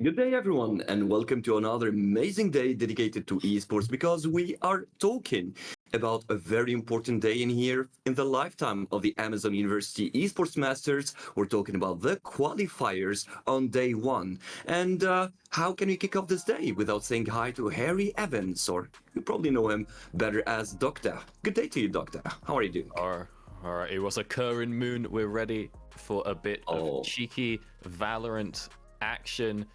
Good day, everyone, and welcome to another amazing day dedicated to esports because we are talking about a very important day in here in the lifetime of the Amazon University Esports Masters. We're talking about the qualifiers on day one. And how can we kick off this day without saying hi to Harry Evans, or you probably know him better as Doctor. Good day to you, Doctor. How are you doing? All right, it was a current moon. We're ready for a bit of cheeky Valorant action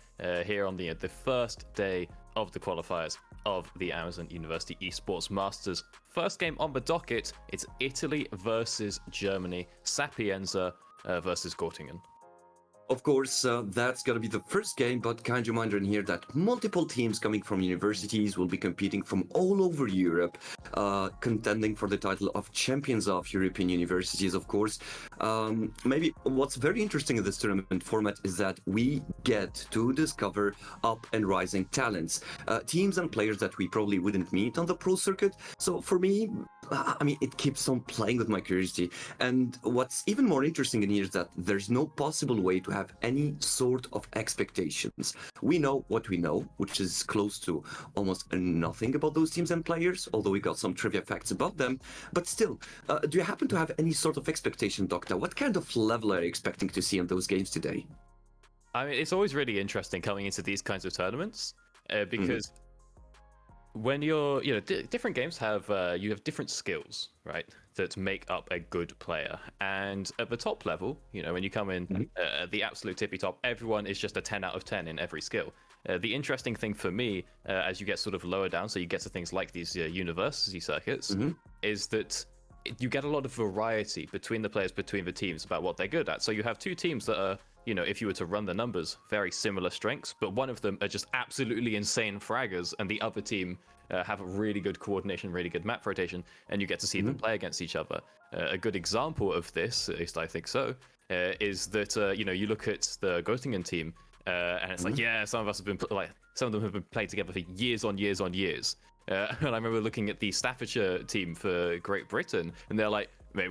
here on the first day of the qualifiers of the Amazon University Esports Masters. First game on the docket, it's Italy versus Germany, Sapienza versus Göttingen. Of course, that's going to be the first game, but kind reminder in here that multiple teams coming from universities will be competing from all over Europe, contending for the title of champions of European universities, of course. Maybe what's very interesting in this tournament format is that we get to discover up and rising talents, teams and players that we probably wouldn't meet on the pro circuit. So for me, I mean, it keeps on playing with my curiosity. And what's even more interesting in here is that there's no possible way to have any sort of expectations. We know what we know, which is close to almost nothing about those teams and players, although we got some trivia facts about them. But still, do you happen to have any sort of expectation, Doctor? What kind of level are you expecting to see in those games today? I mean, it's always really interesting coming into these kinds of tournaments because when you're, different games have you have different skills, right, that make up a good player. And at the top level, when you come in at the absolute tippy top, everyone is just a 10 out of 10 in every skill. The interesting thing for me, as you get sort of lower down, so you get to things like these university circuits, is that you get a lot of variety between the players, between the teams about what they're good at. So you have two teams that are, if you were to run the numbers, very similar strengths, but one of them are just absolutely insane fraggers, and the other team have a really good coordination, really good map rotation, and you get to see them play against each other. A good example of this, at least I think so, is that you look at the Göttingen team, and it's like, yeah, some of us have been some of them have been playing together for years on years on years. And I remember looking at the Staffordshire team for Great Britain, and they're like, mate,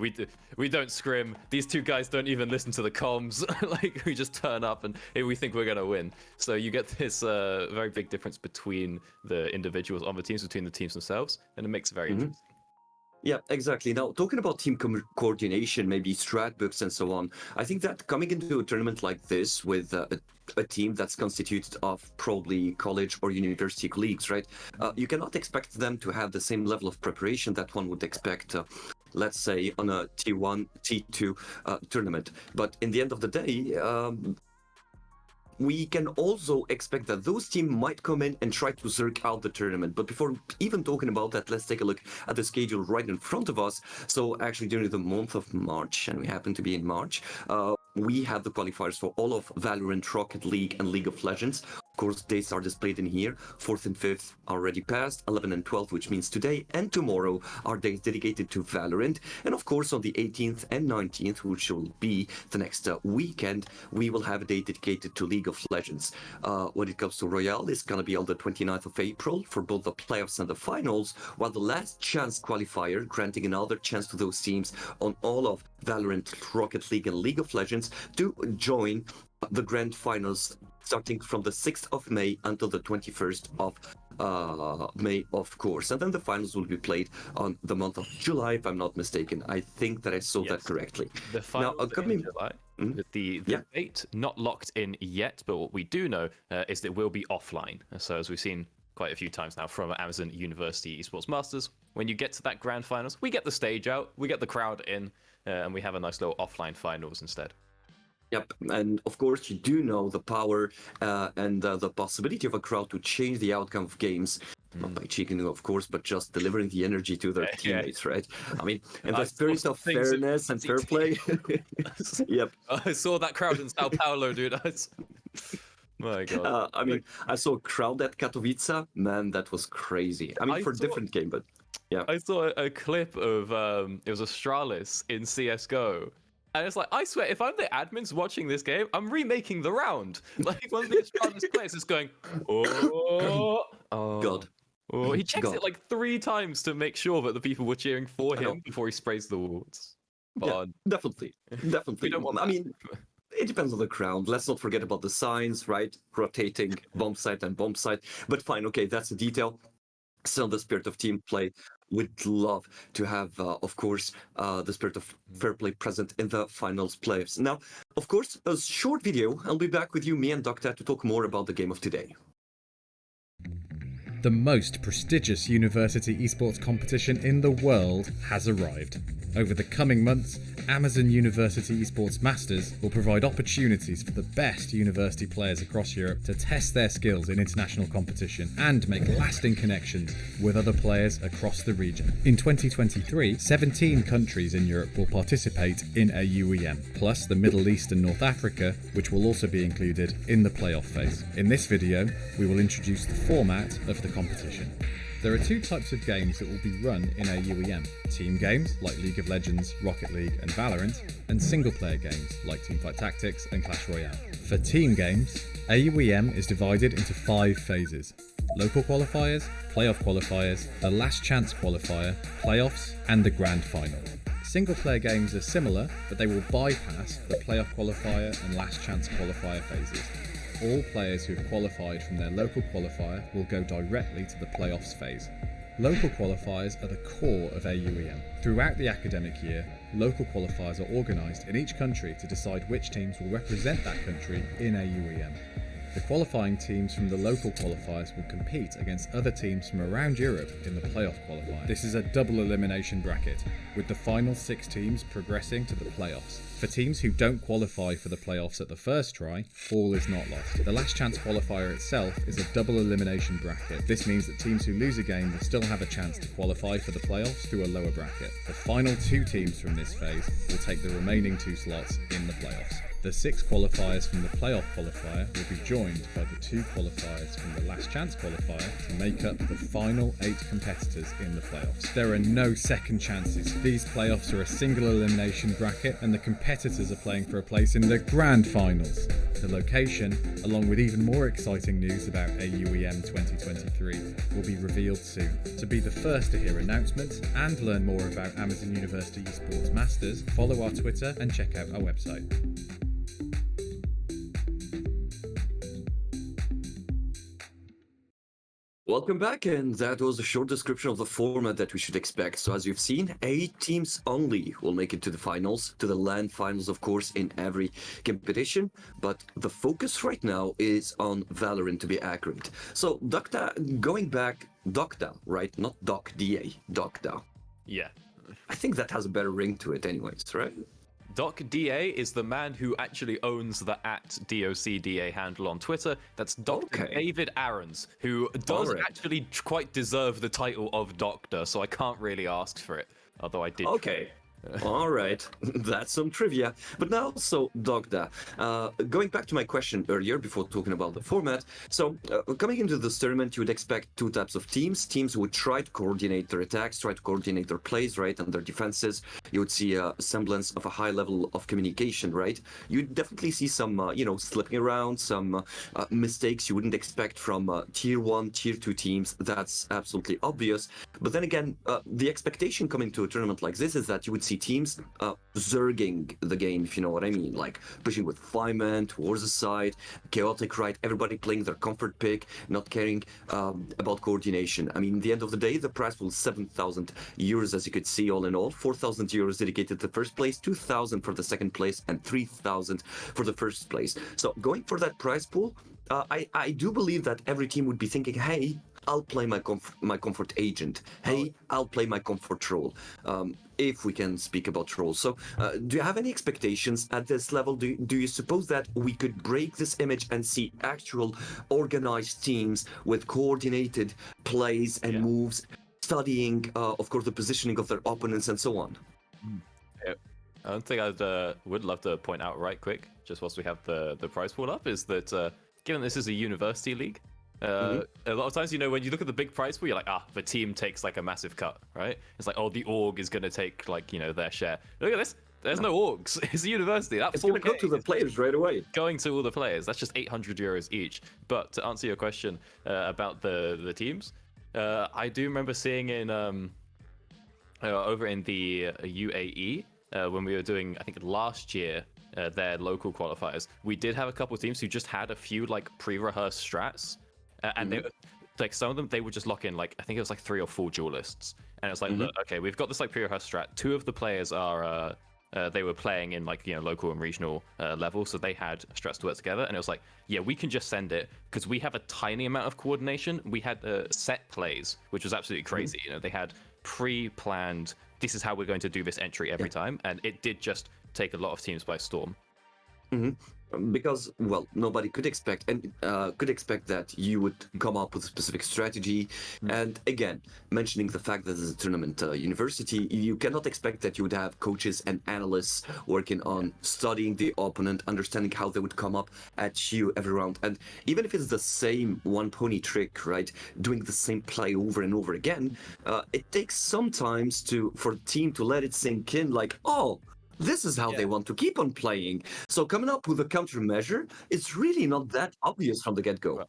we don't scrim. These two guys don't even listen to the comms. Like, we just turn up and hey, we think we're gonna win. So you get this very big difference between the individuals on the teams, between the teams themselves, and it makes it very interesting. Yeah, exactly. Now, talking about team coordination, maybe strat books and so on, I think that coming into a tournament like this with a team that's constituted of probably college or university colleagues, right? You cannot expect them to have the same level of preparation that one would expect, let's say, on a T1, T2 tournament. But in the end of the day, we can also expect that those teams might come in and try to zerk out the tournament. But before even talking about that, let's take a look at the schedule right in front of us. So actually during the month of March, and we happen to be in March, we have the qualifiers for all of Valorant, Rocket League, and League of Legends. Of course, dates are displayed in here. 4th and 5th already passed. 11 and 12th, which means today and tomorrow, are days dedicated to Valorant. And of course, on the 18th and 19th, which will be the next weekend, we will have a day dedicated to League of Legends. When it comes to Royale, it's going to be on the 29th of April for both the playoffs and the finals, while the last chance qualifier, granting another chance to those teams on all of Valorant, Rocket League, and League of Legends to join the grand finals starting from the 6th of May until the 21st of May, of course. And then the finals will be played on the month of July, if I'm not mistaken. I think that I saw that correctly. The finals now, in July. The date not locked in yet, but what we do know is that it will be offline. So as we've seen quite a few times now from Amazon University Esports Masters, when you get to that grand finals, we get the stage out, we get the crowd in, and we have a nice little offline finals instead. Yep, and of course you do know the power and the possibility of a crowd to change the outcome of games, not by cheating, of course, but just delivering the energy to their teammates, right? I mean, in the spirit of fairness and fair play. Yep. I saw that crowd in Sao Paulo, dude. My God. I mean, I saw a crowd at Katowice. Man, that was crazy. I mean, for a different game, but yeah. I saw a clip of it was Astralis in CS:GO. And it's like, I swear, if I'm the admins watching this game, I'm remaking the round. Like, one of the Astralis players is going, oh, God. Oh, he checks it like 3 times to make sure that the people were cheering for him before he sprays the walls. Yeah, definitely. We don't want that. I mean, it depends on the crowd. Let's not forget about the signs, right? Rotating bomb site and bomb site. But fine, okay, that's a detail. Still, the spirit of team play. Would love to have, of course, the spirit of fair play present in the finals playoffs. Now, of course, a short video. I'll be back with you, me and Dr. to talk more about the game of today. The most prestigious university esports competition in the world has arrived. Over the coming months, Amazon University Esports Masters will provide opportunities for the best university players across Europe to test their skills in international competition and make lasting connections with other players across the region. In 2023, 17 countries in Europe will participate in a UEM, plus the Middle East and North Africa, which will also be included in the playoff phase. In this video, we will introduce the format of the competition. There are 2 types of games that will be run in a UEM. Team games, like League of Legends, Rocket League and Valorant, and single-player games, like Teamfight Tactics and Clash Royale. For team games, a UEM is divided into 5 phases: local qualifiers, playoff qualifiers, a last chance qualifier, playoffs, and the grand final. Single-player games are similar, but they will bypass the playoff qualifier and last chance qualifier phases. All players who have qualified from their local qualifier will go directly to the playoffs phase. Local qualifiers are the core of AUEM. Throughout the academic year, local qualifiers are organised in each country to decide which teams will represent that country in AUEM. The qualifying teams from the local qualifiers will compete against other teams from around Europe in the playoff qualifier. This is a double elimination bracket, with the final 6 teams progressing to the playoffs. For teams who don't qualify for the playoffs at the first try, all is not lost. The last chance qualifier itself is a double elimination bracket. This means that teams who lose a game will still have a chance to qualify for the playoffs through a lower bracket. The final 2 teams from this phase will take the remaining 2 slots in the playoffs. The 6 qualifiers from the playoff qualifier will be joined by the 2 qualifiers from the last chance qualifier to make up the final 8 competitors in the playoffs. There are no second chances. These playoffs are a single elimination bracket, and the competitors competitors are playing for a place in the Grand Finals. The location, along with even more exciting news about AUEM 2023, will be revealed soon. To be the first to hear announcements and learn more about Amazon University Esports Masters, follow our Twitter and check out our website. Welcome back, and that was a short description of the format that we should expect. So as you've seen, 8 teams only will make it to the finals, to the LAN finals, of course, in every competition. But the focus right now is on Valorant, to be accurate. So Docta, going back, Docta, right? Not Doc, DA, Docta. Yeah. I think that has a better ring to it anyways, right? Doc DA is the man who actually owns the @DOCDA handle on Twitter. That's Dr. Okay. David Aarons, who does Alright. actually quite deserve the title of Doctor, so I can't really ask for it. Although I did. Okay. All right, that's some trivia. But now, so Dogda, going back to my question earlier before talking about the format. So coming into this tournament, you would expect 2 types of teams. Teams who would try to coordinate their attacks, try to coordinate their plays, right, and their defenses. You would see a semblance of a high level of communication, right? You'd definitely see some, slipping around, some mistakes you wouldn't expect from tier 1, tier 2 teams. That's absolutely obvious. But then again, the expectation coming to a tournament like this is that you would see teams zerging the game, if you know what I mean, like pushing with 5 men towards the side, chaotic, right? Everybody playing their comfort pick, not caring about coordination. I mean, at the end of the day, the prize pool is 7,000 euros, as you could see, all in all. 4,000 euros dedicated to the first place, 2,000 for the second place, and 3,000 for the first place. So going for that prize pool, I do believe that every team would be thinking, hey, I'll play my comfort agent. Hey, I'll play my comfort role. If we can speak about roles. So do you have any expectations at this level? Do you suppose that we could break this image and see actual organized teams with coordinated plays and moves, studying, of course, the positioning of their opponents and so on? Yeah. One thing I would love to point out right quick, just whilst we have the prize pool up, is that given this is a university league, a lot of times, when you look at the big prize pool, you're like, the team takes like a massive cut, right? It's like, the org is going to take like, their share. Look at this. There's no orgs. It's a university. It's going to go to the players right away. Going to all the players. That's just 800 euros each. But to answer your question about the teams, I do remember seeing in over in the UAE when we were doing, I think last year, their local qualifiers, we did have a couple of teams who just had a few like pre-rehearsed strats. And they, like some of them, they would just lock in like I think it was like 3 or 4 duelists, and it was like, look, okay, we've got this like pre-rehearsed strat. 2 of the players are they were playing in like local and regional level, so they had strats to work together, and it was like, yeah, we can just send it because we have a tiny amount of coordination. We had set plays, which was absolutely crazy. They had pre-planned. This is how we're going to do this entry every time, and it did just take a lot of teams by storm. Because, well, nobody could expect that you would come up with a specific strategy. And again, mentioning the fact that this is a tournament university, you cannot expect that you would have coaches and analysts working on studying the opponent, understanding how they would come up at you every round. And even if it's the same one pony trick, right, doing the same play over and over again, it takes sometimes for the team to let it sink in, like, this is how they want to keep on playing. So coming up with a countermeasure, it's really not that obvious from the get-go.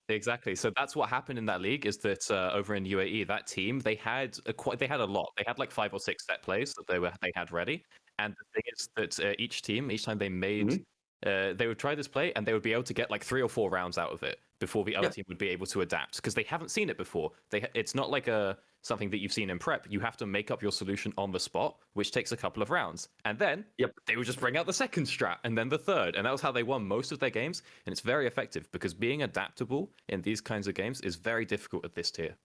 Exactly. So that's what happened in that league. Is that over in UAE, that team they had a lot. They had like 5 or 6 set plays that they had ready. And the thing is that each time they made, they would try this play and they would be able to get like 3 or 4 rounds out of it before the other team would be able to adapt, because they haven't seen it before. It's not like something that you've seen in prep. You have to make up your solution on the spot, which takes a couple of rounds. And then they would just bring out the second strat and then the third. And that was how they won most of their games. And it's very effective because being adaptable in these kinds of games is very difficult at this tier.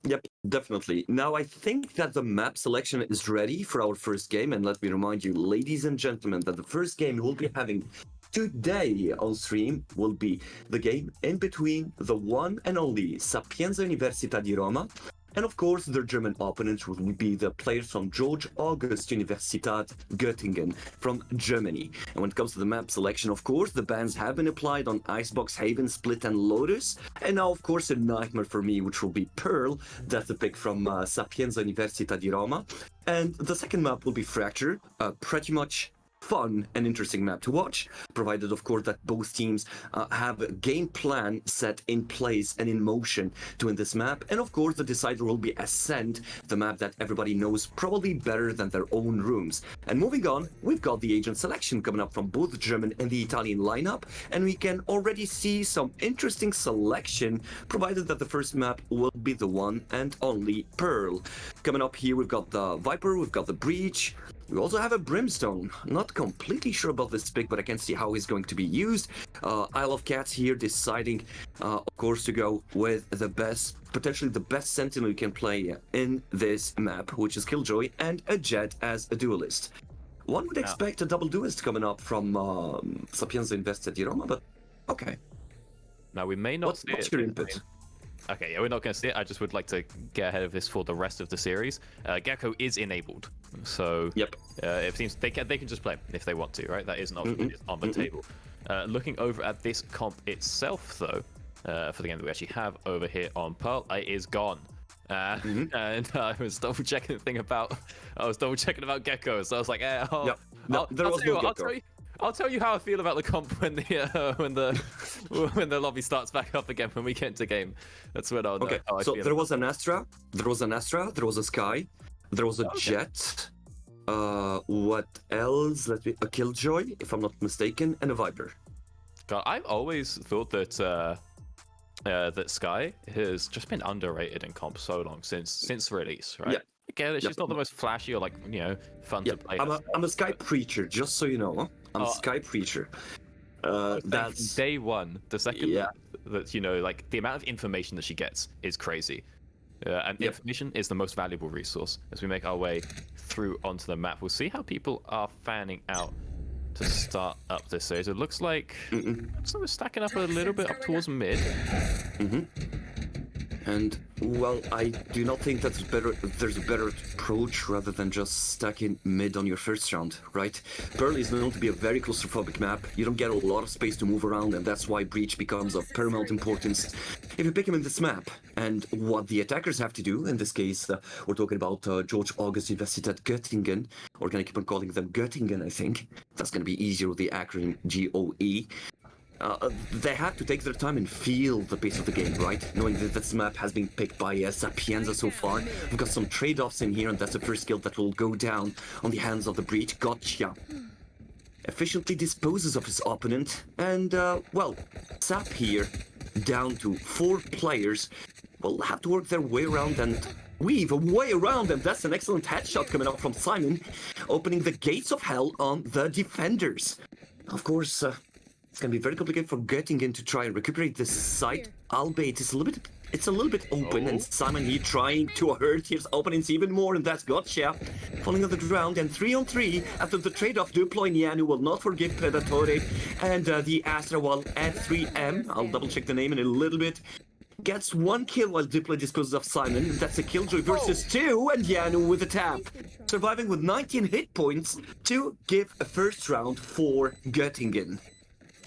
Yep, definitely. Now, I think that the map selection is ready for our first game. And let me remind you, ladies and gentlemen, that the first game we'll be having today on stream will be the game in between the one and only Sapienza Università di Roma and, of course, their German opponent will be the players from George August Universität Göttingen from Germany. And when it comes to the map selection, of course, the bans have been applied on Icebox, Haven, Split, and Lotus. And now, of course, a nightmare for me, which will be Pearl. That's a pick from Sapienza Università di Roma. And the second map will be Fracture, pretty much fun and interesting map to watch, provided, of course, that both teams have a game plan set in place and in motion to win this map. And of course, the decider will be Ascent, the map that everybody knows probably better than their own rooms. And moving on, we've got the agent selection coming up from both the German and the Italian lineup, and we can already see some interesting selection, provided that the first map will be the one and only Pearl. Coming up here, we've got the Viper, we've got the Breach. We also have a Brimstone. Not completely sure about this pick, but I can see how he's going to be used. Isle of Cats here deciding, of course, to go with the best, potentially the best Sentinel you can play in this map, which is Killjoy, and a Jet as a duelist. One would expect a double duelist coming up from Sapienza Invested Roma, but okay. Now, we may not see what's it. your input? Okay, yeah, we're not going to see it. I just would like to get ahead of this for the rest of the series. Gecko is enabled, so Yep. it seems they can just play if they want to, right? That is an option that is on the table. Looking over at this comp itself, though, for the game that we actually have over here on Pearl, it is gone. And I was double checking about Gecko, so I was like, I'll tell you how I feel about the comp when the lobby starts back up again when we get into game. That's when I'll know how I so feel. there was an Astra, there was a Sky, there was a Jet. What else? A Killjoy, if I'm not mistaken, and a Viper. God, I've always thought that that Sky has just been underrated in comp so long since release, right? Yeah. Again, she's not the most flashy or fun to play. I'm a Sky Preacher, just so you know. I'm a Sky Preacher. That's day one. The second that the amount of information that she gets is crazy. And information is the most valuable resource. As we make our way through onto the map, we'll see how people are fanning out to start up this series. It looks like we're stacking up a little bit up towards mid. And, well, I do not think there's a better approach rather than just stacking mid on your first round, right? Pearl is known to be a very claustrophobic map. You don't get a lot of space to move around, and that's why Breach becomes of paramount importance if you pick him in this map. And what the attackers have to do, in this case, we're talking about George August Universität Göttingen. We're going to keep on calling them Göttingen, I think. That's going to be easier with the acronym GOE. They have to take their time and feel the pace of the game, right? Knowing that this map has been picked by Sapienza so far. We've got some trade-offs in here, and that's the first skill that will go down on the hands of the Breach. Gotcha. Efficiently disposes of his opponent, and, well, Sap here, down to 4 players, will have to work their way around and weave a way around them. That's an excellent headshot coming up from Simon, opening the gates of hell on the defenders. Of course, it's going to be very complicated for Göttingen to try and recuperate this site, albeit it's a little bit open, and Simon here trying to hurt his opponents even more, and that's Gotcha. Falling on the ground, and 3-on-3 after the trade-off. Duplo and Yanu will not forgive Predatore, and the Astra while at 3M, I'll double-check the name in a little bit, gets 1 kill while Duplo disposes of Simon. That's a Killjoy versus 2, and Yanu with a tap. Surviving with 19 hit points to give a first round for Göttingen.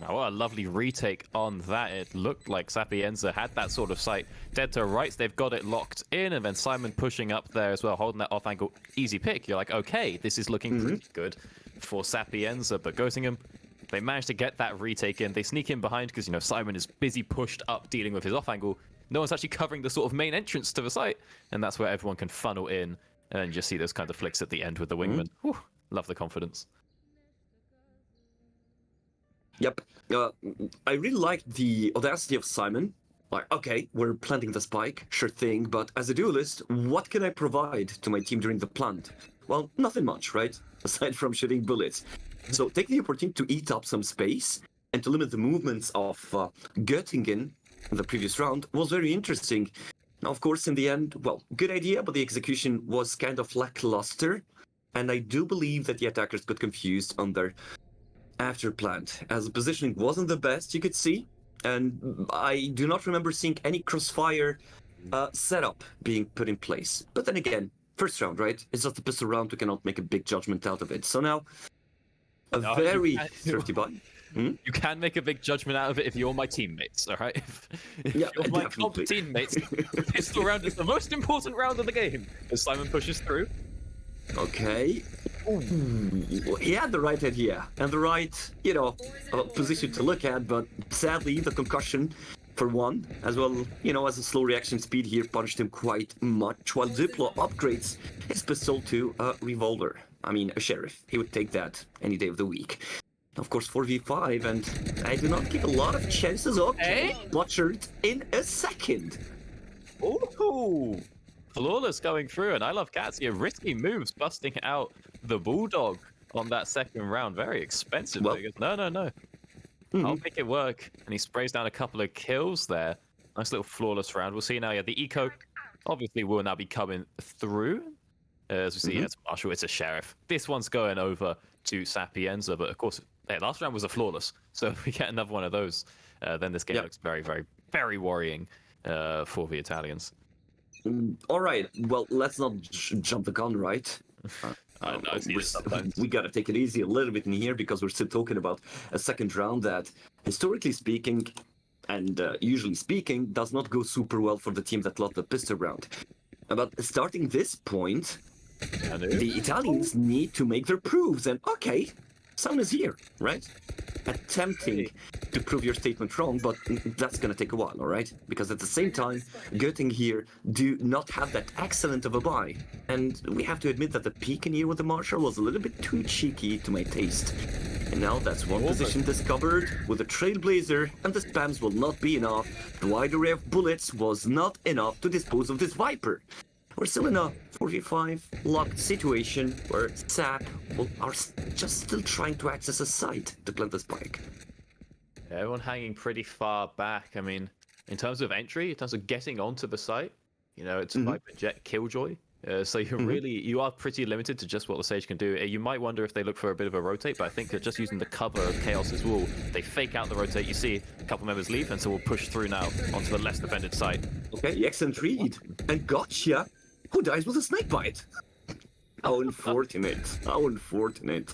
Oh, what a lovely retake on that. It looked like Sapienza had that sort of sight dead to rights. They've got it locked in, and then Simon pushing up there as well, holding that off angle. Easy pick. You're like, okay, this is looking pretty good for Sapienza, but Göttingen, they managed to get that retake in. They sneak in behind because, Simon is busy pushed up dealing with his off angle. No one's actually covering the sort of main entrance to the site, and that's where everyone can funnel in, and then you just see those kind of flicks at the end with the wingman. Whew, love the confidence. Yep. I really like the audacity of Simon. Like, okay, we're planting the spike, sure thing, but as a duelist, what can I provide to my team during the plant? Well, nothing much, right? Aside from shooting bullets. So taking the opportunity to eat up some space and to limit the movements of Göttingen in the previous round was very interesting. Now, of course, in the end, well, good idea, but the execution was kind of lackluster, and I do believe that the attackers got confused on their after plant, as the positioning wasn't the best you could see, and I do not remember seeing any crossfire setup being put in place. But then again, first round, right? It's just a pistol round, we cannot make a big judgment out of it. So now, very thrifty buy. You can make a big judgment out of it if you're my teammates, all right? If you're my comp teammates, pistol round is the most important round of the game. As Simon pushes through, Okay. Ooh, he had the right idea and the right, position to look at, but sadly the concussion, for one, as well, as a slow reaction speed here punished him quite much, while Diplo upgrades his pistol to a revolver. I mean, a sheriff. He would take that any day of the week. Of course, 4v5, and I do not give a lot of chances. Okay, butchered in a second. Ooh, flawless going through, and I love cats here. Risky moves, busting out the bulldog on that second round. Very expensive. Well, no. I'll make it work. And he sprays down a couple of kills there. Nice little flawless round. We'll see now. Yeah, the eco obviously will now be coming through. As we see, it's Marshall, it's a sheriff. This one's going over to Sapienza, but of course, last round was a flawless. So if we get another one of those, then this game looks very, very, very worrying for the Italians. All right. Well, let's not jump the gun, right? We gotta take it easy a little bit in here because we're still talking about a second round that, historically speaking, and usually speaking, does not go super well for the team that lost the pistol round. But starting this point, the Italians need to make their proofs, and okay, someone is here, right? Attempting to prove your statement wrong, but that's gonna take a while, all right? Because at the same time, Göttingen here do not have that excellent of a buy. And we have to admit that the peek in here with the Marshal was a little bit too cheeky to my taste. And now that's one position discovered with a Trailblazer, and the spams will not be enough. The wide array of bullets was not enough to dispose of this Viper. We're still in a 45 locked situation where SAP are just still trying to access a site to plant the spike. Everyone hanging pretty far back. I mean, in terms of entry, in terms of getting onto the site, it's Viper Jet Killjoy. So you are pretty limited to just what the Sage can do. You might wonder if they look for a bit of a rotate, but I think that just using the cover of Chaos's wall, they fake out the rotate. You see a couple members leave, and so we'll push through now onto the less defended site. Okay, excellent read. And gotcha! Who dies with a snake bite? How unfortunate. How unfortunate.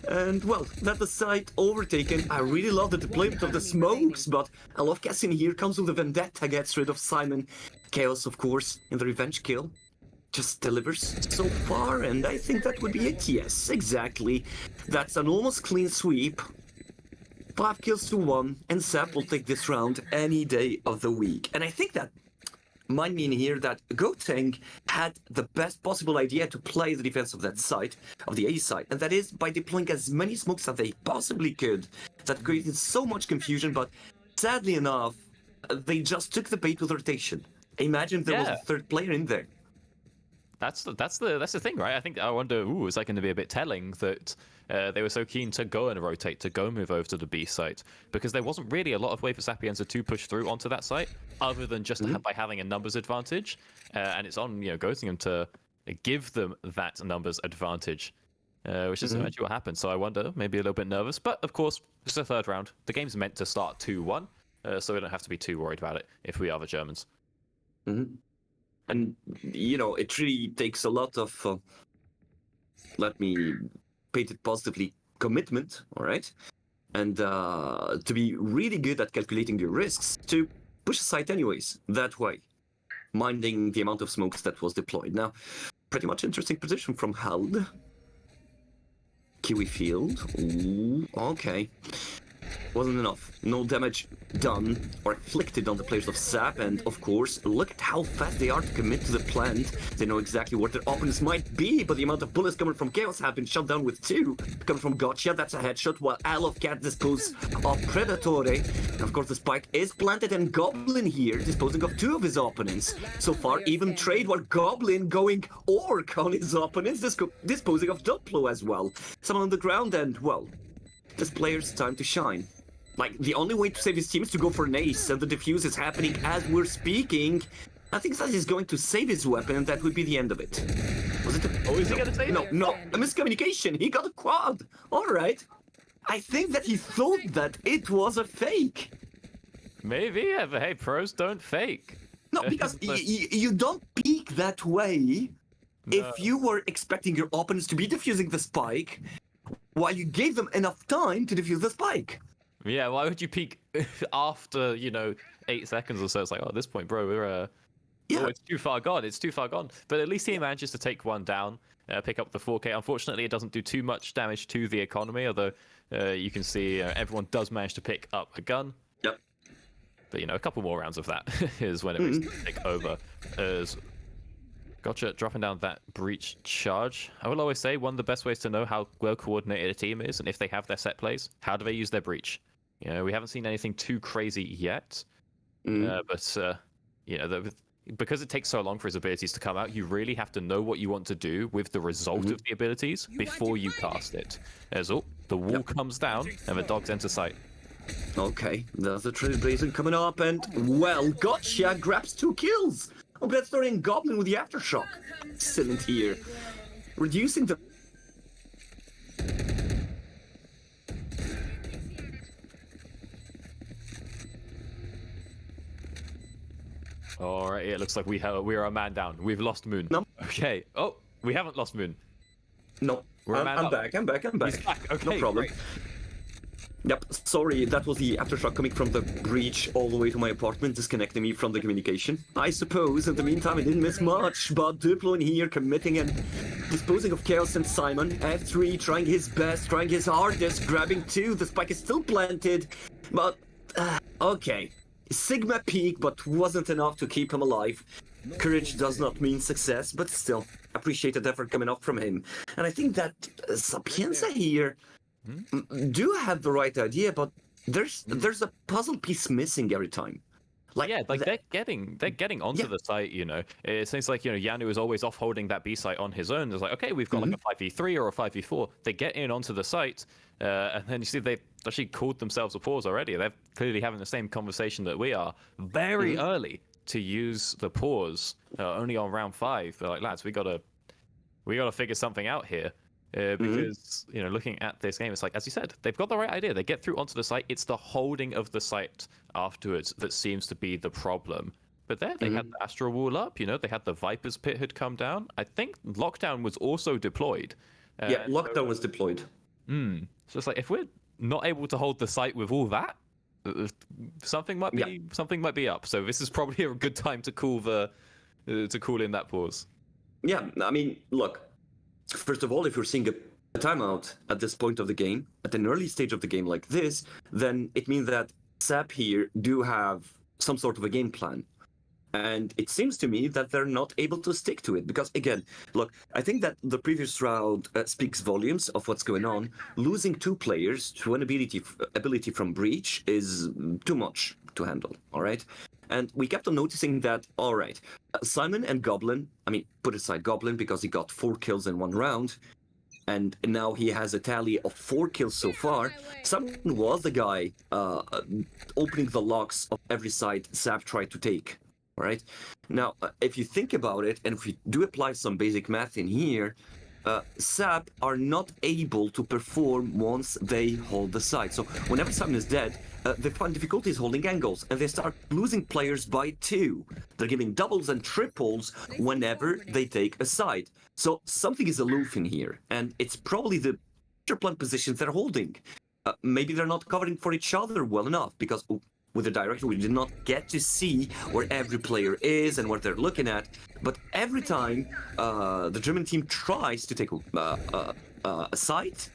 And well, that the site overtaken. I really love the deployment of the smokes, but I love Cassin here comes with a vendetta, gets rid of Simon. Chaos, of course, in the revenge kill. Just delivers so far, and I think that would be it. Yes, exactly. That's an almost clean sweep. 5 kills to 1, and Sap will take this round any day of the week. And I think that might mean here that Göttingen had the best possible idea to play the defense of that site, of the A site, and that is by deploying as many smokes as they possibly could. That created so much confusion, but sadly enough, they just took the bait with rotation. Imagine there was a third player in there. That's the thing, right? I think I wonder, is that going to be a bit telling that they were so keen to go and rotate, to go move over to the B site, because there wasn't really a lot of way for Sapienza to push through onto that site, other than just by having a numbers advantage, and it's on Göttingen to give them that numbers advantage, which is eventually what happened. So I wonder, maybe a little bit nervous, but of course it's the third round. The game's meant to start 2-1, so we don't have to be too worried about it if we are the Germans. And, it really takes a lot of, let me paint it positively, commitment, all right? And to be really good at calculating your risks, to push aside anyways, that way, minding the amount of smokes that was deployed. Now, pretty much interesting position from Held. Kiwi Field, ooh, okay. Wasn't enough. No damage done or inflicted on the players of SAP, and of course, look at how fast they are to commit to the plant. They know exactly what their opponents might be, but the amount of bullets coming from Chaos have been shot down with 2. Coming from Gotcha, that's a headshot, while Isle of Cat dispose of Predatore. And of course, the spike is planted, and Goblin here disposing of 2 of his opponents. So far, even trade, while Goblin going Orc on his opponents, disposing of Duplo as well. Someone on the ground, and well, this player's time to shine. Like, the only way to save his team is to go for an ace, and the defuse is happening as we're speaking. I think that he's going to save his weapon, and that would be the end of it. Was it a... is he going to save it? No, a miscommunication. He got a quad. All right. I think that he thought that it was a fake. Maybe, but hey, pros don't fake. No, because you don't peek that way if you were expecting your opponents to be defusing the spike while you gave them enough time to defuse the spike. Yeah, why would you peek after, 8 seconds or so? It's like, at this point, bro, Yeah. Oh, it's too far gone. It's too far gone. But at least he manages to take one down, pick up the 4K. Unfortunately, it doesn't do too much damage to the economy, although you can see everyone does manage to pick up a gun. Yep. But, a couple more rounds of that is when it makes it take over. As Gotcha dropping down that breach charge. I will always say one of the best ways to know how well coordinated a team is and if they have their set plays, how do they use their breach? We haven't seen anything too crazy yet. Because it takes so long for his abilities to come out, you really have to know what you want to do with the result of the abilities before you cast it. As the wall comes down and the dogs enter sight. Okay, there's the Trailblazer coming up, and well, Gotcha grabs 2 kills. Oh, Glad Story and Goblin with the Aftershock. Excellent here. Reducing the... Alright, it looks like we are a man down. We've lost Moon. No. Okay. Oh, we haven't lost Moon. No, I'm back. He's back. Okay, no problem. Great. Yep, sorry, that was the aftershock coming from the breach all the way to my apartment, disconnecting me from the communication. I suppose, in the meantime, I didn't miss much, but Duplo in here committing and disposing of Chaos and Simon. F3 trying his best, trying his hardest, grabbing 2, the spike is still planted, but, okay. Sigma peak, but wasn't enough to keep him alive. Courage does not mean success, but still, appreciated effort coming up from him. And I think that Sapienza here do have the right idea, but there's a puzzle piece missing every time. They're getting onto the site, It seems like, Yanu is always off holding that B site on his own. It's like, okay, we've got like a 5v3 or a 5v4. They get in onto the site, and then you see they've actually called themselves a pause already. They're clearly having the same conversation that we are very early to use the pause, only on round 5. They're like, lads, we gotta figure something out here. Because looking at this game, it's like, as you said, they've got the right idea. They get through onto the site. It's the holding of the site afterwards that seems to be the problem. But there, they had the Astral Wall up. They had the Viper's Pit had come down. I think Lockdown was also deployed. Lockdown was deployed. So it's like, if we're not able to hold the site with all that, something might be up. So this is probably a good time to call in that pause. Yeah, I mean, look. First of all, if you're seeing a timeout at this point of the game, at an early stage of the game like this, then it means that SAP here do have some sort of a game plan. And it seems to me that they're not able to stick to it. Because, again, look, I think that the previous round speaks volumes of what's going on. Losing 2 players to an ability from Breach is too much to handle, all right? And we kept on noticing that, all right, Simon and Goblin, I mean, put aside Goblin because he got 4 kills in 1 round, and now he has a tally of 4 kills so far. Simon was the guy opening the locks of every site Zap tried to take, all right? Now, if you think about it, and if we do apply some basic math in here, SAP are not able to perform once they hold the site. So whenever Simon is dead, they find difficulties holding angles, and they start losing players by 2. They're giving doubles and triples whenever they take a side. So something is aloof in here, and it's probably the plant positions they're holding. Maybe they're not covering for each other well enough, because with the director, we did not get to see where every player is and what they're looking at. But every time the German team tries to take a site,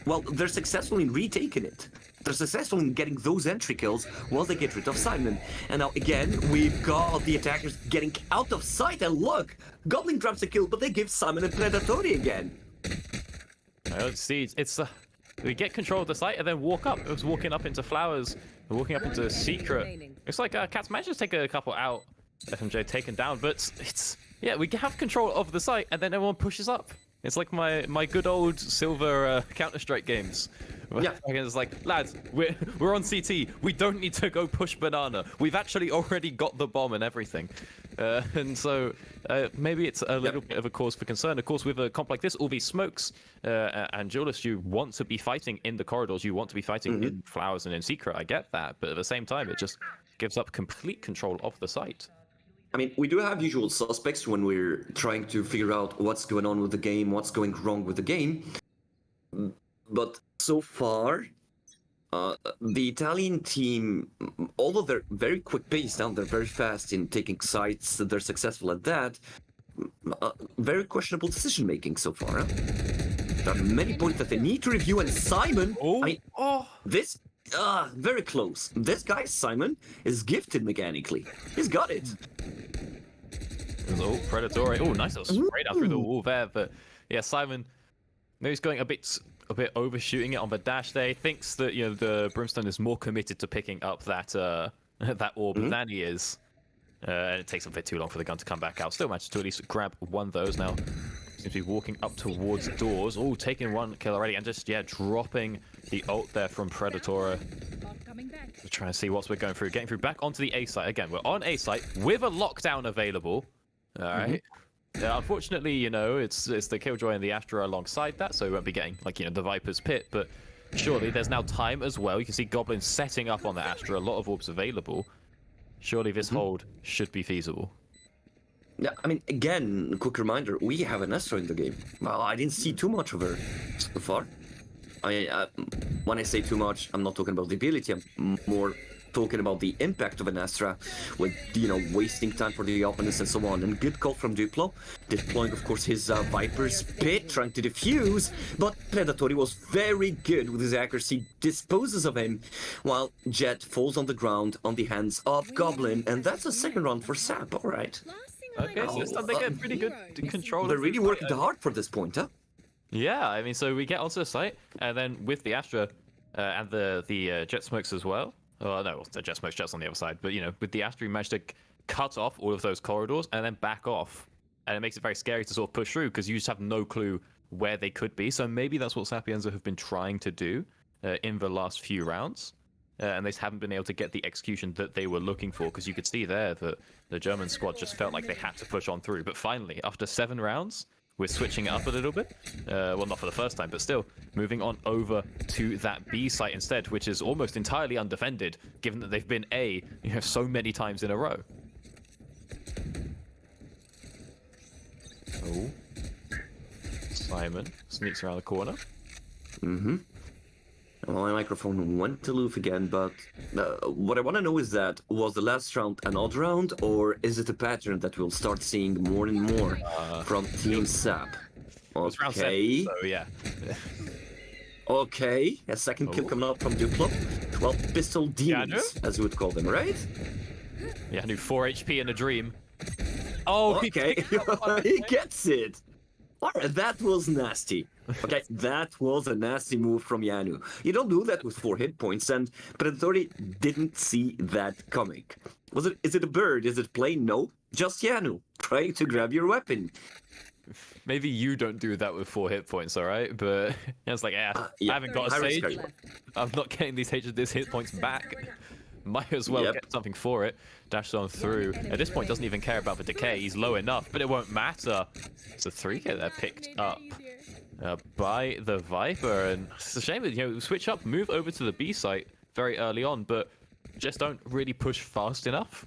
well, they're successful in retaking it. They're successful in getting those entry kills while they get rid of Simon. And now, again, we've got the attackers getting out of sight. And look, Goblin grabs a kill, but they give Simon a Predatory again. Let's see. We get control of the site and then walk up. It was walking up into Flowers, walking up into Secret. It's like Cats managed to take a couple out. FMJ taken down, but we have control of the site and then everyone pushes up. It's like my good old silver Counter-Strike games. Yeah. It's like, lads, we're on CT. We don't need to go push banana. We've actually already got the bomb and everything. And so maybe it's a little bit of a cause for concern. Of course, with a comp like this, all these smokes and Julius, you want to be fighting in the corridors. You want to be fighting in Flowers and in Secret. I get that. But at the same time, it just gives up complete control of the site. I mean, we do have usual suspects when we're trying to figure out what's going on with the game, what's going wrong with the game. But so far, The Italian team, although they're very quick paced now, they're very fast in taking sites, they're successful at that. Very questionable decision making so far. Huh? There are many points that they need to review, and Simon, this, very close. This guy, Simon, is gifted mechanically. He's got it. Oh, Predatory. Oh, nice little spray down through the wall there. But yeah, Simon, maybe he's going a bit overshooting it on the dash there. He thinks that, you know, the Brimstone is more committed to picking up that that orb than he is. And it takes him a bit too long for the gun to come back out. Still manages to at least grab one of those now. Seems to be walking up towards doors. Oh, taking one kill already, and just, yeah, dropping the ult there from Predator. We're trying to see what we're going through. Getting through back onto the A site. Again, we're on A site with a lockdown available. All right. Unfortunately, you know, it's the Killjoy and the Astra alongside that, so we won't be getting, like, you know, the Viper's Pit, but surely there's now time as well. You can see Goblin setting up on the Astra, a lot of orbs available. Surely this hold should be feasible. Yeah, I mean, again, quick reminder, we have an Astra in the game. Well, I didn't see too much of her so far. When I say too much, I'm not talking about the ability, I'm more talking about the impact of an Astra with, you know, wasting time for the opponents and so on. And good call from Duplo, deploying, of course, his Viper's Pit, trying to defuse, but Predatory was very good with his accuracy, disposes of him, while Jet falls on the ground on the hands of Goblin, and that's a second round for Sap, alright. Okay, so it's they get pretty good control. They're really working hard for this point, huh? Yeah, I mean, so we get onto the site, and then with the Astra and the jet smokes as well. No, the jet smokes just on the other side. But, you know, with the Astra, we managed to cut off all of those corridors and then back off. And it makes it very scary to sort of push through because you just have no clue where they could be. So maybe that's what Sapienza have been trying to do in the last few rounds. And they just haven't been able to get the execution that they were looking for, because you could see there that the German squad just felt like they had to push on through. But finally, after 7 rounds, we're switching it up a little bit. Well, not for the first time, but still moving on over to that B site instead, which is almost entirely undefended, given that they've been A, you know, so many times in a row. Oh, Simon sneaks around the corner. Well, my microphone went to loof again, but what I want to know is that, was the last round an odd round, or is it a pattern that we'll start seeing more and more from Team Sap? It's round 7, so yeah. Okay, a second kill coming out from Duplo. 12 pistol demons, as you would call them, right? Yeah, I knew 4 HP in a dream. Oh, okay, he gets it. Alright, that was nasty. Okay, that was a nasty move from Yanu. You don't do that with 4 hit points, and Predatory didn't see that coming. Is it a bird? Is it plain? No, just Yanu trying to grab your weapon. Maybe you don't do that with 4 hit points, alright? But it's like, I haven't got a sage. I'm not getting these hit points back. Might as well get something for it. Dashes on through. At this point, doesn't even care about the decay. He's low enough, but it won't matter. It's a 3K there picked up by the Viper, and it's a shame that, you know, switch up, move over to the B site very early on, but just don't really push fast enough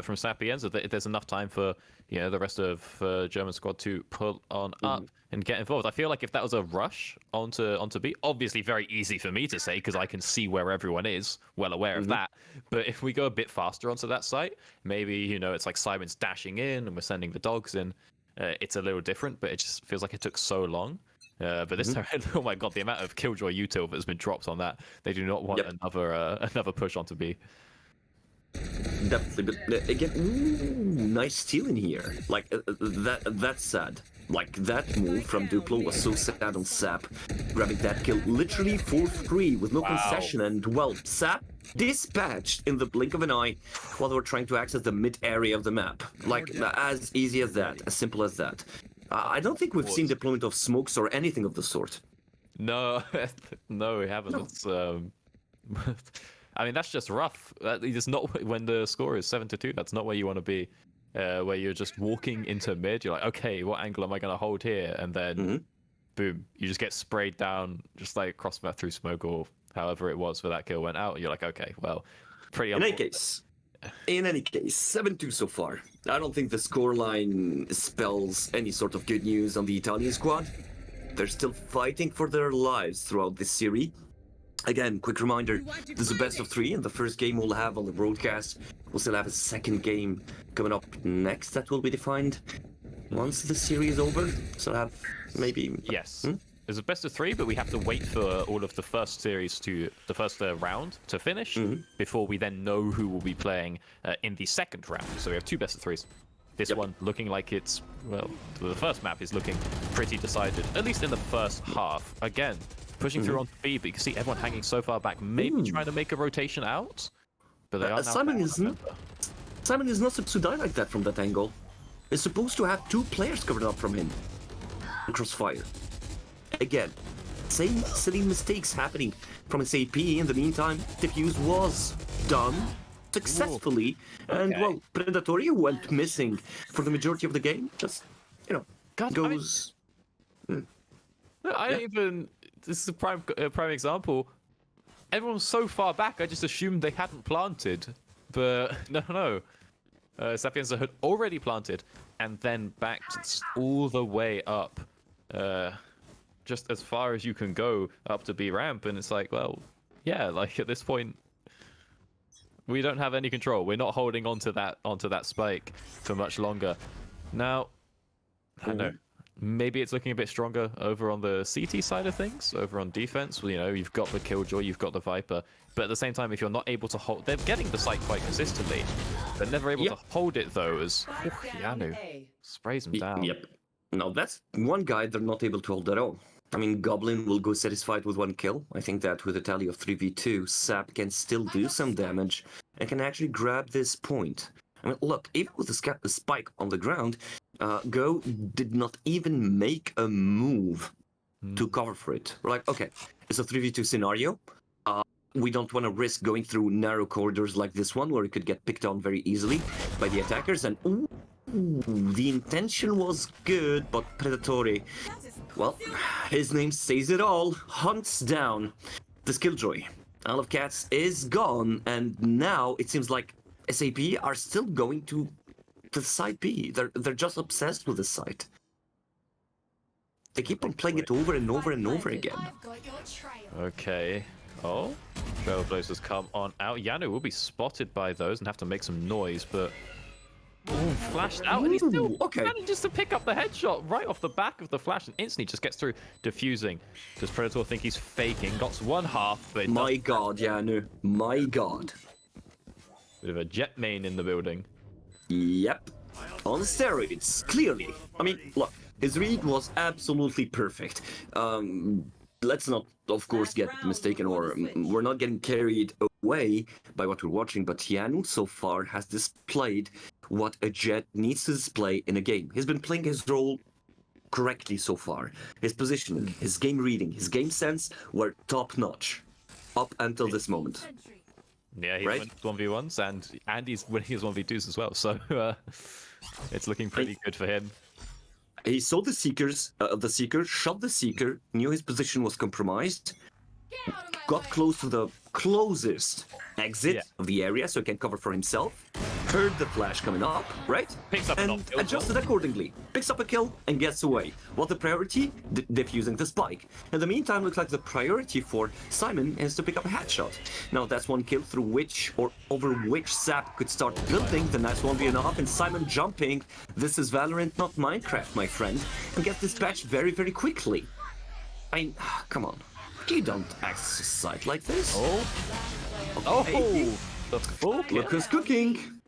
from Sapienza that there's enough time for, you know, the rest of German squad to pull on up and get involved. I feel like if that was a rush onto B, obviously very easy for me to say because I can see where everyone is, well aware of that. But if we go a bit faster onto that site, maybe, you know, it's like Simon's dashing in and we're sending the dogs in. It's a little different, but it just feels like it took so long. But this time, oh my god, the amount of Killjoy util that's been dropped on that. They do not want another push onto B. Definitely, but again, nice steal in here. Like, that's sad. Like, that move from Duplo was so sad on Sap, grabbing that kill literally for free with no concession, and, well, Sap dispatched in the blink of an eye while they were trying to access the mid area of the map. Like, as easy as that, as simple as that. I don't think we've seen deployment of smokes or anything of the sort. No, no, we haven't. No. It's, I mean, that's just rough. It's not when the score is 7-2. That's not where you want to be. Where you're just walking into mid. You're like, okay, what angle am I going to hold here? And then, boom, you just get sprayed down, just like cross map through smoke or however it was for that kill went out. You're like, okay, well, pretty. In any case, 7-2 so far. I don't think the scoreline spells any sort of good news on the Italian squad. They're still fighting for their lives throughout this series. Again, quick reminder, this is a best of 3, and the first game we'll have on the broadcast. We'll still have a second game coming up next that will be defined once the series is over. So I'll have maybe... Yes. It's a best of 3, but we have to wait for all of the first series the first round to finish before we then know who will be playing in the second round. So we have 2 best of 3s. This one looking like it's, well, the first map is looking pretty decided, at least in the first half. Again, pushing through on B, but you can see everyone hanging so far back, maybe trying to make a rotation out. But they are now Simon is not supposed to die like that from that angle. He's supposed to have 2 players covered up from him. Crossfire. Again, same silly mistakes happening from SAP. In the meantime, Diffuse was done successfully, and well, Predatory went missing for the majority of the game. Just, you know, goes. I don't even. This is a prime example. Everyone was so far back, I just assumed they hadn't planted, but no. Sapienza had already planted and then backed all the way up, just as far as you can go up to B ramp, and it's like, well, yeah, like at this point, we don't have any control. We're not holding onto that spike for much longer. Now, I don't know. Maybe it's looking a bit stronger over on the CT side of things, over on defense. Well, you know, you've got the Killjoy, you've got the Viper, but at the same time, if you're not able to hold, they're getting the site quite consistently, but never able to hold it though. As Yanu sprays him down. Yep. No, that's one guy they're not able to hold at all. I mean, Goblin will go satisfied with 1 kill. I think that with a tally of 3v2, Sap can still do some damage and can actually grab this point. I mean, look, even with the spike on the ground, Go did not even make a move to cover for it. We're like, okay, it's a 3v2 scenario. We don't want to risk going through narrow corridors like this one, where it could get picked on very easily by the attackers. And the intention was good, but Predatory, well, his name says it all, hunts down the Killjoy. Isle of Cats is gone, and now it seems like SAP are still going to the side B. They're just obsessed with the site. They keep on playing it over and over and over again. Okay. Oh, Trailblazers come on out. Yanu will be spotted by those and have to make some noise, but flashed out, and he still manages to pick up the headshot right off the back of the flash, and instantly just gets through defusing. Does Predator think he's faking? Got 1/2, but my God, Yanu, my God. Bit of a jet main in the building. Yep, on steroids, clearly. I mean, look, his read was absolutely perfect. Let's not, of course, get mistaken, or we're not getting carried away by what we're watching, but Yanu so far has displayed what a Jet needs to display in a game. He's been playing his role correctly so far. His positioning, his game reading, his game sense were top-notch up until this moment. Yeah, he's winning 1v1s, and he's winning his 1v2s as well, so it's looking pretty good for him. He saw the Seeker, shot the Seeker, knew his position was compromised, got close to the closest exit of the area so he can cover for himself, heard the flash coming up, right? Picks up and adjusted accordingly. Picks up a kill and gets away. What the priority? Defusing the spike. In the meantime, looks like the priority for Simon is to pick up a headshot. Now that's 1 kill through which, or over which Sap could start building the nice 1v1, and Simon jumping. This is Valorant, not Minecraft, my friend, and gets dispatched very, very quickly. I mean, come on. You don't access a site like this. The full kill. Look who's cooking.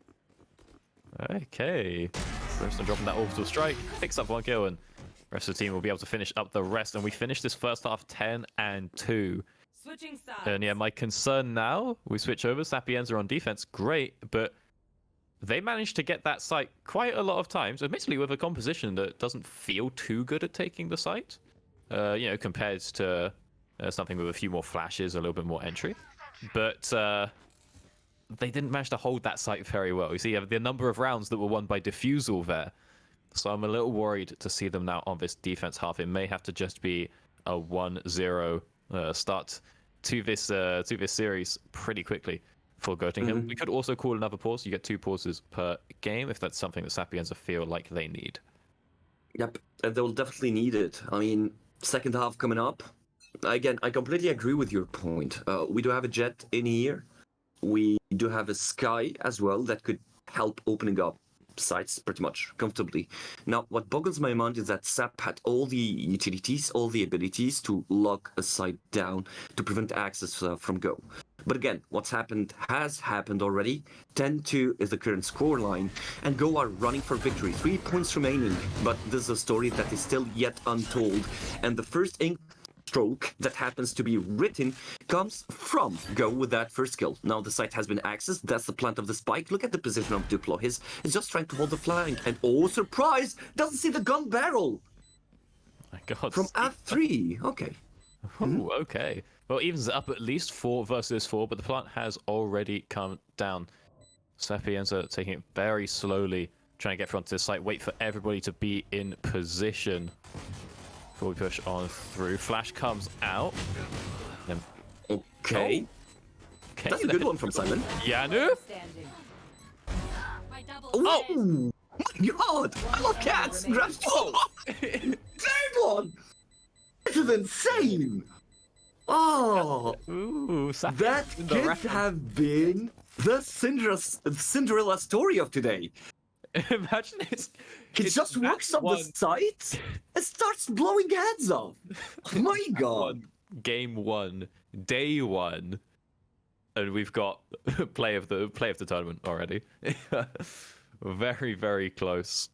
Okay. Roaston dropping that orbital strike, picks up 1 kill, and the rest of the team will be able to finish up the rest. And we finish this first half 10-2. Switching sides. And yeah, my concern now, we switch over, Sapienza on defense, great, but they managed to get that site quite a lot of times, admittedly with a composition that doesn't feel too good at taking the site, you know, compared to something with a few more flashes, a little bit more entry. But they didn't manage to hold that site very well. You see, you have the number of rounds that were won by defusal there. So I'm a little worried to see them now on this defense half. It may have to just be a 1-0 start to this series pretty quickly for Göttingen. We could also call another pause. You get 2 pauses per game if that's something that Sapienza feel like they need. Yep, and they'll definitely need it. I mean, second half coming up. again, I completely agree with your point. We do have a jet in here. We do have a sky as well that could help opening up sites pretty much comfortably. Now, what boggles my mind is that SAP had all the utilities, all the abilities to lock a site down to prevent access from Go. But again, what's happened has happened already. 10-2 is the current scoreline, and Go are running for victory. 3 points remaining, but this is a story that is still yet untold. And the first ink stroke that happens to be written comes from Go with that first kill. Now the site has been accessed. That's the plant of the spike. Look at the position of Duplo. He's just trying to hold the flank, and oh, surprise! Doesn't see the gun barrel My God. from F3. Okay. Ooh, okay. Well, evens up at least 4 versus 4, but the plant has already come down. Sapienza taking it very slowly, trying to get front to the site, wait for everybody to be in position before we push on through. Flash comes out. Then, Okay. okay, That's a good one from Simon. Yanu? Oh! My God! I love cats! Grabs third one! This is insane! Oh! Ooh, That in the could rapid. have been the Cinderella story of today. Imagine He just walks up the site and starts blowing heads off. My God! Game 1, day 1, and we've got play of the tournament already. Very, very close.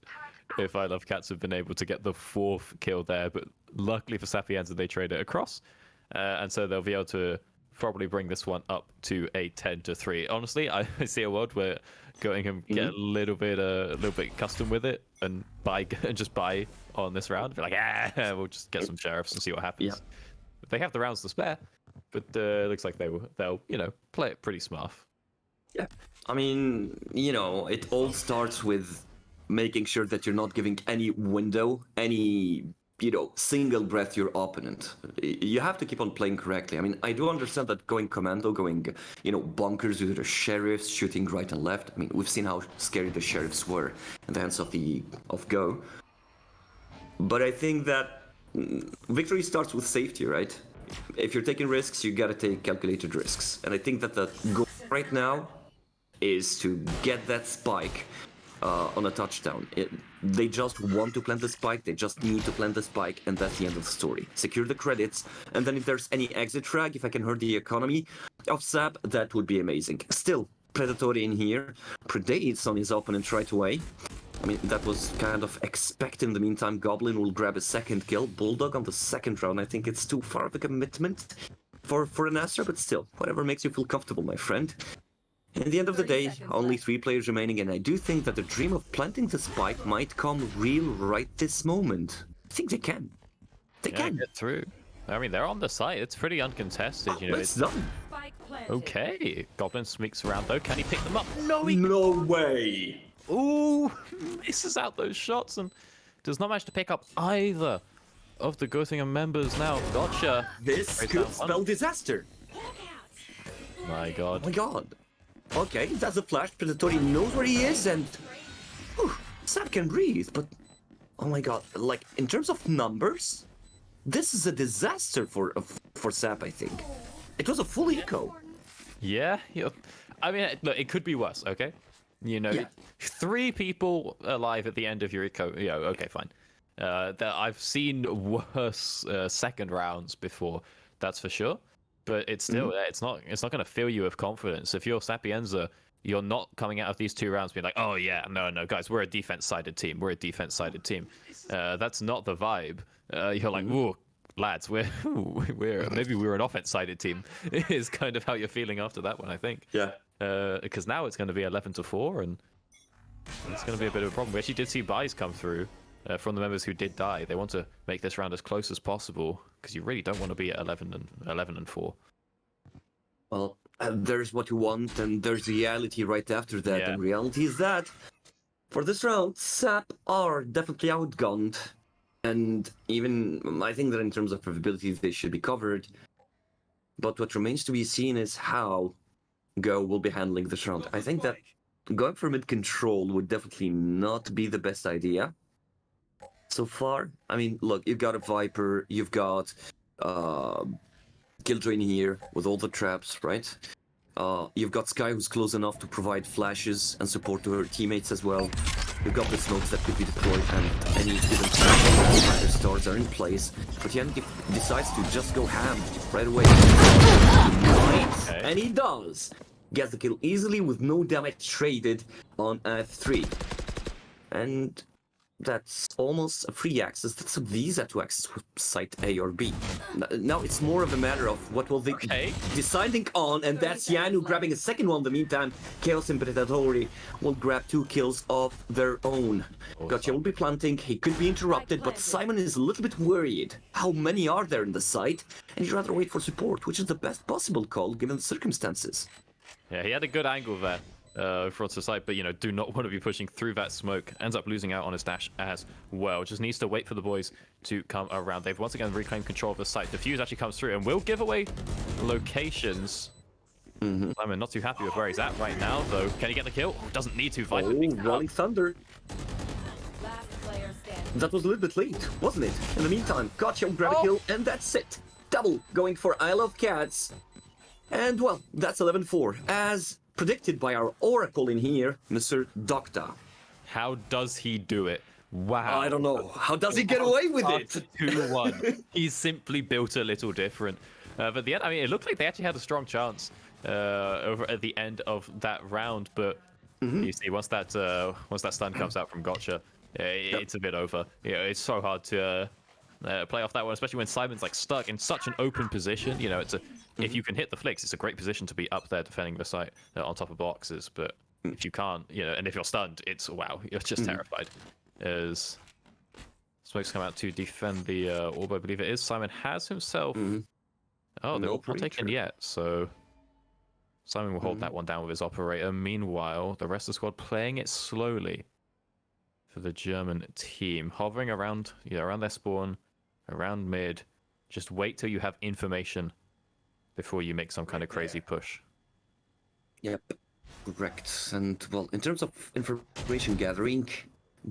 If I Love Cats have been able to get the 4th kill there, but luckily for Sapienza they trade it across, and so they'll be able to probably bring this one up to a 10-3. Honestly, I see a world where going and get a little bit custom with it and just buy on this round. Be like, we'll just get some sheriffs and see what happens. Yeah. They have the rounds to spare, but it looks like they'll play it pretty smart. Yeah. I mean, it all starts with making sure that you're not giving any window, any single breath your opponent. You have to keep on playing correctly. I mean, I do understand that going commando, going, bonkers with the sheriffs, shooting right and left. I mean, we've seen how scary the sheriffs were in the hands of Go. But I think that victory starts with safety, right? If you're taking risks, you gotta take calculated risks. And I think that the goal right now is to get that spike on a touchdown. They just want to plant the spike, they just need to plant the spike, and that's the end of the story. Secure the credits, and then if there's any exit frag, if I can hurt the economy of SAP, that would be amazing. Still, Predatory in here, predates on his opponent right away. I mean, that was kind of expected. In the meantime, Goblin will grab a second kill. Bulldog on the second round, I think it's too far of a commitment for an Astra, but still, whatever makes you feel comfortable, my friend. In the end of the day, only 3 players remaining, and I do think that the dream of planting the spike might come real right this moment. I think they can. They can. Get through. I mean, they're on the site. It's pretty uncontested. It's done. Okay. Goblin sneaks around though. Can he pick them up? No, he. No way. Ooh, misses out those shots and does not manage to pick up either of the Göttingen members now. Gotcha. This Right could down one. spell disaster. My God. Oh my God. Okay, that's a flash. Predatory knows where he is, and Sam can breathe. But oh my God, like in terms of numbers, this is a disaster for Sap. I think it was a full eco. Yeah. I mean, look, it could be worse. Okay. Yeah. 3 people alive at the end of your eco. Okay, fine. I've seen worse second rounds before. That's for sure. But it's still it's not going to fill you with confidence. If you're Sapienza, you're not coming out of these 2 rounds being like, oh yeah, no, guys, we're a defense-sided team. That's not the vibe. You're like, ooh, lads, maybe we're an offense-sided team. Is kind of how you're feeling after that one, I think. Yeah. Because now it's going to be 11-4, and it's going to be a bit of a problem. We actually did see buys come through from the members who did die. They want to make this round as close as possible because you really don't want to be at 11-4. Well, there's what you want, and there's reality right after that. Yeah. And reality is that for this round, Sap are definitely outgunned, and even I think that in terms of probabilities, they should be covered. But what remains to be seen is how Go will be handling this round. I think that going for mid control would definitely not be the best idea so far. I mean, look, you've got a Viper, you've got Killjoy in here with all the traps, right? You've got Sky who's close enough to provide flashes and support to her teammates as well. You've got the smokes that could be deployed and any given time stars are in place. But Yan decides to just go ham right away. Nice. Okay. And he does. Gets the kill easily with no damage traded on F3. And that's almost a free access. That's a visa to access site A or B. Now it's more of a matter of what will they deciding on, and that's Yanu grabbing a second one in the meantime. Chaos and Predatori will grab 2 kills of their own. Awesome. Gotcha will be planting, he could be interrupted, but Simon is a little bit worried. How many are there in the site? And he'd rather wait for support, which is the best possible call given the circumstances. Yeah, he had a good angle there. Front the site, but do not want to be pushing through that smoke. Ends up losing out on his dash as well. Just needs to wait for the boys to come around. They've once again reclaimed control of the site. Diffuse actually comes through and will give away locations. Simon not too happy with where he's at right now, though. Can he get the kill? Doesn't need to. Viper picks it up. Rolling Thunder. That was a little bit late, wasn't it? In the meantime, Gotcha will grab a kill, and that's it. Double going for Isle of Cats. And well, that's 11-4. As predicted by our oracle in here, Mr. Doctor. How does he do it? Wow. I don't know. How does he get away with it? 2-1. He's simply built a little different. But at the end, I mean, it looked like they actually had a strong chance over at the end of that round. But you see, once that stun comes out from Gotcha, it's a bit over. It's so hard to play off that one, especially when Simon's like stuck in such an open position. It's a if you can hit the flicks, it's a great position to be up there defending the site on top of boxes. But if you can't, and if you're stunned, it's wow, you're just terrified. As smokes come out to defend the orb, I believe it is. Simon has himself. Oh, they're all not taken yet, so Simon will hold that one down with his operator. Meanwhile, the rest of the squad playing it slowly for the German team, hovering around, around their spawn, around mid. Just wait till you have information before you make some kind of crazy push. Yep, correct. And well, in terms of information gathering,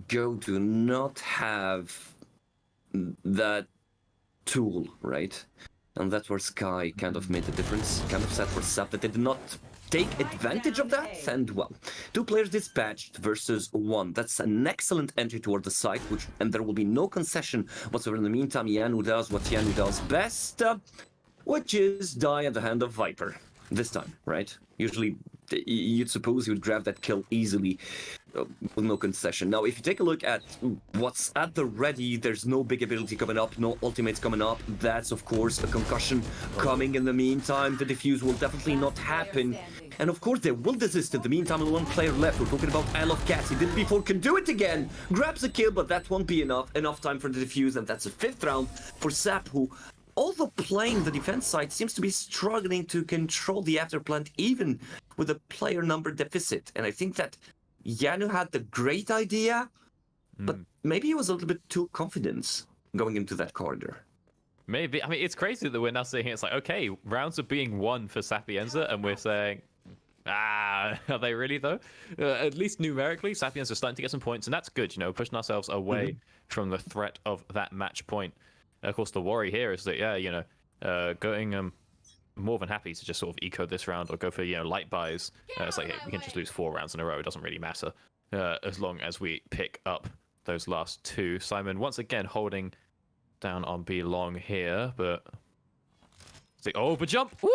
Go do not have that tool, right? And that's where Sky kind of made the difference, kind of set for Sap that they did not take advantage of that. And well, 2 players dispatched versus 1. That's an excellent entry toward the site, and there will be no concession whatsoever. In the meantime, Yanu does what Yanu does best, which is die at the hand of Viper. This time, right? Usually, you'd suppose he would grab that kill easily with no concession. Now, if you take a look at what's at the ready, there's no big ability coming up, no ultimates coming up. That's, of course, a concussion coming in the meantime. The defuse will definitely not happen. And of course, they will desist in the meantime. Only 1 player left. We're talking about Isle of Cats. He did it before, can do it again. Grabs a kill, but that won't be enough. Enough time for the defuse, and that's a 5th round for Sap, who, although playing the defense side, seems to be struggling to control the afterplant, even with a player number deficit. And I think that Yanu had the great idea, but maybe he was a little bit too confident going into that corridor. Maybe. I mean, it's crazy that we're now saying it's like, okay, rounds are being won for Sapienza, and we're saying, are they really though? At least numerically, Sapienza are starting to get some points, and that's good, pushing ourselves away from the threat of that match point. Of course, the worry here is that, going more than happy to just sort of eco this round or go for, light buys. It's like, hey, we can just lose 4 rounds in a row. It doesn't really matter as long as we pick up those last 2. Simon, once again, holding down on B long here, but... but jump! Woo!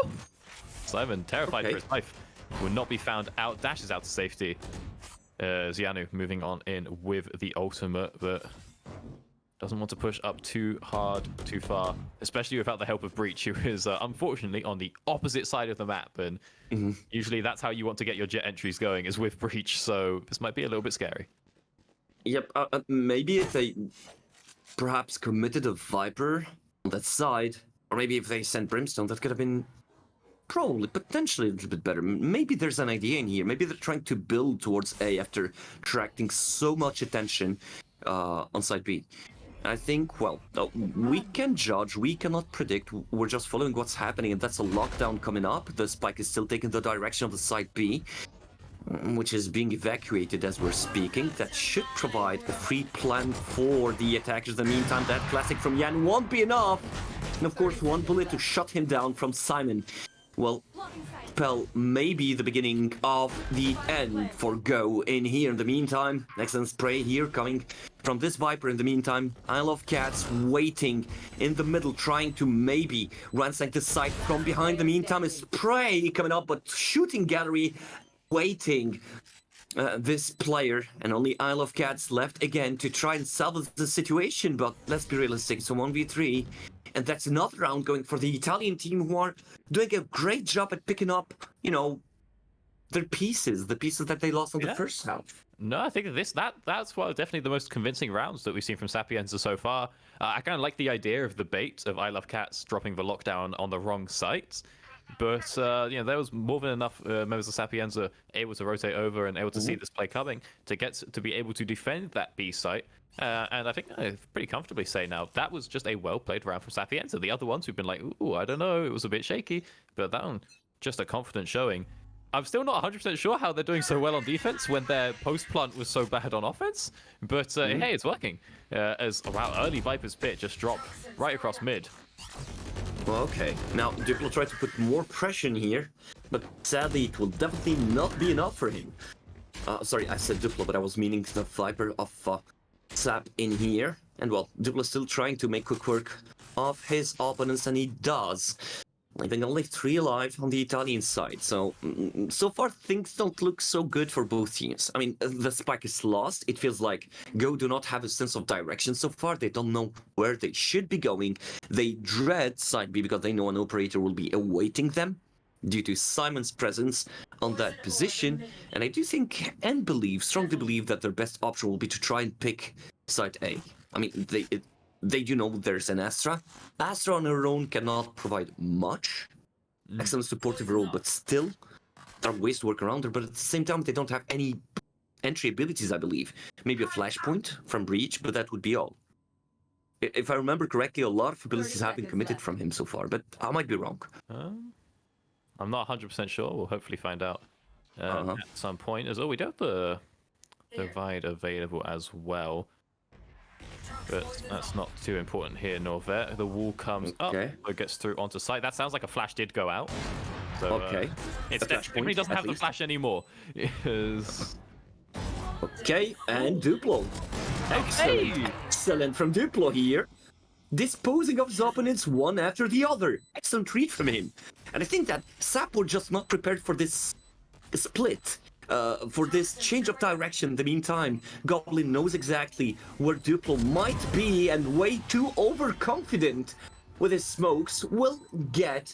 Simon, terrified for his life, will not be found out. Dashes out to safety. Zianu moving on in with the ultimate, but... doesn't want to push up too hard, too far, especially without the help of Breach, who is unfortunately on the opposite side of the map. And usually that's how you want to get your jet entries going, is with Breach. So this might be a little bit scary. Yep, maybe if they perhaps committed a Viper on that side, or maybe if they sent Brimstone, that could have been probably potentially a little bit better. Maybe there's an idea in here. Maybe they're trying to build towards A after attracting so much attention on side B. I think, well, we can judge, we cannot predict, we're just following what's happening, and that's a lockdown coming up. The spike is still taking the direction of the side B. which is being evacuated as we're speaking. That should provide a free plan for the attackers. In the meantime, that classic from Yan won't be enough. And of course, one bullet to shut him down from Simon. Well, Spell may be the beginning of the end for Go in here. In the meantime, excellent spray here coming from this Viper. In the meantime, Isle of Cats waiting in the middle, trying to maybe ransack the site from behind. In the meantime, a spray coming up, but shooting gallery waiting this player, and only Isle of Cats left again to try and salvage the situation. But let's be realistic, so 1v3, and that's another round going for the Italian team, who are doing a great job at picking up, you know, their pieces, the pieces that they lost in the first half. No, I think that's one of definitely the most convincing rounds that we've seen from Sapienza so far. I kind of like the idea of the bait of I Love Cats dropping the lockdown on the wrong site. But, you know, there was more than enough members of Sapienza able to rotate over and able to see this play coming to be able to defend that B site. And I think I pretty comfortably say now that was just a well-played round from Sapienza. The other ones we've been like, ooh, I don't know, it was a bit shaky. But that one, just a confident showing. I'm still not 100% sure how they're doing so well on defense when their post-plant was so bad on offense. But, hey, it's working. Wow, early Viper's Pit just dropped right across mid. Well, okay, now Duplo tried to put more pressure in here, but sadly it will definitely not be enough for him. Sorry, I said Duplo, but I was meaning the Viper of Sap in here. And well, Duplo's still trying to make quick work of his opponents, and he does. Leaving only 3 alive on the Italian side, so far things don't look so good for both teams. I mean, the spike is lost. It feels like Go do not have a sense of direction so far. They don't know where they should be going. They dread side B because they know an operator will be awaiting them due to Simon's presence on that position. And I do think and strongly believe that their best option will be to try and pick side A. I mean, they do know there's an Astra. Astra on her own cannot provide much. Excellent supportive role, but still, there are ways to work around her. But at the same time, they don't have any entry abilities, I believe. Maybe a flashpoint from Breach, but that would be all. If I remember correctly, a lot of abilities have been committed from him so far, but I might be wrong. I'm not 100% sure. We'll hopefully find out at some point. As well, we do have the Divide available as well. But that's not too important here, nor there. The wall comes up, it gets through onto site. That sounds like a flash did go out. So, it definitely doesn't have the flash anymore. Okay, and Duplo. Excellent from Duplo here. Disposing of his opponents one after the other. Excellent read from him. And I think that Sap were just not prepared for this split. For this change of direction. In the meantime, Goblin knows exactly where Duplo might be, and way too overconfident with his smokes will get,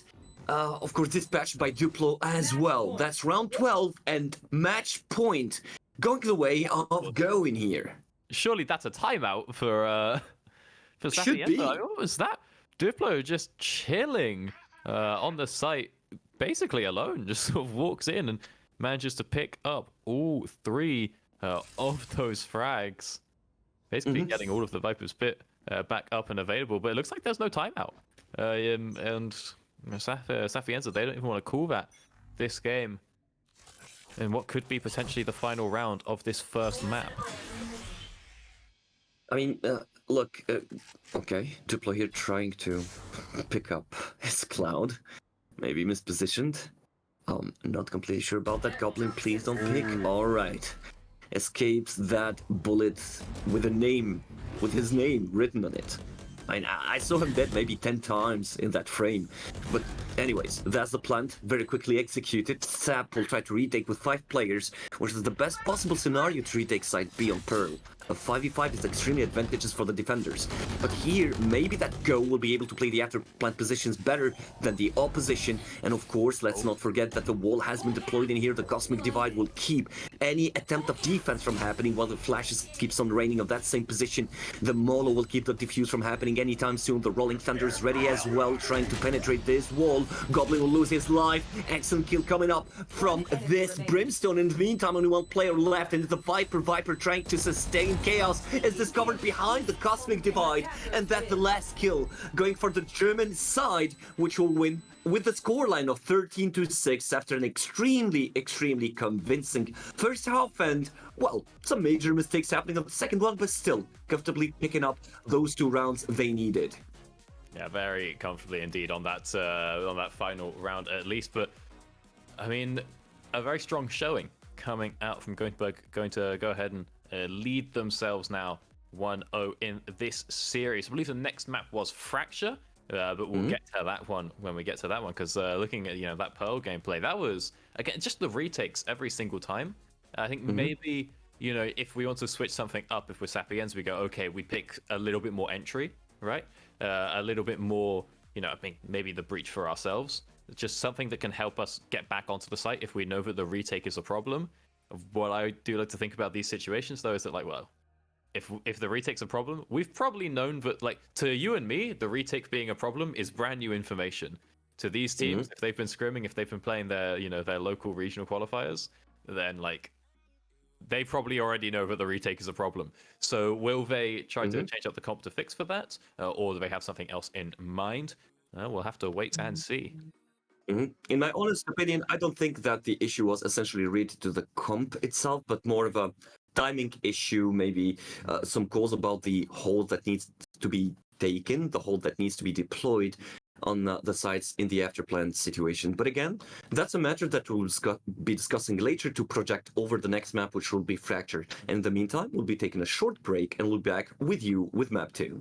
of course, dispatched by Duplo as well. That's round 12 and match point going the way of Go in here. Surely that's a timeout for Should be. What was that? Duplo just chilling on the site, basically alone, just sort of walks in and manages to pick up all 3 of those frags. Basically getting all of the Viper's Pit back up and available, but it looks like there's no timeout. And Sapienza, they don't even want to call that this game in what could be potentially the final round of this first map. I mean, look, okay, Duplo here trying to pick up his cloud. Maybe mispositioned. Not completely sure about that. Goblin, please don't pick. All right. Escapes that bullet with his name written on it. I mean, I saw him dead maybe 10 times in that frame. But anyways, that's the plant. Very quickly executed. Sap will try to retake with 5 players, which is the best possible scenario to retake side B on Pearl. A 5v5 is extremely advantageous for the defenders. But here, maybe that Go will be able to play the after plant positions better than the opposition. And of course, let's not forget that the wall has been deployed in here. The Cosmic Divide will keep any attempt of defense from happening while the flashes keeps on raining of that same position. The Molo will keep the defuse from happening anytime soon. The Rolling Thunder is ready as well, trying to penetrate this wall. Goblin will lose his life. Excellent kill coming up from this Brimstone. In the meantime, only 1 player left, and the Viper trying to sustain chaos is discovered behind the Cosmic Divide, and that's the last kill going for the German side, which will win with the scoreline of 13-6 after an extremely convincing first half, and, well, some major mistakes happening on the second one, but still comfortably picking up those 2 rounds they needed. Yeah, very comfortably indeed on that final round at least. But I mean, a very strong showing coming out from Göteborg, going to go ahead and lead themselves now 1-0 in this series. I believe the next map was Fracture. But we'll get to that one when we get to that one, because looking at that Pearl gameplay, that was again just the retakes every single time. I think maybe if we want to switch something up, if we're Sapiens, we go okay, we pick a little bit more entry, right? A little bit more, I think maybe the breach for ourselves, just something that can help us get back onto the site if we know that the retake is a problem. What I do like to think about these situations though is that, like, well, if the retake's a problem, we've probably known that, like, to you and me, the retake being a problem is brand new information. To these teams, if they've been scrimming, if they've been playing their, their local regional qualifiers, then, like, they probably already know that the retake is a problem. So will they try to change up the comp to fix for that? Or do they have something else in mind? We'll have to wait and see. In my honest opinion, I don't think that the issue was essentially related to the comp itself, but more of a timing issue, maybe some calls about the hold that needs to be taken, the hold that needs to be deployed on the sites in the afterplan situation. But again, that's a matter that we'll be discussing later to project over the next map, which will be Fractured. And in the meantime, we'll be taking a short break and we'll be back with you with map 2.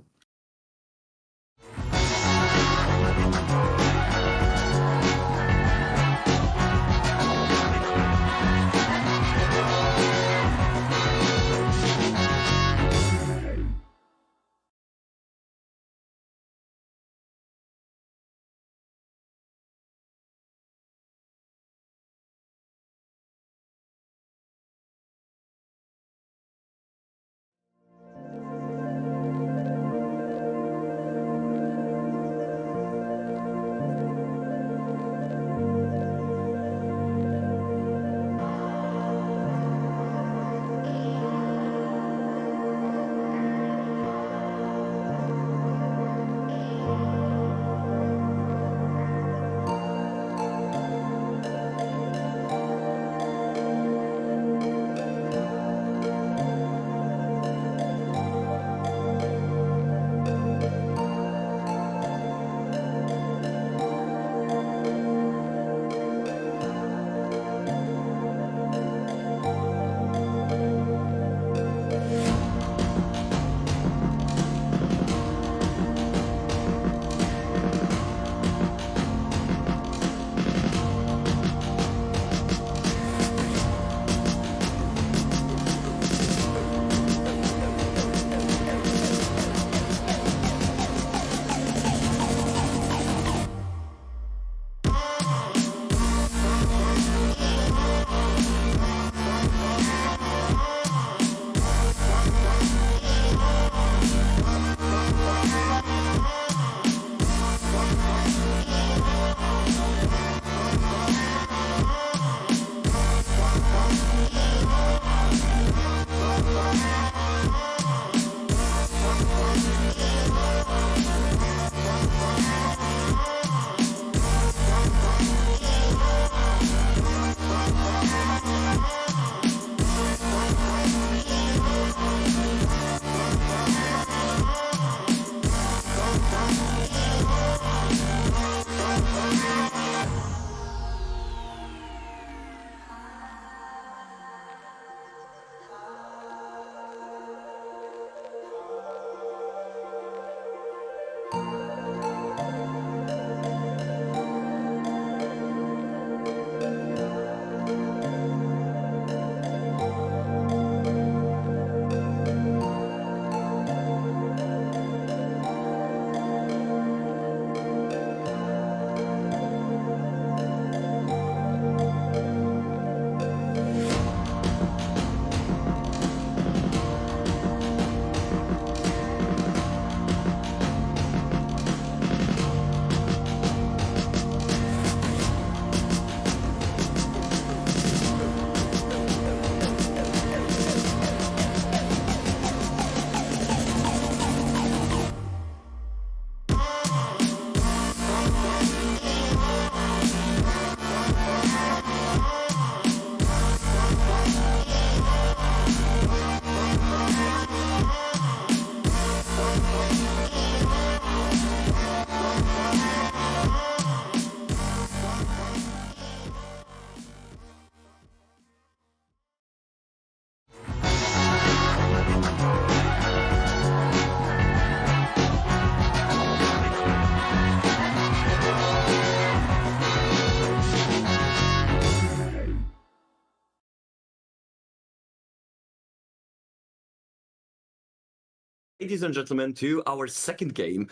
ladies and gentlemen, to our second game.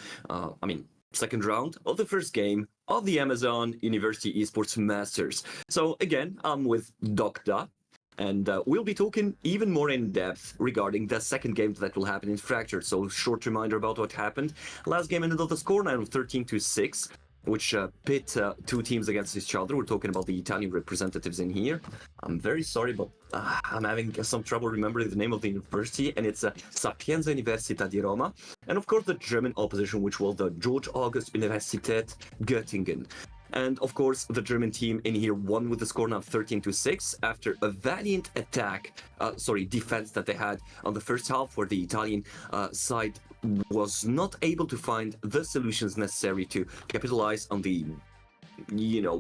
Second round of the first game of the Amazon University Esports Masters. So again, I'm with Docta, and we'll be talking even more in depth regarding the second game that will happen in Fracture. So short reminder about what happened. Last game ended with a scoreline of 13-6. Which pit two teams against each other. We're talking about the Italian representatives in here. I'm very sorry, but I'm having some trouble remembering the name of the university, and it's Sapienza Università di Roma. And of course, the German opposition, which was the George August Universität Göttingen. And of course, the German team in here won with the score now of 13-6 after a valiant defense that they had on the first half, where the Italian side was not able to find the solutions necessary to capitalize on the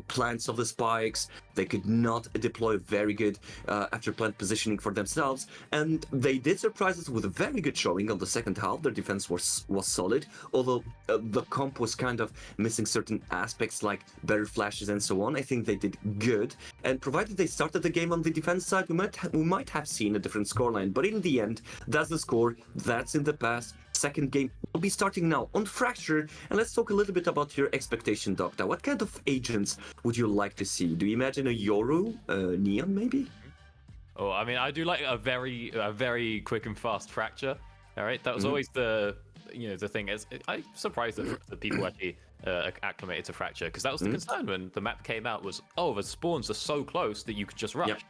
plants of the spikes. They could not deploy very good after plant positioning for themselves, and they did surprise us with a very good showing on the second half. Their defense was solid, although the comp was kind of missing certain aspects like better flashes and so on. I think they did good, and provided they started the game on the defense side, we might have seen a different scoreline. But in the end, that's the score. That's in the past. Second game will be starting now on Fracture, and let's talk a little bit about your expectation, Doctor. What kind of agents would you like to see? Do you imagine a Yoru, Neon, maybe? Oh, I mean, I do like a very quick and fast Fracture. All right, that was always the thing. I'm surprised that people actually acclimated to Fracture, because that was the concern when the map came out. Was the spawns are so close that you could just rush. Yep.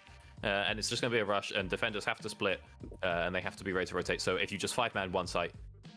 And it's just going to be a rush, and defenders have to split, and they have to be ready to rotate. So if you just 5-man one site,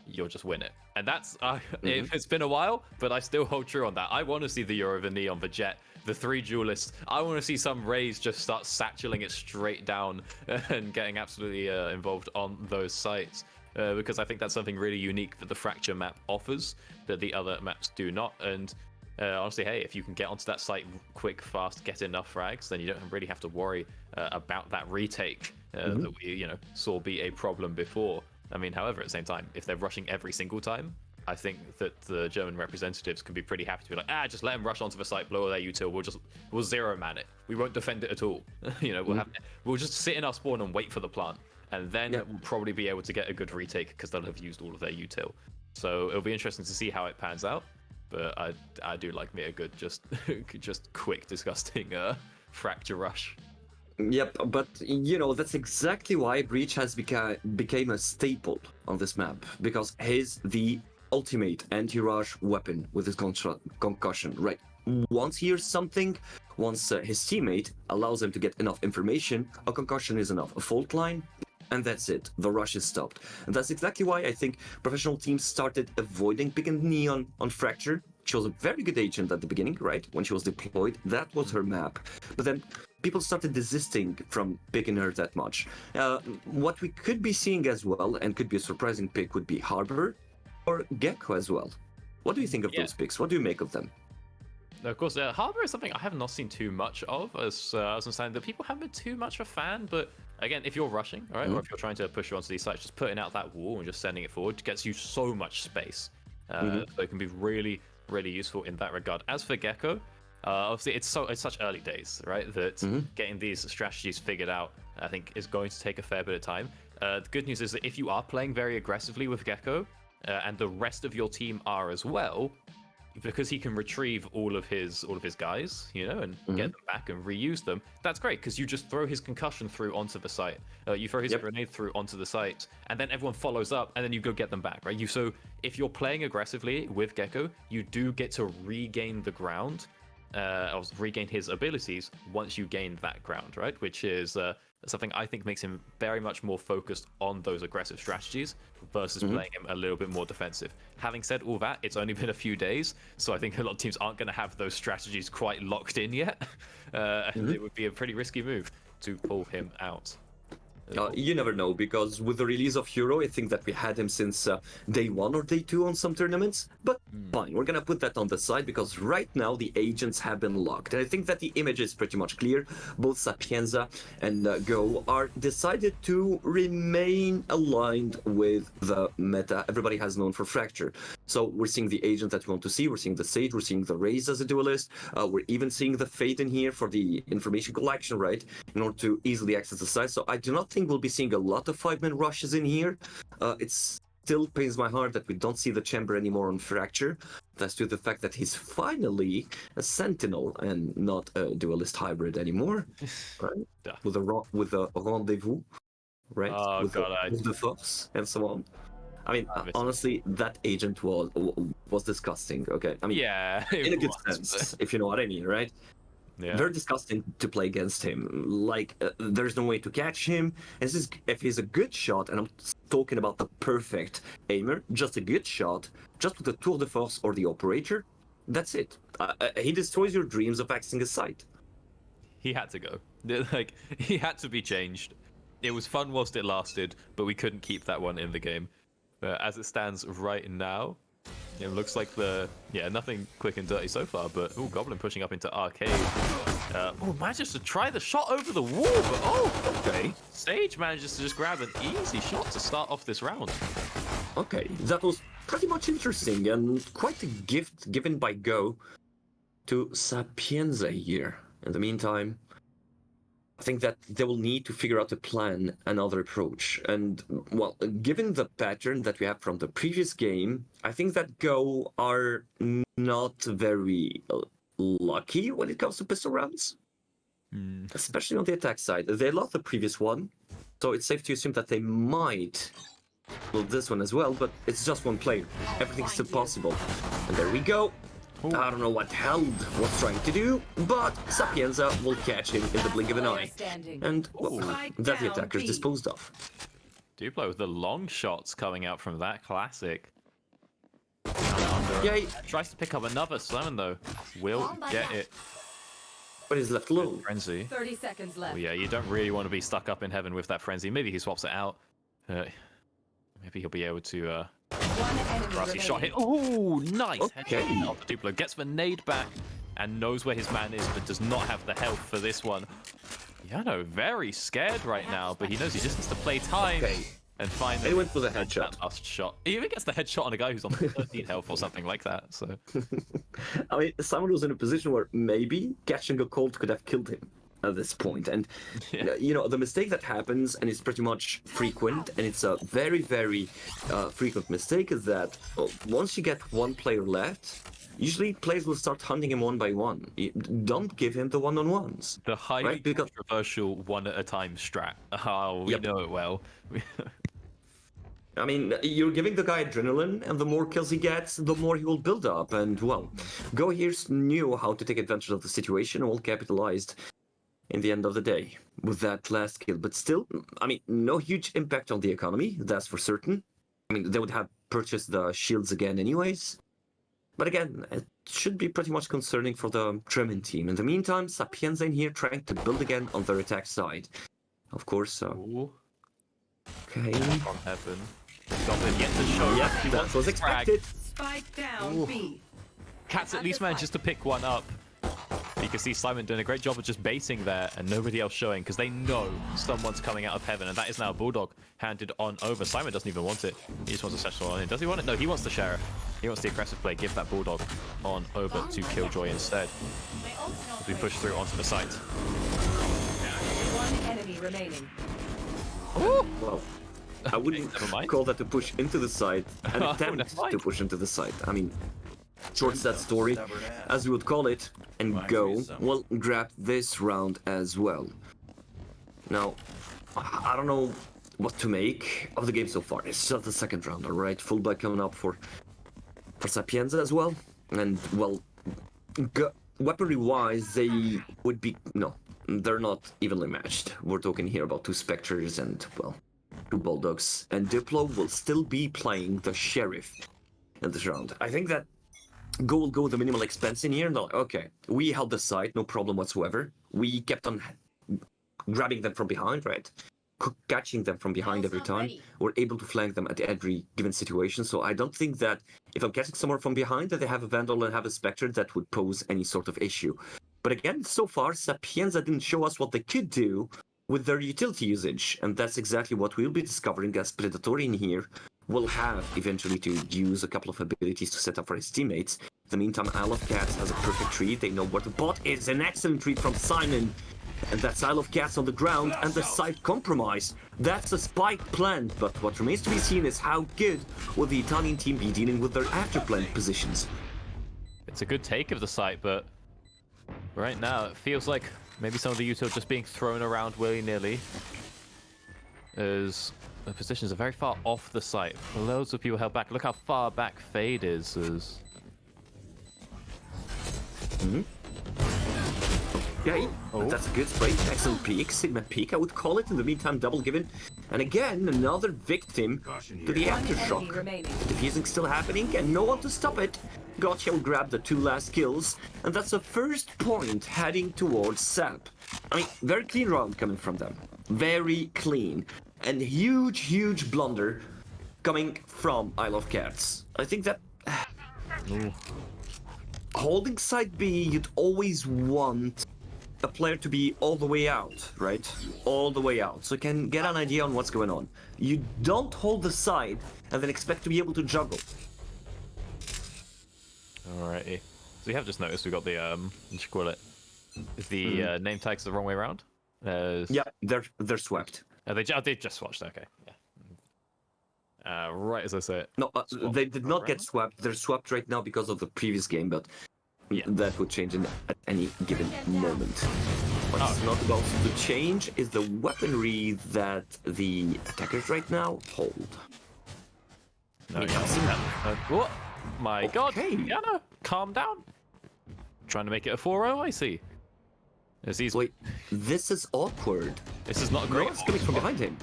you'll just win it. And that's it's been a while, but I still hold true on that. I want to see the Euro, the Neon, the Jet, the three duelists. I want to see some Rays just start satcheling it straight down and getting absolutely involved on those sites, because I think that's something really unique that the Fracture map offers that the other maps do not. And honestly, hey, if you can get onto that site quick, fast, get enough frags, then you don't really have to worry about that retake that we saw be a problem before. I mean, however, at the same time, if they're rushing every single time, I think that the German representatives can be pretty happy to be like, just let them rush onto the site, blow their util. We'll zero man it. We won't defend it at all. We'll just sit in our spawn and wait for the plant, and then we'll probably be able to get a good retake because they'll have used all of their util. So it'll be interesting to see how it pans out. But I do like me a good just quick, disgusting Fracture rush. Yep, but that's exactly why Breach has became a staple on this map, because he's the ultimate anti-rush weapon with his concussion, right? Once he hears something, once his teammate allows him to get enough information, a concussion is enough. A fault line, and that's it. The rush is stopped. And that's exactly why I think professional teams started avoiding picking Neon on Fracture. She was a very good agent at the beginning, right? When she was deployed, that was her map. But then people started desisting from picking her that much. What we could be seeing as well, and could be a surprising pick, would be Harbor or Gecko as well. What do you think of those picks? What do you make of them? Of course, Harbor is something I have not seen too much of, as I was saying, that people haven't been too much of a fan. But again, if you're rushing, all right, or if you're trying to push onto these sites, just putting out that wall and just sending it forward gets you so much space. So it can be really, really useful in that regard. As for Gecko, obviously it's such early days, right? That getting these strategies figured out, I think, is going to take a fair bit of time. The good news is that if you are playing very aggressively with Gecko, and the rest of your team are as well, because he can retrieve all of his guys, and get them back and reuse them. That's great, because you just throw his concussion through onto the site. You throw his grenade through onto the site, and then everyone follows up, and then you go get them back, right? So if you're playing aggressively with Gecko, you do get to regain the ground, or regain his abilities once you gain that ground, right? Which is something I think makes him very much more focused on those aggressive strategies versus playing him a little bit more defensive. Having said all that, it's only been a few days, so I think a lot of teams aren't going to have those strategies quite locked in yet. It would be a pretty risky move to pull him out. You never know, because with the release of Hero, I think that we had him since day 1 or day 2 on some tournaments. But fine, we're gonna put that on the side, because right now the agents have been locked. And I think that the image is pretty much clear. Both Sapienza and Go are decided to remain aligned with the meta everybody has known for Fracture. So we're seeing the agent that we want to see, we're seeing the Sage, we're seeing the Raze as a duelist, we're even seeing the Fate in here for the information collection, right? In order to easily access the site. So I do not think we'll be seeing a lot of 5-man rushes in here. It's still pains my heart that we don't see the Chamber anymore on Fracture. That's due to the fact that he's finally a Sentinel and not a Duelist hybrid anymore, right? Yeah. With a rendezvous, right? Oh, with God, with the Force and so on. I mean, honestly, that agent was disgusting. Okay, I mean, yeah, in a good was, sense, if you know what I mean, right? Yeah. Very disgusting to play against him. Like, there's no way to catch him. If he's a good shot, and I'm talking about the perfect aimer, just a good shot, just with the Tour de Force or the Operator, that's it. He destroys your dreams of accessing a site. He had to go. Like, he had to be changed. It was fun whilst it lasted, but we couldn't keep that one in the game. As it stands right now, it looks like nothing quick and dirty so far, but Goblin pushing up into Arcade. Manages to try the shot over the wall, but okay. Sage manages to just grab an easy shot to start off this round. Okay, that was pretty much interesting and quite a gift given by Go to Sapienza here. In the meantime, I think that they will need to figure out a plan, another approach. And, well, given the pattern that we have from the previous game, I think that Go are not very lucky when it comes to pistol rounds. Especially on the attack side. They lost the previous one, so it's safe to assume that they might lose this one as well, but it's just one player. Everything's still possible. And there we go. I don't know what Held was trying to do, but Sapienza will catch him in the blink of an eye. And, well, that the attacker's disposed of. Duplo with the long shots coming out from that classic. Yeah, he Tries to pick up another Simon, though. Will get it. but he's left alone. Frenzy. 30 seconds left. Well, yeah, you don't really want to be stuck up in heaven with that Frenzy. Maybe he swaps it out. Maybe he'll be able to... One enemy Grassy shot hit. remaining. Oh, nice. Okay. Headshot off the Duplo. Gets the nade back and knows where his man is, but does not have the health for this one. Yano, very scared right now, but he knows he just needs to play time and find He went for the headshot. that last shot. He even gets the headshot on a guy who's on 13 health or something like that. So I mean, someone was in a position where maybe catching a cold could have killed him at this point. And, you know, the mistake that happens, and it's pretty much frequent, and it's a very, very frequent mistake, is that once you get one player left, usually players will start hunting him one by one. Don't give him the one-on-ones. the highly Right, because- controversial one at a time strat. Oh, we know it well. I mean, you're giving the guy adrenaline, and the more kills he gets, the more he will build up. And, well, Go here knew how to take advantage of the situation and will capitalized in the end of the day with that last kill. But still, I mean, no huge impact on the economy, that's for certain. I mean, they would have purchased the shields again anyways. But again, it should be pretty much concerning for the German team. In the meantime, Sapienza in here trying to build again on their attack side. Of course, Ooh, okay. from heaven. Goblin yet to show. Yeah, He that wants was to frag. expected. Spike down B. Cat's at least manages to pick one up. You can see Simon doing a great job of just baiting there and nobody else showing because they know someone's coming out of heaven, and that is now a Bulldog handed on over. Simon doesn't even want it. He just wants to set on in. Does he want it? No, he wants the Sheriff. He wants the aggressive play. Give that Bulldog on over to Killjoy instead. As we push through onto the site. One enemy remaining. Well, I wouldn't never mind. call that a push into the site, an Oh, attempt never mind. to push into the site. I mean, shorts that story, as we would call it, and Go will grab this round as well. Now, I don't know what to make of the game so far. It's just the second round, alright? Fullback coming up for Sapienza as well. And, well, weaponry-wise, they would be... No, they're not evenly matched. We're talking here about two Spectres and, well, two Bulldogs. And Diplo will still be playing the Sheriff in this round. I think that Go will go with the minimal expense in here, and they're like, okay, we held the site, no problem whatsoever. We kept on grabbing them from behind, right? Catching them from behind every time. We're able to flank them at every given situation, so I don't think that if I'm catching someone from behind, that they have a Vandal and have a Spectre, that would pose any sort of issue. But again, so far, Sapienza didn't show us what they could do with their utility usage, and that's exactly what we'll be discovering as Predatory in here will have eventually to use a couple of abilities to set up for his teammates. In the meantime, Isle of Cats has a perfect read. They know where the bot is. An excellent read from Simon. And that's Isle of Cats on the ground and the site compromised. That's a spike plant, but what remains to be seen is how good will the Italian team be dealing with their after-plant positions. It's a good take of the site, but right now it feels like maybe some of the util just being thrown around willy-nilly, as the positions are very far off the site. Loads of people held back. Look how far back Fade is. Okay, that's a good spray. Excellent peak, Sigma peak, I would call it. In the meantime, double given. And again, another victim to the Enemy aftershock. remaining. Defusing still happening and no one to stop it. Gotcha will grab the 2 last kills. And that's the first point heading towards SAP. I mean, very clean round coming from them. Very clean. And huge blunder coming from Isle of Cats. I think that... Holding side B, you'd always want a player to be all the way out, right? All the way out, so you can get an idea on what's going on. You don't hold the side and then expect to be able to juggle. Alrighty. So we have just noticed we got the what you call it? The name tags the wrong way around. Yeah, they're swept. They just swatched. Okay. Yeah. Right as I say it. No, they did not get swept. They're swept right now because of the previous game, but Yeah. that would change at any given moment. What's not about to change is the weaponry that the attackers right now hold. No, you can't see that. Oh my god! Okay. Yana, calm down. Trying to make it a 4-0, I see. As he's... Wait, this is awkward. This is not No great. one's coming from behind him.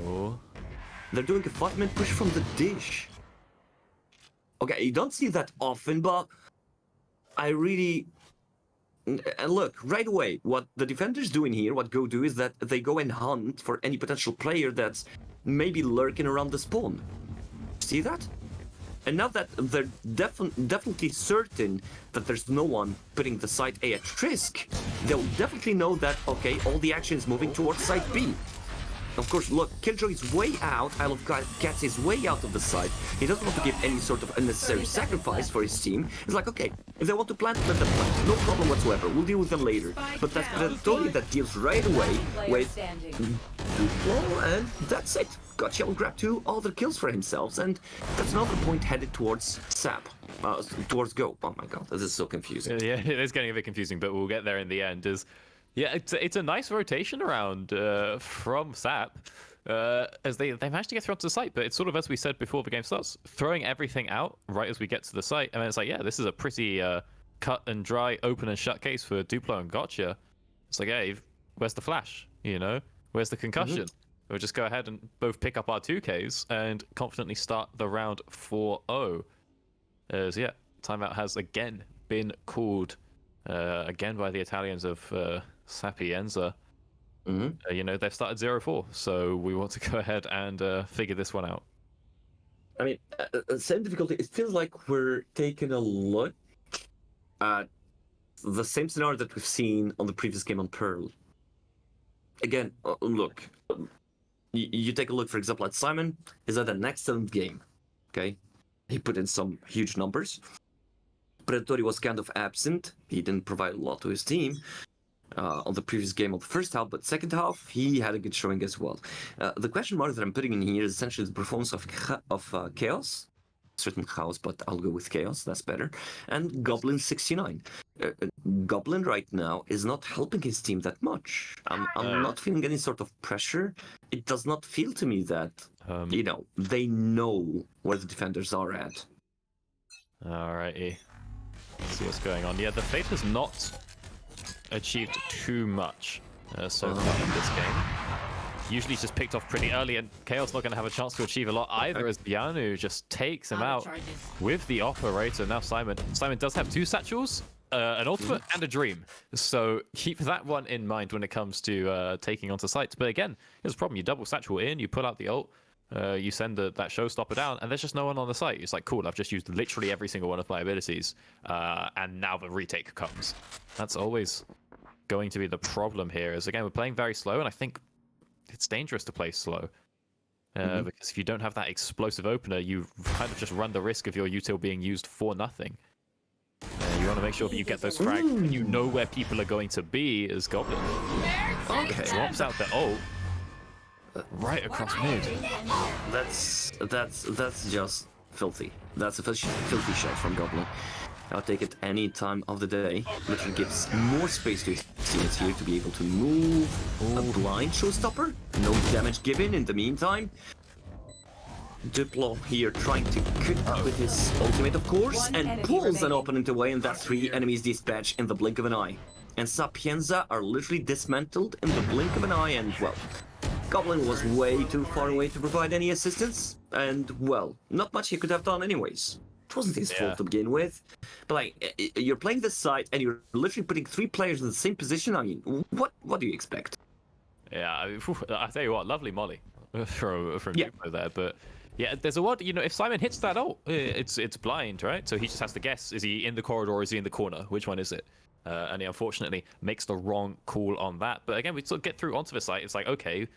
Oh. They're doing a 5-man push from the dish. Okay, you don't see that often, but I really... And look, right away, what the defenders doing here, what Go do, is that they go and hunt for any potential player that's maybe lurking around the spawn. See that? And now that they're definitely certain that there's no one putting the site A at risk, they'll definitely know that, okay, all the action is moving towards site B. Of course, look, Killjoy is way out, Isle of Cats is way out of the site. He doesn't want to give any sort of unnecessary sacrifice for his team. He's like, okay, if they want to plant, let them plant. No problem whatsoever, we'll deal with them later. But that's Predatory that deals right away Player with standing. Duplo, and that's it. Gotcha will grab 2 other kills for himself, and that's another point headed towards SAP. Towards Go. Oh my god, this is so confusing. Yeah, it is getting a bit confusing, but we'll get there in the end. Yeah, it's a nice rotation around from SAP, as they managed to get through onto the site, but it's sort of, as we said before the game starts, throwing everything out right as we get to the site. I mean, it's like, yeah, this is a pretty cut and dry, open and shut case for Duplo and Gotcha. It's like, hey, where's the flash? You know, where's the concussion? We'll just go ahead and both pick up our 2Ks and confidently start the round 4-0. As yeah, timeout has again been called again by the Italians of Sapienza. You know, they've started 0-4, so we want to go ahead and figure this one out. I mean, same difficulty. It feels like we're taking a look at the same scenario that we've seen on the previous game on Pearl. Again, look, you take a look, for example, at Simon. He's had an excellent game. Okay, he put in some huge numbers. Predatory was kind of absent. He didn't provide a lot to his team on the previous game of the first half, but second half he had a good showing as well. The question mark that I'm putting in here is essentially the performance of Chaos. Certain Chaos, but I'll go with Chaos, that's better. And Goblin 69. Goblin right now is not helping his team that much. I'm not feeling any sort of pressure. It does not feel to me that, you know, they know where the defenders are at. Alrighty. Let's see what's going on. Yeah, the Fate has not achieved too much so far in this game. Usually just picked off pretty early, and Chaos not going to have a chance to achieve a lot either, as Bianu just takes him out with the operator. Now Simon does have 2 satchels, an ultimate and a dream, so keep that one in mind when it comes to taking onto sites. But again, here's the problem: you double satchel in, you pull out the ult, you send that showstopper down, and there's just no one on the site. It's like, cool, I've just used literally every single one of my abilities, and now the retake comes. That's always going to be the problem here, is again, we're playing very slow, and I think it's dangerous to play slow. Because if you don't have that explosive opener, you kind of just run the risk of your util being used for nothing. You want to make sure that you get those frags and you know where people are going to be as Goblin. Okay. Drops out the ult right across mid. That's just filthy. That's a filthy shot from Goblin. I'll take it any time of the day. Literally gives more space to his teammates here to be able to move. A blind showstopper. No damage given in the meantime. Diplo here trying to cook with his ultimate, of course, and pulls an opponent away, and that's 3 enemies dispatched in the blink of an eye. And Sapienza are literally dismantled in the blink of an eye, and well, Goblin was way too far away to provide any assistance, and well, not much he could have done anyways. It wasn't his fault to begin with, but like, you're playing this side and you're literally putting 3 players in the same position. I mean, what do you expect? Yeah, I tell you what, lovely molly from Duplo there, but yeah, there's a what, you know, if Simon hits that ult, it's blind, right? So he just has to guess, is he in the corridor or is he in the corner? Which one is it? And he unfortunately makes the wrong call on that. But again, we sort of get through onto the site, it's like, okay,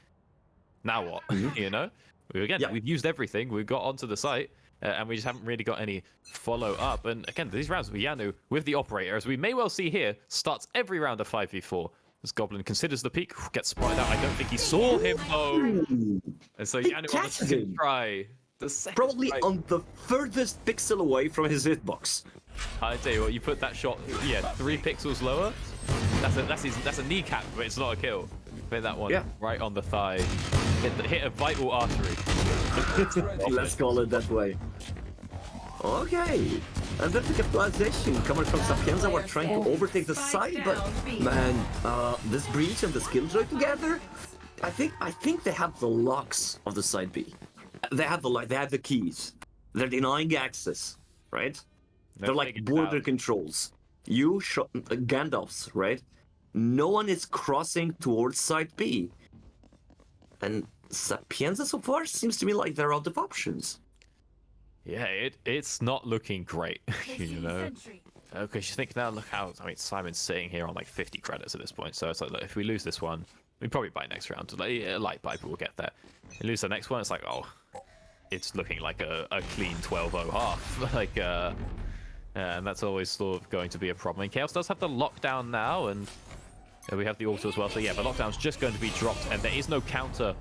now what? You know? We've used everything, we've got onto the site, and we just haven't really got any follow-up. And again, these rounds with Yanu, with the operator, as we may well see here, starts every round of 5v4. As Goblin considers the peek, gets spotted out. I don't think he saw him, though. And so Yanu on the second try. Probably on the furthest pixel away from his hitbox. I tell you what, you put that shot, 3 pixels lower. That's a kneecap, but it's not a kill. Hit that one right on the thigh. Hit a vital artery. Let's call it that way. Okay, and then the capitalization coming from Sapienza. We're trying to overtake the side, but man, this breach and the skill joy together, I think they have the locks of the side B. They have the keys. They're denying access, right? They're like border controls. You shot Gandalf's, right? No one is crossing towards side B. And Sapienza so far seems to me like they're out of options. Yeah, it's not looking great, you know. Okay, you think now, look how, I mean, Simon's sitting here on like 50 credits at this point, so it's like, look, if we lose this one, we probably buy next round. Like, light buy, but we'll get there. We lose the next one, it's like, oh, it's looking like a clean 12-0 half. Like, and that's always sort of going to be a problem. And Chaos does have the lockdown now, and we have the auto as well, so yeah, the lockdown's just going to be dropped, and there is no counter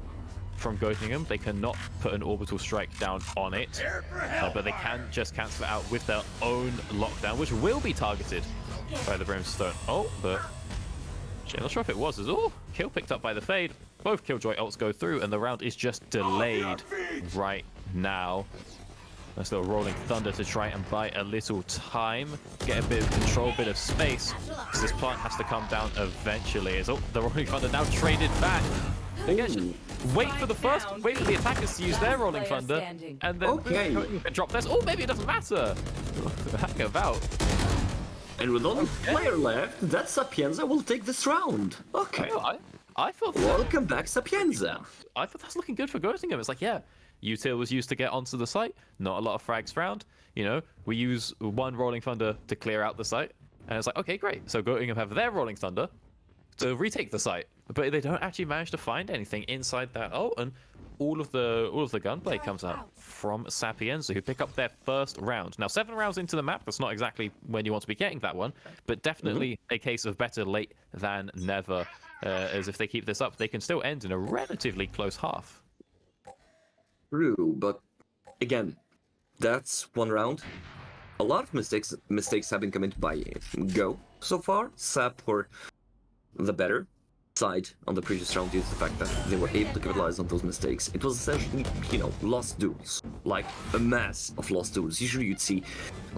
from Göttingen. They cannot put an orbital strike down on it, but they can just cancel it out with their own lockdown, which will be targeted by the Brimstone. Oh, but I'm not sure if it was. Oh, kill picked up by the Fade. Both Killjoy ults go through, and the round is just delayed right now. Nice little Rolling Thunder to try and buy a little time, get a bit of control, bit of space, because this plant has to come down eventually. As the Rolling Thunder now traded back. Again, wait for the attackers to use their Rolling Thunder, and then drop this. Oh, maybe it doesn't matter. Hang about. And with only player left, that Sapienza will take this round. Okay. I thought welcome back, Sapienza. I thought that's looking good for Göttingen. It's like, yeah, util was used to get onto the site. Not a lot of frags found. You know, we use one Rolling Thunder to clear out the site, and it's like, okay, great. So Göttingen have their Rolling Thunder to retake the site, but they don't actually manage to find anything inside that. Oh, and all of the gunplay comes out from Sapienza, who pick up their first round. Now, 7 rounds into the map, that's not exactly when you want to be getting that one, but definitely a case of better late than never. As if they keep this up, they can still end in a relatively close half. True, but again, that's one round. A lot of mistakes have been committed by Go so far. Sap were the better side on the previous round due to the fact that they were able to capitalize on those mistakes. It was essentially, you know, lost duels, like a mass of lost duels. Usually you'd see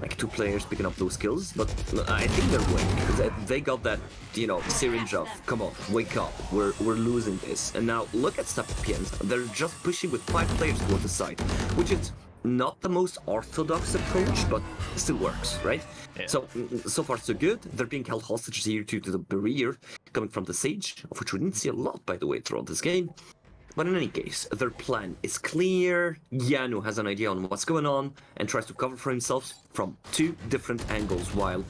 like 2 players picking up those kills, but I think they're winning because they got that, you know, syringe of, come on, wake up, we're losing this. And now look at Sapienza, they're just pushing with 5 players toward the side, which is not the most orthodox approach, but still works, right? Yeah. So far so good. They're being held hostages here due to the barrier coming from the Sage, of which we didn't see a lot, by the way, throughout this game. But in any case, their plan is clear. Yanu has an idea on what's going on and tries to cover for himself from 2 different angles. While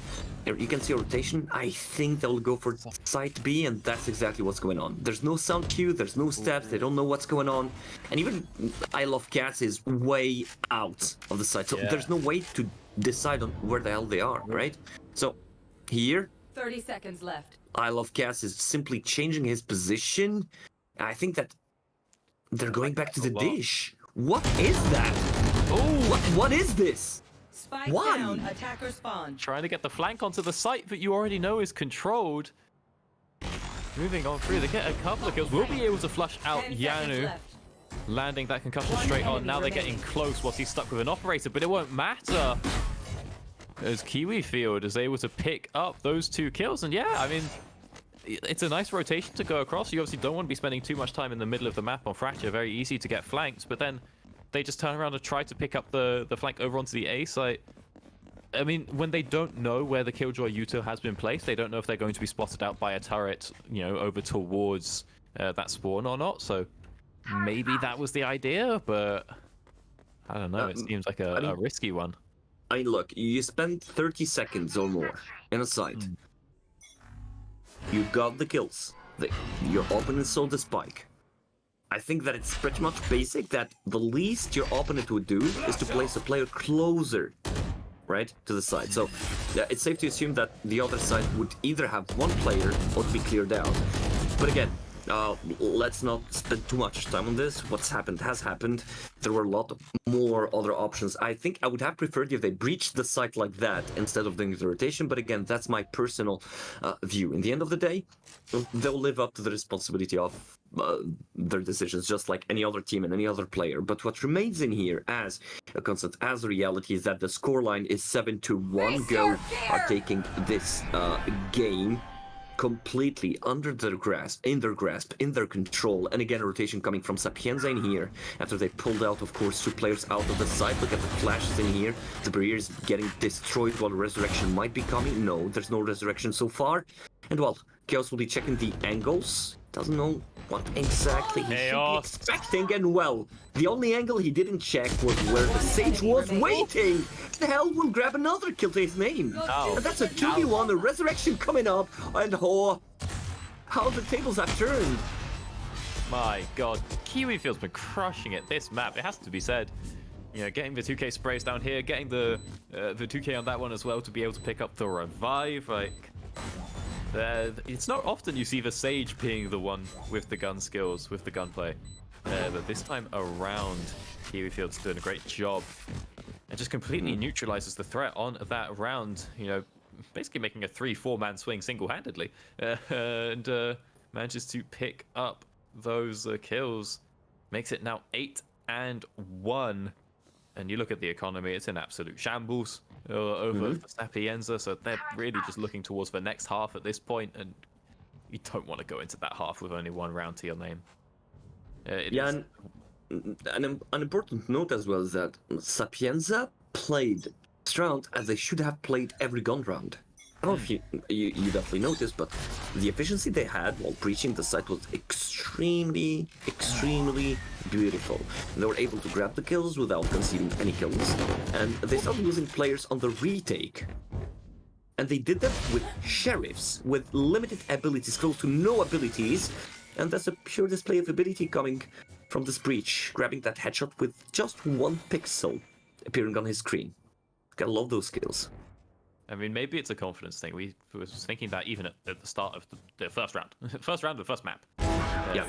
you can see a rotation, I think they'll go for side B, and that's exactly what's going on. There's no sound cue, there's no steps, they don't know what's going on. And even I Love Cats is way out of the site, so there's no way to decide on where the hell they are, right? So here, 30 seconds left. I Love Cass is simply changing his position. I think that they're going back to the dish. What is that? Oh, What is this? Spike Why? down. Attacker spawn. trying to get the flank onto the site that you already know is controlled. Moving on through, they get a couple of kills. We'll be able to flush out 10 seconds Yanu, left. landing that concussion One straight on. enemy Now they're remaining. getting close whilst he's stuck with an operator, but it won't matter. As Kiwifield is able to pick up those 2 kills. And yeah, I mean, it's a nice rotation to go across. You obviously don't want to be spending too much time in the middle of the map on Fracture. Very easy to get flanked, but then they just turn around and try to pick up the flank over onto the A site. I mean, when they don't know where the Killjoy Yuto has been placed, they don't know if they're going to be spotted out by a turret, you know, over towards that spawn or not. So maybe that was the idea, but I don't know. It seems like a risky one. I mean, look, you spend 30 seconds or more in a site. You got the kills. Your opponent saw the spike. I think that it's pretty much basic that the least your opponent would do is to place a player closer, right, to the side. So yeah, it's safe to assume that the other side would either have one player or be cleared out. But again, let's not spend too much time on this. What's happened has happened. There were a lot more other options. I think I would have preferred if they breached the site like that instead of doing the rotation. But again, that's my personal view. In the end of the day, they'll live up to the responsibility of their decisions, just like any other team and any other player. But what remains in here as a constant, as a reality, is that the scoreline is 7-1. Go are taking this game completely under their grasp, in their control. And again, a rotation coming from Sapienza in here after they pulled out, of course, 2 players out of the site. Look at the flashes in here. The barrier is getting destroyed while resurrection might be coming. No, there's no resurrection so far. And well, Chaos will be checking the angles. Doesn't know what exactly he should be Chaos. expecting. And well, the only angle he didn't check was where the Sage was waiting. The hell will grab another kill to his name. Ow. And that's a 2v1, a resurrection coming up. And how the tables have turned. My god, Kiwifield's been crushing it this map, it has to be said. You know, getting the 2k sprays down here, getting the 2k on that one as well to be able to pick up the revive. Like, it's not often you see the Sage being the one with the gun skills, with the gunplay. But this time around, Kiwifield's doing a great job. And just completely neutralizes the threat on that round. You know, basically making a 3-4 man swing single-handedly. And manages to pick up those kills. Makes it now 8-1. And you look at the economy, it's in absolute shambles over for Sapienza. So they're really just looking towards the next half at this point, and you don't want to go into that half with only 1 round to your name. And an important note as well is that Sapienza played this round as they should have played every gun round. I don't know if you definitely noticed, but the efficiency they had while breaching the site was extremely beautiful. They were able to grab the kills without conceding any kills, and they started losing players on the retake. And they did that with sheriffs, with limited abilities, close to no abilities, and that's a pure display of ability coming from this breach, grabbing that headshot with just 1 pixel appearing on his screen. Gotta love those skills. I mean, maybe it's a confidence thing. We was thinking that even at the start of the first round. First round of the first map. Yeah.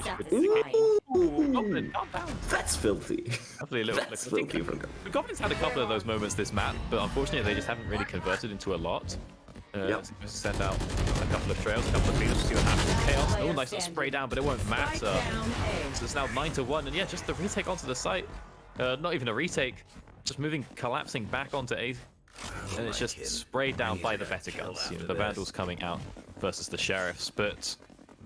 Goblin, calm down. That's filthy. Hopefully a little, That's I think filthy from the Goblins had a couple of those moments this map, but unfortunately they just haven't really converted into a lot. Yep. So just send out a couple of trails, a couple of cleanups to see what happens. Chaos, oh, nice little spray down, but it won't Spike matter. down A. So it's now 9-1, and yeah, just the retake onto the site. Not even a retake, just collapsing back onto A. And it's just sprayed down by the better guns. You know, the Vandals coming out versus the Sheriffs. But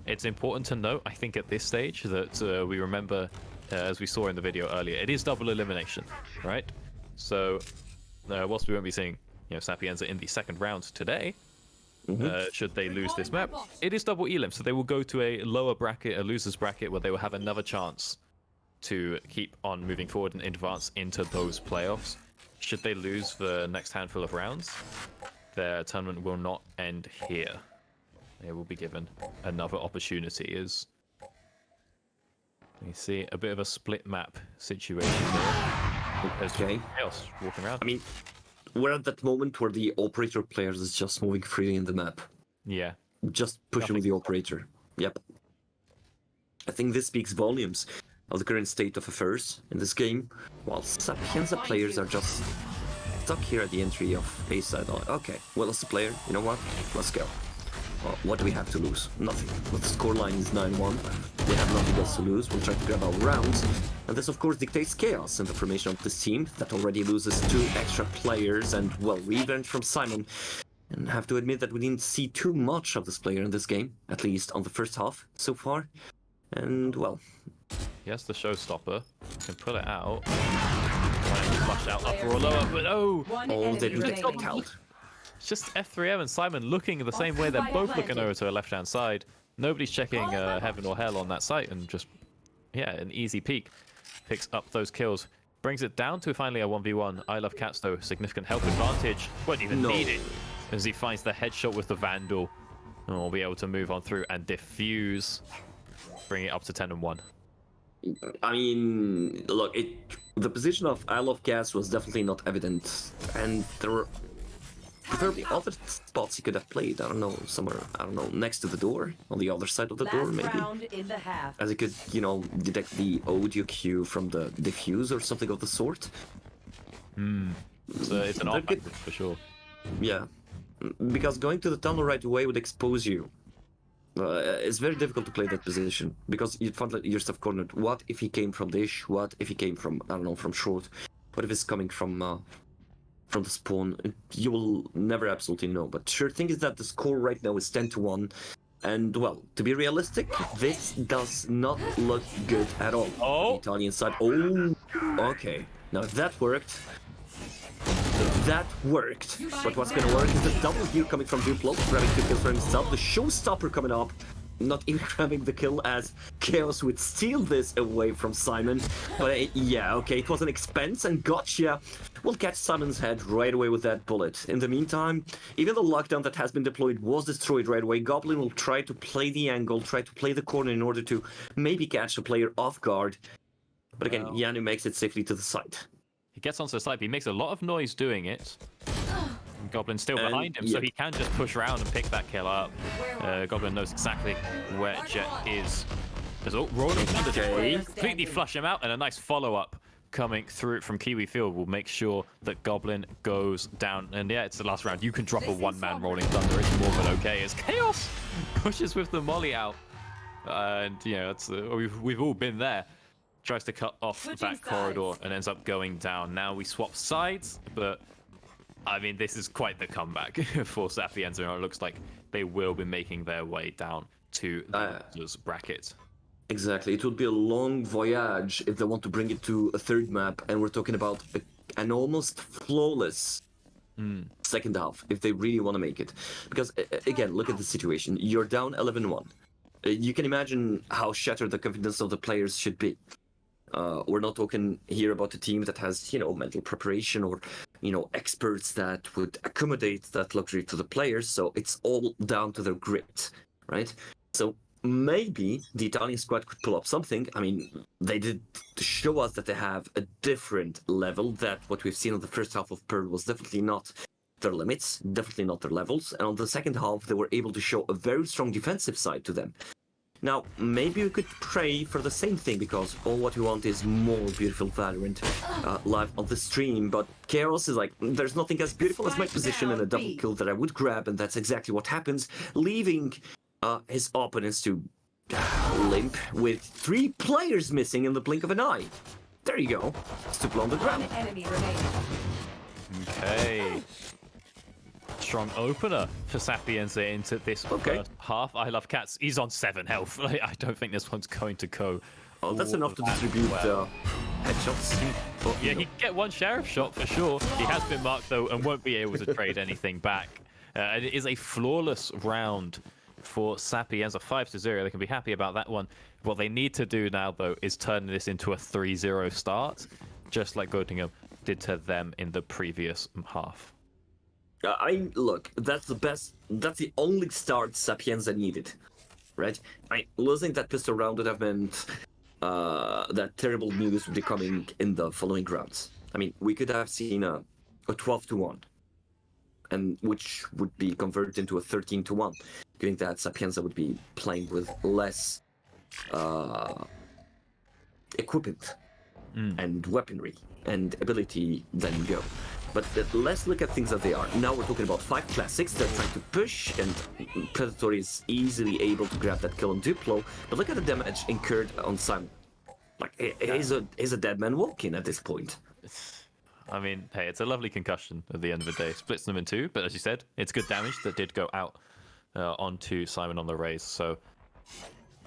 it's important to note, I think, at this stage that we remember, as we saw in the video earlier, it is double elimination, right? So, whilst we won't be seeing, Sapienza in the second round today, should they lose this map, it is double elim. So they will go to a lower bracket, a loser's bracket, where they will have another chance to keep on moving forward and advance into those playoffs. Should they lose the next handful of rounds, their tournament will not end here. They will be given another opportunity. As you see, a bit of a split map situation there. There's Okay. Chaos walking around. I mean, we're at that moment where the operator players is just moving freely in the map. Yeah. Just pushing with the operator. Yep. I think this speaks volumes of the current state of affairs in this game, while Sapienza players are just stuck here at the entry of A side. Okay, well, as a player, you know what? Let's go. Well, what do we have to lose? Nothing. Well, the scoreline is 9-1. We have nothing else to lose. We'll try to grab our rounds. And this, of course, dictates chaos in the formation of this team that already loses 2 extra players and, well, revenge from Simon. And have to admit that we didn't see too much of this player in this game, at least on the first half so far. And, well... Yes, the showstopper. Can pull it out. Flush out upper or lower, but oh! Oh, they do get out. It's just F3M and Simon looking the same way. They're both looking over to a left-hand side. Nobody's checking heaven or hell on that site, and just, yeah, an easy peek. Picks up those kills. Brings it down to finally a 1v1. I Love Cats, though, significant health advantage. Won't even need it, as he finds the headshot with the Vandal. And we'll be able to move on through and defuse. Bring it up to 10-1. I mean, look, the position of I Love Cats was definitely not evident, and there were preferably other spots he could have played. I don't know, somewhere, I don't know, next to the door, on the other side of the door, maybe. Round in the half. As he could, you know, detect the audio cue from the diffuse or something of the sort. So it's an off for sure. Yeah, because going to the tunnel right away would expose you. It's very difficult to play that position because you'd find yourself cornered. What if he came from dish? What if he came from, I don't know, from short? What if it's coming from the spawn? You will never absolutely know. But sure thing is that the score right now is 10-1. And, well, to be realistic, this does not look good at all. Oh! The Italian side. Oh, okay. Now, if that worked... That worked. But what's gonna work is the double here coming from Duplo, grabbing 2 kills for himself. The showstopper coming up, not even grabbing the kill as Chaos would steal this away from Simon. But yeah, okay, it was an expense and gotcha. We'll catch Simon's head right away with that bullet. In the meantime, even the lockdown that has been deployed was destroyed right away. Goblin will try to play the angle, try to play the corner in order to maybe catch a player off guard. But again, Yanu makes it safely to the side. He gets onto the side, but he makes a lot of noise doing it. Goblin's still behind him, so he can just push around and pick that kill up. Goblin knows exactly where Jet is. There's rolling thunder to completely flush him out, and a nice follow-up coming through from Kiwi Field will make sure that Goblin goes down. And yeah, it's the last round. You can drop a one-man rolling thunder. It's more than okay as Chaos pushes with the molly out. And you know, it's we've all been there. Tries to cut off that corridor and ends up going down. Now we swap sides, but I mean, this is quite the comeback for Sapienza. It looks like they will be making their way down to the losers bracket. Exactly. It would be a long voyage if they want to bring it to a third map, and we're talking about an almost flawless second half if they really want to make it. Because, again, look at the situation. You're down 11-1. You can imagine how shattered the confidence of the players should be. We're not talking here about a team that has, you know, mental preparation or, you know, experts that would accommodate that luxury to the players. So it's all down to their grit, right? So maybe the Italian squad could pull up something. I mean, they did show us that they have a different level, that what we've seen in the first half of Pearl was definitely not their limits, definitely not their levels. And on the second half, they were able to show a very strong defensive side to them. Now, maybe we could pray for the same thing, because all what we want is more beautiful Valorant live on the stream, but Chaos is like, there's nothing as beautiful as my position and a double kill that I would grab, and that's exactly what happens, leaving his opponents to limp with 3 players missing in the blink of an eye. There you go. Stupid on the ground. Okay. Strong opener for Sapienza into this first half. I Love Cats. He's on 7 health. I don't think this one's going to go. Oh, that's enough to distribute headshots. But, yeah, he can get 1 sheriff shot for sure. He has been marked though and won't be able to trade anything back. And it is a flawless round for Sapienza, 5-0. They can be happy about that one. What they need to do now though is turn this into a 3-0 start, just like Göttingen did to them in the previous half. Look, that's the only start Sapienza needed, right? Losing that pistol round would have meant that terrible news would be coming in the following rounds. I mean, we could have seen a a 12-1, and which would be converted into a 13-1, meaning that Sapienza would be playing with less equipment and weaponry and ability than Go. But let's look at things as they are. Now we're talking about 5 classics. They're trying to push, and Predatory is easily able to grab that kill on Duplo. But look at the damage incurred on Simon. Like, he's a dead man walking at this point. I mean, hey, it's a lovely concussion at the end of the day. Splits them in 2, but as you said, it's good damage that did go out onto Simon on the raise. So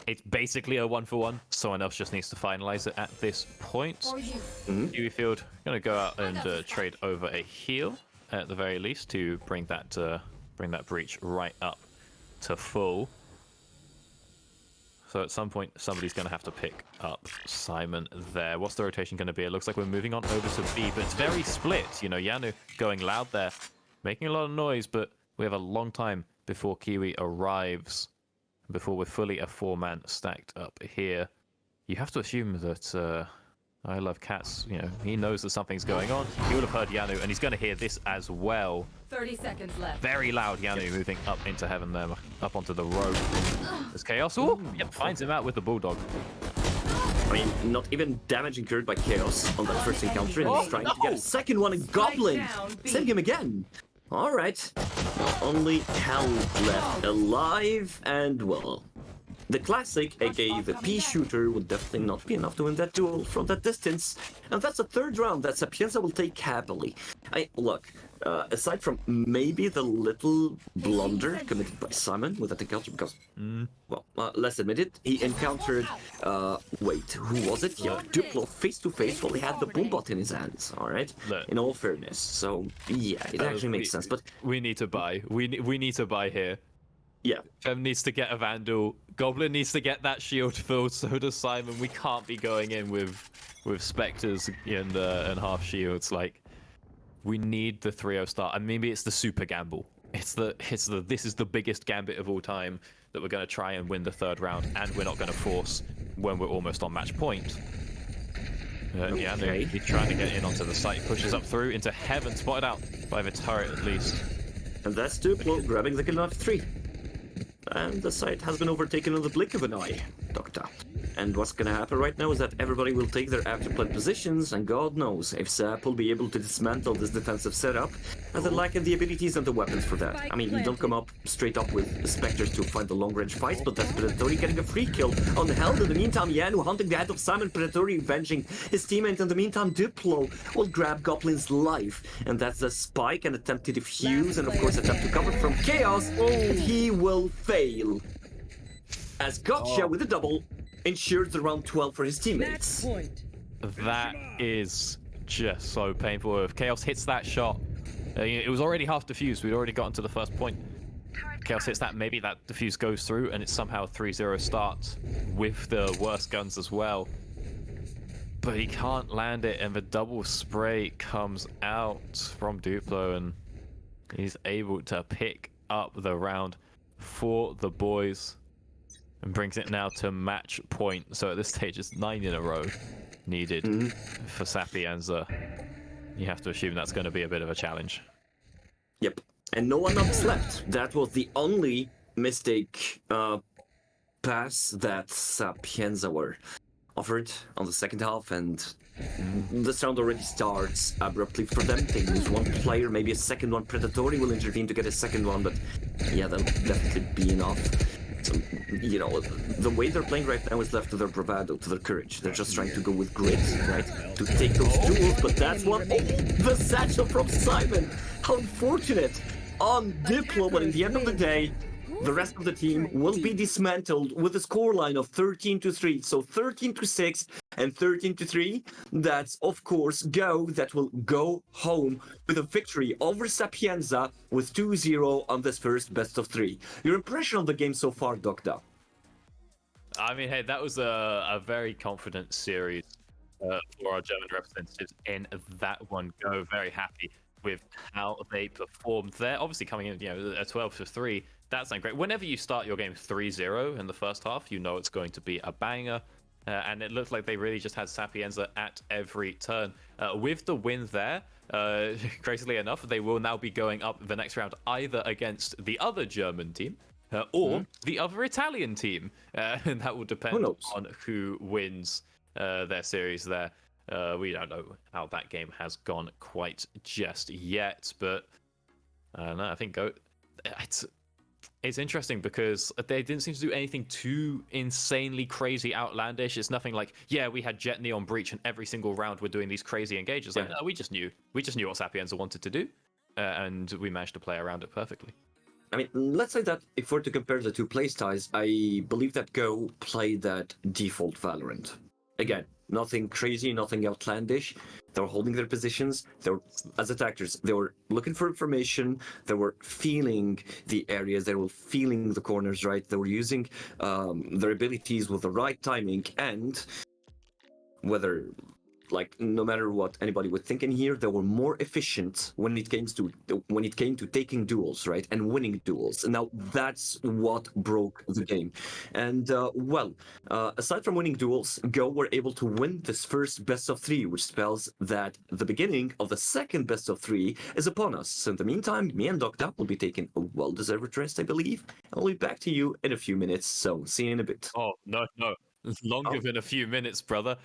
it's basically a 1-for-1. Someone else just needs to finalize it at this point. Kiwi Field going to go out and trade over a heal at the very least to bring that breach right up to full. So at some point, somebody's going to have to pick up Simon there. What's the rotation going to be? It looks like we're moving on over to B, but it's very split. You know, Yanu going loud there, making a lot of noise, but we have a long time before Kiwi arrives, before we're fully a 4-man stacked up here. You have to assume that I Love Cats, you know, he knows that something's going on. He would have heard Yanu, and he's going to hear this as well. 30 seconds left. Very loud Yanu moving up into heaven there, up onto the road. There's Chaos. Oh, yep, finds him out with the Bulldog. I mean, not even damage incurred by Chaos on that first encounter, and he's trying to get a second one in Goblin. Save him again. All right. Only Hell left alive, and well, the classic, aka the pea shooter, would definitely not be enough to win that duel from that distance. And that's the third round that Sapienza will take happily. Look, aside from maybe the little blunder committed by Simon with that encounter, because, well, let's admit it, he encountered, wait, who was it? Yeah, Duplo face to face while he had the boombot in his hands, alright? In all fairness. So, yeah, it actually makes sense, but... We need to buy. We need to buy here. Yeah. Fem needs to get a Vandal. Goblin needs to get that shield filled. So does Simon. We can't be going in with Spectres and half shields. Like, we need the 3-0 start. And maybe it's the super gamble. This is the biggest gambit of all time that we're going to try and win the third round, and we're not going to force when we're almost on match point. Yeah, he's trying to get in onto the site. He pushes up through into heaven, spotted out by the turret at least. And that's Duplo grabbing the kill on 3. And the site has been overtaken in the blink of an eye, Doctor. And what's gonna happen right now is that everybody will take their after-plant positions, and God knows if Sap will be able to dismantle this defensive setup, as they lack the abilities and the weapons for that. I mean, you don't come up straight up with Spectres to find the long-range fights, but that's Predatory getting a free kill on the Hell. In the meantime, Yanu hunting the head of Simon, Predatory avenging his teammate. In the meantime, Duplo will grab Goblin's life, and that's a spike and attempt to defuse, and of course attempt to cover from Chaos, and he will fail. As Gotcha with a double ensures the round 12 for his teammates. That is just so painful. If Chaos hits that shot, it was already half defused. We'd already gotten to the first point. Chaos hits that, maybe that defuse goes through, and it's somehow 3-0 starts with the worst guns as well. But he can't land it, and the double spray comes out from Duplo, and he's able to pick up the round for the boys. And brings it now to match point. So at this stage, it's 9 in a row needed for Sapienza. You have to assume that's going to be a bit of a challenge. Yep. And no one else left. That was the only mistake pass that Sapienza were offered on the second half. And this round already starts abruptly for them. They lose one player, maybe a second one. Predatory will intervene to get a second one. But yeah, that'll definitely be enough. So, you know, the way they're playing right now is left to their bravado, to their courage. They're just trying to go with grit, right? To take those duels, but that's what... Oh, the satchel from Simon! How unfortunate on Diplo, but in the end of the day, the rest of the team will be dismantled with a scoreline of 13-3. So 13-6 and 13-3. That's, of course, Go that will go home with a victory over Sapienza with 2-0 on this first best of 3. Your impression of the game so far, Doctor? I mean, hey, that was a very confident series for our German representatives in that one. Go very happy with how they performed there. Obviously coming in, you know, a 12-3. That's not great. Whenever you start your game 3-0 in the first half, you know it's going to be a banger. and it looked like they really just had Sapienza at every turn. With the win there, crazily enough, they will now be going up the next round either against the other German team or the other Italian team, and that will depend on who wins their series there. We don't know how that game has gone quite just yet, but I don't know. I think it's interesting because they didn't seem to do anything too insanely crazy, outlandish. It's nothing like, yeah, we had Jet Neon Breach, and every single round we're doing these crazy engages. Like, no, we just knew what Sapienza wanted to do, and we managed to play around it perfectly. I mean, let's say that if we're to compare the two playstyles, I believe that Go played that default Valorant. Again, nothing crazy, nothing outlandish. They were holding their positions. They were, as attackers, they were looking for information. They were feeling the areas. They were feeling the corners, right? They were using their abilities with the right timing, and whether, like, no matter what anybody would think in here, they were more efficient when it came to taking duels, right, and winning duels. And now that's what broke the game. And aside from winning duels, Go were able to win this first best of 3, which spells that the beginning of the second best of 3 is upon us. So in the meantime, me and Doctor will be taking a well-deserved rest, I believe. I'll be back to you in a few minutes. So see you in a bit. Oh no. Longer than a few minutes, brother.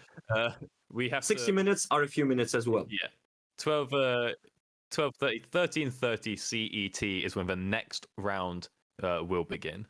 We have 60 minutes are a few minutes as well. Yeah. 13:30 CET is when the next round will begin.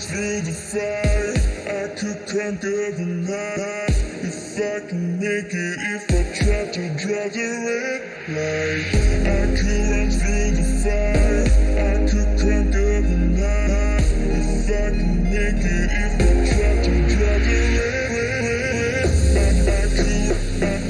through the fire, I could conquer the night. If I can make it, if I try to draw the red light, I could run through the fire, I could conquer the night. If I can make it, if I try to draw the red, I could, run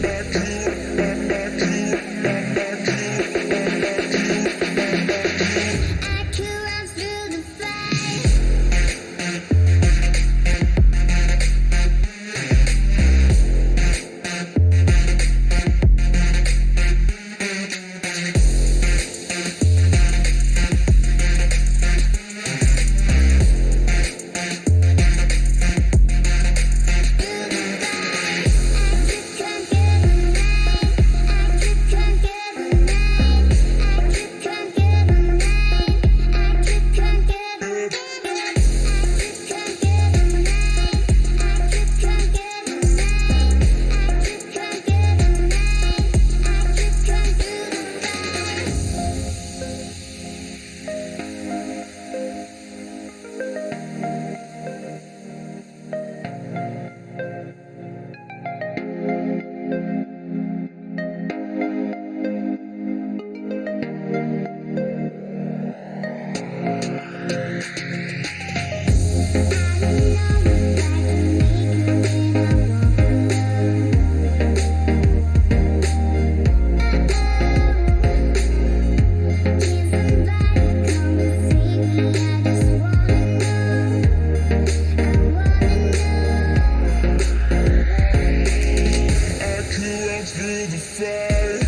through the fire.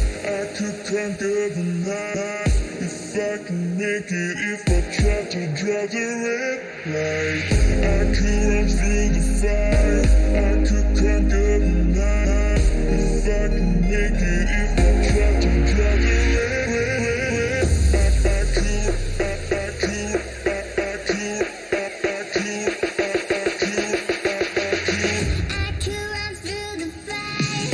conquer the night. If I can make it, if I try to draw the red light, I could run through the fire, I could conquer the night. If I can make it, if I try to draw the red, I could, I could, I could, I could, I could run through the fire.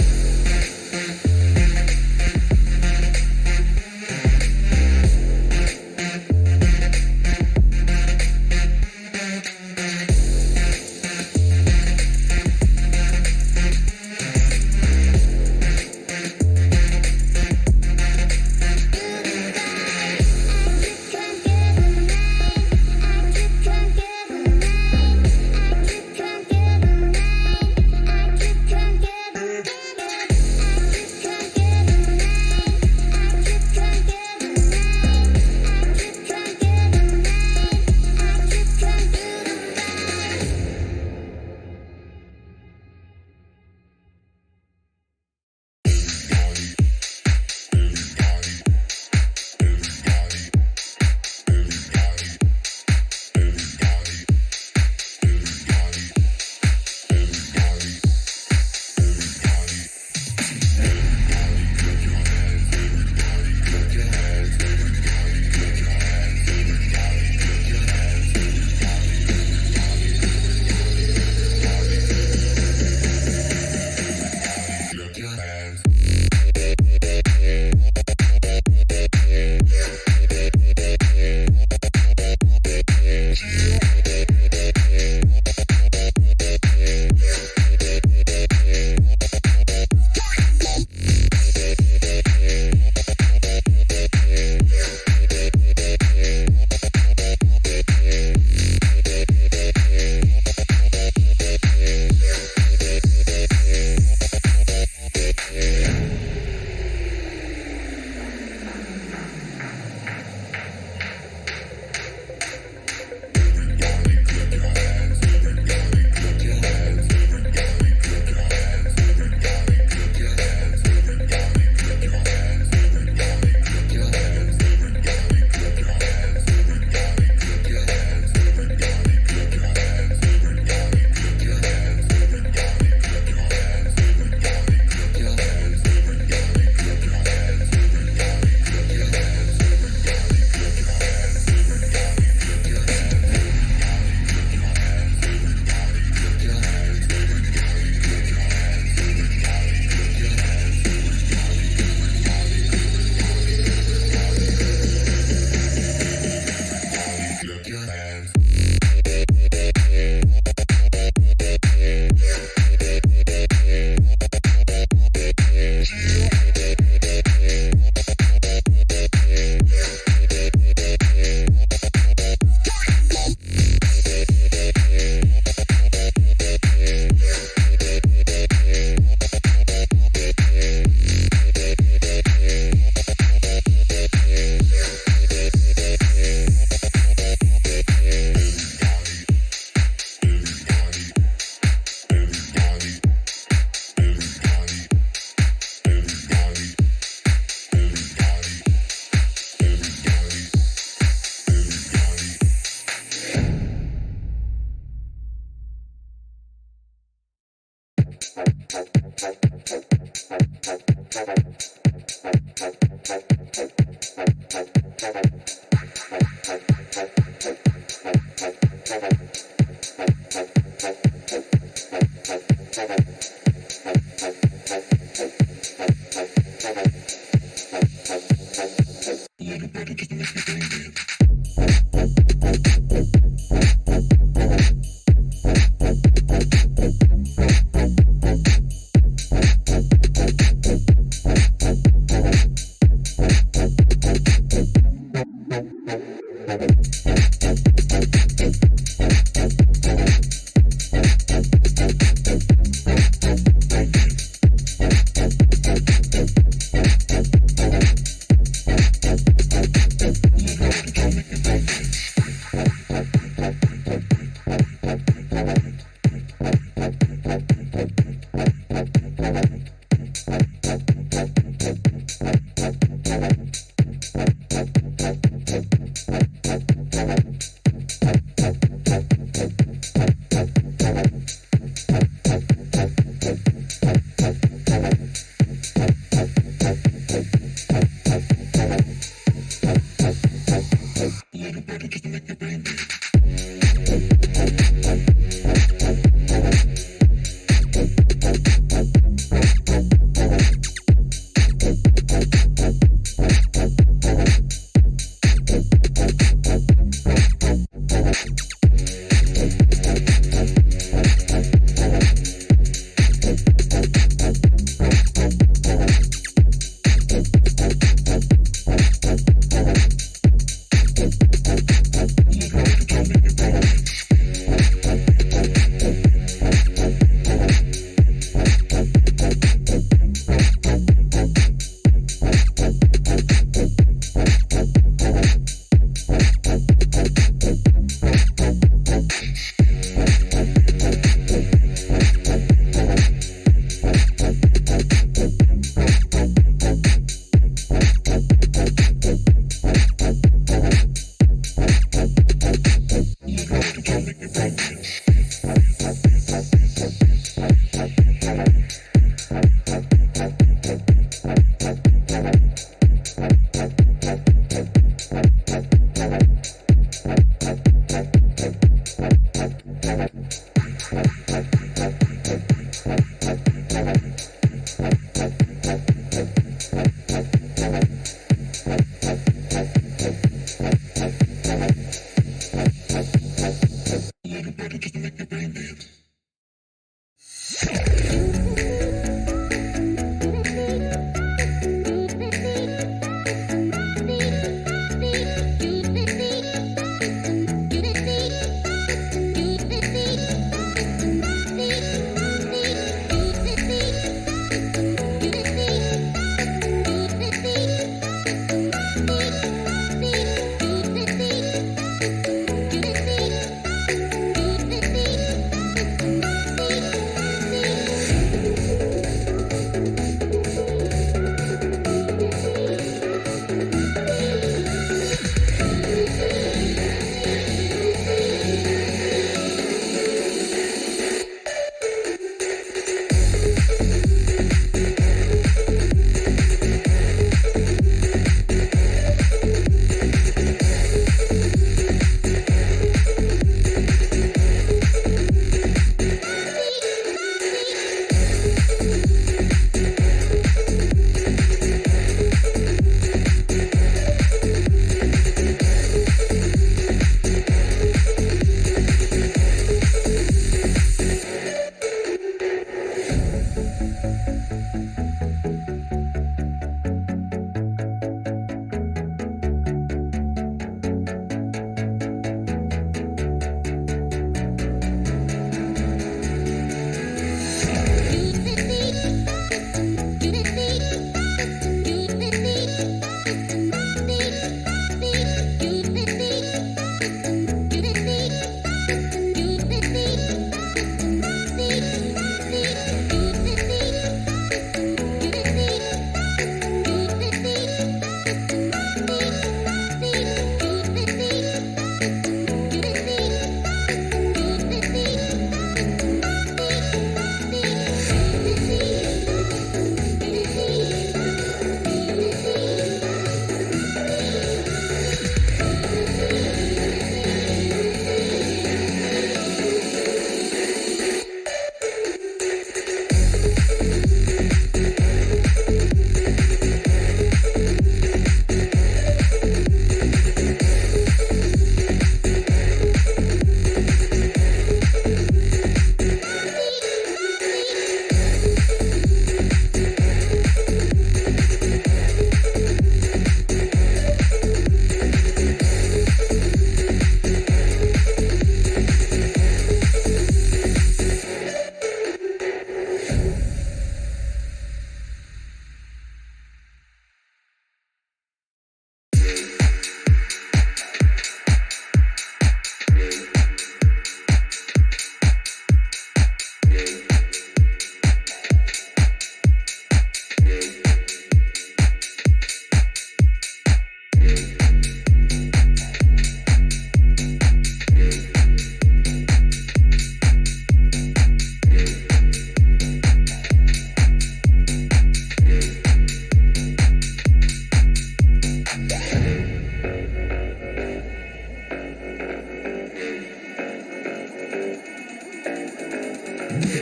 Make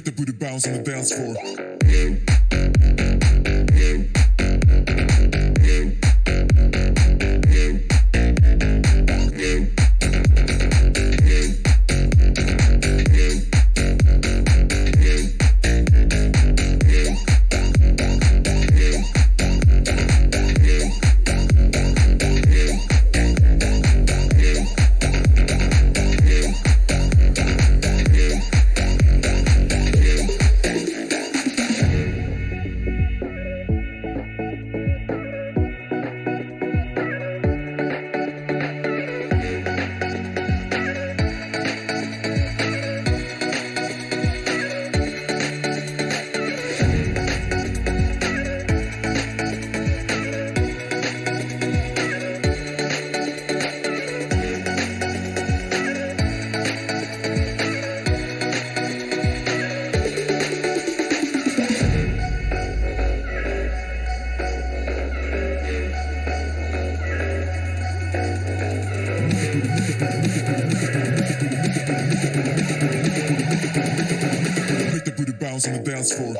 the booty bounce on the dance floor. Make the booty bounce on the dance floor.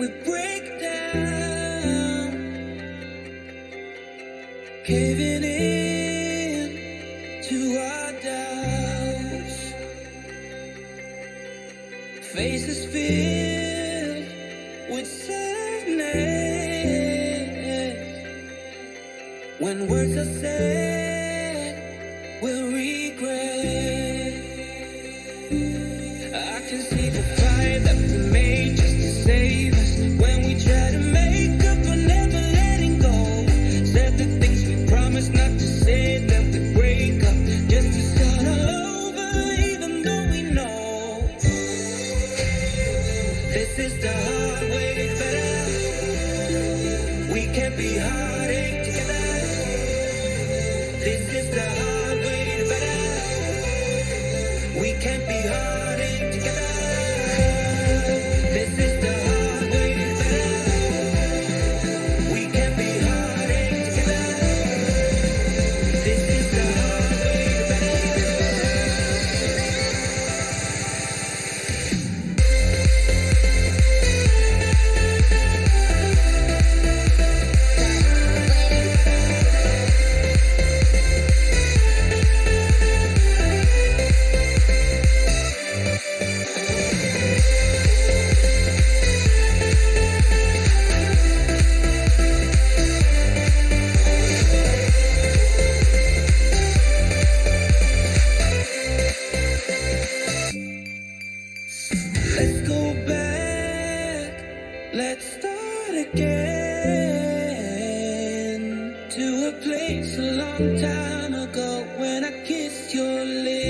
we break down, caving in to our doubts. Faces filled with sadness. When words are said, we'll regret. I can see the fire that we made just to save us. When we try to make up, we're never letting go. Said the things we promised not to say, that we break up just to start all over, even though we know this is the hard way better. We can't be heartache together. This is the hard way better. We can't be heartache together. This is the hard way better. We can't be heartache together. This is the hard way better. Let's go back, let's start again to a place a long time ago when I kissed your lips.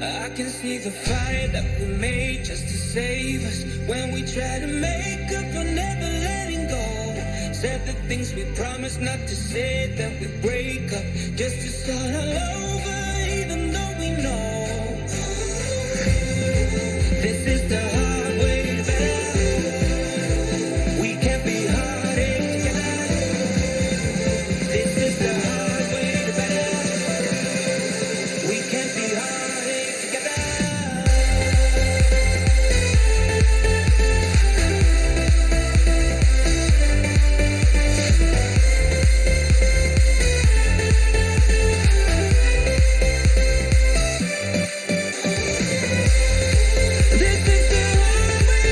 I can see the fire that we made just to save us. When we try to make up, we're never letting go. Said the things we promised not to say, that we break up just to start all over, even though we know this is the hard way better. We can't be heartache together. This is the hard way better. We can't be heartache together. This is the hard way. This is the hard way.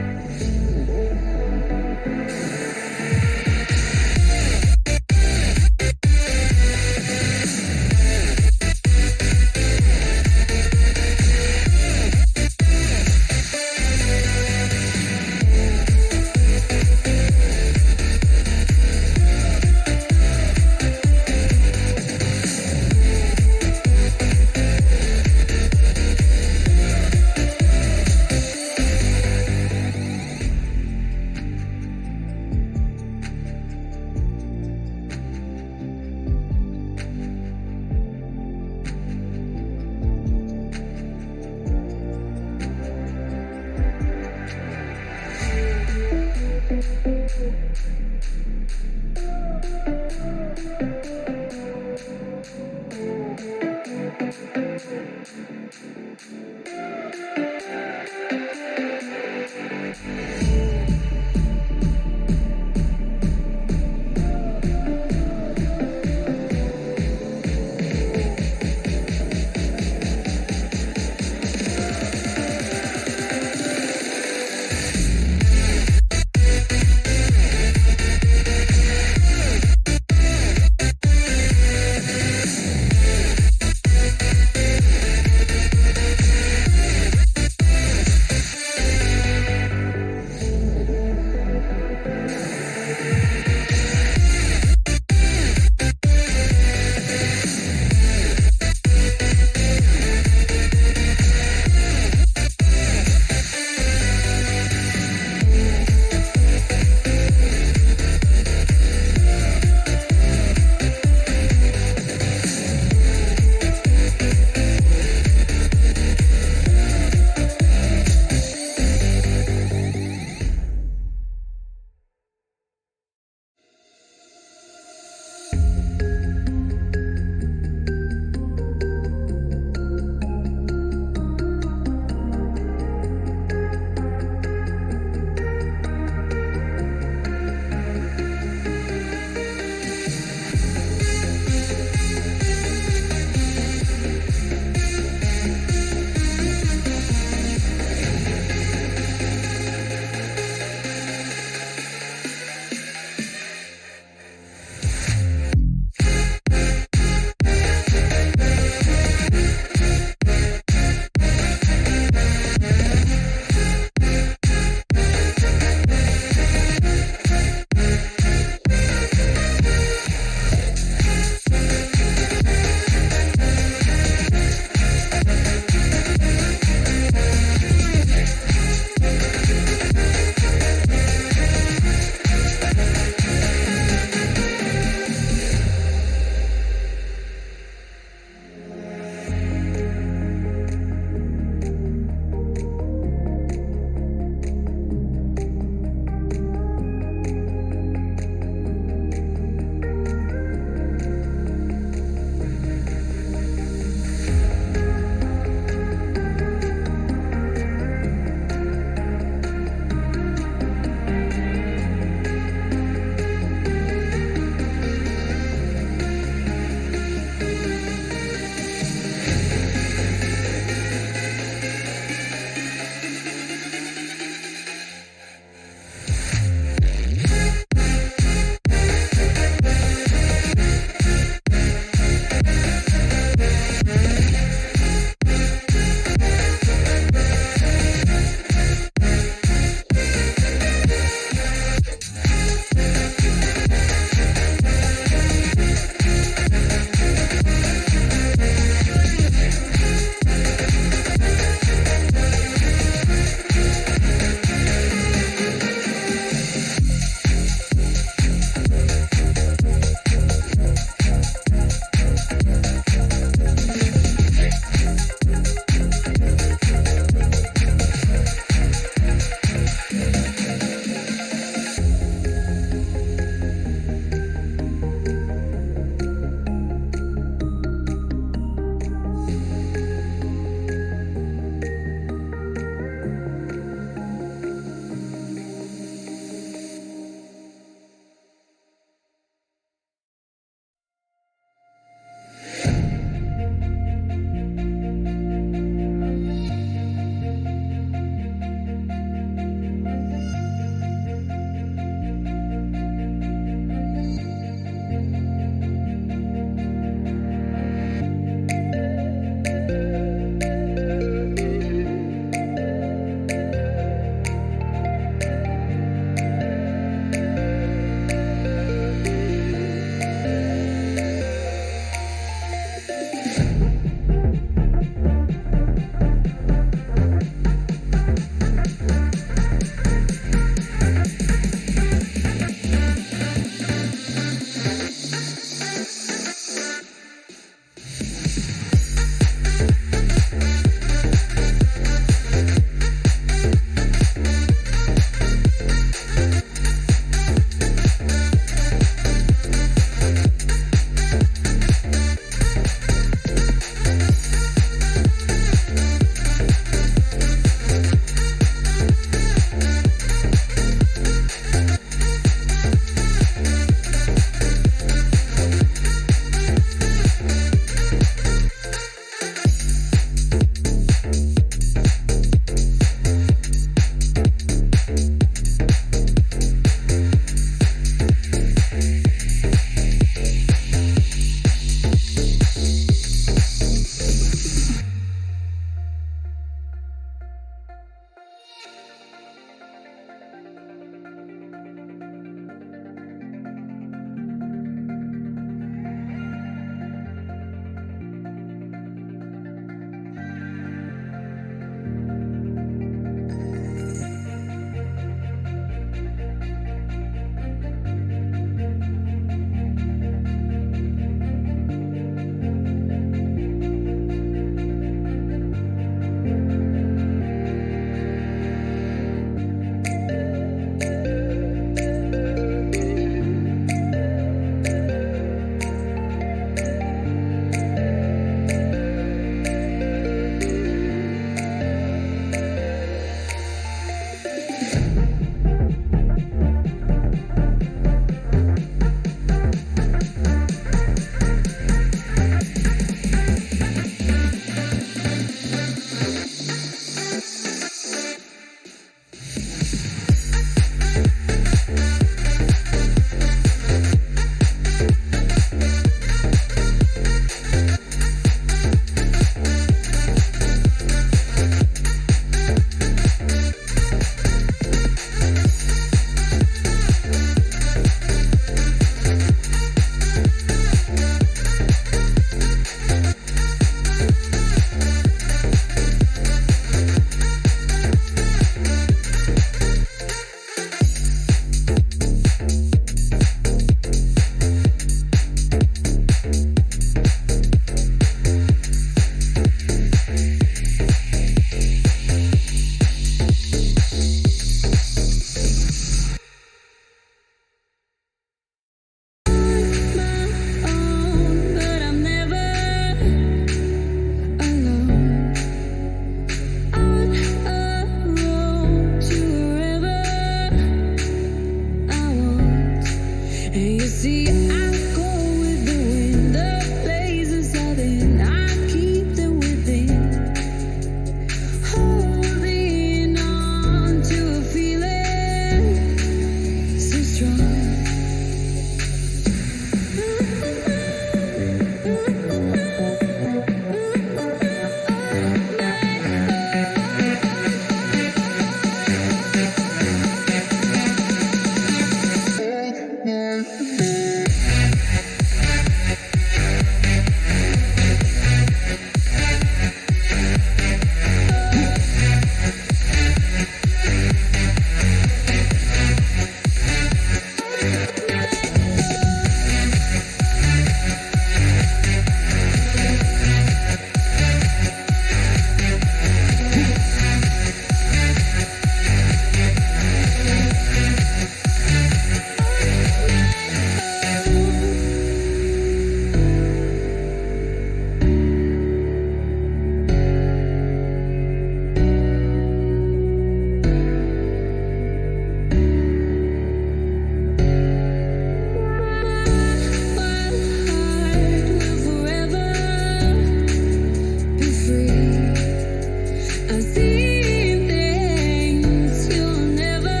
I've seen things you'll never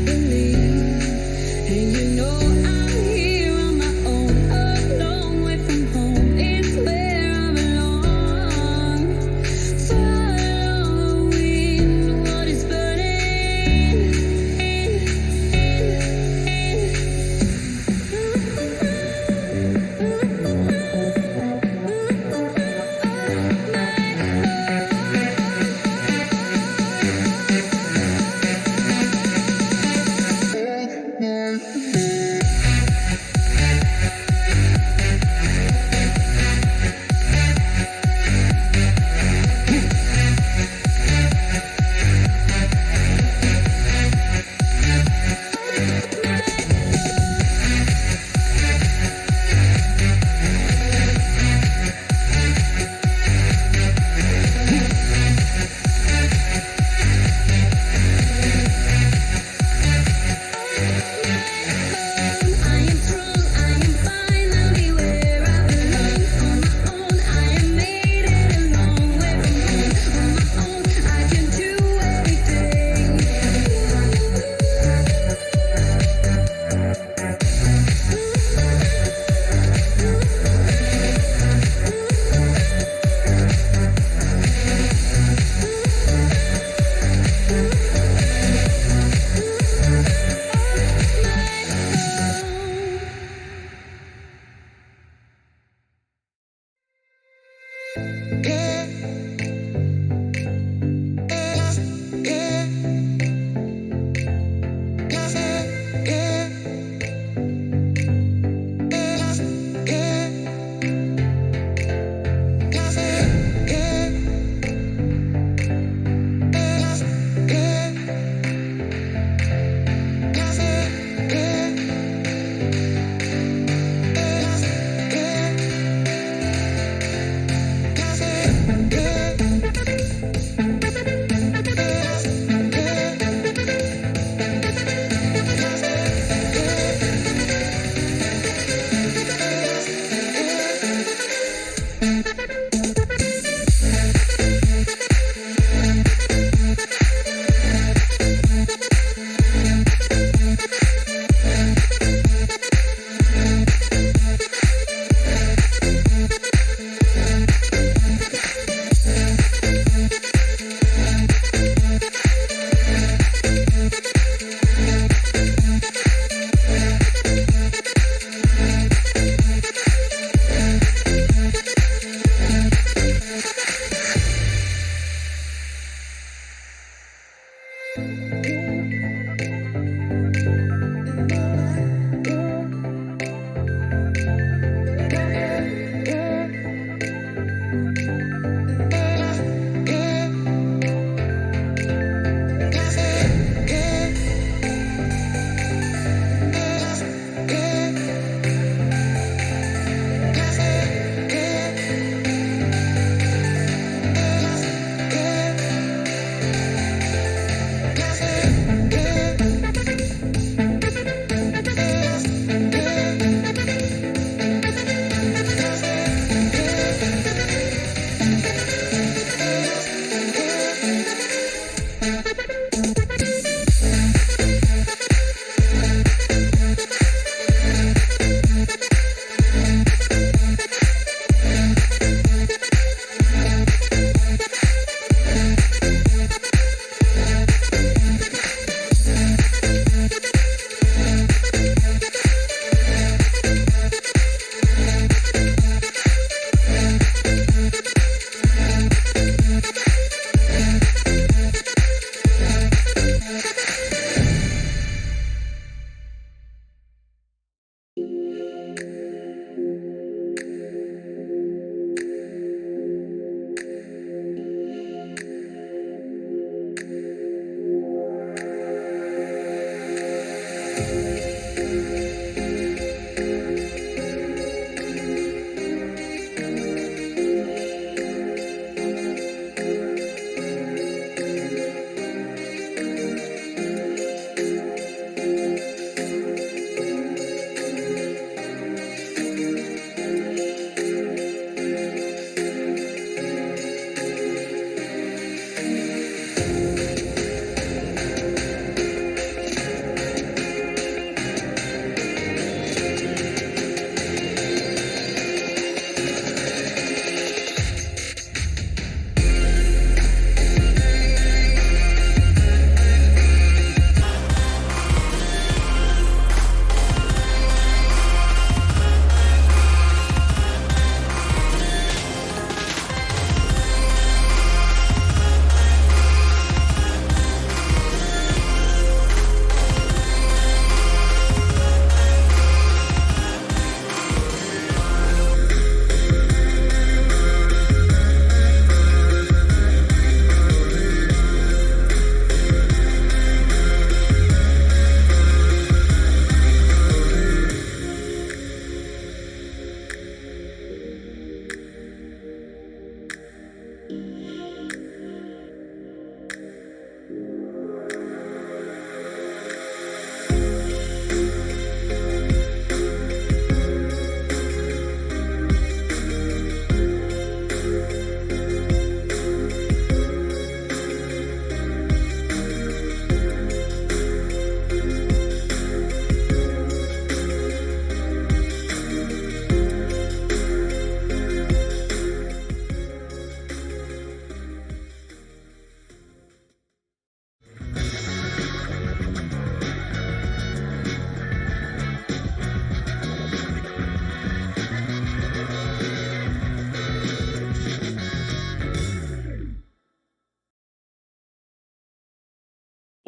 believe, and you know I'm here on my own, alone, away from home. It's where I belong. Following what is burning.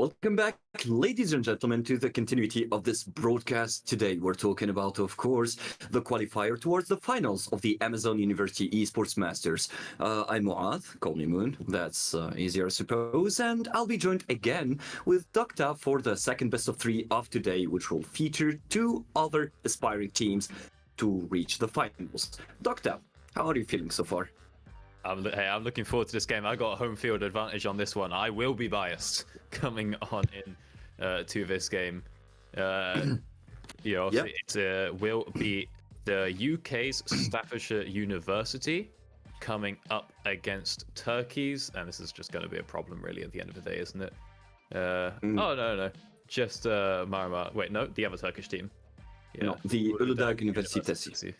Welcome back, ladies and gentlemen, to the continuity of this broadcast. Today, we're talking about, of course, the qualifier towards the finals of the Amazon University Esports Masters. I'm Muad, call me Moon, that's easier, I suppose, and I'll be joined again with Dokta for the second best of three of today, which will feature two other aspiring teams to reach the finals. Dokta, how are you feeling so far? I'm looking forward to this game. I got a home field advantage on this one. I will be biased coming on in to this game. It will be the UK's Staffordshire University coming up against Turkey's, and this is just going to be a problem really at the end of the day, isn't it? Oh no, just Marmar. Wait, no, the other Turkish team. Yeah. No, the Uludağ Üniversitesi.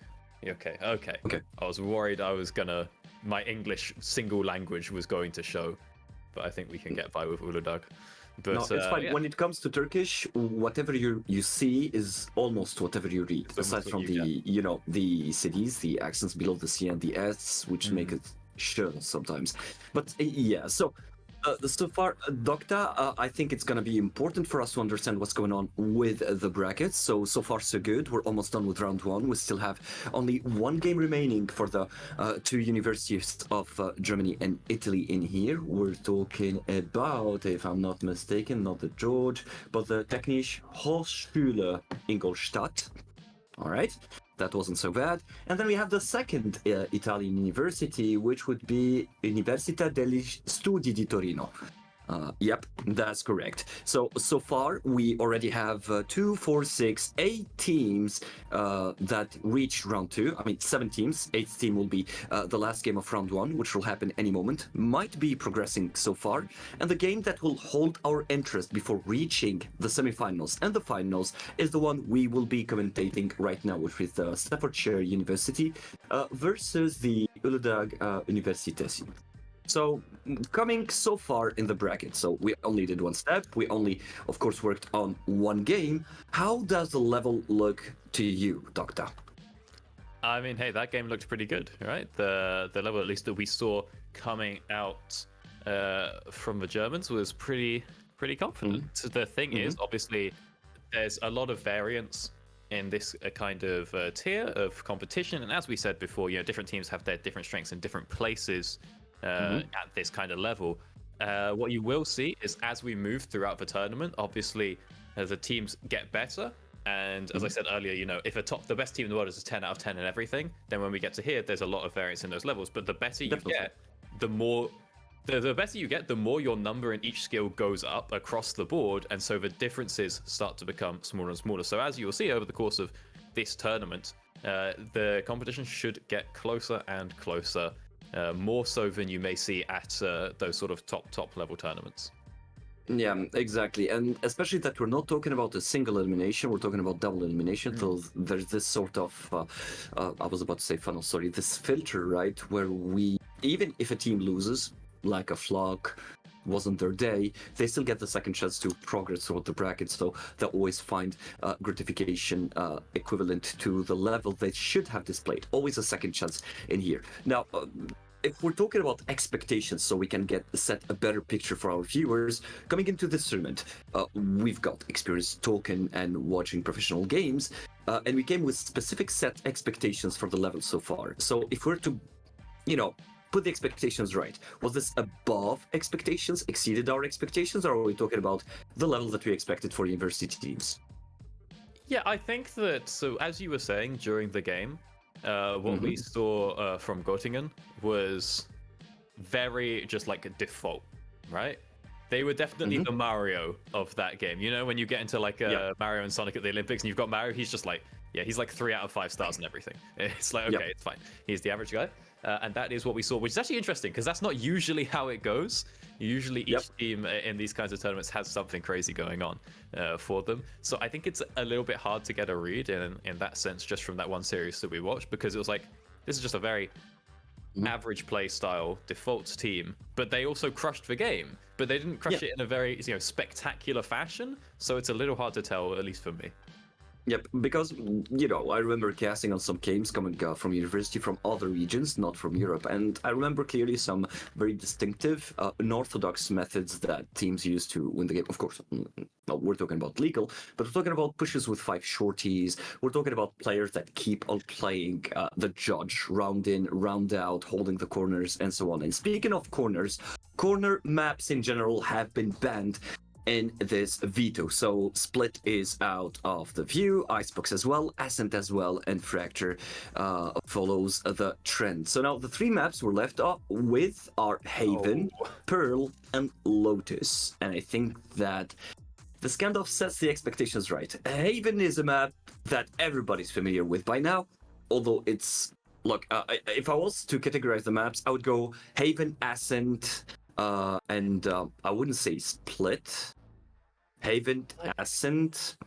Okay. I was worried my English single language was going to show, but I think we can get by with Uludağ. But No, it's fine. yeah. When it comes to Turkish, whatever you see is almost whatever you read, aside what from you the cities, the accents below the C and the S, which make it sure sometimes. But yeah, so far, Dokta, I think it's going to be important for us to understand what's going on with the brackets. So far, so good. We're almost done with round one. We still have only one game remaining for the two universities of Germany and Italy in here. We're talking about, if I'm not mistaken, not the George, but the Technische Hochschule Ingolstadt. All right, that wasn't so bad. And then we have the second Italian university, which would be Università degli Studi di Torino. Yep, that's correct. So far, we already have 2, 4, 6, 8 teams that reached round 2. I mean, 7 teams. 8th team will be the last game of round 1, which will happen any moment. Might be progressing so far. And the game that will hold our interest before reaching the semifinals and the finals is the one we will be commentating right now, which is the Staffordshire University versus the Uludağ Üniversitesi. So, coming so far in the bracket, so we only did one step, we only, of course, worked on one game. How does the level look to you, Dokta? I mean, hey, that game looked pretty good, right? The level, at least that we saw coming out from the Germans, was pretty confident. So the thing is, obviously, there's a lot of variance in this kind of tier of competition, and as we said before, different teams have their different strengths in different places. At this kind of level. What you will see is as we move throughout the tournament, obviously the teams get better. And as I said earlier, if the best team in the world is a 10 out of 10 in everything, then when we get to here, there's a lot of variance in those levels. But the better you get, the better you get, the more your number in each skill goes up across the board. And so the differences start to become smaller and smaller. So as you will see over the course of this tournament, the competition should get closer and closer. More so than you may see at those sort of top level tournaments. Yeah, exactly. And especially that we're not talking about a single elimination, we're talking about double elimination. So there's this sort of, I was about to say funnel, sorry, this filter, right? Where even if a team loses, like a Flock, wasn't their day, they still get the second chance to progress through the bracket, so they always find gratification equivalent to the level they should have displayed. Always a second chance in here. Now, if we're talking about expectations, so we can set a better picture for our viewers, coming into this tournament, we've got experience talking and watching professional games, and we came with specific set expectations for the level so far. So if we're to, put the expectations right, was this above expectations, exceeded our expectations, or are we talking about the level that we expected for university teams? Yeah, I think that, so as you were saying during the game, what we saw from Göttingen was very just like a default, right? They were definitely the Mario of that game. When you get into like Mario and Sonic at the Olympics and you've got Mario, he's just like, he's like 3 out of 5 stars and everything. It's like, okay, it's fine. He's the average guy. And that is what we saw, which is actually interesting because that's not usually how it goes. Usually each team in these kinds of tournaments has something crazy going on for them. So I think it's a little bit hard to get a read in that sense just from that one series that we watched, because it was like, this is just a very average play style default team, but they also crushed the game, but they didn't crush it in a very spectacular fashion. So it's a little hard to tell, at least for me. Yep, because I remember casting on some games coming from university from other regions, not from Europe, and I remember clearly some very distinctive, unorthodox methods that teams use to win the game. Of course, no, we're talking about legal, but we're talking about pushes with 5 shorties. We're talking about players that keep on playing the judge, round in, round out, holding the corners, and so on. And speaking of corners, corner maps in general have been banned in this veto. So Split is out of the view, Icebox as well, Ascent as well, and Fracture follows the trend. So now the 3 maps we're left up with are Haven, Pearl, and Lotus. And I think that this kind of sets the expectations right. Haven is a map that everybody's familiar with by now, although it's... Look, if I was to categorize the maps, I would go Haven, Ascent, and I wouldn't say Split, Haven, Ascent.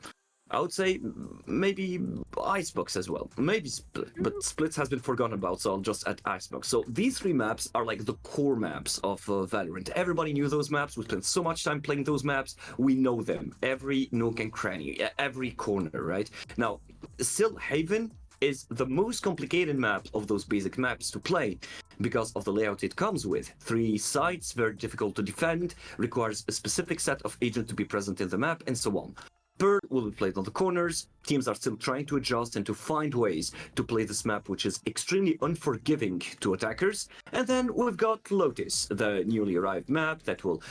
I would say maybe Icebox as well. Maybe Split, but Split has been forgotten about, so I'll just add Icebox. So these 3 maps are like the core maps of Valorant. Everybody knew those maps. We spent so much time playing those maps. We know them. Every nook and cranny, every corner, right? Now, still Haven is the most complicated map of those basic maps to play because of the layout it comes with. 3 sides, very difficult to defend, requires a specific set of agents to be present in the map, and so on. Pearl will be played on the corners. Teams are still trying to adjust and to find ways to play this map, which is extremely unforgiving to attackers. And then we've got Lotus, the newly arrived map that will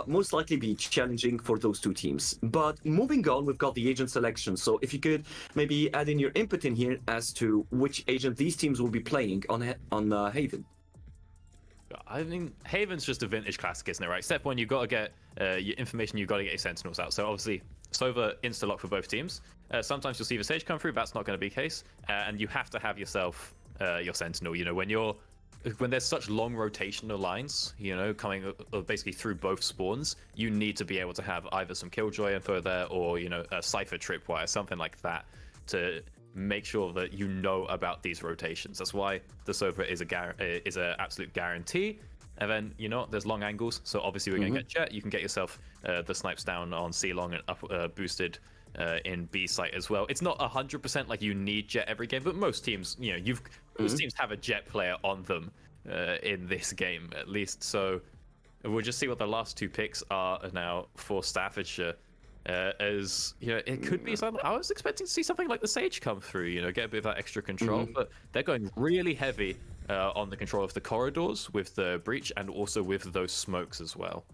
most likely be challenging for those 2 teams. But moving on, we've got the agent selection. So if you could maybe add in your input in here as to which agent these teams will be playing on Haven. I mean, Haven's just a vintage classic, isn't it, right? Step 1, you've got to get your information, you've got to get your Sentinels out. So obviously, Sova insta-lock for both teams. Sometimes you'll see the Sage come through, that's not going to be the case. And you have to have yourself your Sentinel. When there's such long rotational lines, coming basically through both spawns, you need to be able to have either some Killjoy info there or, a Cypher Tripwire, something like that, to make sure that you know about these rotations. That's why the Sova is an absolute guarantee. And then, there's long angles, so obviously we're going to get Jet. You can get yourself the snipes down on C long and up boosted in B site as well. It's not 100% like you need Jet every game, but most teams, most teams have a Jet player on them in this game at least. So we'll just see what the last 2 picks are now for Staffordshire. It could be something. I was expecting to see something like the Sage come through, get a bit of that extra control, but they're going really heavy on the control of the corridors with the breach and also with those smokes as well.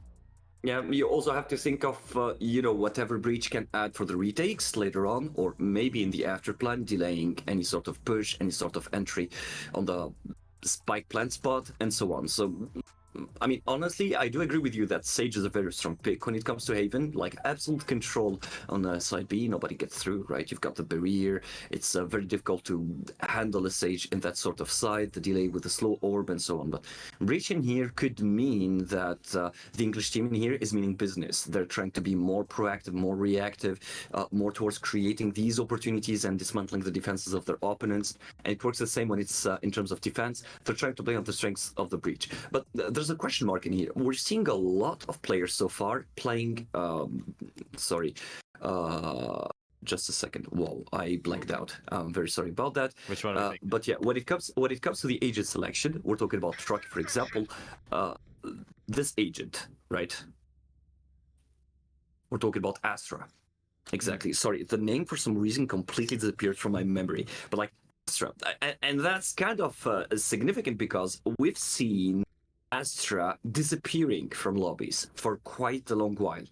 Yeah, you also have to think of, whatever breach can add for the retakes later on, or maybe in the after plan, delaying any sort of push, any sort of entry on the spike plant spot, and so on. So, I mean, honestly, I do agree with you that Sage is a very strong pick when it comes to Haven. Like, absolute control on side B, nobody gets through, right? You've got the barrier. It's very difficult to handle a Sage in that sort of side, the delay with the slow orb and so on. But breach in here could mean that the English team in here is meaning business. They're trying to be more proactive, more reactive, more towards creating these opportunities and dismantling the defenses of their opponents. And it works the same when it's in terms of defense. They're trying to play on the strengths of the breach. But there's a question mark in here. We're seeing a lot of players so far playing. Just a second. Whoa, I blanked out. I'm very sorry about that. Which one? But yeah, when it comes to the agent selection, we're talking about Truck, for example. This agent, right? We're talking about Astra. Exactly. Sorry, the name for some reason completely disappeared from my memory. But like Astra, and that's kind of significant because we've seen Astra disappearing from lobbies for quite a long while,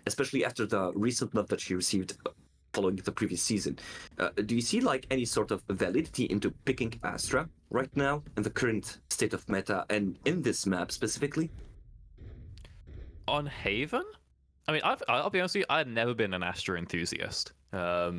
especially after the recent buff that she received following the previous season. Do you see like any sort of validity into picking Astra right now in the current state of meta and in this map specifically? On Haven? I mean, I'll be honest with you, I've never been an Astra enthusiast at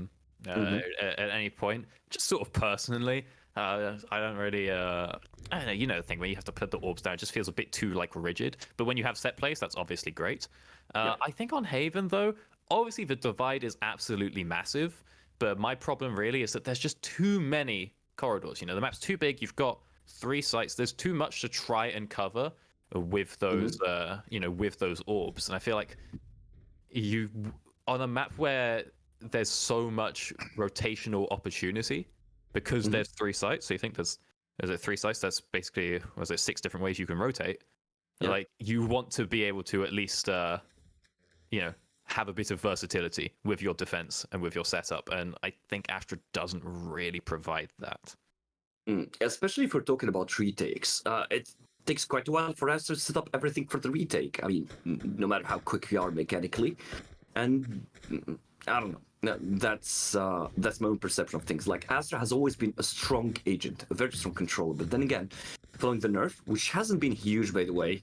any point, just sort of personally. I don't really, I don't know, the thing where you have to put the orbs down, it just feels a bit too, like, rigid. But when you have set plays, that's obviously great. I think on Haven, though, obviously the divide is absolutely massive. But my problem really is that there's just too many corridors. The map's too big. You've got 3 sites. There's too much to try and cover with those, with those orbs. And I feel like on a map where there's so much rotational opportunity because there's 3 sites. So you think there's it 3 sites? That's basically, was it 6 different ways you can rotate? Yeah. Like, you want to be able to at least, have a bit of versatility with your defense and with your setup. And I think Astra doesn't really provide that. Especially if we're talking about retakes. It takes quite a while for us to set up everything for the retake. I mean, no matter how quick we are mechanically. And I don't know. No, that's my own perception of things. Like, Astra has always been a strong agent, a very strong controller. But then again, following the nerf, which hasn't been huge, by the way,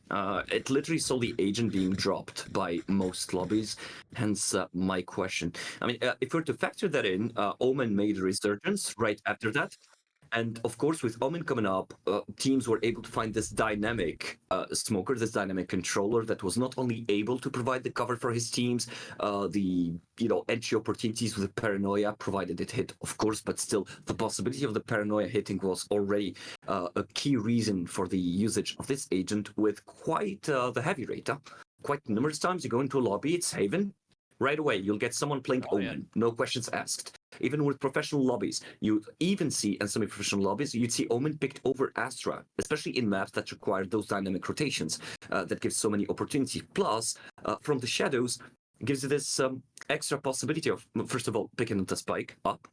it literally saw the agent being dropped by most lobbies. Hence, my question. I mean, if we're to factor that in, Omen made a resurgence right after that. And of course, with Omen coming up, teams were able to find this dynamic smoker, this dynamic controller that was not only able to provide the cover for his teams, the entry opportunities with the paranoia, provided it hit, of course, but still the possibility of the paranoia hitting was already a key reason for the usage of this agent with quite the heavy rate. Quite numerous times you go into a lobby, it's Haven. Right away, you'll get someone playing Omen, no questions asked. Even with professional lobbies, you even see, in semi-professional lobbies, you'd see Omen picked over Astra, especially in maps that require those dynamic rotations that gives so many opportunities. Plus, from the shadows, it gives you this extra possibility of, first of all, picking the spike up,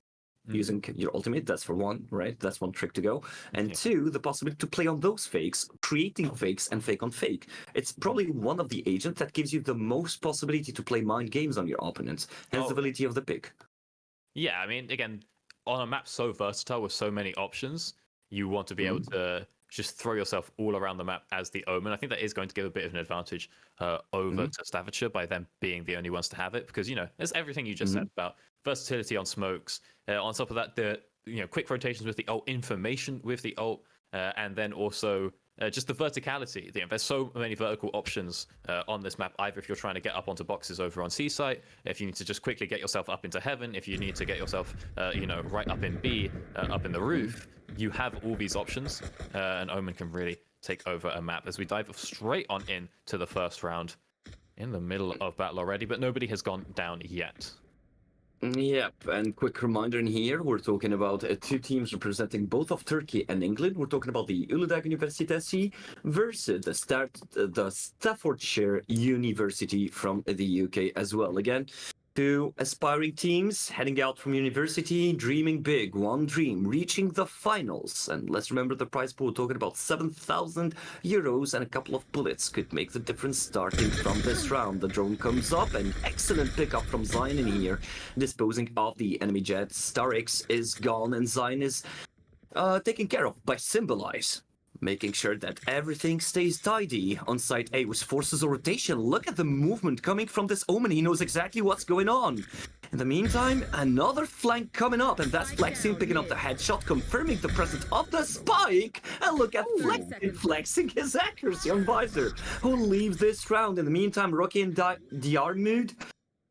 using your ultimate. That's for one, right? That's one trick to go. And two, the possibility to play on those fakes, creating fakes and fake on fake. It's probably one of the agents that gives you the most possibility to play mind games on your opponents, hence the validity of the pick. Yeah, I mean, again, on a map so versatile with so many options, you want to be able to just throw yourself all around the map as the Omen. I think that is going to give a bit of an advantage over to Staffordshire by them being the only ones to have it, because, there's everything you just said about versatility on smokes. On top of that, the quick rotations with the ult, information with the ult, and then also just the verticality. There's so many vertical options on this map, either if you're trying to get up onto boxes over on C site, if you need to just quickly get yourself up into heaven, if you need to get yourself, right up in B, up in the roof, you have all these options, and Omen can really take over a map. As we dive straight on in to the first round, in the middle of battle already, but nobody has gone down yet. Yep, and quick reminder in here, we're talking about 2 teams representing both of Turkey and England. We're talking about the Uludağ Üniversitesi versus the Staffordshire University from the UK as well. Again, 2 aspiring teams heading out from university, dreaming big, one dream, reaching the finals. And let's remember the prize pool, talking about 7,000 euros, and a couple of bullets could make the difference starting from this round. The drone comes up, an excellent pickup from Zion in here, disposing of the enemy jet. Starix is gone, and Zion is taken care of by Symbolize, making sure that everything stays tidy on site A, which forces a rotation. Look at the movement coming from this Omen. He knows exactly what's going on. In the meantime, another flank coming up, and that's Flexing picking up the headshot, confirming the presence of the spike. And look at Flexing flexing his accuracy on Visor, who leaves this round. In the meantime, Rocky and DR mood.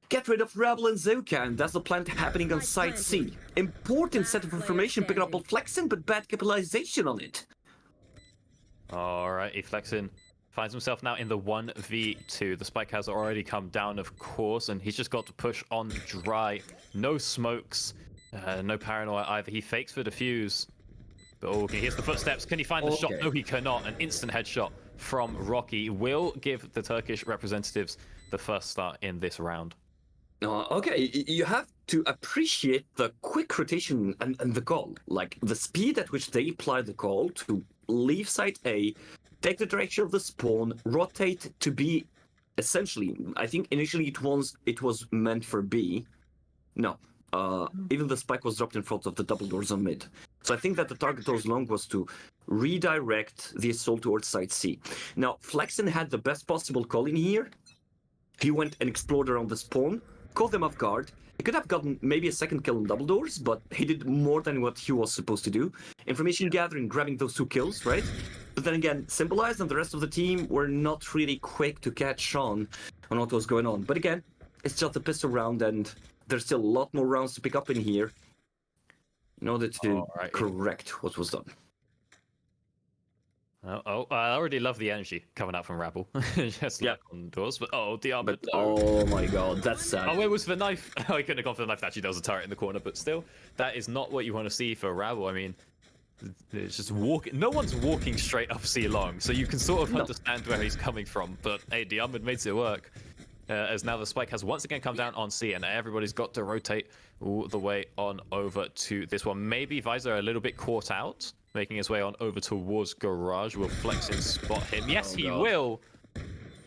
Get rid of Rebel and Zoka, and that's the plan happening on site C. Important set of information picking up on Flexing, but bad capitalization on it. Alright, Flexin finds himself now in the 1v2. The spike has already come down, of course, and he's just got to push on dry. No smokes, no paranoia either. He fakes for defuse. But okay, here's the footsteps. Can he find the shot? No, he cannot. An instant headshot from Rocky will give the Turkish representatives the first start in this round. Okay, you have to appreciate the quick rotation and the call. Like, the speed at which they apply the call to leave site A, take the direction of the spawn, rotate to B. Essentially, I think initially it was meant for B. No, even the spike was dropped in front of the double doors on mid. So I think that the target all along was to redirect the assault towards site C. Now, Flexen had the best possible call in here. He went and explored around the spawn, caught them off guard. He could have gotten maybe a second kill on double doors, but he did more than what he was supposed to do. Information gathering, grabbing those 2 kills, right? But then again, Symbolize and the rest of the team were not really quick to catch on what was going on. But again, it's just a pistol round, and there's still a lot more rounds to pick up in here in order to correct what was done. I already love the energy coming out from Rabble. Just Yeah. like on doors, but the armor. But oh my god, that's sad. Oh, it was the knife. I couldn't have gone for the knife. Actually, there was a turret in the corner, but still, that is not what you want to see for Rabble. I mean, it's just walking. No one's walking straight up C long, so you can sort of understand where he's coming from. But hey, the armor makes it work. As now the spike has once again come down on C, and everybody's got to rotate all the way on over to this one. Maybe Visor a little bit caught out, making his way on over towards Garage. Will Flex and spot him? Yes, he will,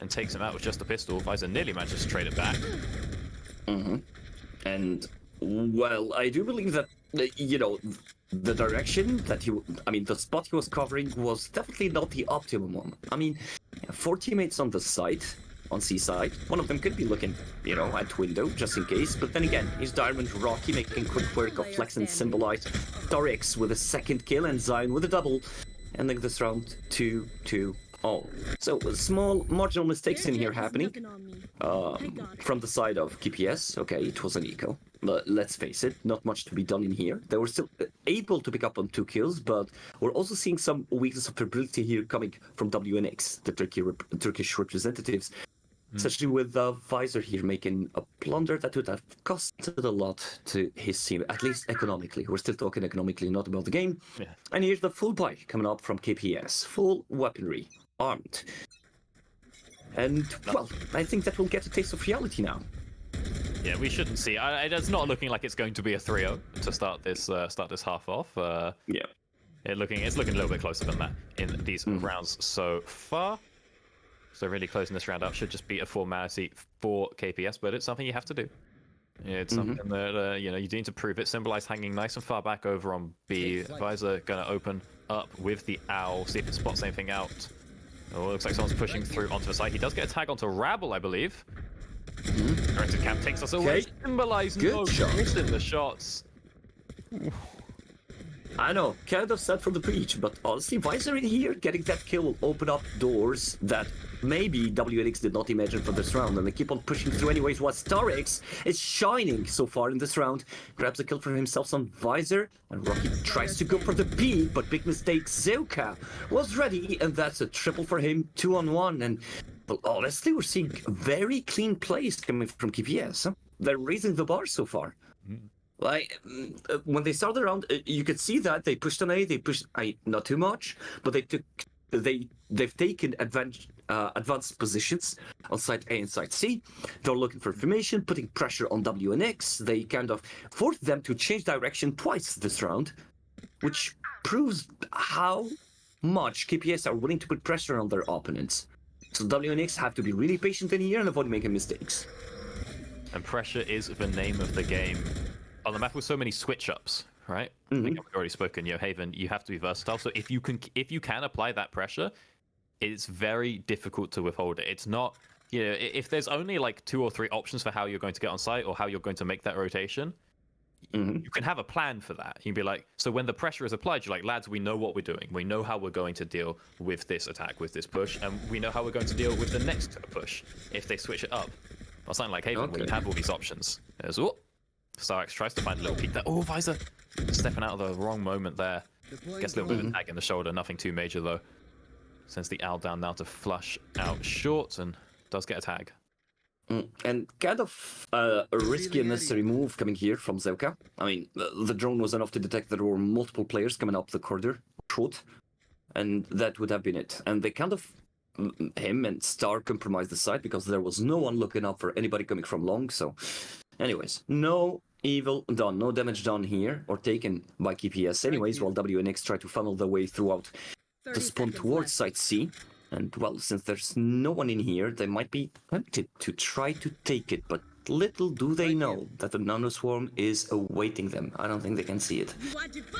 and takes him out with just a pistol. Visor nearly manages to trade it back. And well, I do believe that the direction that the spot he was covering was definitely not the optimum one. I mean, 4 teammates on the side. On C side, one of them could be looking, at window just in case. But then again, he's Diamond Rocky making quick work of Flex and Symbolize. Dorix with a second kill and Zion with a double, ending this round 2-2 all. So small marginal mistakes in here happening from the side of KPS. Okay, it was an eco. But let's face it, not much to be done in here. They were still able to pick up on 2 kills, but we're also seeing some weakness of ability here coming from WNX, the Turkish representatives. Especially with Visor here making a blunder that would have costed a lot to his team, at least economically. We're still talking economically, not about the game. Yeah. And here's the full buy coming up from KPS. Full weaponry, armed. And, well, I think that we'll get a taste of reality now. Yeah, we shouldn't see. It's not looking like it's going to be a 3-0 to start this half off. Yeah. It's looking a little bit closer than that in these rounds so far. So really closing this round up should just be a formality for KPS, but it's something you have to do. It's something that you need to prove it. Symbolize hanging nice and far back over on B. Visor gonna open up with the owl, see if it spots anything out. Oh, it looks like someone's pushing through onto the side. He does get a tag onto Rabble, I believe. Directed Camp takes us away. Symbolize Good shot. missing the shots. I know, kind of sad from the breach, but honestly, Visor in here getting that kill will open up doors that maybe WNX did not imagine for this round, and they keep on pushing through anyways, while StarX is shining so far in this round. Grabs a kill for himself on Visor, and Rocky tries to go for the peak, but big mistake, Zeuka was ready, and that's a triple for him, 2-on-1, and well, honestly, we're seeing very clean plays coming from KPS. Huh? They're raising the bar so far. Like, when they started around, you could see that they pushed on A, they pushed A not too much, but they've taken advanced positions on side A and side C. They're looking for information, putting pressure on WNX. They kind of forced them to change direction twice this round, which proves how much KPS are willing to put pressure on their opponents. So WNX have to be really patient in here and avoid making mistakes. And pressure is the name of the game. On the map with so many switch-ups, right? I think we've already spoken, Haven, you have to be versatile. So if you can apply that pressure, it's very difficult to withhold it. It's not, if there's only like 2 or 3 options for how you're going to get on site or how you're going to make that rotation, you can have a plan for that. You can be like, so when the pressure is applied, you're like, lads, we know what we're doing. We know how we're going to deal with this attack, with this push, and we know how we're going to deal with the next push if they switch it up. Or something like Haven, where you have all these options. There's, StarX tries to find a little peek there. Oh, Visor stepping out of the wrong moment there. Gets a little bit of a tag in the shoulder. Nothing too major, though. Sends the owl down now to flush out short and does get a tag. And kind of a risky and necessary move coming here from Zeuka. I mean, the drone was enough to detect that there were multiple players coming up the corridor, short, and that would have been it. And they kind of, him and Star compromised the site because there was no one looking up for anybody coming from long, so... Anyways, no evil done, no damage done here, or taken by KPS anyways, while WNX try to funnel their way throughout the spawn towards site C. And, well, since there's no one in here, they might be tempted to try to take it, but little do they know that the nanoswarm is awaiting them. I don't think they can see it.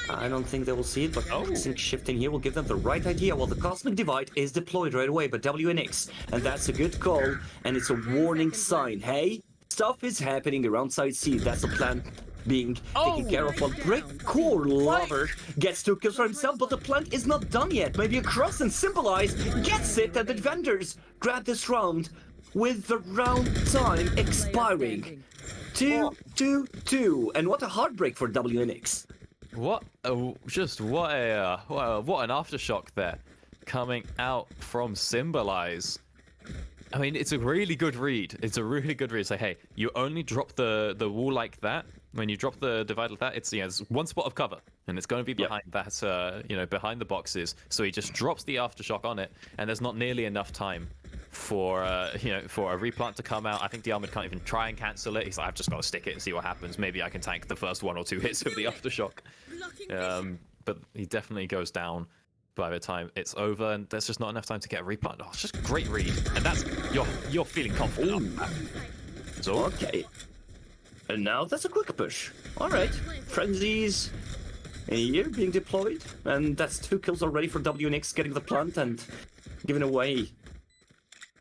I don't think they will see it, but sync shifting here will give them the right idea while the Cosmic Divide is deployed right away by WNX. And that's a good call, and it's a warning sign. Hey, stuff is happening around side C. That's the plan being taken care of. While Breakcore Lover gets 2 kills for himself, but the plant is not done yet. Maybe a cross and Symbolize gets it, and the defenders grab this round with the round time expiring. 2-2-2, and what a heartbreak for WNX. What an aftershock there. coming out from Symbolize. I mean, it's a really good read. It's a really good read. Say, hey, you only drop the wall like that. When you drop the divide like that, it's it's one spot of cover, and it's going to be behind that, behind the boxes. So he just drops the aftershock on it, and there's not nearly enough time for for a replant to come out. I think the Armored can't even try and cancel it. He's like, I've just got to stick it and see what happens. Maybe I can tank the first 1 or 2 hits of the aftershock. But he definitely goes down by the time it's over, and there's just not enough time to get a replant. Oh, it's just a great read, and that's you're feeling confident. So Okay. And now that's a quick push. Alright. Frenzies here being deployed. And that's 2 kills already for WNX getting the plant and giving away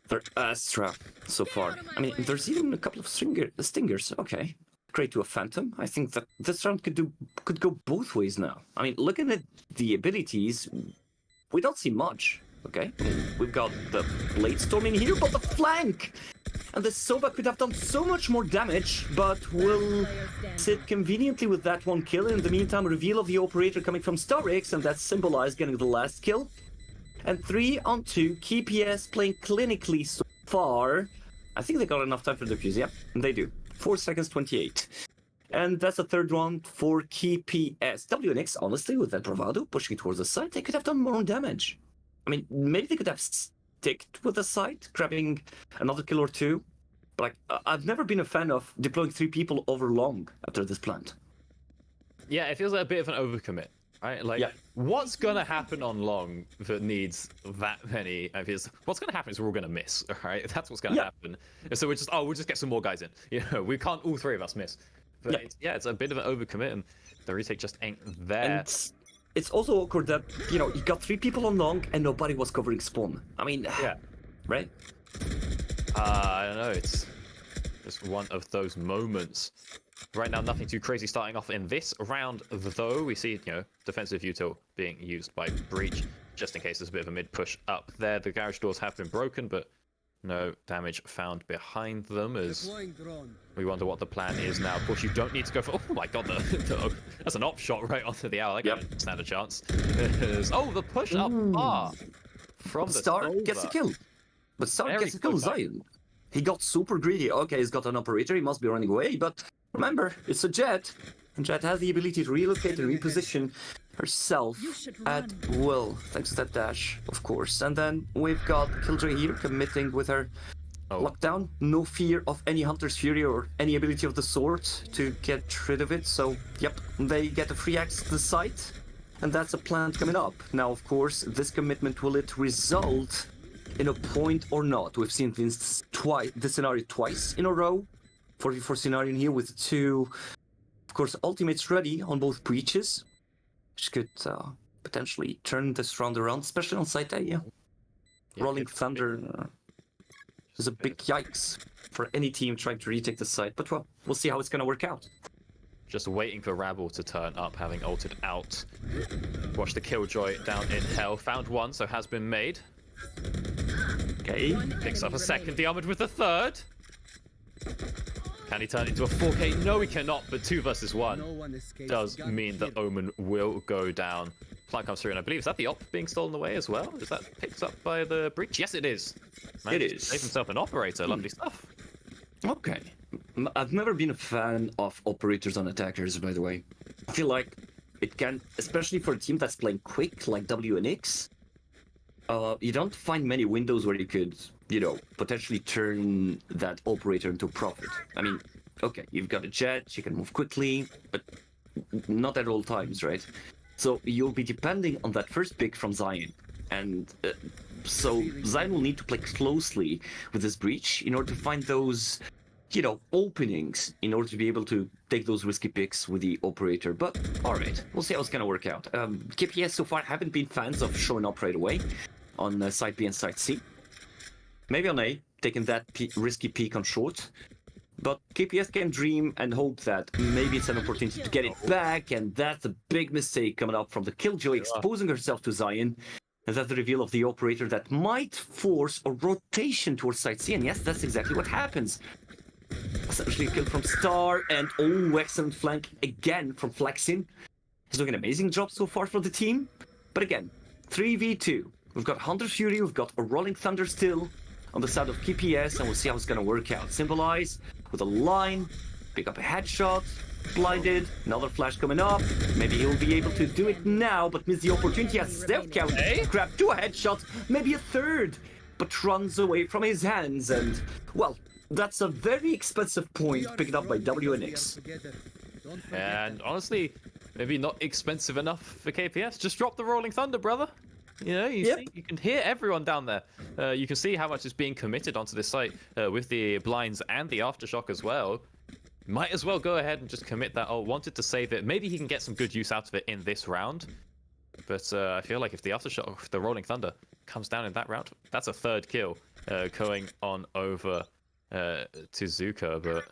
their Astra so far. I mean, there's even a couple of stingers. Okay. Great to a Phantom. I think that this round could go both ways now. I mean, looking at the abilities, we don't see much. Okay. We've got the Blade Storm in here, but the flank! And the Sova could have done so much more damage, but will sit conveniently with that 1 kill. In the meantime, reveal of the operator coming from StarX, and that's Symbolized getting the last kill. And 3 on 2, KPS playing clinically so far. I think they got enough time for the defuse, yeah, they do. 4 seconds 28. And that's the 3rd round for KPS. WNX, honestly, with that bravado, pushing towards the side, they could have done more damage. I mean, maybe they could have sticked with the site, grabbing another kill or 2. But I've never been a fan of deploying 3 people over long after this plant. yeah, it feels like a bit of an overcommit, right? Like, what's gonna happen on long that needs that many of his? What's gonna happen is we're all gonna miss, right? That's what's gonna happen. So we'll just get some more guys in. We can't all 3 of us miss. But it's a bit of an overcommit, and the retake just ain't there. And it's also awkward that, you got 3 people on long and nobody was covering spawn. I mean, right? I don't know, it's just one of those moments. Right now, nothing too crazy starting off in this round, though. We see, defensive util being used by Breach, just in case there's a bit of a mid-push up there. The garage doors have been broken, but no damage found behind them, as we wonder what the plan is now. Of course, you don't need to go for... Oh my god, that's an op shot right onto the owl. I can't stand a chance. Oh, the push up bar from the Star gets a kill. But Star gets a kill, Zion. He got super greedy. Okay, he's got an operator, he must be running away, but remember, it's a Jet. And Jet has the ability to relocate and reposition herself at will, thanks to that dash, of course. And then we've got Killjoy here committing with her lockdown. No fear of any Hunter's Fury or any ability of the sword to get rid of it. So, yep, they get a free access to the site. And that's a plant coming up. Now, of course, this commitment, will it result in a point or not? We've seen this scenario twice in a row. 4v4 scenario in here with 2, of course, ultimates ready on both breaches, which could potentially turn this round around, especially on site A. Rolling Thunder is a big yikes for any team trying to retake the site, but well, we'll see how it's going to work out. Just waiting for Rabble to turn up, having ulted out. Watch the Killjoy down in hell. Found 1, so has been made. Okay. Picks up a second, the Armored with the 3rd. Can he turn into a 4K? No, he cannot, but 2 versus 1 does mean that Omen will go down. Plant comes through, and I believe, is that the op being stolen away as well? Is that picked up by the breach? Yes, it is. It is. Save himself an operator. Lovely stuff. Okay. I've never been a fan of operators on attackers, by the way. I feel like it can, especially for a team that's playing quick, like WNX, you don't find many windows where you could, potentially turn that operator into profit. I mean, okay, you've got a Jet, you can move quickly, but not at all times, right? So you'll be depending on that first pick from Zion. And so Zion will need to play closely with this breach in order to find those, openings in order to be able to take those risky picks with the operator. But all right, we'll see how it's going to work out. KPS so far haven't been fans of showing up right away on side B and side C. Maybe on A, taking that risky peek on short. But KPS can dream and hope that maybe it's an opportunity to get it back, and that's a big mistake coming up from the Killjoy, exposing herself to Zion. And that's the reveal of the operator that might force a rotation towards side C, and yes, that's exactly what happens. Essentially a kill from Star, and excellent flank again from Flexin. He's doing an amazing job so far for the team. But again, 3v2. We've got Hunter Fury, we've got a Rolling Thunder still on the side of KPS, and we'll see how it's gonna work out. Symbolize with a line, pick up a headshot, blinded, another flash coming up. Maybe he'll be able to do it now, but miss the opportunity as Stealth Count. Grab 2 headshots, maybe a third, but runs away from his hands, and, well, that's a very expensive point picked up by WNX. And honestly, maybe not expensive enough for KPS. Just drop the Rolling Thunder, brother. You know, see, you can hear everyone down there. You can see how much is being committed onto this site with the blinds and the aftershock as well. Might as well go ahead and just commit that. Oh, wanted to save it. Maybe he can get some good use out of it in this round. But I feel like if the aftershock, the Rolling Thunder, comes down in that round, that's a 3rd kill going on over to Zuka. But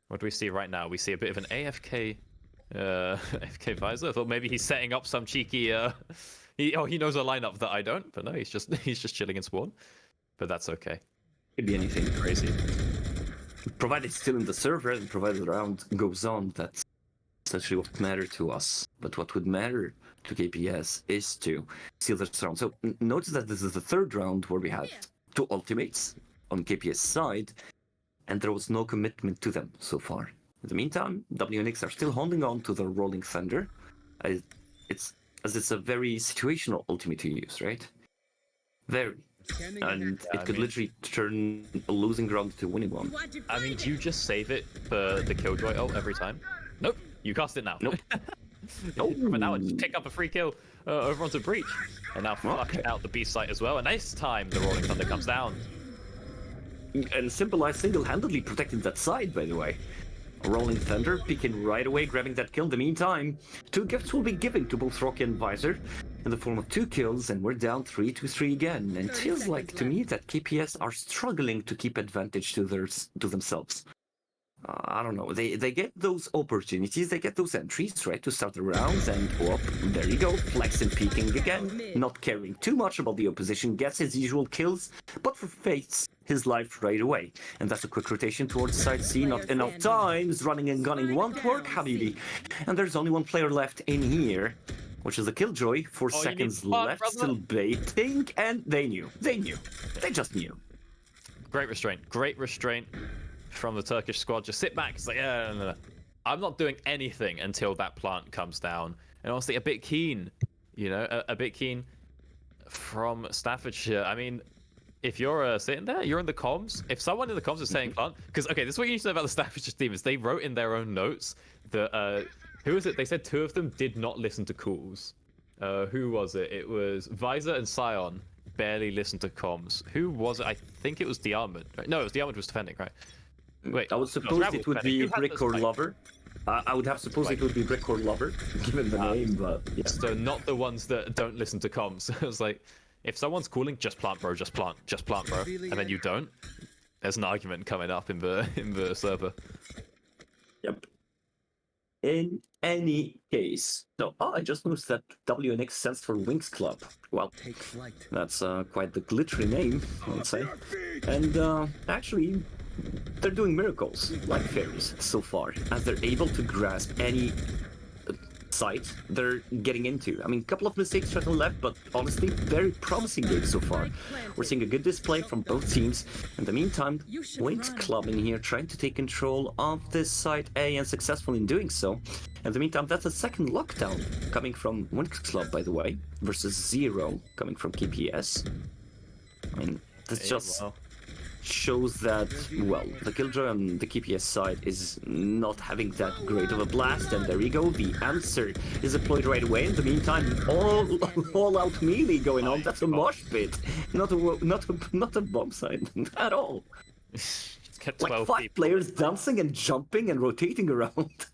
what do we see right now? We see a bit of an AFK AFK Visor. I thought maybe he's setting up some cheeky. He knows a lineup that I don't, but no, he's just chilling in spawn. But that's okay. Could be anything. Crazy. Provided it's still in the server and provided the round goes on, that's essentially what matters to us. But what would matter to KPS is to seal this round. So notice that this is the 3rd round where we had 2 ultimates on KPS side, and there was no commitment to them so far. In the meantime, WNX are still holding on to the Rolling Thunder. It's a very situational ultimate to use, right? Very. And it could literally turn a losing round to a winning one. I mean, do you just save it for the Killjoy ult every time? Nope. You cast it now. Nope. But now just pick up a free kill over onto Breach. And now fuck out the B site as well. And this time the Rolling Thunder comes down. And Symbolize single-handedly protected that side, by the way. Rolling Thunder peeking right away, grabbing that kill. In the meantime, 2 gifts will be given to both Rocky and Visor in the form of 2 kills, and we're down 3-3 again. And it feels like to me that KPS are struggling to keep advantage to themselves. I don't know. They get those opportunities, they get those entries, right, to start the rounds, and whoop, there you go, flexing, peeking again, not caring too much about the opposition, gets his usual kills, but forfeits his life right away. And that's a quick rotation towards side C, not enough times, running and gunning won't work, Habibi. And there's only 1 player left in here, which is the Killjoy, 4 seconds left, brother. Still baiting, and they knew, they just knew. Great restraint from the Turkish squad. Just sit back. It's like, no. I'm not doing anything until that plant comes down. And honestly, a bit keen, you know, a bit keen from Staffordshire. I mean, if you're sitting there, you're in the comms. If someone in the comms is saying plant, because okay, this is what you need to know about the Staffordshire team is they wrote in their own notes that who was it? They said 2 of them did not listen to calls. Who was it? It was Visor and Scion barely listened to comms. Who was it? I think it was Diamond. Right? No, it was Diamond was defending, right? Wait, I would suppose it would be Brick or Lover. I would have supposed it would be Brick or Lover, given the name, but yeah. So not the ones that don't listen to comms. It was like, if someone's calling, just plant, bro, just plant, bro, and then you don't, there's an argument coming up in the server. Yep. In any case, so I just noticed that WNX stands for Wings Club. Well, that's quite the glittery name, I would say. And actually, they're doing miracles, like fairies, so far, as they're able to grasp any site they're getting into. I mean, a couple of mistakes right and left, but honestly, very promising game so far. We're seeing a good display from both teams. In the meantime, Wings Club in here trying to take control of this site A and successful in doing so. In the meantime, that's a second lockdown coming from Wings Club, by the way, versus 0 coming from KPS. I mean, this just shows that, well, the Killjoy on the KPS side is not having that great of a blast, and there you go, the answer is deployed right away. In the meantime, all out melee going on. That's a mosh pit, not a bomb site at all. Like 5 players dancing and jumping and rotating around.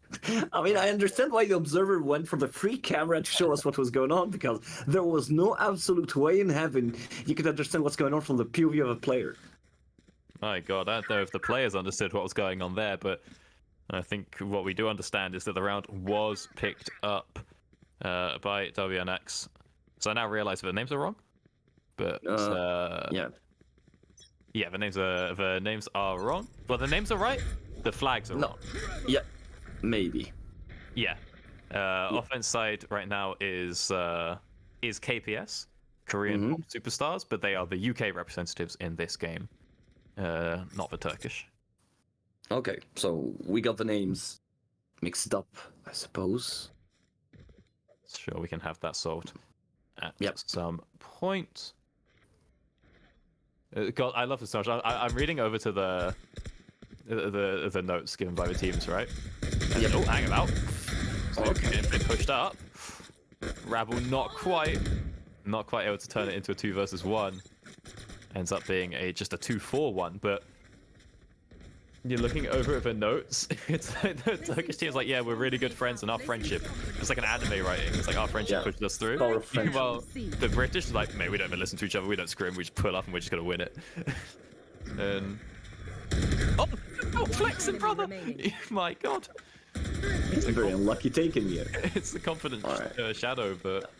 I mean, I understand why the observer went for the free camera to show us what was going on, because there was no absolute way in heaven you could understand what's going on from the POV of a player. My God, I don't know if the players understood what was going on there, but I think what we do understand is that the round was picked up by WNX. So I now realize the names are wrong, but yeah, the names are wrong. But the names are right. The flags are wrong. Yeah, maybe. Yeah. Offense side right now is KPS. Korean pop superstars, but they are the UK representatives in this game, not the Turkish. Okay, so we got the names mixed up, I suppose. Sure, we can have that solved at Yep. some point. God, I love this so much. I'm reading over to the notes given by the teams, right? Yep. Oh, hang about. So Okay. Been pushed up. Rabble not quite able to turn it into a 2 versus 1. Ends up being just a 2-4-1, but you're looking over at the notes. It's like the Turkish team's like, yeah, we're really good friends, and our friendship, it's like an anime writing. It's like our friendship pushed us through. Power of friendship. Meanwhile, the British are like, mate, we don't even listen to each other. We don't scrim. We just pull up and we're just gonna win it. And oh, flexing, brother! My God, It's a very unlucky taken here. it's the confident Alright. shadow, but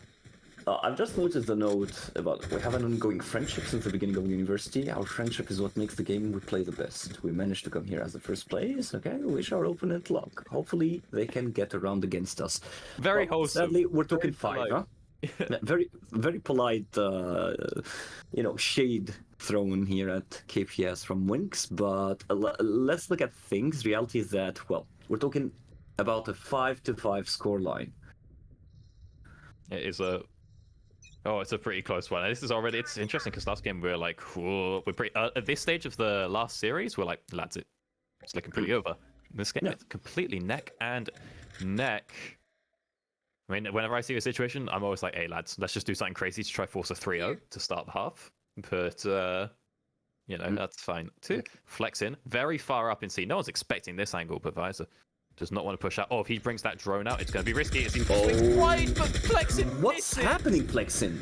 I've just noticed the note about we have an ongoing friendship since the beginning of university. Our friendship is what makes the game we play the best. We managed to come here as the first place. Okay, wish our opponent luck. Hopefully they can get around against us. very Well, wholesome. Sadly, we're talking Very 5, polite. huh? Yeah, very polite, shade thrown here at KPS from Winx. But let's look at things. Reality is that, well, we're talking about a 5-5 scoreline. It is it's a pretty close one. And this is already, it's interesting because last game we were like, whoa, we're pretty, at this stage of the last series, we're like, lads, it's looking pretty over. This game, it's completely neck and neck. I mean, whenever I see a situation, I'm always like, hey, lads, let's just do something crazy to try force a 3-0 to start the half. But, that's fine too. Flex in, very far up in C. No one's expecting this angle, but Visor does not want to push out. Oh, if he brings that drone out, it's going to be risky. It's wide, but Flexin What's happening, Flexin?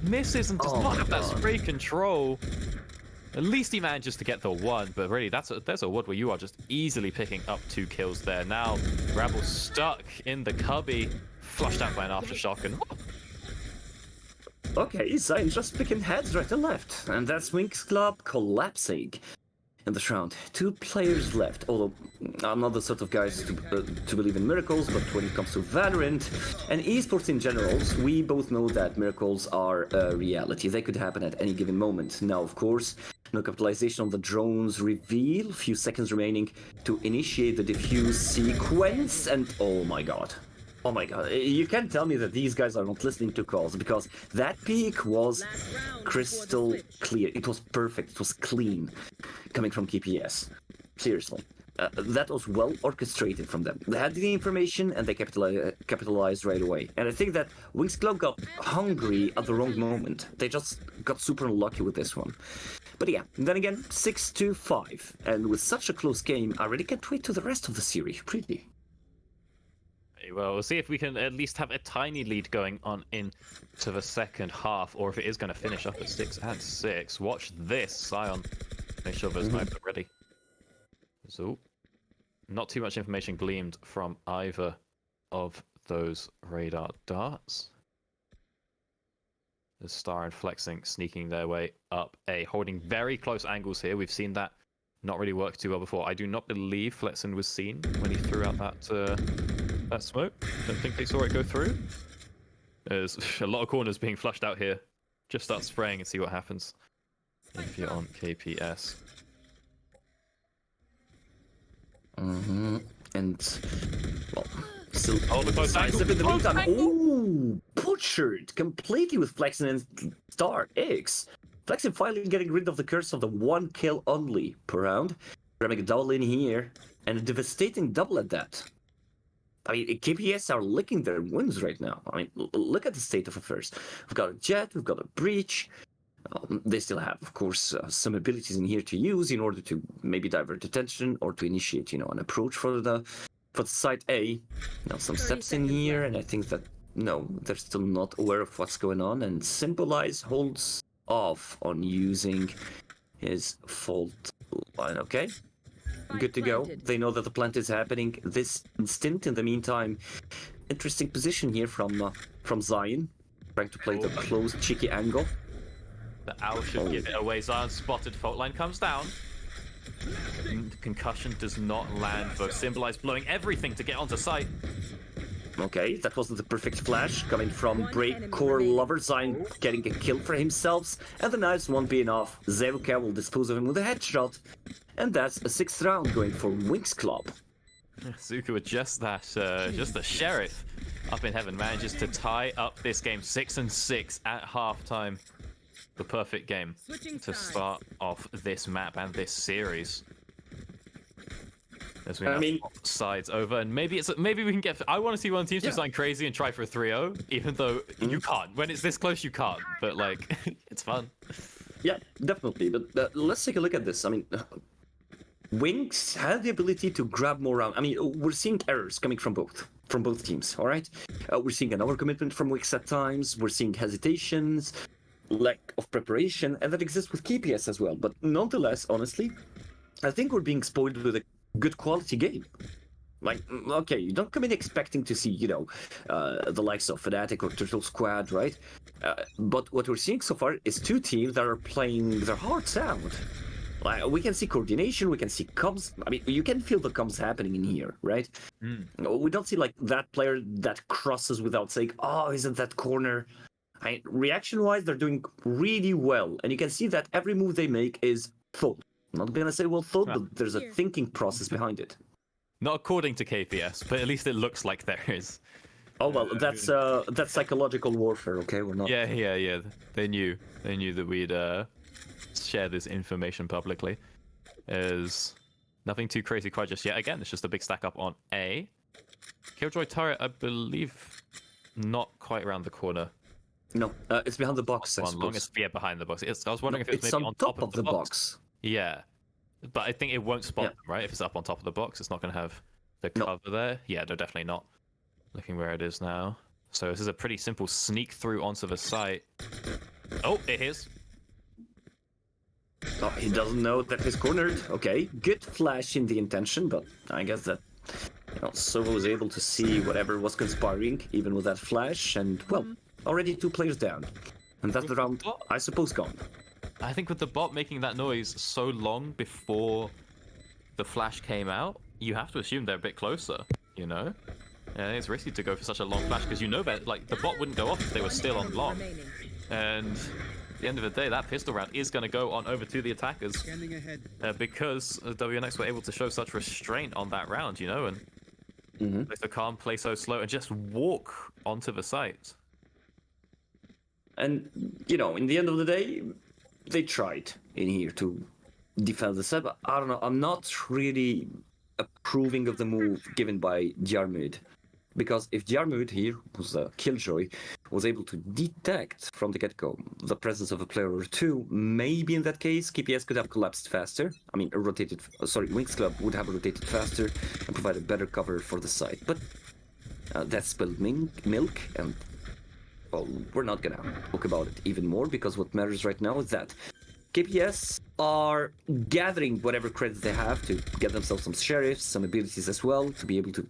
misses and does Oh not my have that God. spray control. At least he manages to get the 1, but really, there's a wood where you are just easily picking up 2 kills there. Now, Rabble stuck in the cubby, flushed out by an aftershock, and Okay, Zion just picking heads right and left. And that's Winx Club collapsing in this round. 2 players left, although I'm not the sort of guys to believe in miracles, but when it comes to Valorant and esports in general, we both know that miracles are a reality. They could happen at any given moment. Now, of course, no capitalization on the drone's reveal. Few seconds remaining to initiate the diffuse sequence, and oh my god. Oh my god, you can't tell me that these guys are not listening to calls, because that peak was crystal clear. It was perfect, it was clean, coming from KPS. Seriously. That was well orchestrated from them. They had the information and they capitalized right away. And I think that Winx Club got hungry at the wrong moment. They just got super unlucky with this one. But yeah, then again, 6-5. And with such a close game, I really can't wait to the rest of the series, really. well, we'll see if we can at least have a tiny lead going on into the second half, or if it is going to finish up at 6-6. Watch this, Sion. Make sure those knives are ready. So, not too much information gleamed from either of those radar darts. The Star and Flexing sneaking their way up A, holding very close angles here. We've seen that not really work too well before. I do not believe Flexing was seen when he threw out that smoke. Don't think they saw it go through. There's a lot of corners being flushed out here. Just start spraying and see what happens if you're on KPS. And, well, still the close angle. in the Close meantime. angle. Ooh, butchered completely with Flexin and Star X. Flexin finally getting rid of the curse of the 1 kill only per round. Grabbing a double in here, and a devastating double at that. I mean, KPS are licking their wins right now. I mean, look at the state of affairs. We've got a Jet, we've got a Breach. They still have, of course, some abilities in here to use in order to maybe divert attention or to initiate, an approach for the site A. Some steps in here, and I think that no, they're still not aware of what's going on. And Symbolize holds off on using his fault line. Okay, good to go. They know that the plant is happening this instant. In the meantime, interesting position here from Zion, trying to play the close cheeky angle. The owl should give it away. Zion spotted. Fault line comes down. Concussion does not land, though. Symbolize blowing everything to get onto site. Okay, that wasn't the perfect flash coming from Break Core Loversign getting a kill for himself, and the knives won't be enough. Zeruka will dispose of him with a headshot, and that's a 6th round going for Wings Club. Zuka with just that, just the sheriff up in heaven manages to tie up this game 6-6 at halftime. The perfect game to start off this map and this series. As we now swap sides over, and maybe we can get. I want to see one of the teams do something crazy and try for a 3-0, even though you can't. When it's this close, you can't. But like, it's fun. Yeah, definitely. But let's take a look at this. I mean, Wings had the ability to grab more round. I mean, we're seeing errors coming from both teams. All right, we're seeing an overcommitment from Wings at times. We're seeing hesitations, lack of preparation, and that exists with KPS as well. But nonetheless, honestly, I think we're being spoiled with a good quality game. Like, okay, you don't come in expecting to see, the likes of Fnatic or Turtle Squad, right? But what we're seeing so far is two teams that are playing their hearts out. Like, we can see coordination, we can see comms. I mean, you can feel the comms happening in here, right? We don't see like that player that crosses without saying, "Oh, isn't that corner?" Reaction-wise, they're doing really well, and you can see that every move they make is thought. I'm not gonna say well thought, but there's a thinking process behind it. Not according to KPS, but at least it looks like there is. Oh well, that's psychological warfare. Okay, we're not. Yeah. They knew that we'd share this information publicly. There's nothing too crazy quite just yet. Again, it's just a big stack up on A. Killjoy turret, I believe, not quite around the corner. No, it's behind the box. I Long as behind the box. I was wondering if it's maybe on top of the box. Yeah, but I think it won't spot them, right? If it's up on top of the box, it's not going to have the cover there. Yeah, no, definitely not. Looking where it is now. So this is a pretty simple sneak through onto the site. Oh, it is. Oh, he doesn't know that he's cornered. Okay, good flash in the intention, but I guess that Sova was able to see whatever was conspiring, even with that flash, and well, already 2 players down. And that's the round, I suppose, gone. I think with the bot making that noise so long before the flash came out, you have to assume they're a bit closer, And it's risky to go for such a long flash because you know that like the bot wouldn't go off if they were still on long. And at the end of the day, that pistol round is going to go on over to the attackers because WNX were able to show such restraint on that round, and play so calm, play so slow, and just walk onto the site. And, in the end of the day, they tried in here to defend the set, but I don't know, I'm not really approving of the move given by Jarmud. Because if Jarmud here, who's a Killjoy, was able to detect from the get-go the presence of a player or two, maybe in that case, KPS could have collapsed faster. I mean, Wings Club would have rotated faster and provided better cover for the site. But that's spilled milk, and well, we're not gonna talk about it even more, because what matters right now is that KPS are gathering whatever credits they have to get themselves some sheriffs, some abilities as well, to be able to,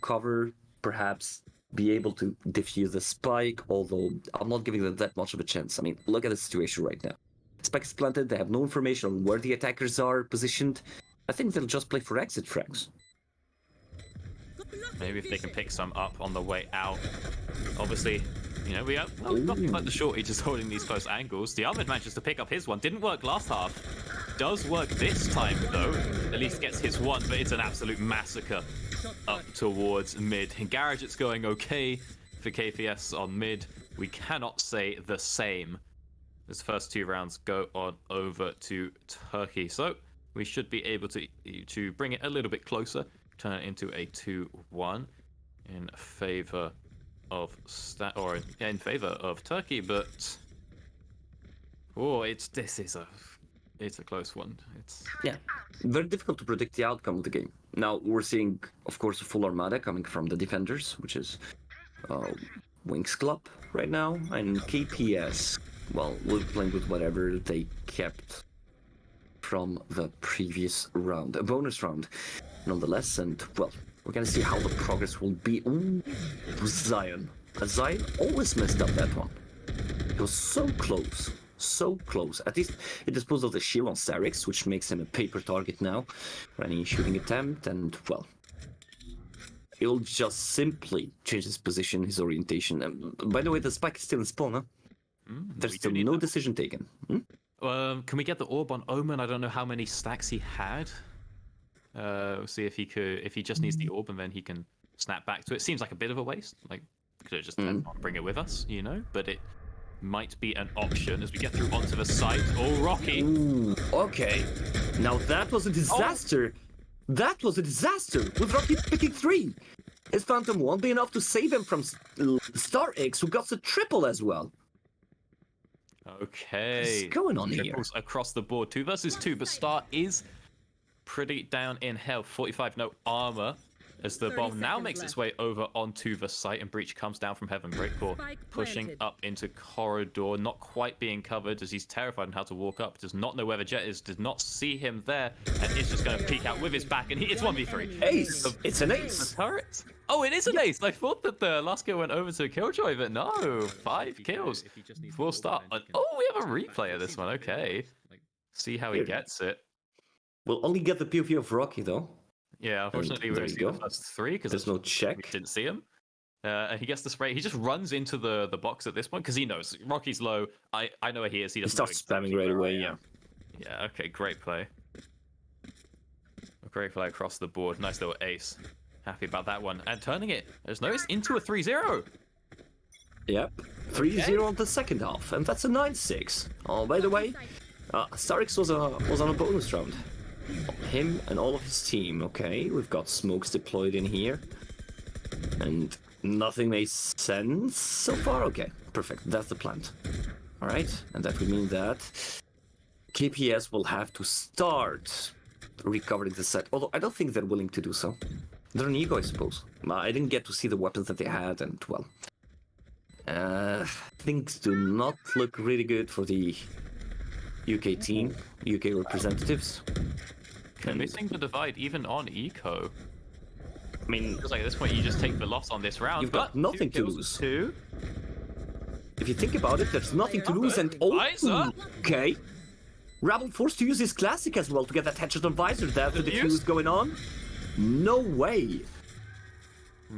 cover, perhaps be able to defuse the spike, although I'm not giving them that much of a chance. I mean, look at the situation right now. Spike is planted, they have no information on where the attackers are positioned. I think they'll just play for exit frags. Maybe if they can pick some up on the way out. Obviously, we have nothing like the shorty just holding these close angles. The Ahmed manages to pick up his one. Didn't work last half. Does work this time, though. At least gets his one, but it's an absolute massacre up towards mid. In Garage, it's going okay for KPS on mid. We cannot say the same. This first 2 rounds go on over to Turkey. So we should be able to bring it a little bit closer. Turn it into a 2-1 in favor of in favor of Turkey, but it's a close one. Yeah, very difficult to predict the outcome of the game. Now we're seeing, of course, a full armada coming from the defenders, which is Wings Club right now, and KPS. Well, we're playing with whatever they kept from the previous round, a bonus round, nonetheless. And well, we're gonna see how the progress will be. Ooh, Zion. Zion always messed up that one. It was so close. So close. At least it disposed of the shield on Starix, which makes him a paper target now for any shooting attempt, and well, he'll just simply change his position, his orientation. And by the way, the spike is still in spawn, huh? There's we do still need no that. decision taken. Can we get the orb on Omen? I don't know how many stacks he had. We'll see if he could. If he just needs the orb and then he can snap back to it. Seems like a bit of a waste. Like, could have just bring it with us, you know? But it might be an option as we get through onto the site. Oh, Rocky! Ooh, okay. Now that was a disaster. That was a disaster with Rocky picking 3. His Phantom won't be enough to save him from Star X, who got the triple as well. Okay. What's going on here? Triples across the board. 2 versus 2, but Star is pretty down in health. 45, no armor. As the 30 bomb now seconds makes its left. way over onto the site, and Breach comes down from heaven. Breakcore Spike pushing planted. up into corridor, not quite being covered as he's terrified on how to walk up. Does not know where the Jet is. Does not see him there, and is just going to peek out with his back. And it's 1v3. Ace! It's an The ace! turret. Oh, it is an ace. I thought that the last kill went over to Killjoy, but no. 5 kills. Full start. Oh, we have a replay of this one. Okay. See how he gets it. We'll only get the POV of Rocky, though. Yeah, unfortunately, we there only you see the go. first 3 because There's no we check. didn't see him. And he gets the spray. He just runs into the box at this point because he knows Rocky's low. I know where he is. He He doesn't starts know spamming exactly right where I away, am. yeah. Yeah, okay, great play. Great play across the board. Nice little ace. Happy about that one. And turning it, as noticed, into a 3-0. Yep. 3-0 on the second half, and that's a 9-6. Oh, by the way, Starix was on a bonus round. Him and all of his team, okay? We've got smokes deployed in here. And nothing makes sense so far? Okay, perfect. That's the plan. Alright, and that would mean that KPS will have to start recovering the set. Although I don't think they're willing to do so. They're an ego, I suppose. I didn't get to see the weapons that they had, and well... things do not look really good for the UK team, UK representatives. Missing the divide even on eco. I mean, Feels like at this point you just take the loss on this round. You've got but nothing 2 to kills, lose. 2. if you think about it, there's nothing to lose, and Visor. okay. Rabble forced to use his classic as well to get that headshot on Visor there to The defuse use? going on. No way.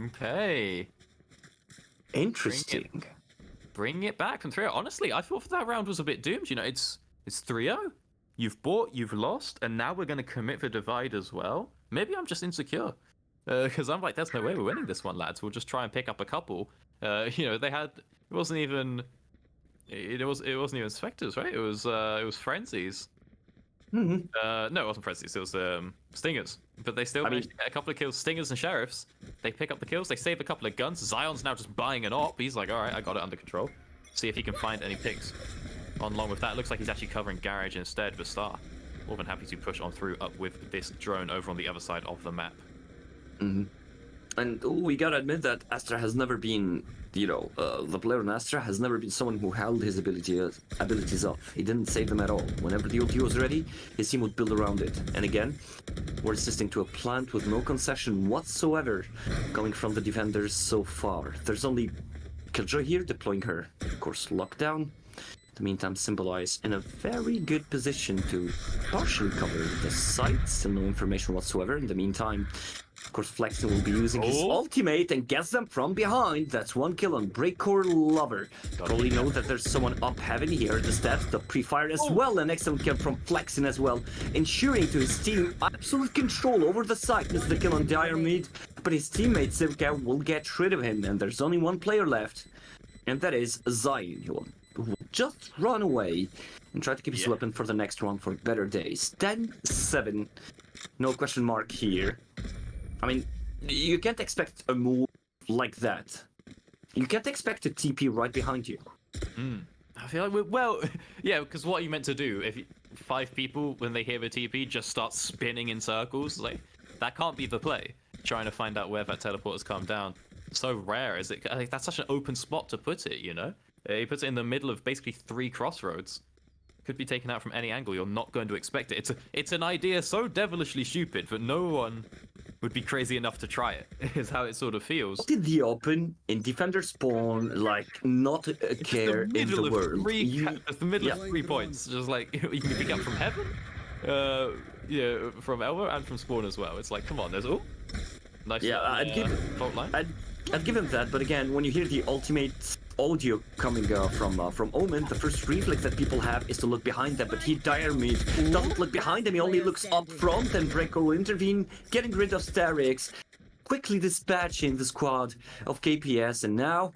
Okay. Interesting. Bring it back from 3-0. Honestly, I thought that round was a bit doomed. You know, it's 3-0. You've bought, you've lost, and now we're going to commit the divide as well. Maybe I'm just insecure. Because I'm like, there's no way we're winning this one, lads. We'll just try and pick up a couple. You know, they had... It wasn't even... It wasn't even Spectres, right? It was Frenzies. No, it wasn't Frenzies. It was Stingers. But they still managed to get a couple of kills. Stingers and Sheriffs. They pick up the kills. They save a couple of guns. Zion's now just buying an op. He's like, all right, I got it under control. See if he can find any picks on along with that. Looks like he's actually covering Garage instead, but Star more than happy to push on through up with this drone over on the other side of the map. And we gotta admit that Astra has never been, you know, the player on Astra has never been someone who held his abilities up. He didn't save them at all. Whenever the ulti was ready, his team would build around it. And again, we're assisting to a plant with no concession whatsoever coming from the defenders so far. There's only Killjoy here deploying her, of course, lockdown. In the meantime, Symbolize in a very good position to partially cover the site. Still no information whatsoever. In the meantime, of course, Flexen will be using his ultimate and gets them from behind. That's 1 kill on Breakcore Lover. Probably know that there's someone up heaven here. The steps, the pre-fire as well. An excellent kill from Flexen as well, ensuring to his team absolute control over the site. This is the kill on Dire Mid, but his teammate Simka will get rid of him, and there's only one player left, and that is Zion, who will just run away and try to keep his weapon for the next one for better days. 10-7, no question mark here. I mean, you can't expect a move like that. You can't expect a TP right behind you. I feel like well, yeah, because what are you meant to do if 5 people, when they hear the TP, just start spinning in circles? Like, that can't be the play. Trying to find out where that teleport has come down. So rare, is it? I think that's such an open spot to put it, you know? He puts it in the middle of basically 3 crossroads. Could be taken out from any angle. You're not going to expect it. It's an idea so devilishly stupid that no one would be crazy enough to try it, is how it sort of feels. Out in the open, in defender spawn, like, not a care in the world. The middle of 3 points. Just like, you can pick up from heaven, yeah, from Elbow and from spawn as well. It's like, come on, there's... Oh, Nice. Yeah, I'd give fault line. I'd give him that, but again, when you hear the ultimate audio coming from Omen, the first reflex that people have is to look behind them, but he Diarmid doesn't look behind him, he only looks up front, and Breaker will intervene, getting rid of Starix, quickly dispatching the squad of KPS, and now,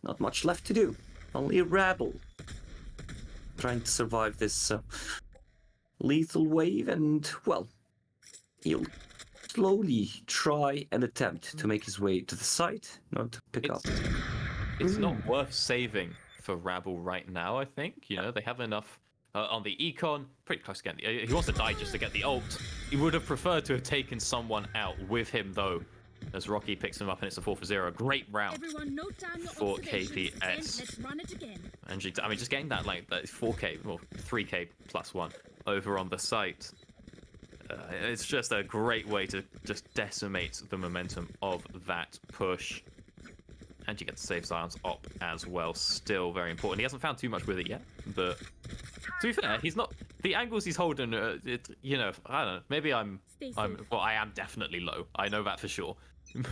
not much left to do. Only Rabble trying to survive this lethal wave, and, well, he'll slowly try and attempt to make his way to the site, not to pick up. It's not worth saving for Rabble right now, I think. You know, they have enough on the Econ, pretty close to getting he wants to die just to get the ult. He would have preferred to have taken someone out with him, though, as Rocky picks him up, and it's a 4-for-0. Great round for KPS. Let's run it again. And I mean, just getting that, like, that 4K, well, 3K plus 1 over on the site. It's just a great way to just decimate the momentum of that push. And you get to save Zion's op as well, still very important. He hasn't found too much with it yet, but to be fair, he's not... The angles he's holding, you know, I don't know, maybe well, I am definitely low. I know that for sure.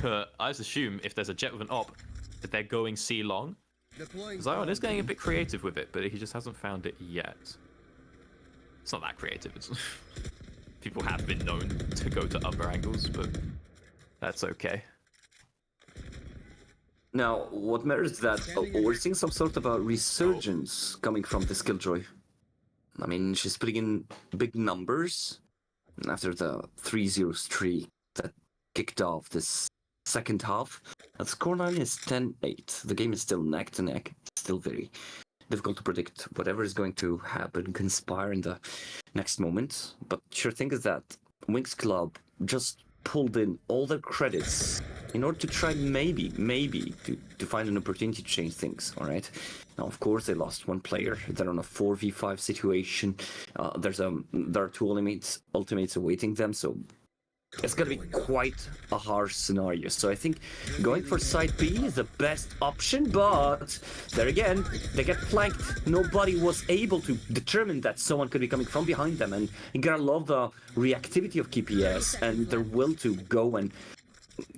But I just assume if there's a jet with an op, that they're going C-long. Zion is getting a bit creative with it, but he just hasn't found it yet. It's not that creative. It's... People have been known to go to other angles, but that's okay. Now, what matters is that we're seeing some sort of a resurgence coming from this Killjoy. I mean, she's putting in big numbers after the 3-0 streak that kicked off this second half. The score line is 10-8. The game is still neck to neck. It's still very difficult to predict whatever is going to happen, conspire in the next moment. But sure thing is that Wings Club just pulled in all their credits in order to try maybe to find an opportunity to change things, all right? Now, of course, they lost one player. They're on a 4v5 situation. There are two ultimates awaiting them, so it's going to be quite a harsh scenario. So I think going for side B is the best option, but there again, they get flanked. Nobody was able to determine that someone could be coming from behind them, and you gotta love the reactivity of KPS and their will to go and,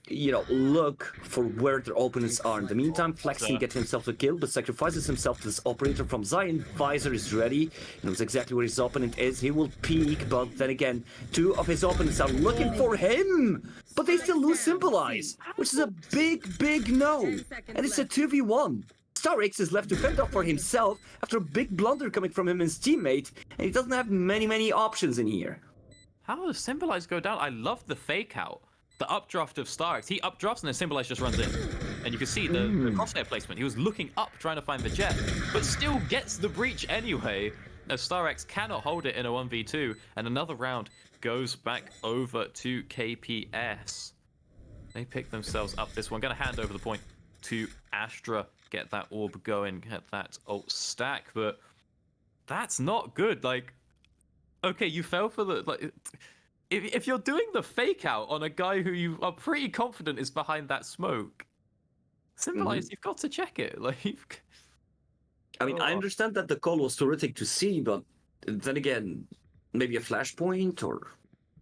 you know, look for where their opponents are. In the meantime, Flexing gets himself the kill, but sacrifices himself to this operator from Zion. Visor is ready. He knows exactly where his opponent is. He will peek, but then again, two of his opponents are looking for him. But they still lose Symbolize, which is a big no. And it's a 2v1. Starix is left to fend off for himself after a big blunder coming from him and his teammate, and he doesn't have many options in here. How does Symbolize go down? I love the fake out. The updraft of Starix. He updrafts and then Symbolize just runs in. And you can see the crosshair placement. He was looking up trying to find the jet, but still gets the breach anyway, as Starix cannot hold it in a 1v2. And another round goes back over to KPS. They pick themselves up this one. Going to hand over the point to Astra. Get that orb going. Get that ult stack. But that's not good. Like, okay, you fell for the... like. If you're doing the fake out on a guy who you are pretty confident is behind that smoke, Symbolize, you've got to check it. Like, I mean, I understand that the call was terrific to see, but then again, maybe a flashpoint or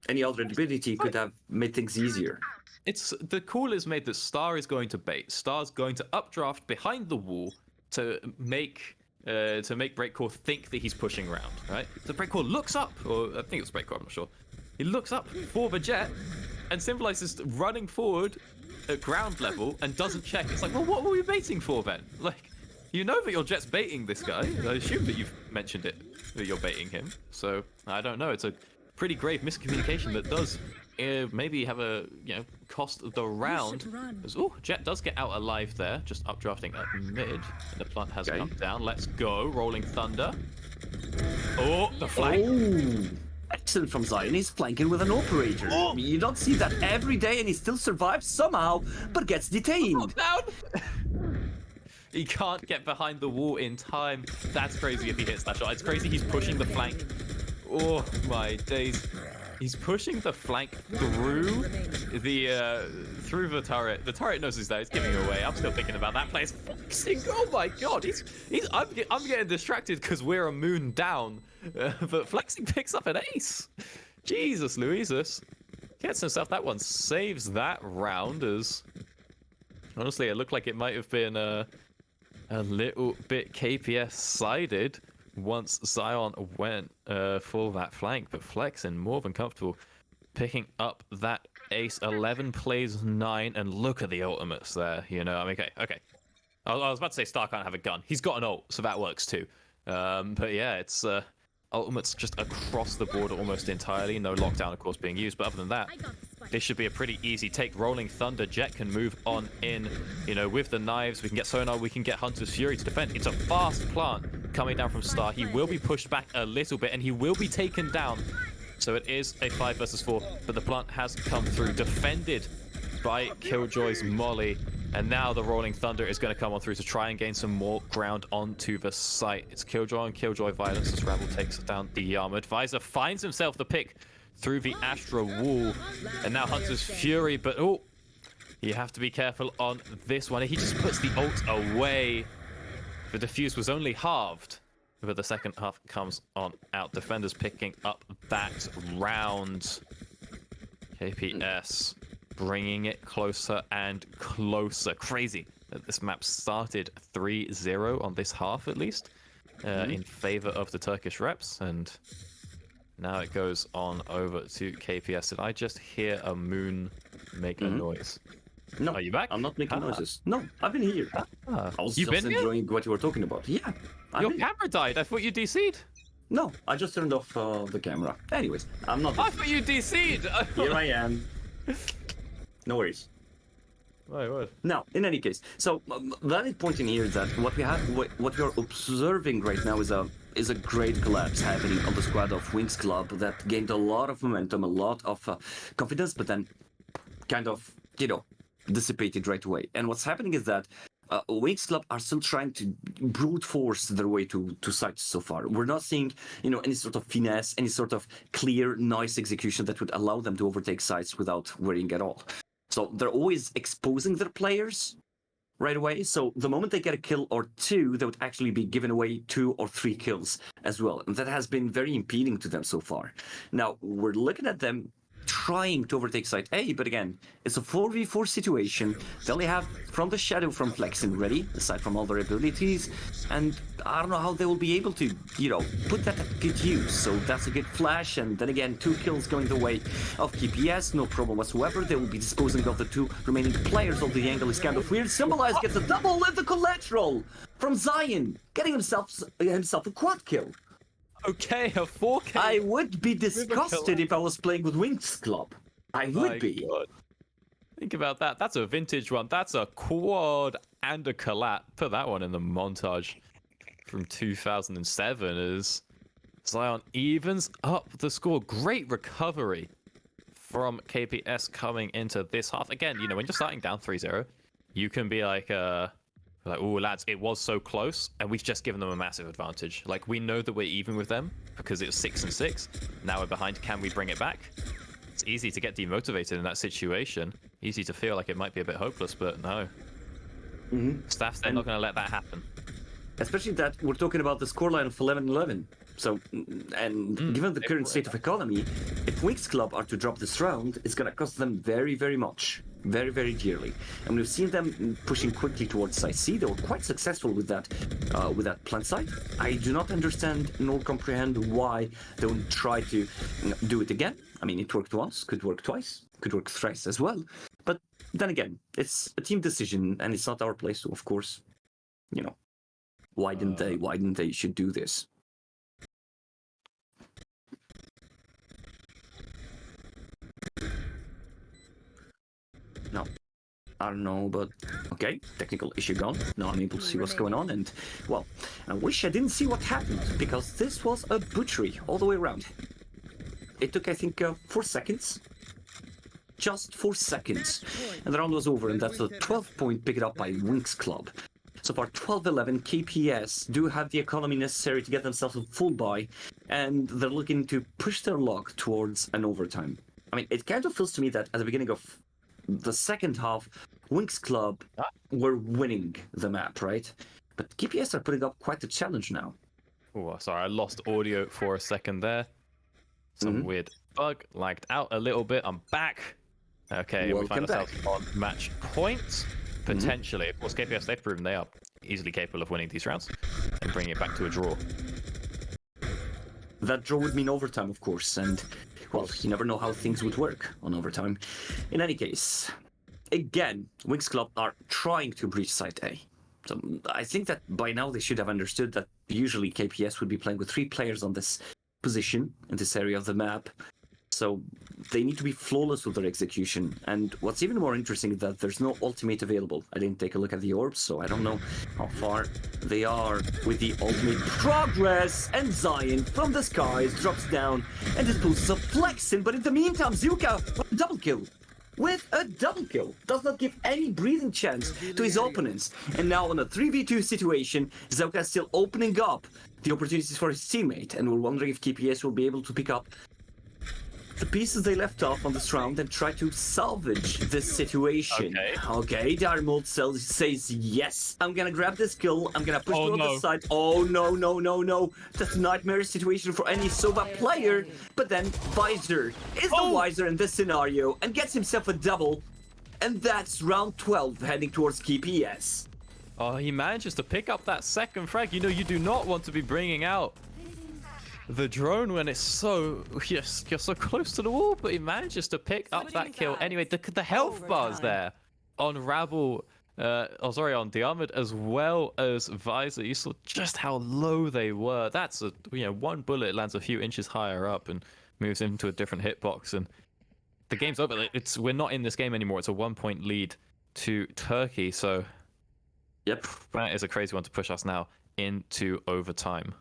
any other ability could have made things easier. it's the call is made that Star is going to bait. Star's going to updraft behind the wall to make Breakcore think that he's pushing around, right? So Breakcore looks up, or I think it's Breakcore, I'm not sure. He looks up for the jet, and Symbolize is running forward at ground level and doesn't check. It's like, well, what were we baiting for then? Like, you know that your jet's baiting this guy. I assume that you've mentioned it, that you're baiting him. So, I don't know. It's a pretty grave miscommunication that does maybe have a, cost of the round. Oh, Jet does get out alive there, just updrafting at mid. And the plant has come down. Let's go. Rolling Thunder. Oh, the flank. Oh. Excellent from Zion. He's flanking with an operator. Oh. You don't see that every day, and he still survives somehow, but gets detained. Down. He can't get behind the wall in time. That's crazy if he hits that shot. It's crazy he's pushing the flank. Oh my days. He's pushing the flank through the turret. The turret knows he's there. He's giving away. I'm still thinking about that player's flexing. Oh my god. I'm getting distracted because we're a moon down. But flexing picks up an ace. Jesus Louises. gets himself that one, saves that round as honestly it looked like it might have been a little bit KPS sided once Zion went for that flank, but Flexin more than comfortable picking up that ace. 11 plays 9, and look at the ultimates there, you know. I mean, okay. I was about to say Star can't have a gun. He's got an ult, so that works too. But yeah, it's ultimates just across the board almost entirely. No lockdown, of course, being used. But other than that, this should be a pretty easy take. Rolling Thunder, Jet can move on in, you know, with the knives. We can get Sonar, we can get Hunter's Fury to defend. It's a fast plant coming down from Star. He will be pushed back a little bit, and he will be taken down. So it is a 5 versus 4, but the plant has come through, defended by Killjoy's Molly. And now the Rolling Thunder is going to come on through to try and gain some more ground onto the site. It's Killjoy and Killjoy Violence as Rebel takes down the Armored. Visor finds himself the pick through the Astra wall. And now Hunter's Fury, but oh, you have to be careful on this one. He just puts the ult away. The defuse was only halved, but the second half comes on out. Defenders picking up that round. KPS bringing it closer and closer. Crazy that this map started 3-0 on this half, at least, in favor of the Turkish reps, and now it goes on over to KPS. Did I just hear a moon make a noise? No, Are you back? I'm not making noises. No, I've been here. I was You've just been here? enjoying what you were talking about. Yeah, Your camera died. I thought you DC'd. No, I just turned off the camera. Anyways, I'm not. I thought you DC'd. Here I am. No worries. My word. Now, in any case, so valid point in here that what we are observing right now is a great collapse happening on the squad of Wings Club that gained a lot of momentum, a lot of confidence, but then kind of, you know, dissipated right away. And what's happening is that Wings Club are still trying to brute force their way to sites so far. We're not seeing, you know, any sort of finesse, any sort of clear, nice execution that would allow them to overtake sites without worrying at all. So they're always exposing their players right away. So the moment they get a kill or two, they would actually be giving away 2 or 3 kills as well. And that has been very impeding to them so far. Now, we're looking at them trying to overtake site A, but again, it's a 4v4 situation. They only have From the Shadow from Flexin ready, aside from all their abilities, and I don't know how they will be able to, you know, put that at good use. So that's a good flash, and then again, 2 kills going the way of KPS, no problem whatsoever. They will be disposing of the 2 remaining players, although the angle is kind of weird. Symbolize gets a double with the collateral from Zion, getting himself a quad kill. Okay, a 4K. I would be disgusted if I was playing with Wings Club. I would be. God. Think about that. That's a vintage one. That's a quad and a collab. Put that one in the montage from 2007 as Zion evens up the score. Great recovery from KPS coming into this half. Again, you know, when you're starting down 3-0, you can be like, oh, lads, it was so close, and we've just given them a massive advantage. Like, we know that we're even with them because it was 6-6. Now we're behind. Can we bring it back? It's easy to get demotivated in that situation. Easy to feel like it might be a bit hopeless, but no. Staff, they're not going to let that happen. Especially that we're talking about the scoreline of 11-11. So, and given the current state of economy, if Wings Club are to drop this round, it's going to cost them very, very much. Very, very dearly. And we've seen them pushing quickly towards site C. They were quite successful with that plant site. I do not understand nor comprehend why they would try to do it again. I mean, it worked once, could work twice, could work thrice as well. But then again, it's a team decision, and it's not our place to, of course, you know, why didn't they should do this? No, I don't know, but okay, technical issue gone. Now I'm able to see what's going on, and well, I wish I didn't see what happened, because this was a butchery all the way around. It took, I think, 4 seconds. Just 4 seconds. And the round was over, and that's a 12-point picked up by Wings Club. So far, 12-11, KPS do have the economy necessary to get themselves a full buy, and they're looking to push their luck towards an overtime. I mean, it kind of feels to me that at the beginning of the second half, Wings Club were winning the map, right? But KPS are putting up quite a challenge now. Oh, sorry, I lost audio for a second there. Some weird bug. Lagged out a little bit. I'm back. Okay, we find Welcome ourselves on match point. Potentially. Of course, KPS, they've proven they are easily capable of winning these rounds and bringing it back to a draw. That draw would mean overtime, of course, and, well, you never know how things would work on overtime. In any case, again, Wings Club are trying to breach Site A. So I think that by now they should have understood that usually KPS would be playing with 3 players on this position, in this area of the map. So they need to be flawless with their execution. And what's even more interesting is that there's no ultimate available. I didn't take a look at the orbs, so I don't know how far they are with the ultimate progress. And Zion from the skies drops down and is boosts a flexing. But in the meantime, Zuka with a double kill. With a double kill. Does not give any breathing chance to his opponents. And now on a 3v2 situation, Zuka is still opening up the opportunities for his teammate. And we're wondering if KPS will be able to pick up the pieces they left off on this round and try to salvage this situation. Okay, Darmold says, yes, I'm gonna grab this kill, I'm gonna push to the other side. Oh, no. That's a nightmare situation for any Sova player. But then Visor is the wiser in this scenario and gets himself a double. And that's round 12 heading towards KPS. Oh, he manages to pick up that second frag. You know, you do not want to be bringing out the drone when it's so you're so close to the wall, but he manages to pick up that kill anyway. The health bars there on Rabble, on Diarmid as well as Visor. You saw just how low they were. That's one bullet lands a few inches higher up and moves into a different hitbox, and the game's over. We're not in this game anymore. It's a 1-point lead to Turkey, so yep, that is a crazy one to push us now into overtime.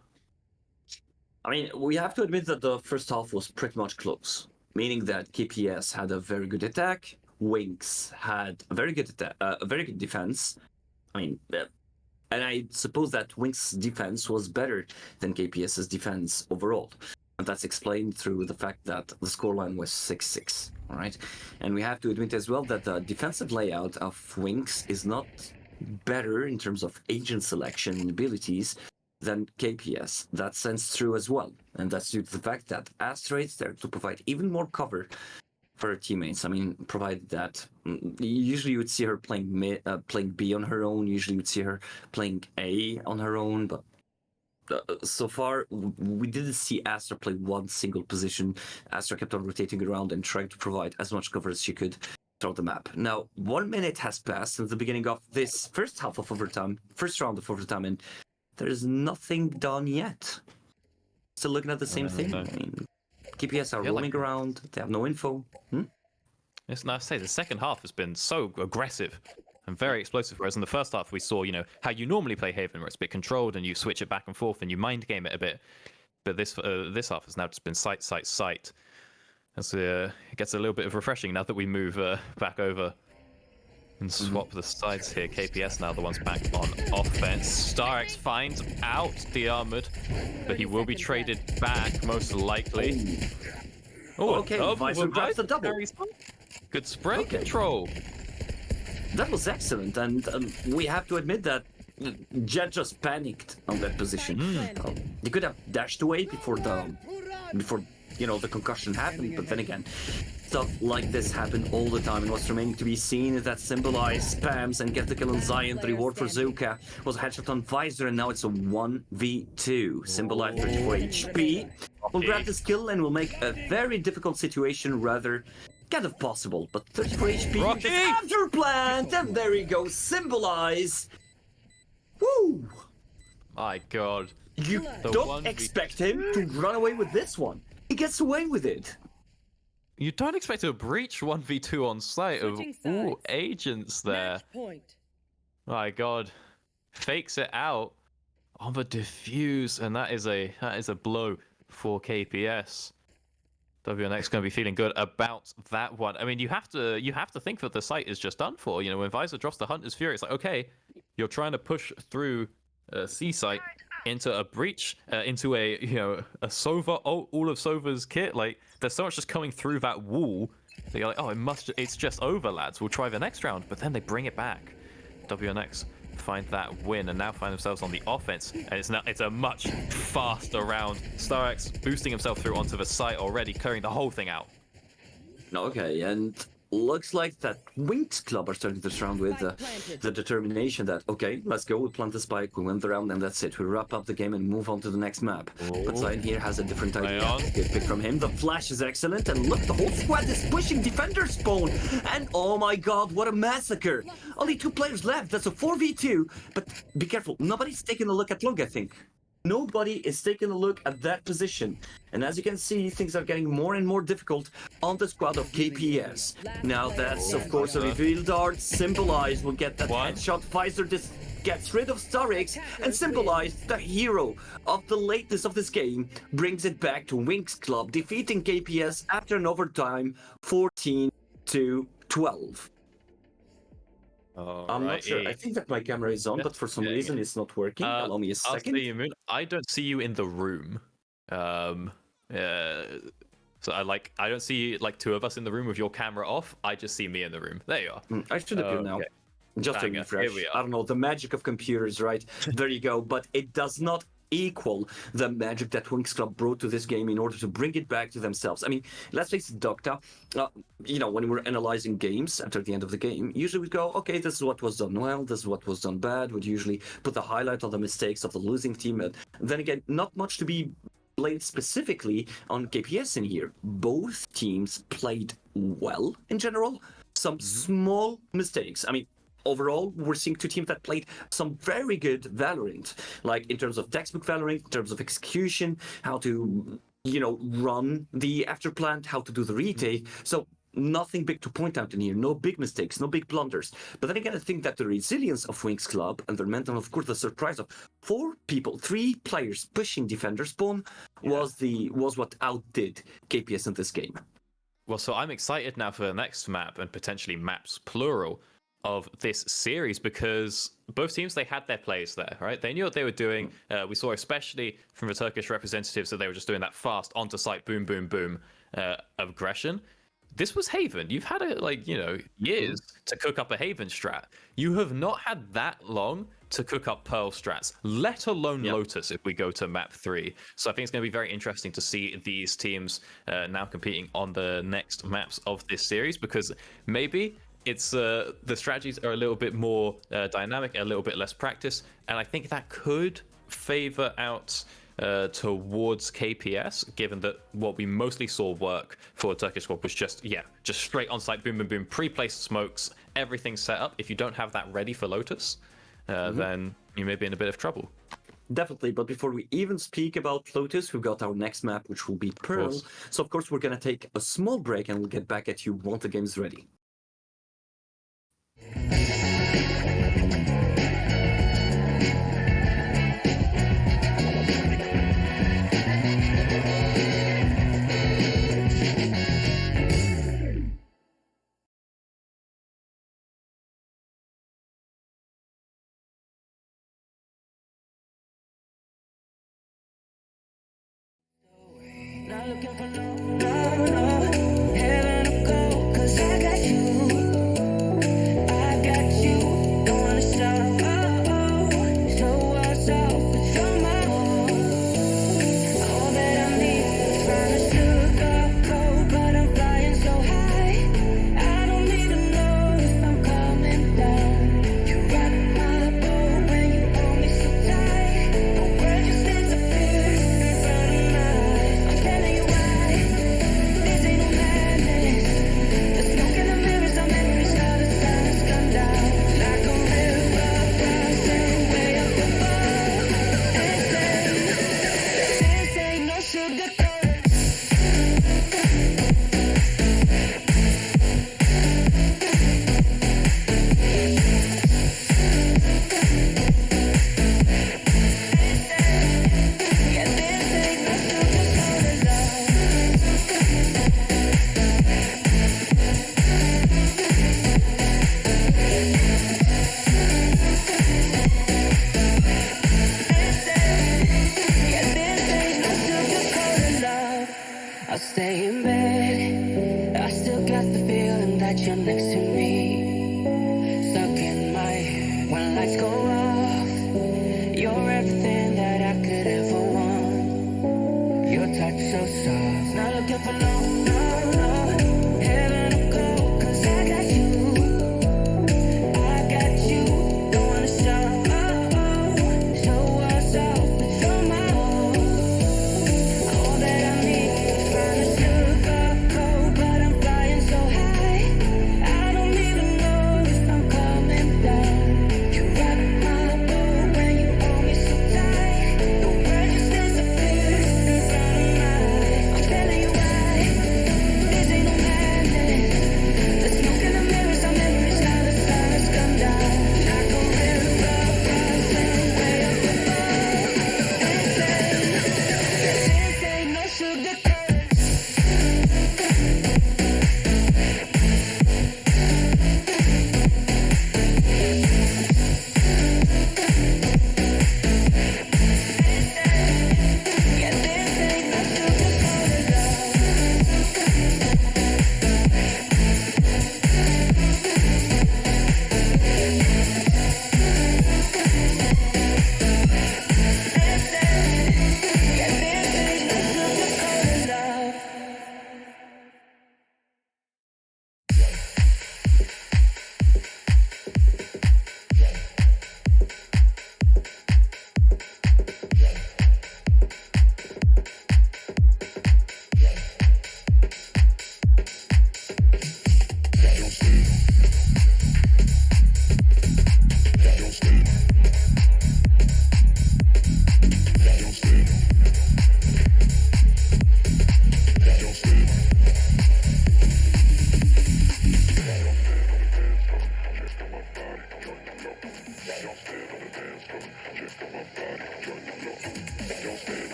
I mean, we have to admit that the first half was pretty much close, meaning that KPS had a very good attack, Wings had a very good defense. I mean, and I suppose that Wings' defense was better than KPS's defense overall. And that's explained through the fact that the scoreline was 6-6, all right? And we have to admit as well that the defensive layout of Wings is not better in terms of agent selection and abilities than KPS. That sends through as well, and that's due to the fact that Astra's there to provide even more cover for her teammates. I mean, provided that usually you would see her playing playing B on her own. Usually you would see her playing A on her own, but so far we didn't see Astra play one single position. Astra kept on rotating around and trying to provide as much cover as she could throughout the map. Now, 1 minute has passed since the beginning of this first round of overtime, and there's nothing done yet. Still looking at the same thing. I mean, KPS are roaming around. They have no info. It's nice to say the second half has been so aggressive and very explosive. Whereas in the first half, we saw, how you normally play Haven, where it's a bit controlled and you switch it back and forth and you mind game it a bit. But this half has now just been sight. It gets a little bit of refreshing now that we move back over and swap the sides here. KPS now the ones back on offense. StarX finds out Diarmid, but he will be traded back most likely. Oh, okay. Visor grabs the double. Good spray control. That was excellent, and we have to admit that Jet just panicked on that position. He could have dashed away before the concussion happened, but then again, stuff like this happen all the time, and what's remaining to be seen is that Symbolize spams and get the kill on Zion. The reward for Zuka was a headshot on Visor, and now it's a 1v2. Symbolize 34 HP will grab this kill and will make a very difficult situation rather kind of possible, but 34 HP after plant, and there he goes, Symbolize. Woo! My god. You don't expect him to run away with this one. He gets away with it. You don't expect a breach 1v2 on site of all agents there. My god. Fakes it out on the defuse, and that is a blow for KPS. WNX going to be feeling good about that one. I mean, you have to think that the site is just done for. When Visor drops the Hunter's Fury, it's like, okay, you're trying to push through C site into a breach, into a Sova, all of Sova's kit. Like, there's so much just coming through that wall that you're like, oh, it's just over, lads. We'll try the next round, but then they bring it back. WNX find that win and now find themselves on the offense. And it's a much faster round. Starex boosting himself through onto the site already, clearing the whole thing out. Okay, and looks like that Wings Club are starting this round with the determination that, okay, let's go, we plant the spike, we win the round, and that's it. We wrap up the game and move on to the next map. But Zion here has a different idea. on. Good pick from him. The flash is excellent, and look, the whole squad is pushing defender spawn. And oh my god, what a massacre. Only 2 players left, that's a 4v2. But be careful, nobody's taking a look at Long, I think. Nobody is taking a look at that position. And as you can see, things are getting more and more difficult on the squad of KPS. Now that's, of course, a reveal dart. Symbolize will get that headshot. Pfizer gets rid of Starix, and Symbolize, the hero of the latest of this game, brings it back to Wings Club, defeating KPS after an overtime 14-12. I'm not sure. I think that my camera is on, but for some reason it's not working. Allow me a second. I don't see you in the room. So I don't see like 2 of us in the room with your camera off. I just see me in the room. There you are. I should appear now. Okay. Just to refresh. I don't know, the magic of computers, right? There you go. But it does not equal the magic that Wings Club brought to this game in order to bring it back to themselves. I mean, let's face it, Doctor, when we're analyzing games after the end of the game, usually we go, okay, this is what was done well, this is what was done bad. We'd usually put the highlight on the mistakes of the losing team. And then again, not much to be blamed specifically on KPS in here. Both teams played well in general. Some small mistakes. I mean, overall, we're seeing 2 teams that played some very good Valorant, like in terms of textbook Valorant, in terms of execution, how to, run the afterplant, how to do the retake. So nothing big to point out in here, no big mistakes, no big blunders. But then again, I think that the resilience of Wings Club and their mental, of course, the surprise of 3 players pushing defender spawn was what outdid KPS in this game. Well, so I'm excited now for the next map and potentially maps plural of this series, because both teams, they had their plays there, right? They knew what they were doing. We saw especially from the Turkish representatives that they were just doing that fast onto site boom boom boom aggression. This was Haven. You've had years to cook up a Haven strat. You have not had that long to cook up Pearl strats, let alone Lotus if we go to map 3. So I think it's going to be very interesting to see these teams now competing on the next maps of this series, because maybe it's the strategies are a little bit more dynamic, a little bit less practice, and I think that could favor out towards KPS, given that what we mostly saw work for Turkish squad was just straight on site, boom, boom, boom, pre-placed smokes, everything set up. If you don't have that ready for Lotus, then you may be in a bit of trouble. Definitely, but before we even speak about Lotus, we've got our next map, which will be Pearl. So of course we're gonna take a small break, and we'll get back at you once the game's ready. Not looking for no, heaven of gold, 'cause I got you.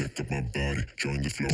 Check up my body, join the flow.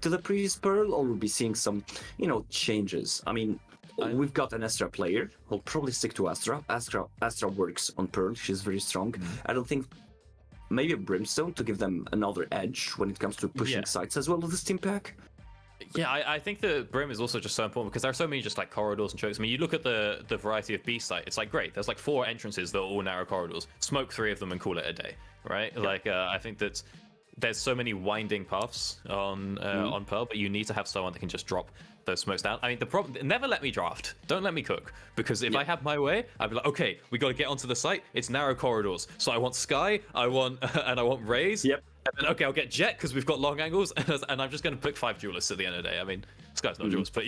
To the previous Pearl, or we'll be seeing some, changes. I mean, we've got an Astra player who'll probably stick to Astra. Astra works on Pearl. She's very strong. I don't think maybe a Brimstone to give them another edge when it comes to pushing sites as well with this team pack. Yeah, I think the Brim is also just so important because there are so many just like corridors and chokes. I mean, you look at the variety of B site, it's like great. There's like 4 entrances that are all narrow corridors. Smoke 3 of them and call it a day, right? Yeah. Like I think that there's so many winding paths on Pearl, but you need to have someone that can just drop those smokes down. I mean, the problem, never let me draft. Don't let me cook. Because if I had my way, I'd be like, okay, we got to get onto the site. It's narrow corridors. So I want Sky, and I want Raze. Yep. And then, okay, I'll get Jet because we've got long angles. And I'm just going to pick 5 duelists at the end of the day. I mean, Sky's not duelist, but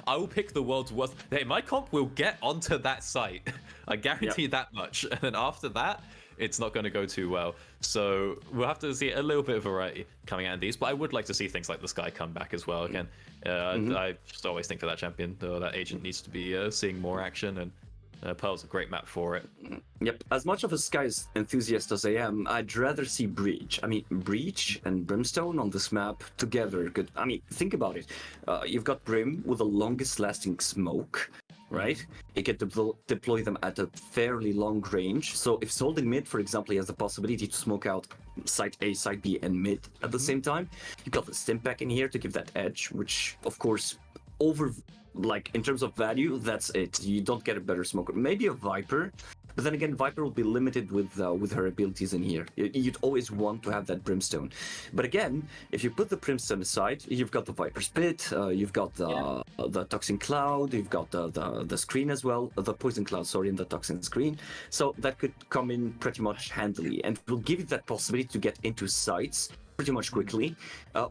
I will pick the world's worst. Hey, my comp will get onto that site. I guarantee that much. And then after that, it's not going to go too well. So we'll have to see a little bit of variety coming out of these. But I would like to see things like the Sky come back as well again. I just always think for that champion, though, that agent needs to be seeing more action, and Pearl's a great map for it. Yep. As much of a Skies enthusiast as I am, I'd rather see Breach. I mean, Breach and Brimstone on this map together could... I mean, think about it. You've got Brim with the longest lasting smoke, right? He can deploy them at a fairly long range. So if it's holding mid, for example, he has the possibility to smoke out side A, side B, and mid at the same time. You've got the stim pack in here to give that edge, which, of course, like in terms of value, that's it. You don't get a better smoker. Maybe a Viper, but then again, Viper will be limited with her abilities in here. You'd always want to have that Brimstone. But again, if you put the Brimstone aside, you've got the Viper Spit, you've got the Toxin Cloud, you've got the screen as well, the Poison Cloud, sorry, and the Toxin screen. So that could come in pretty much handily, and will give you that possibility to get into sites pretty much quickly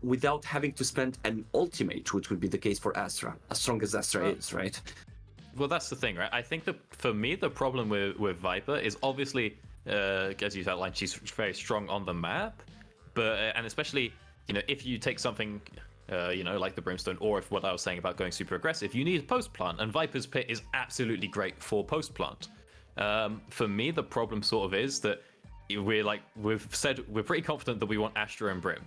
without having to spend an ultimate, which would be the case for Astra, as strong as Astra is, right? Well, that's the thing, right? I think that for me, the problem with Viper is obviously, as you've outlined, she's very strong on the map, but and especially, if you take something, like the Brimstone, or if what I was saying about going super aggressive, you need post plant, and Viper's Pit is absolutely great for post plant. For me, the problem sort of is that we've said we're pretty confident that we want Astra and Brim.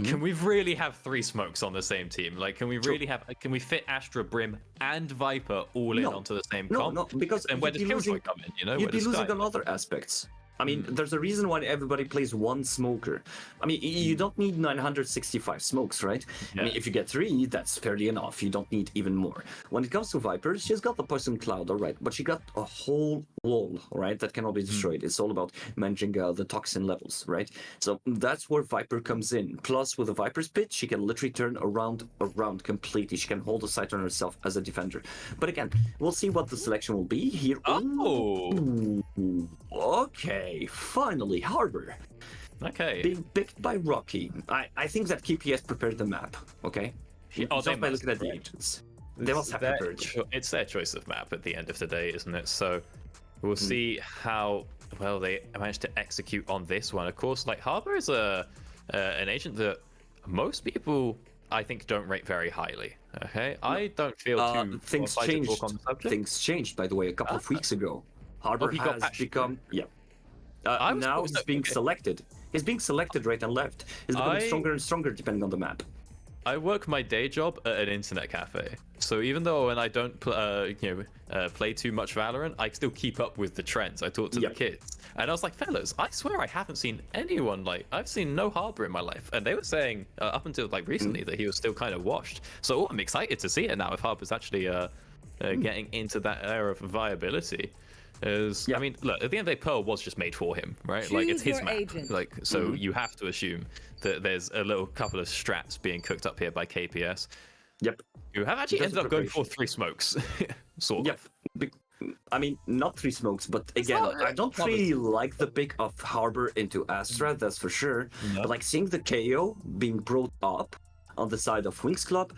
Can we really have 3 smokes on the same team? Like, can we fit Astra, Brim, and Viper all in onto the same comp? No, because and where does Killjoy come in? You'd be losing on other aspects. I mean, there's a reason why everybody plays one smoker. I mean, you don't need 965 smokes, right? I mean, if you get 3, that's fairly enough. You don't need even more. When it comes to Viper, she's got the Poison Cloud, all right, but she got a whole wall, right, that cannot be destroyed. It's all about managing the toxin levels, right? So that's where Viper comes in. Plus, with the Viper's Pit, she can literally turn around completely. She can hold the site on herself as a defender. But again, we'll see what the selection will be here. Oh! Okay, finally, Harbor. Okay. Being picked by Rocky. I think that KPS prepared the map, okay? Just by looking at the agents. They must have prepared it. It's their choice of map at the end of the day, isn't it? So we'll see how well they manage to execute on this one. Of course, like, Harbor is an agent that most people, I think, don't rate very highly. Okay, I don't feel too things qualified to changed. talk on the subject. Things changed, by the way, a couple of weeks ago. Harbor has become now he's being selected. He's being selected right and left. He's becoming stronger and stronger depending on the map. I work my day job at an internet cafe, so even though when I don't play too much Valorant, I still keep up with the trends. I talk to the kids, and I was like, fellas, I swear I haven't seen anyone I've seen no Harbor in my life, and they were saying up until recently that he was still kind of washed. So I'm excited to see it now if Harbor's actually getting into that era of viability. I mean, look, at the end of the day, Pearl was just made for him, right? Choose it's his your map. agent. So you have to assume that there's a little couple of strats being cooked up here by KPS. Yep. Who have actually ended up going for 3 smokes, sort of. I mean, not 3 smokes, but again, I don't really like the pick of Harbor into Astra, that's for sure. No. But seeing the KO being brought up on the side of Wings Club,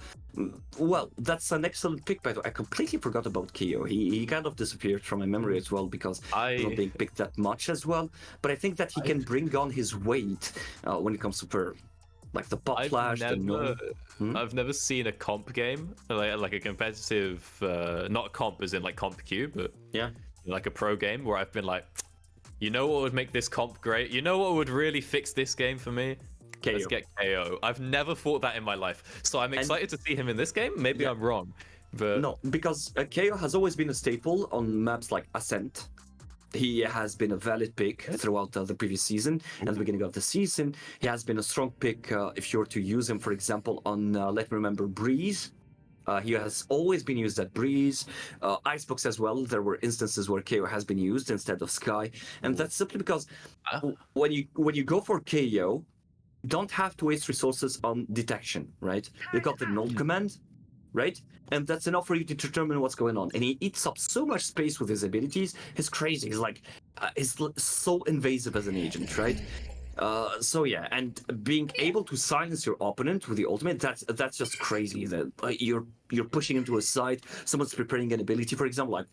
well, that's an excellent pick, by the way. I completely forgot about KO. He kind of disappeared from my memory as well because he's not being picked that much as well. But I think that he can bring on his weight when it comes to Pearl. Like the pop flash, I've never seen a comp game, like a competitive, not comp as in comp queue, but like a pro game where I've been like, you know what would make this comp great? You know what would really fix this game for me? KO. Let's get KO. I've never thought that in my life, so I'm excited to see him in this game. Maybe I'm wrong, but no, because KO has always been a staple on maps like Ascent. He has been a valid pick throughout the previous season and the beginning of the season. He has been a strong pick if you were to use him, for example, on let me remember, Breeze. He has always been used at Breeze, Icebox as well. There were instances where KO has been used instead of Sky, and that's simply because when you go for KO, you don't have to waste resources on detection, right? You got the null command, right? And that's enough for you to determine what's going on. And he eats up so much space with his abilities. He's crazy. He's he's so invasive as an agent, right? So yeah, and being able to silence your opponent with the ultimate, that's just crazy. That you're pushing into a side, someone's preparing an ability, for example,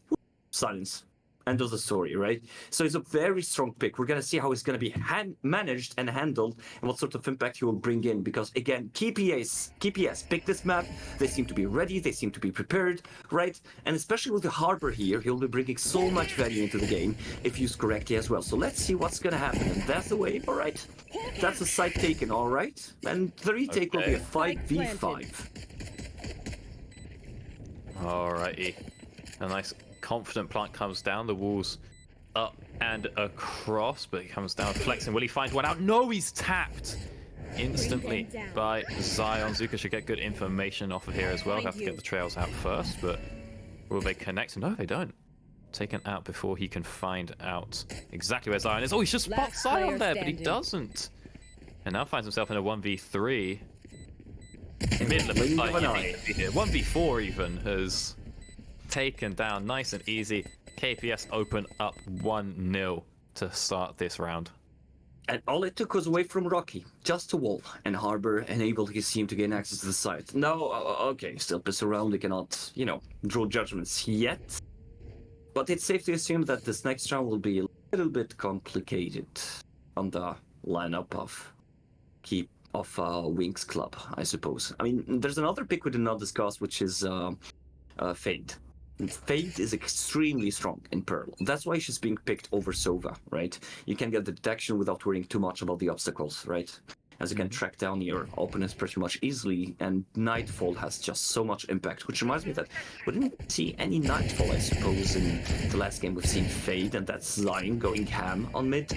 silence. end of the story, right? So it's a very strong pick. We're going to see how it's going to be managed and handled and what sort of impact he will bring in. Because again, KPS picked this map. They seem to be ready. They seem to be prepared, right? And especially with the Harbor here, he'll be bringing so much value into the game if used correctly as well. So let's see what's going to happen. And that's the way, all right? That's a side taken, all right? And the retake will be a 5v5. Alrighty. A nice confident plant comes down. The walls up and across, but he comes down flexing. Will he find one out? No, he's tapped instantly by Zion. Zuka should get good information off of here as well. Have to get the trails out first, but will they connect? No, they don't. Taken out before he can find out exactly where Zion is. Oh, he should spot Zion there, but he doesn't. And now finds himself in a 1v3. Middle of the fight, 1v4 even has taken down nice and easy. KPS open up 1-0 to start this round. And all it took was away from Rocky, just a wall, and Harbor enabled his team to gain access to the site. Now, okay, still piss around, they cannot, draw judgments yet. But it's safe to assume that this next round will be a little bit complicated on the lineup of Wings Club, I suppose. I mean, there's another pick we did not discuss, which is Fade. Fade is extremely strong in Pearl. That's why she's being picked over Sova, right? You can get the detection without worrying too much about the obstacles, right? As you can track down your opponents pretty much easily, and Nightfall has just so much impact, which reminds me that we didn't see any Nightfall, I suppose, in the last game. We've seen Fade, and that's Zion going ham on mid,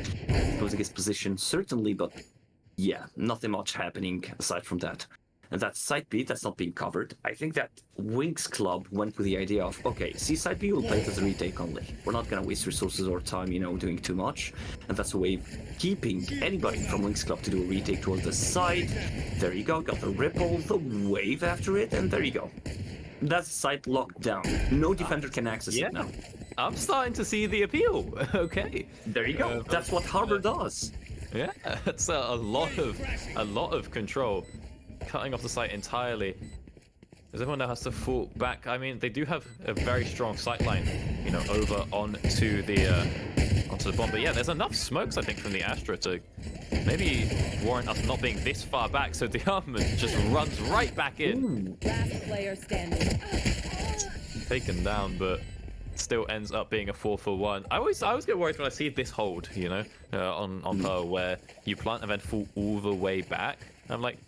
losing his position, certainly, but yeah, nothing much happening aside from that. And that's side B, that's not being covered. I think that Wings Club went with the idea of, okay, see side B, we'll play it as a retake only. We're not going to waste resources or time, doing too much. And that's a way of keeping anybody from Wings Club to do a retake towards the side. There you go, got the ripple, the wave after it, and there you go. That's side locked down. No defender can access it now. I'm starting to see the appeal. Okay. There you go. That's what Harbor does. Yeah, that's a lot of control. Cutting off the site entirely. As everyone now has to fall back. I mean, they do have a very strong sight line, over onto the bomb. But yeah, there's enough smokes, I think, from the Astra to maybe warrant us not being this far back. So the armament just runs right back in. Last player standing. Taken down, but still ends up being a 4-for-1. I always get worried when I see this hold, on Pearl, where you plant and then fall all the way back. I'm like,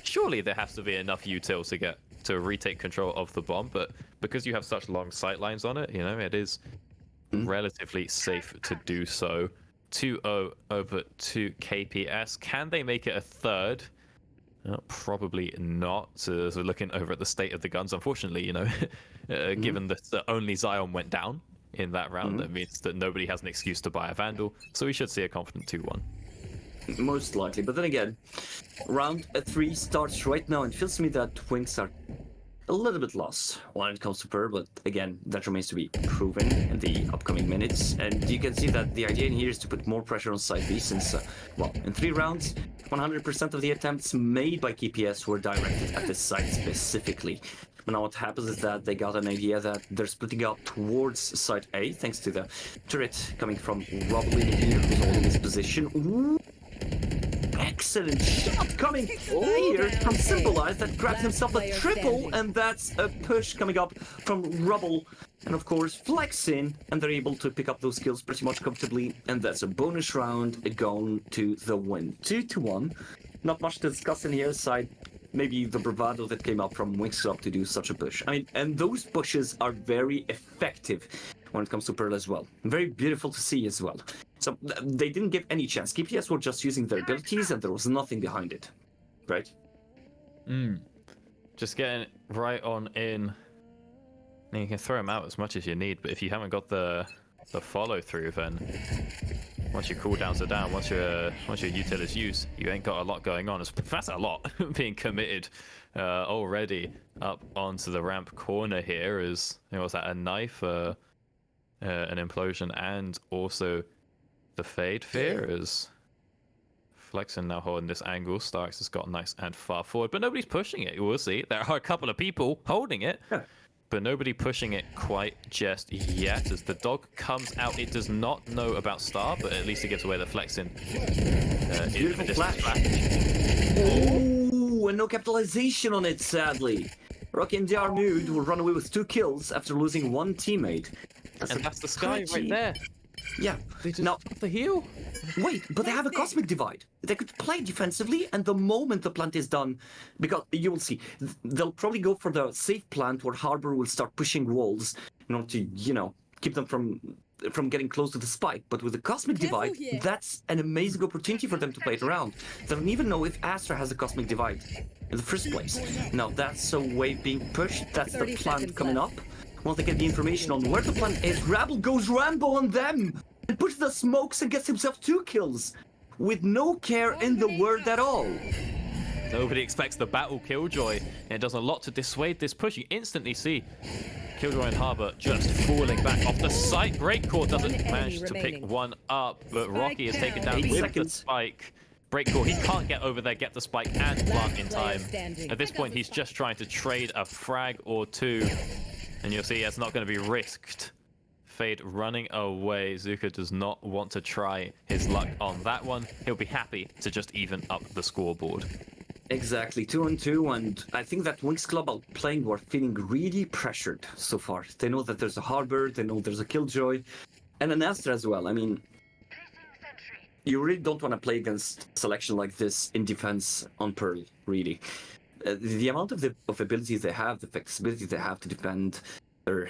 surely there has to be enough util to retake control of the bomb, but because you have such long sight lines on it, it is relatively safe to do so. 2-0 over to KPS. Can they make it a third? Probably not. So looking over at the state of the guns, unfortunately, given that only Zion went down in that round, that means that nobody has an excuse to buy a Vandal. So we should see a confident 2-1. Most likely, but then again, round 3 starts right now, and it feels to me that Wings are a little bit lost when it comes to Pearl, but again, that remains to be proven in the upcoming minutes. And you can see that the idea in here is to put more pressure on side B, since, in 3 rounds, 100% of the attempts made by KPS were directed at this side specifically. But now what happens is that they got an idea that they're splitting up towards side A, thanks to the turret coming from Rubble in here, who's holding his position. Ooh. Excellent shot coming here from Symbolize that grabs himself a triple, and that's a push coming up from Rubble. And of course, Flexin, and they're able to pick up those kills pretty much comfortably. And that's a bonus round going to the win. 2-1. Not much to discuss in here aside maybe the bravado that came up from Wings Club to do such a push. I mean, and those pushes are very effective when it comes to Pearl as well. Very beautiful to see as well. So they didn't give any chance. KPS were just using their abilities, and there was nothing behind it, right? Just getting right on in. You can throw them out as much as you need, but if you haven't got the follow through, then once your cooldowns are down, once your util is used, you ain't got a lot going on. That's a lot being committed already up onto the ramp corner here. Was that a knife, an implosion, and also the fade fear is Flexen now holding this angle. Starks has got nice and far forward, but nobody's pushing it. We'll see. There are a couple of people holding it. but nobody pushing it quite just yet. As the dog comes out, it does not know about Star, but at least it gives away the flexing. Beautiful flash. Oh, and no capitalization on it, sadly. Rocky and DR Mood will run away with 2 kills after losing 1 teammate. And that's the Sky right there. Yeah. They just Now, off the heel. wait, but they have a cosmic divide. They could play defensively, and the moment the plant is done, because you will see, they'll probably go for the safe plant where Harbor will start pushing walls in order to, keep them from getting close to the spike. But with the cosmic divide, that's an amazing opportunity for them to play it around. They don't even know if Astra has a cosmic divide in the first place. Now that's a wave being pushed. That's the 30 plant seconds coming left. up. Once they get the information on where the plant is, Rabble goes Rambo on them and pushes the smokes and gets himself 2 kills with no care in the world at all. Nobody expects the battle Killjoy, and it does a lot to dissuade this push. You instantly see Killjoy and Harbor just falling back off the site. Breakcore doesn't manage to pick one up, but Rocky is taken down 8 with seconds. the spike. Breakcore, he can't get over there, get the spike and plant in time. At this point, he's just trying to trade a frag or 2, and you'll see it's not going to be risked. Fade running away. Zuka does not want to try his luck on that one. He'll be happy to just even up the scoreboard. Exactly, 2-on-2, and I think that Wings Club are playing were feeling really pressured so far. They know that there's a Harbor, they know there's a Killjoy, and an Astra as well. I mean, you really don't want to play against selection like this in defense on Pearl, really. The amount of abilities they have, the flexibility they have to defend their,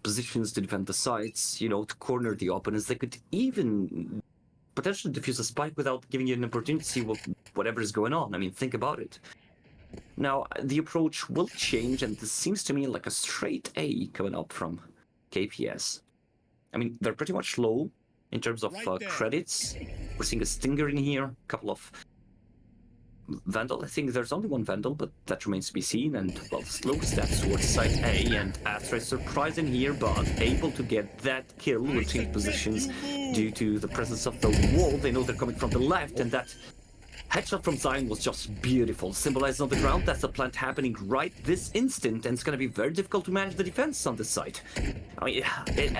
positions, to defend the sites, to corner the opponents. They could even potentially defuse a spike without giving you an opportunity to see whatever is going on. I mean, think about it. Now, the approach will change, and this seems to me like a straight A coming up from KPS. I mean, they're pretty much low in terms of credits. We're seeing a Stinger in here, a couple of Vandal. I think there's only 1 Vandal, but that remains to be seen. And, well, slow steps towards side A, and Astra is surprising here, but able to get that kill will change positions due to the presence of the wall. They know they're coming from the left, and that headshot from Zion was just beautiful. Symbolized on the ground, that's the plant happening right this instant, and it's going to be very difficult to manage the defense on this side. I mean,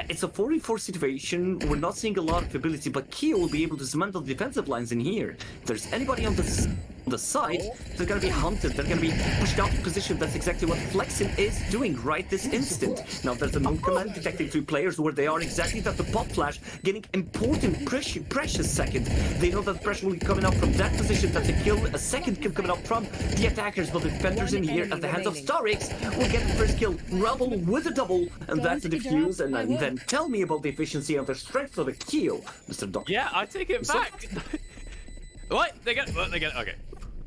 it's a 4v4 situation. We're not seeing a lot of ability, but Keo will be able to dismantle the defensive lines in here. If there's anybody on the side, they're going to be hunted. They're going to be pushed out of position. That's exactly what Flexin is doing right this instant. Now, there's a known command detecting 3 players where they are exactly at the pop flash, getting important, precious second. They know that the pressure will be coming up from that position. That's a second kill coming up from the attackers, but the defenders in here at the hands of Starix will get the first kill. Rebel with a double, and that's a defuse. And then tell me about the efficiency and the strength of the kill, Mr. Doc. Yeah, I take it back. What? They got it. Okay.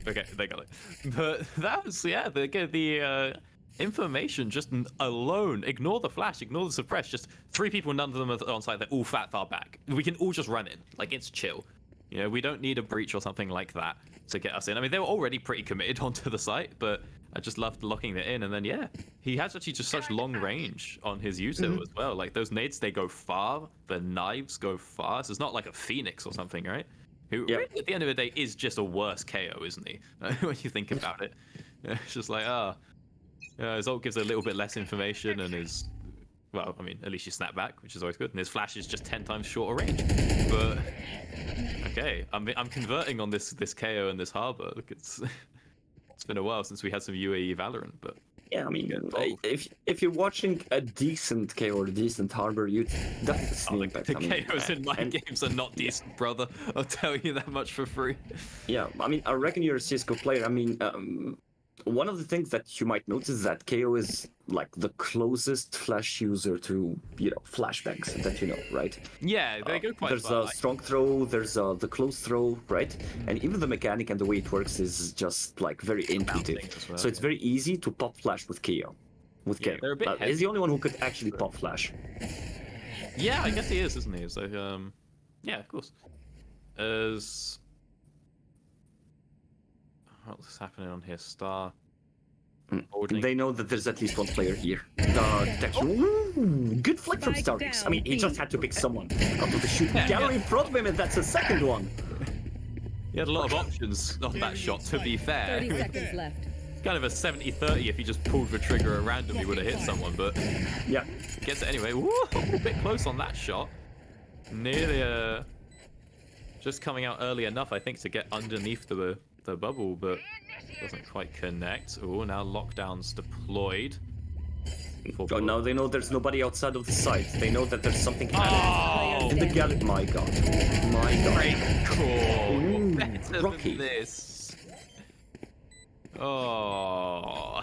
Okay, they got it. But that was, the information just alone. Ignore the flash, ignore the suppress. Just 3 people, none of them are on site. They're all far back. We can all just run in. Like, it's chill. We don't need a breach or something like that to get us in. I mean, they were already pretty committed onto the site, but I just loved locking it in. And then, yeah, he has actually just such long range on his util as well. Like, those nades, they go far. The knives go far. So it's not like a Phoenix or something, right? Who, really, at the end of the day, is just a worse KO, isn't he? When you think about it. It's just like, his ult gives a little bit less information, and his, well, I mean, at least you snap back, which is always good. And his flash is just 10 times shorter range. But okay, I'm converting on this KO and this Harbor. Look, it's been a while since we had some UAE Valorant, but yeah, I mean, if you're watching a decent KO or a decent Harbor, you'd definitely sneak back. The KOs in my games are not decent, brother. I'll tell you that much for free. Yeah, I mean, I reckon you're a CSGO player. I mean, one of the things that you might notice is that KO is like the closest flash user to, flashbangs that right? Yeah, they go quite There's far. a strong throw, there's the close throw, right? And even the mechanic and the way it works is just like very intuitive. Well, so it's very easy to pop flash with KO. they're a bit heavy. He's the only one who could actually pop flash. Yeah, I guess he is, isn't he? So, yeah, of course. What's happening on here? Star. Holding. They know that there's at least 1 player here. The detection. Ooh, good flick from Starix. I mean, he just had to pick someone out of the shooting gallery in front of him, and that's the second one. He had a lot of options on that shot, to be fair. 30 seconds left. kind of a 70-30 if he just pulled the trigger and randomly would have hit someone, but Yeah. gets it anyway. Woo, a bit close on that shot. Nearly just coming out early enough, I think, to get underneath the bubble, but doesn't quite connect. Oh, now lockdown's deployed. Oh, now they know there's nobody outside of the site. They know that there's something Oh, in the gallery. My God. My God. great call. Ooh, Better Rocky. than this. Oh,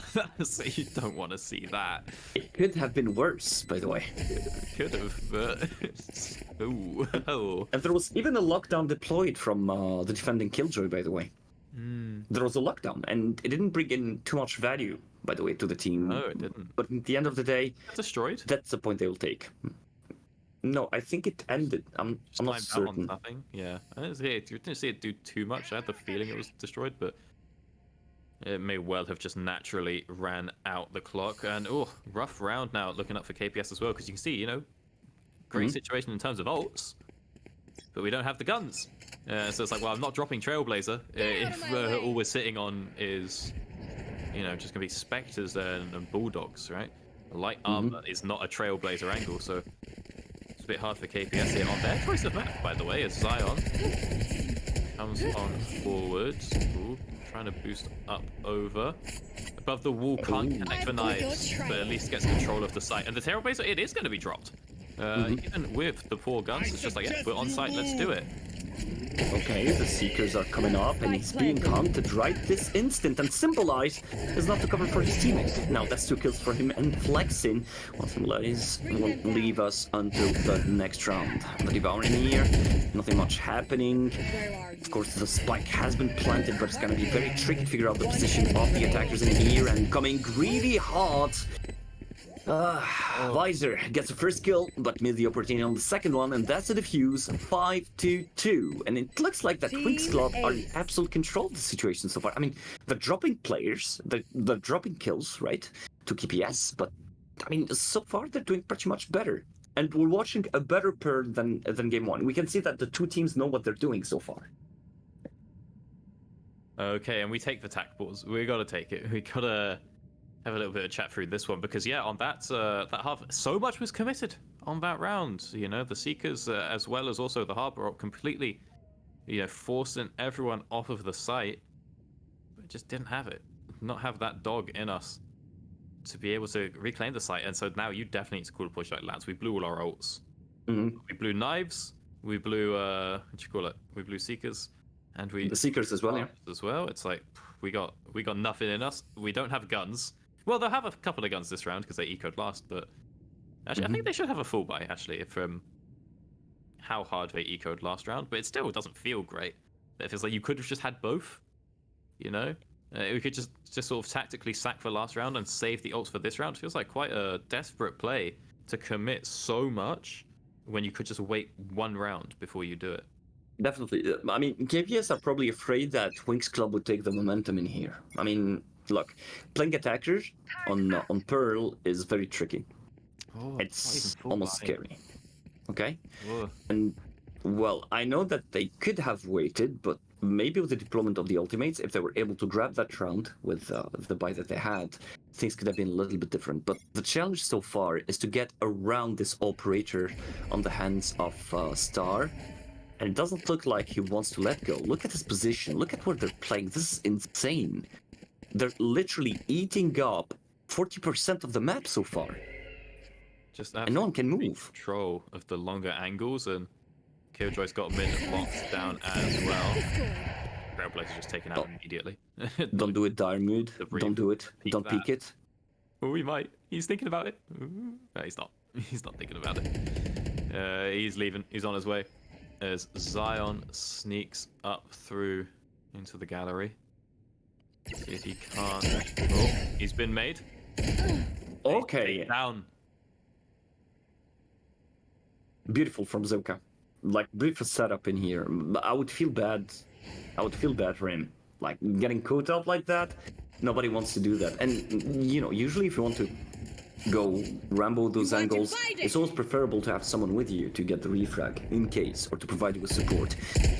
you don't want to see that. It could have been worse, by the way. Could have, but ooh, oh. And there was even a lockdown deployed from the defending Killjoy, by the way. There was a lockdown, and it didn't bring in too much value, by the way, to the team. No, it didn't. But at the end of the day, Destroyed. that's the point they will take. No, I think it ended. I'm not Just climbed out on certain. nothing. Yeah, I didn't see it do too much. I had the feeling it was destroyed, but it may well have just naturally ran out the clock. And oh, rough round now, looking up for KPS as well, because you can see, you know, great situation in terms of ults, but we don't have the guns. So it's like, well, I'm not dropping Trailblazer if all we're sitting on is, you know, just gonna be Spectres and Bulldogs, right? Light armor is not a Trailblazer angle, so it's a bit hard for KPS here. On their choice of map, by the way, is Zion comes on forwards. Ooh, trying to boost up over. Above the wall, can't connect for knives, but at least gets control of the site. And the Trailblazer, it is going to be dropped. Even with the poor guns, it's just like, yeah, we're on site, let's do it. Okay, the Seekers are coming up, and he's being hunted right this instant. And Symbolize is not to cover for his teammate. Now that's 2 kills for him, and Flexin, well, Symbolize will leave us until the next round. The Devouring here, nothing much happening. Of course, the spike has been planted, but it's gonna be very tricky to figure out the position of the attackers in here, and coming really hard. Visor gets the first kill, but missed the opportunity on the second one, and that's a defuse 5-2. And it looks like that Winx Club are in absolute control of the situation so far. I mean, they're dropping players, they're dropping kills, right, to KPS, but I mean, so far they're doing pretty much better. And we're watching a better pair than game one. We can see that the two teams know what they're doing so far. Okay, and we take the tack balls. We gotta take it. We gotta have a little bit of chat through this one, because yeah, on that half, so much was committed on that round. You know, the Seekers as well as also the Harbor are completely, you know, forcing everyone off of the site. But just didn't have it. Not have that dog in us to be able to reclaim the site. And so now you definitely need to call a push like lads. We blew all our ults. We blew knives. We blew what do you call it? We blew Seekers. And we The Seekers as well, yeah. As well, it's like we got nothing in us. We don't have guns. Well, they'll have a couple of guns this round because they ecoed last, but actually, I think they should have a full buy actually from how hard they ecoed last round. But it still doesn't feel great. It feels like you could have just had both. You know, we could just sort of tactically sack for last round and save the ults for this round. It feels like quite a desperate play to commit so much when you could just wait one round before you do it. Definitely. I mean, KPS are probably afraid that Winx Club would take the momentum in here. I mean, look, playing attackers on Pearl is very tricky. Oh, It's almost scary. Okay? Whoa. And, well, I know that they could have waited, but maybe with the deployment of the ultimates, if they were able to grab that round with the buy that they had, things could have been a little bit different. But the challenge so far is to get around this operator on the hands of Star. And it doesn't look like he wants to let go. Look at his position. Look at where they're playing. This is insane. They're literally eating up 40% of the map so far. Just And no one can absolute move. Control of the longer angles, and Killjoy's got mid locked down as well. Trailblazer's just taken out immediately. Don't do it, dire mood. The brief Don't do it. peek Don't that. peek it. Oh, he might. He's thinking about it. Ooh. No, he's not. He's not thinking about it. He's leaving. He's on his way. As Zion sneaks up through into the gallery. See if he can't. Oh, he's been made. Okay. Down. Beautiful from Zoka. Like, beautiful setup in here. I would feel bad. I would feel bad for him. Like, getting caught up like that, nobody wants to do that. And, you know, usually if you want to go Rambo those angles, it's always preferable to have someone with you to get the refrag in case, or to provide you with support.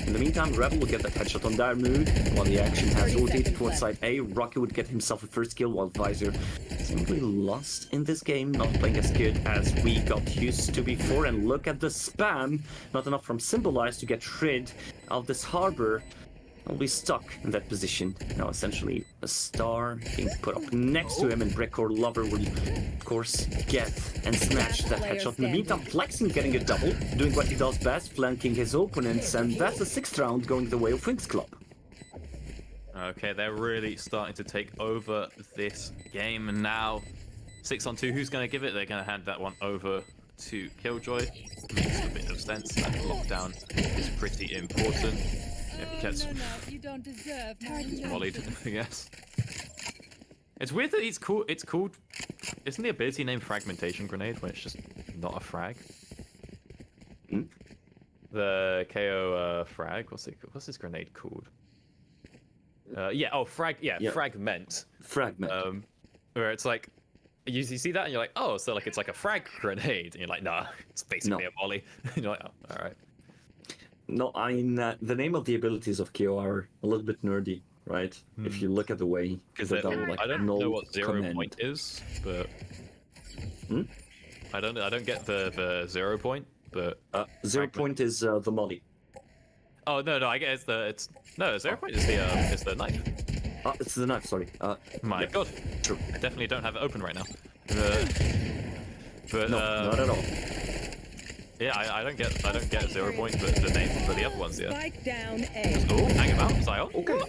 In the meantime, Rebel will get that headshot on dire mood, while the action has rotated towards side A. Rocky would get himself a first kill, while Visor simply lost in this game, not playing as good as we got used to before. And look at the spam, not enough from Symbolize to get rid of this harbor. I'll be stuck in that position. Now, essentially, a star being put up next to him, and Brickcore Lover will, of course, get and snatch that headshot. In the meantime, Flexing getting a double, doing what he does best, flanking his opponents, and that's the 6th round going the way of Wings Club. Okay, they're really starting to take over this game, and now 6-on-2. Who's going to give it? They're going to hand that one over to Killjoy. Makes a bit of sense. That lockdown is pretty important. Gets You don't deserve volleyed, I guess. It's weird that it's called. Isn't the ability named Fragmentation Grenade when it's just not a frag? Hmm? The KO frag. What's this grenade called? Fragment. Fragment. Where it's like. You see that and you're like, oh, so like it's like a frag grenade, and you're like, nah, it's basically a volley. And you're like, oh, all right. No, the name of the abilities of KO are a little bit nerdy, right? If you look at the way they're done, like I don't null know what 0 command. point is, but I don't get the 0 point, but 0 point is the molly. oh no, I get 0 point is the knife. It's the knife, sorry. My God, True. I definitely don't have it open right now. But No, not at all. yeah, I don't get 0 point, but the name for the other ones, yeah. Spike down A. Oh, hang about, Zion. Okay.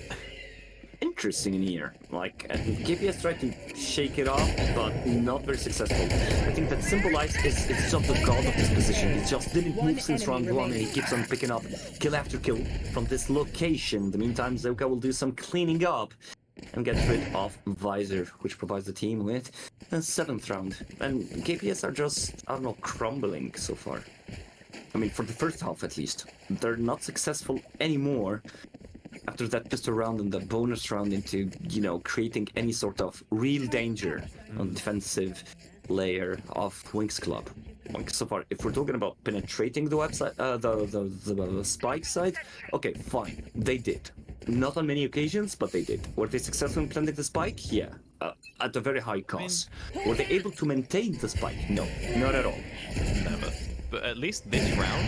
Interesting in here. Like, KPS tried to shake it off, but not very successful. I think that Symbolize is just the god of this position. He just didn't move since round 1, and he keeps on picking up kill after kill from this location. In the meantime, Zoka will do some cleaning up and get rid of Visor, which provides the team with a 7th round. And KPS are just, I don't know, crumbling so far. I mean, for the first half at least. They're not successful anymore after that pistol round and the bonus round into, creating any sort of real danger on the defensive layer of Wings Club. Like, so far, if we're talking about penetrating the website, the spike side, okay, fine, they did. Not on many occasions, but they did. Were they successful in planting the spike? Yeah, at a very high cost. Were they able to maintain the spike? No, not at all. Never. But at least this round,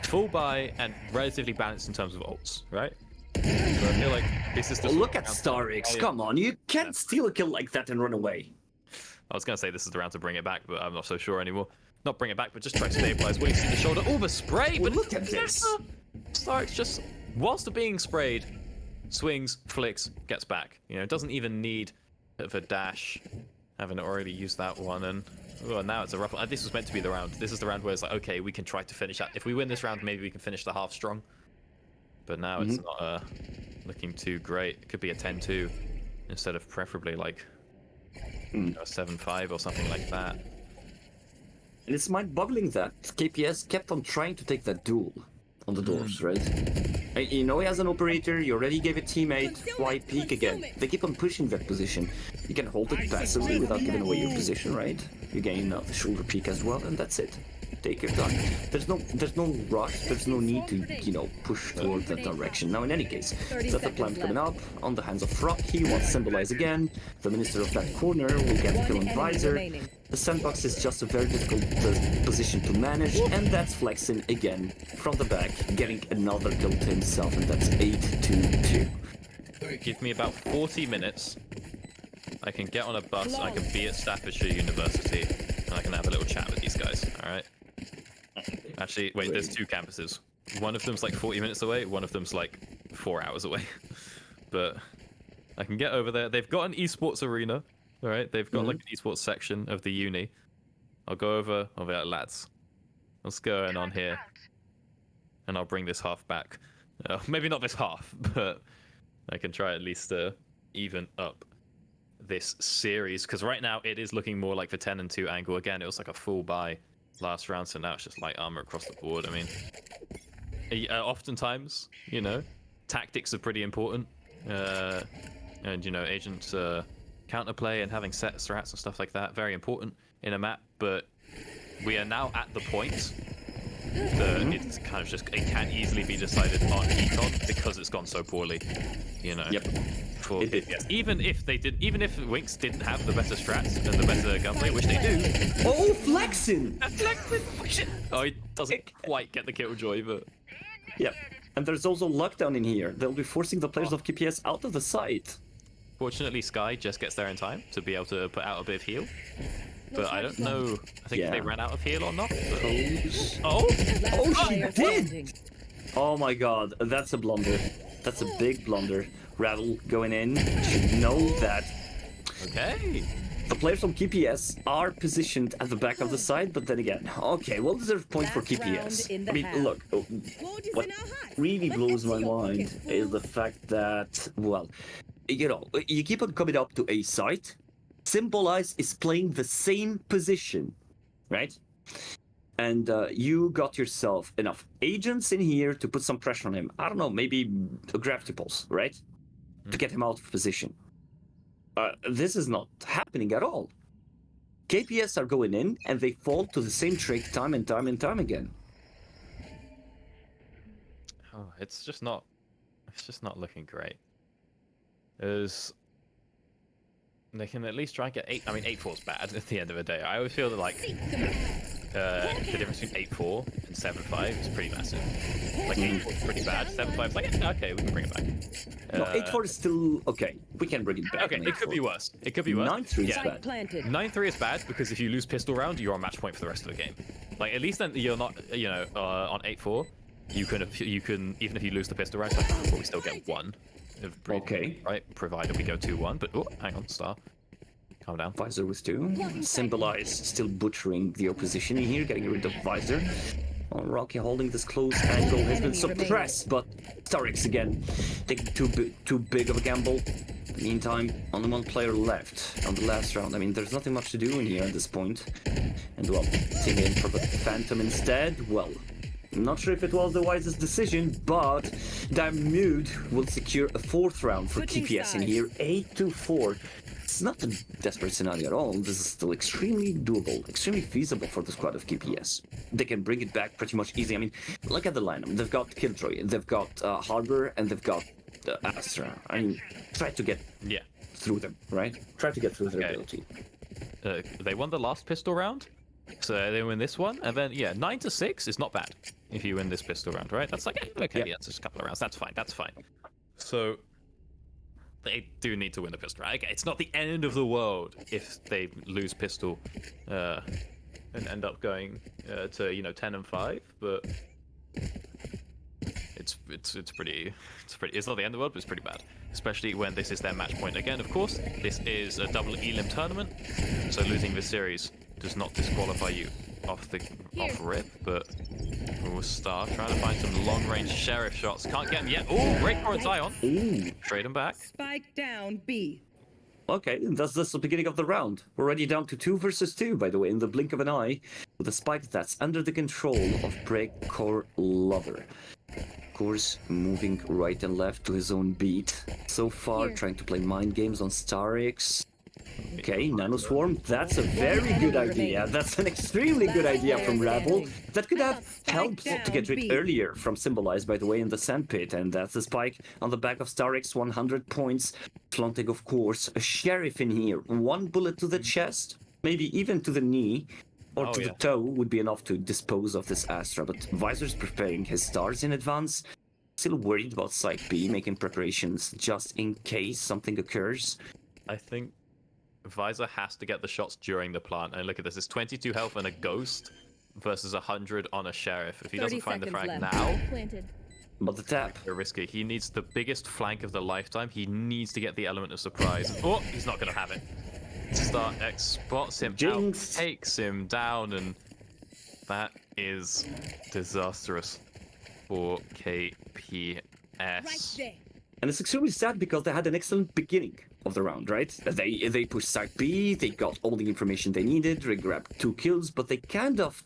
full buy and relatively balanced in terms of ults, right? So I feel like this is the Well, sort look of at round Starix, come on, you can't steal a kill like that and run away. I was gonna say this is the round to bring it back, but I'm not so sure anymore. Not bring it back, but just try to stabilize. Wait, see the shoulder. Oh, the spray! Well, But look at this. Starks just, whilst being sprayed, swings, flicks, gets back. Doesn't even need a dash, having already used that one. And now it's a rough. This was meant to be the round. This is the round where it's like, okay, we can try to finish that. If we win this round, maybe we can finish the half strong. But now it's not looking too great. It could be a 10-2 instead of preferably like a 7-5 or something like that. And it's mind-boggling that KPS kept on trying to take that duel on the doors, right? He has an operator, you already gave a teammate, why peek again? They keep on pushing that position. You can hold it passively without giving away your position, right? You gain the shoulder peek as well, and that's it. Take your time. There's no rush, there's no need to, push toward that direction. Now, in any case, set the plan coming up on the hands of Rocky, will Symbolize again. The minister of that corner will get kill on Visor. The sandbox is just a very difficult position to manage, and that's Flexing again from the back, getting another kill to himself, and that's 8-2. Give me about 40 minutes. I can get on a bus, I can be at Staffordshire University, and I can have a little chat with these guys, alright? Actually, wait, there's 2 campuses. One of them's like 40 minutes away, one of them's like 4 hours away. But I can get over there. They've got an esports arena, alright? They've got like an esports section of the uni. I'll go over, I'll be like, lads, what's going on here? And I'll bring this half back. Maybe not this half, but I can try at least to even up this series. Because right now it is looking more like the 10-2 angle. Again, it was like a full buy last round, so now it's just light armor across the board. I mean, oftentimes, tactics are pretty important. And, Agent counterplay and having set strats and stuff like that, very important in a map. But we are now at the point that it's kind of just, it can easily be decided on econ because it's gone so poorly, you know. Yep. For It did. KPS. Even if Winx didn't have the better strats and the better gunplay, which they do. Oh, flexing! Oh, he doesn't quite get the killjoy, but Yep. And there's also lockdown in here. They'll be forcing the players of KPS out of the site. fortunately Sky just gets there in time to be able to put out a bit of heal. But I don't know. I think if they Yeah. ran out of heal or not. But... Oh, Oh! she did! Oh my god, that's a blunder. That's a big blunder. Rattle going in. Should know that Okay. the players from KPS are positioned at the back of the side, but then again, okay, well deserved point for Last KPS. round in the I mean, half. look, what really blows my mind is the fact that, well, you know, you keep on coming up to a site, Symbolize is playing the same position, right? And you got yourself enough agents in here to put some pressure on him. I don't know, maybe a gravity pulse, right? To get him out of position. This is not happening at all. KPS are going in and they fall to the same trick time and time and time again. Oh, it's just not looking great. They can at least try and get 8. I mean, 8-4 is bad at the end of the day. I always feel that like the difference between 8-4 and 7-5 is pretty massive. Like 8-4 is pretty bad. 7-5 is like, yeah, okay, we can bring it back. No, 8-4 is still okay. We can bring it back. Okay, on it could be 8-4. worse. It could be worse. 9-3 is Yeah. bad. Planted. 9-3 is bad because if you lose pistol round, you're on match point for the rest of the game. Like at least then you're not, you know, on 8-4. You can even if you lose the pistol round, like, well, we still get 1. Of breathing, Okay. Right, provided we go 2-1. But oh, hang on, Star, calm down. Visor with 2. Symbolize still butchering the opposition in here, getting rid of Visor. Oh, Rocky holding this close angle has been suppressed, but Starix again taking too big of a gamble. Meantime, only one player left on the last round. I mean, there's nothing much to do in here at this point. And well, team in for the Phantom instead. Well, I'm not sure if it was the wisest decision, but Damude will secure a 4th round for Switching KPS in sides. here, 8-4. It's not a desperate scenario at all. This is still extremely doable, extremely feasible for the squad of KPS. They can bring it back pretty much easy. I mean, look at the lineup. They've got Killjoy, they've got Harbor, and they've got Astra. I mean, try to get Yeah. through them, right? Try to get through their Okay. ability. They won the last pistol round, so they win this one, and then yeah, 9-6 is not bad if you win this pistol round, right? That's like okay, Yeah. yeah, it's just a couple of rounds. That's fine. That's fine. So they do need to win the pistol round. Okay, it's not the end of the world if they lose pistol and end up going to 10-5, but it's pretty. It's not the end of the world, but it's pretty bad. Especially when this is their match point. Again, of course, this is a double elim tournament, so losing this series does not disqualify you off rip. But Star trying to find some long range sheriff shots. Can't get them yet. Oh, great for a Zion. Ooh, Trade him back. Spike down B. okay, that's the beginning of the round. We're already down to 2 versus 2, by the way, in the blink of an eye, with a spike that's under the control of Breakcore Lover. Of course, moving right and left to his own beat. So far, trying to play mind games on Starix. Okay, Nanoswarm, that's a very good idea. That's an extremely good idea from Rabble. That could have helped to get rid earlier from Symbolize, by the way, in the sandpit. And that's the spike on the back of Starix, 100 points. Flaunting, of course, a Sheriff in here. 1 bullet to the chest, maybe even to the knee. Or Oh, to yeah. the toe would be enough to dispose of this Astra, but Visor's preparing his stars in advance. Still worried about Site B, making preparations just in case something occurs. I think Visor has to get the shots during the plant. And look at this, it's 22 health and a ghost versus 100 on a sheriff. If he 30 doesn't find the frag seconds left. now, Planted. But the tap. they're risky. He needs the biggest flank of the lifetime. He needs to get the element of surprise. Oh, he's not going to have it. Star X spots him Jinx. out, takes him down, and that is disastrous for KPS. And it's extremely sad because they had an excellent beginning of the round, right? They pushed Site B, they got all the information they needed, they grabbed 2 kills, but they kind of...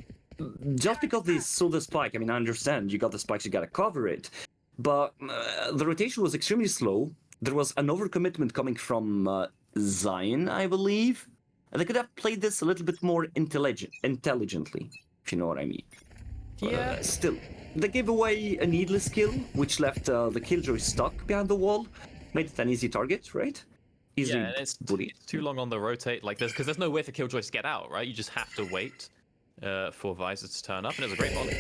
Just because they saw the spike, I mean, I understand, you got the spikes, you gotta cover it. But the rotation was extremely slow. There was an overcommitment coming from Zion, I believe. And they could have played this a little bit more intelligently, if you know what I mean. Yeah. Still, they gave away a needless kill, which left the Killjoy stuck behind the wall. Made it an easy target, right? Easy Yeah, and it's bully. too long on the rotate. Like, there's no way for Killjoys to get out, right? You just have to wait for Visor to turn up, and it was a great volley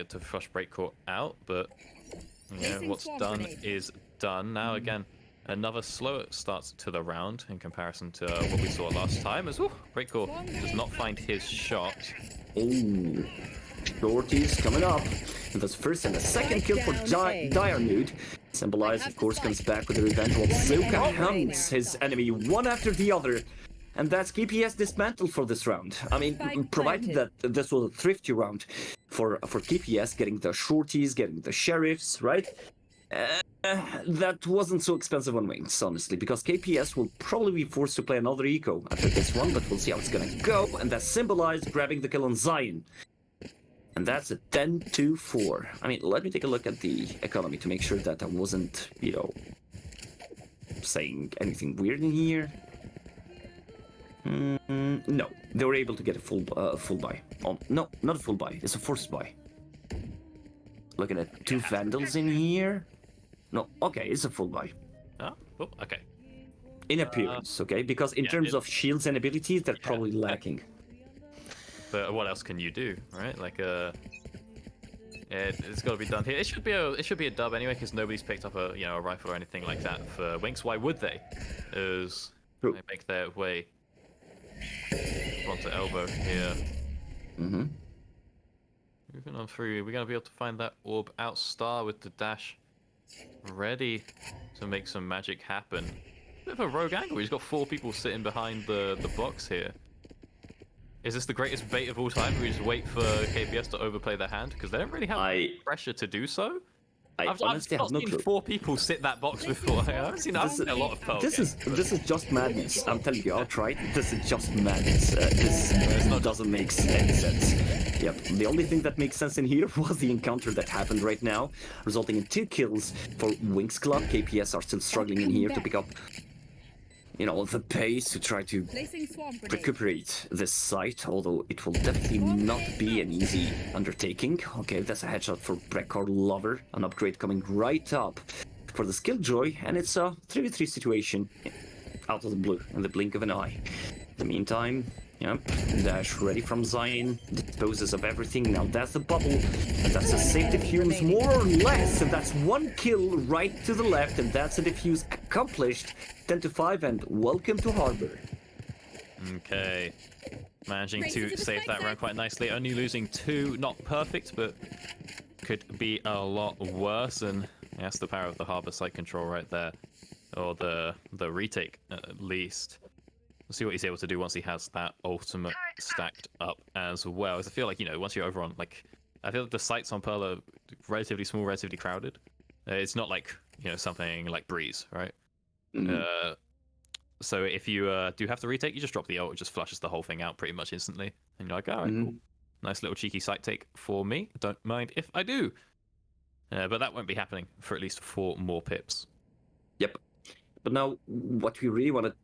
to flush Breakcourt out. But what's done is done. Now again, another slow start to the round in comparison to what we saw last time. As Breakcourt does not find his shot. Oh, shorties coming up. And that's first and the second kill for Diarnude. Symbolize, of course, comes back with the revenge while Zuka hunts his enemy one after the other. And that's KPS dismantled for this round. I mean, provided that this was a thrifty round for KPS, getting the shorties, getting the sheriffs, right? That wasn't so expensive on wings, honestly, because KPS will probably be forced to play another eco after this one, but we'll see how it's gonna go. And that's symbolized grabbing the kill on Zion. And that's a 10-4. I mean, let me take a look at the economy to make sure that I wasn't, saying anything weird in here. No, they were able to get a full buy. Oh, no, not a full buy. It's a forced buy. Looking at 2 Vandals in here. No, okay, it's a full buy. Oh, okay. In appearance, okay? Because in terms of shields and abilities, they're probably lacking. But what else can you do, right? Like, it's got to be done here. It should be a dub anyway, because nobody's picked up a rifle or anything like that for Winx. Why would they? As they make their way onto elbow here. Mm-hmm. Moving on through, we're gonna be able to find that orb out star with the dash ready to make some magic happen. Bit of a rogue angle. He's got 4 people sitting behind the box here. Is this the greatest bait of all time? We just wait for KPS to overplay their hand because they don't really have pressure to do so. I've honestly not have no seen clue. 4 people sit that box before. I've seen a lot of Pearl This games, is just madness. I'm telling you outright. This is just madness. This doesn't make any sense. Yep. The only thing that makes sense in here was the encounter that happened right now, resulting in 2 kills for Winx Club. KPS are still struggling in here to pick up, the pace to try to recuperate this site, although it will definitely not be an easy undertaking. Okay, that's a headshot for Breckard Lover, an upgrade coming right up for the Skilljoy, and it's a 3v3 situation out of the blue in the blink of an eye. In the meantime, dash ready from Zion, disposes of everything. Now that's the bubble, and that's a safe defuse more or less, and that's 1 kill right to the left, and that's a defuse accomplished. 10-5, and welcome to Harbor. Okay. Managing to save that round quite nicely. Only losing 2, not perfect, but could be a lot worse, and that's the power of the Harbor site control right there. Or the retake, at least. We'll see what he's able to do once he has that ultimate stacked up as well. As I feel like, once you're over on, I feel like the sites on Pearl are relatively small, relatively crowded. It's not like, something like Breeze, right? Mm-hmm. So if you do have to retake, you just drop the ult, it just flushes the whole thing out pretty much instantly. And you're like, alright, cool. Nice little cheeky site take for me. Don't mind if I do. But that won't be happening for at least 4 more pips. Yep. But now, what we really want to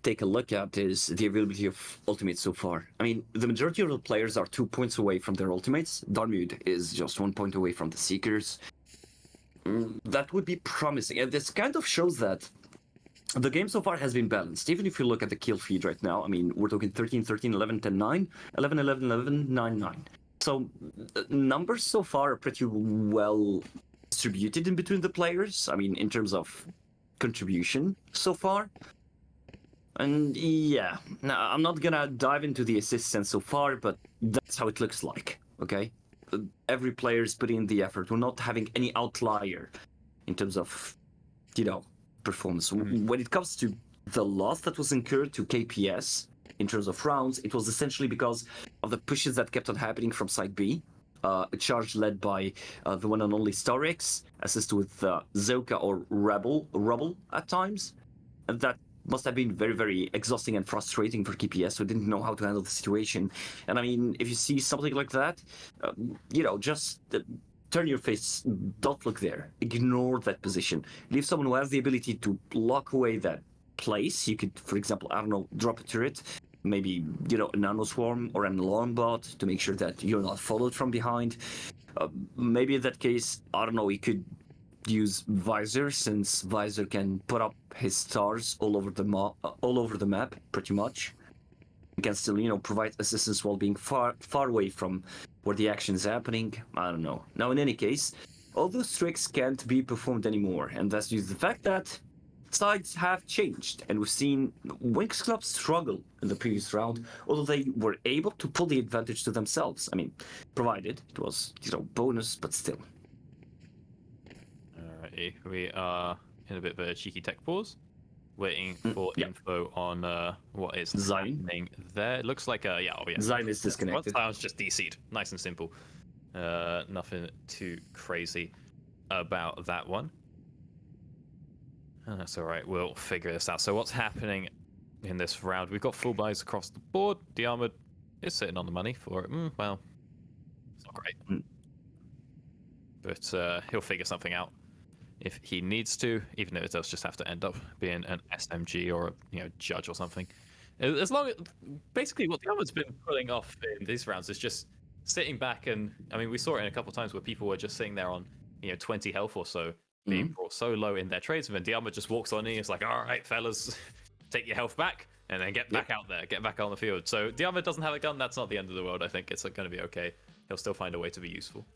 take a look at is the availability of ultimates so far. I mean, the majority of the players are 2 points away from their ultimates. Darmude is just 1 point away from the Seekers. That would be promising. And this kind of shows that the game so far has been balanced. Even if you look at the kill feed right now, I mean, we're talking 13, 13, 11, 10, 9, 11, 11, 11, 9, 9. So numbers so far are pretty well distributed in between the players. I mean, in terms of contribution so far. And yeah, now I'm not gonna dive into the assistance so far, but that's how it looks like, okay? Every player is putting in the effort. We're not having any outlier in terms of, performance. When it comes to the loss that was incurred to KPS in terms of rounds, it was essentially because of the pushes that kept on happening from side B. A charge led by the one and only Starix, assisted with Zoka or Rubble at times. And that must have been very, very exhausting and frustrating for KPS, who didn't know how to handle the situation. And I mean, if you see something like that, just turn your face, don't look there. Ignore that position. Leave someone who has the ability to lock away that place. You could, for example, I don't know, drop a turret, maybe, a nano swarm or an alarm bot to make sure that you're not followed from behind. Maybe in that case, I don't know, you could use Visor, since Visor can put up his stars all over the map, pretty much. You can still, provide assistance while being far away from where the action is happening. I don't know. Now, in any case, all those tricks can't be performed anymore, and that's due to the fact that sides have changed, and we've seen Winx Club struggle in the previous round, although they were able to pull the advantage to themselves. I mean, provided it was, bonus, but still. Alrighty, we are in a bit of a cheeky tech pause, waiting for yeah. info on what is Zine. happening there. It looks like yeah. Zine is disconnected. I was just DC'd. Nice and simple. Nothing too crazy about that one. That's all right. We'll figure this out. So what's happening in this round? We've got full buys across the board. The Armored is sitting on the money for it. Well, it's not great. But he'll figure something out if he needs to, even if it does just have to end up being an SMG or a judge or something. As long as basically what the Armored's been pulling off in these rounds is just sitting back, and I mean we saw it in a couple of times where people were just sitting there on 20 health or so, being brought so low in their trades, and then Diarma just walks on in. It's like, all right, fellas, take your health back, and then get back out there, get back on the field. So Diarma doesn't have a gun. That's not the end of the world. I think it's going to be okay. He'll still find a way to be useful.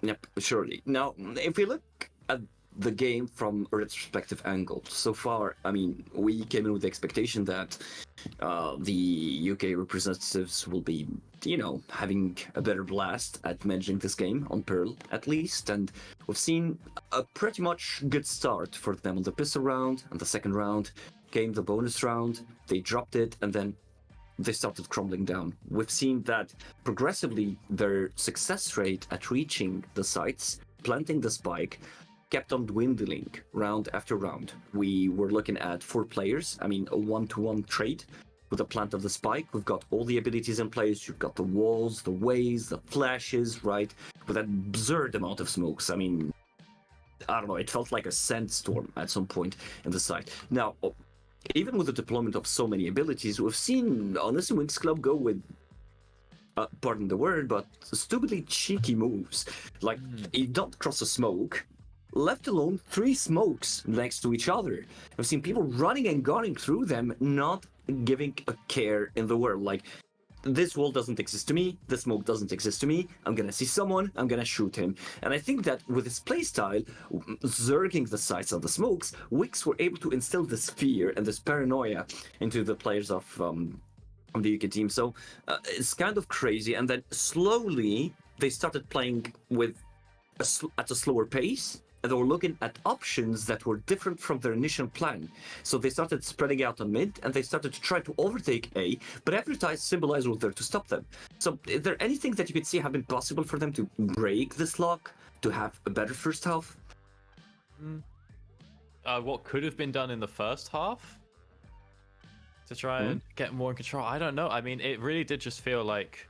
Yep, surely. Now, if we look at the game from a retrospective angle, so far, I mean, we came in with the expectation that the UK representatives will be, having a better blast at managing this game on Pearl, at least, and we've seen a pretty much good start for them on the pistol round, and the second round came the bonus round. They dropped it, and then they started crumbling down. We've seen that progressively their success rate at reaching the sites, planting the spike, kept on dwindling round after round. We were looking at 4 players, I mean a 1-to-1 trade with the plant of the spike. We've got all the abilities in place. You've got the walls, the waves, the flashes, right? With an absurd amount of smokes. I mean, I don't know, it felt like a sandstorm at some point in the site. Now, even with the deployment of so many abilities, we've seen, honestly, Winx Club go with, pardon the word, but stupidly cheeky moves. Like, you don't cross a smoke, left alone 3 smokes next to each other. I've seen people running and gunning through them, not giving a care in the world. Like, this wall doesn't exist to me, this smoke doesn't exist to me, I'm gonna see someone, I'm gonna shoot him. And I think that with his playstyle, zerging the sights of the smokes, Wix were able to instill this fear and this paranoia into the players of the UK team. So it's kind of crazy. And then slowly they started playing with at a slower pace, and they were looking at options that were different from their initial plan. So they started spreading out on mid, and they started to try to overtake A, but advertise Symbolize was there to stop them. So is there anything that you could see have been possible for them to break this lock, to have a better first half? What could have been done in the first half to try and get more in control? I don't know. I mean, it really did just feel like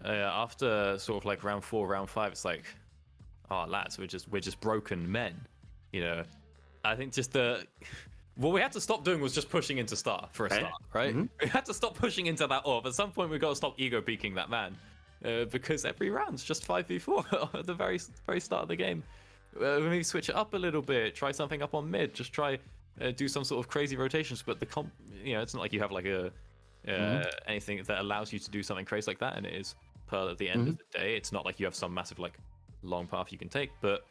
after sort of like round 4, round 5, it's like, oh lads, we're just broken men, I think just what we had to stop doing was just pushing into star for a start, right? We had to stop pushing into that orb. At some point we got to stop ego peeking that man, because every round's just 5v4 at the very start of the game. Maybe switch it up a little bit, try something up on mid, just try do some sort of crazy rotations, but it's not like you have like a anything that allows you to do something crazy like that, and it is Pearl at the end of the day. It's not like you have some massive like long path you can take, but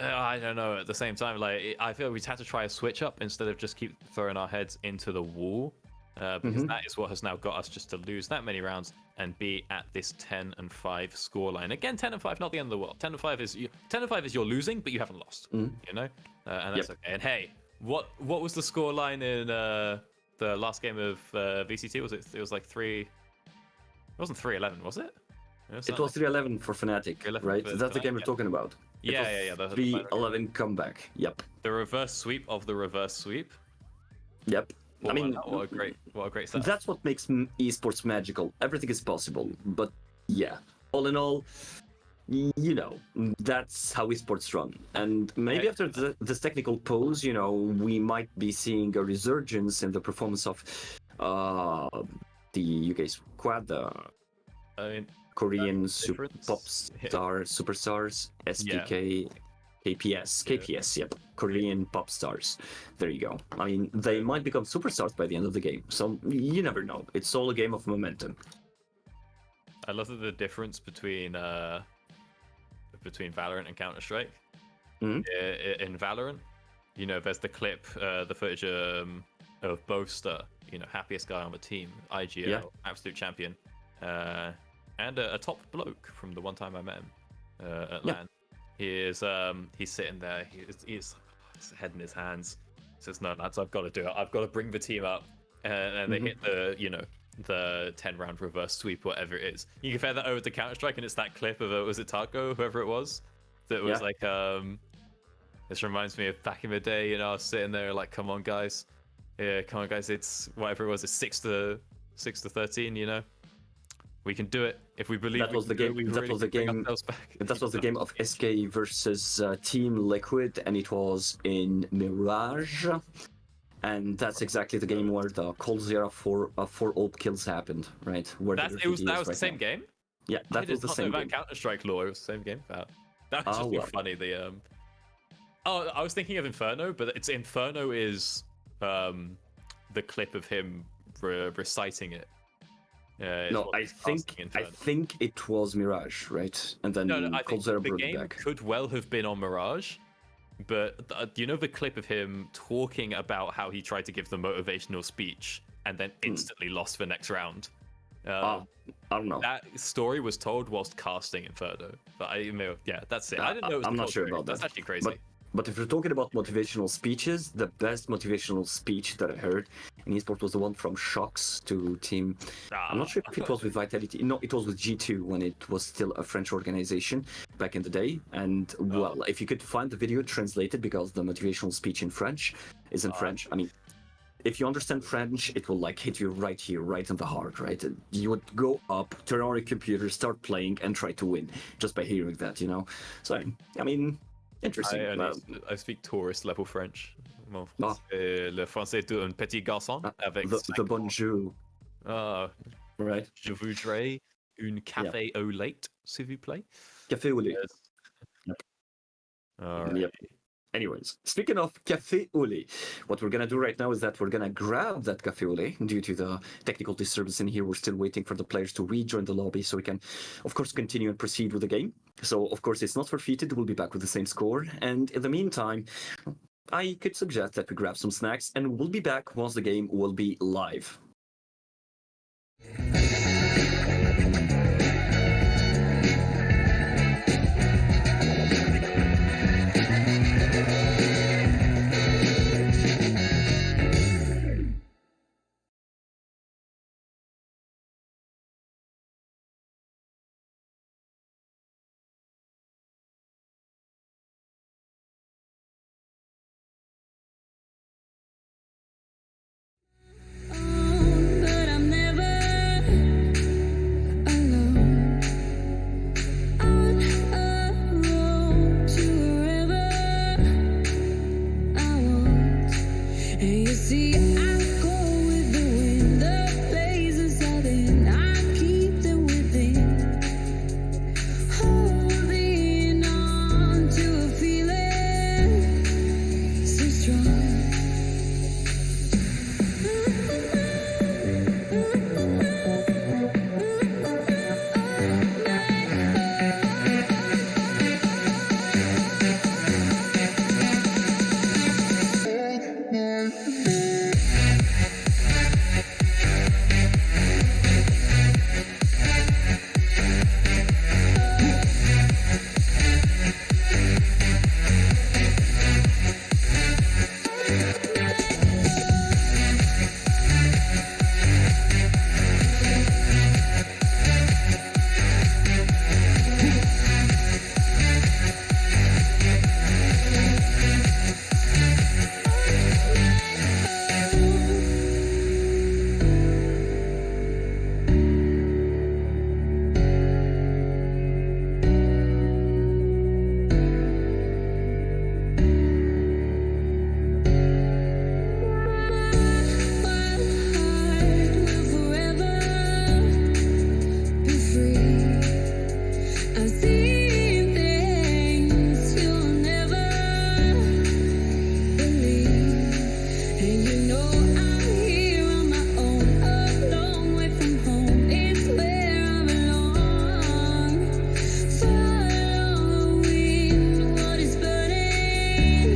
I don't know, at the same time, like, I feel we've had to try a switch up instead of just keep throwing our heads into the wall, because that is what has now got us just to lose that many rounds and be at this 10-5 scoreline. Again, 10-5, not the end of the world. 10-5 is you're losing, but you haven't lost, and that's okay. And hey, what was the scoreline in the last game of VCT? It was like 3, it wasn't 3-11, was it? It was 3-11 for Fnatic, right? That's the game we're talking about. Yeah. 3-11 comeback. Yep. The reverse sweep of the reverse sweep. Yep. What a great set. That's what makes esports magical. Everything is possible. But yeah, all in all, you know, that's how esports run. And maybe after this technical pause, you know, we might be seeing a resurgence in the performance of the UK squad, the I mean, Korean difference. pop star superstars, Yeah. SPK, KPS, yep, Korean pop stars. There you go. I mean, they might become superstars by the end of the game. So you never know. It's all a game of momentum. I love that the difference between Valorant and Counter Strike. Mhm. In Valorant, you know, there's the clip, the footage of Boaster, you know, happiest guy on the team, IGL, Yeah. absolute champion, and a top bloke from the one time I met him at Yeah. LAN. He's sitting there, he's head in his hands. He says, "No, lads, I've got to do it. I've got to bring the team up." And they hit the 10-round reverse sweep, whatever it is. You compare that over to Counter Strike, and it's that clip of was it Taco, whoever it was, that was Yeah. like This reminds me of back in the day, you know, I was sitting there like, come on guys, it's whatever it was, it's 6-13, you know, we can do it if we believe. That was the game. That was the game. That was the game of SK versus Team Liquid, and it was in Mirage. And that's exactly the game where the Cold Zero four ult kills happened, right? Where That was the same game. Yeah, that was the same game. Counter Strike lore, it was the same game. That was just well. funny. Oh, I was thinking of Inferno, but it's Inferno is the clip of him reciting it. No, I think it was Mirage, right? And then No, I Cold think Zero the brought it game back. could well have been on Mirage, but you know the clip of him talking about how he tried to give the motivational speech and then instantly lost the next round. I don't know. That story was told whilst casting Inferno, but that's it. I didn't know it was I'm the not sure Cold about That's that. actually crazy. But if you're talking about motivational speeches, the best motivational speech that I heard in esports was the one from Shocks to Team. I'm not sure if it was with Vitality. No, it was with G2 when it was still a French organization back in the day. And well, if you could find the video translated, because the motivational speech in French is in French. I mean, if you understand French, it will like hit you right here, right in the heart, right? You would go up, turn on your computer, start playing, and try to win just by hearing that, you know. So I mean. Interesting. I speak tourist level French. Mon Ah. français, le français d'un petit garçon avec the bonjour, Ah, right? je voudrais une café au lait, s'il vous plaît. Café au lait. Yes. All right. Yep. Anyways, speaking of café au lait, what we're gonna do right now is that we're gonna grab that café au lait. Due to the technical disturbance in here, we're still waiting for the players to rejoin the lobby so we can, of course, continue and proceed with the game. So, of course, it's not forfeited. We'll be back with the same score. And in the meantime, I could suggest that we grab some snacks, and we'll be back once the game will be live. But I'm never I've seen things you'll never believe, and you know I'm here on my own, a long way from home. It's where I belong. Following what is burning.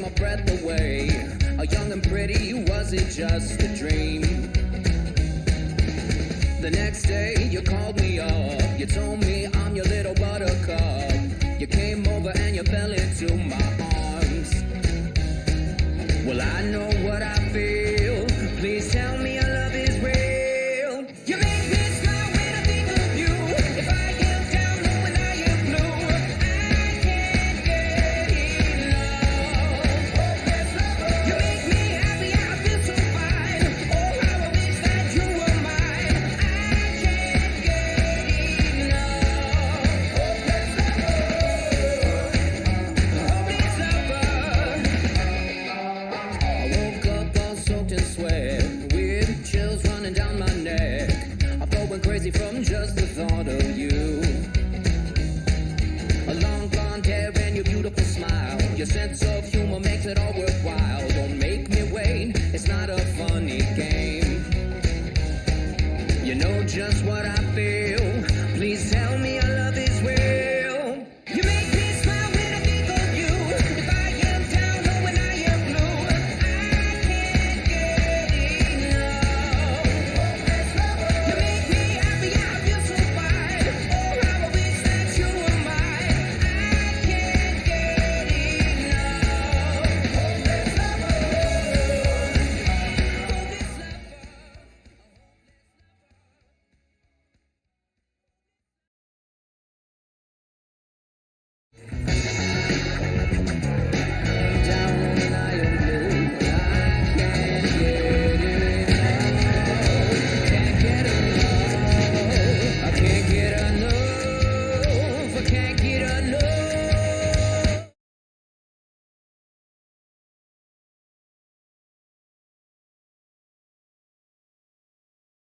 my breath away. A young and pretty, was it just a dream? The next day you called me up. You told me I'm your little buttercup. You came over and you fell into my arms. Well, I know what I feel. Please tell me your love is real. You make me smile when I think of you. If I am down or when I am blue, I can't get enough. You make me happy, I feel so fine. Oh, how I wish that you were mine. I can't get enough. Hopeless lover. I woke up all soaked in sweat, with chills running down my neck. I'm going crazy from just the thought of you. A long blonde hair and your beautiful smile. Your sense of humor makes it all worthwhile. Don't make me wait, it's not a funny game. You know just what I feel. Please tell me your love is real. You make me smile when I think of you. If I am down or when I am blue, I can't get enough. You make me happy, I feel so fine. Oh, how I wish that you were mine. I can't get down when I am blue. I can't get enough. Can't get enough. I can't get enough. I can't get enough.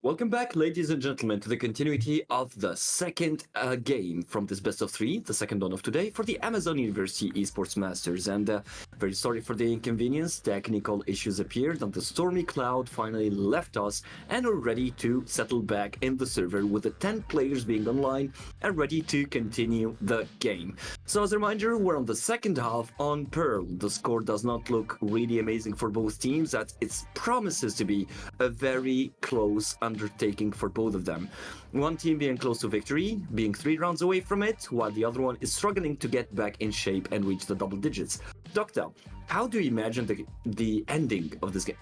Welcome back, ladies and gentlemen, to the continuity of the second game from this best of three, the second one of today, for the Amazon University Esports Masters. And very sorry for the inconvenience. Technical issues appeared, and the stormy cloud finally left us and are ready to settle back in the server with the 10 players being online and ready to continue the game. So as a reminder, we're on the second half on Pearl. The score does not look really amazing for both teams, as it promises to be a very close undertaking for both of them. One team being close to victory, being 3 rounds away from it, while the other one is struggling to get back in shape and reach the double digits. Doctor, how do you imagine the ending of this game?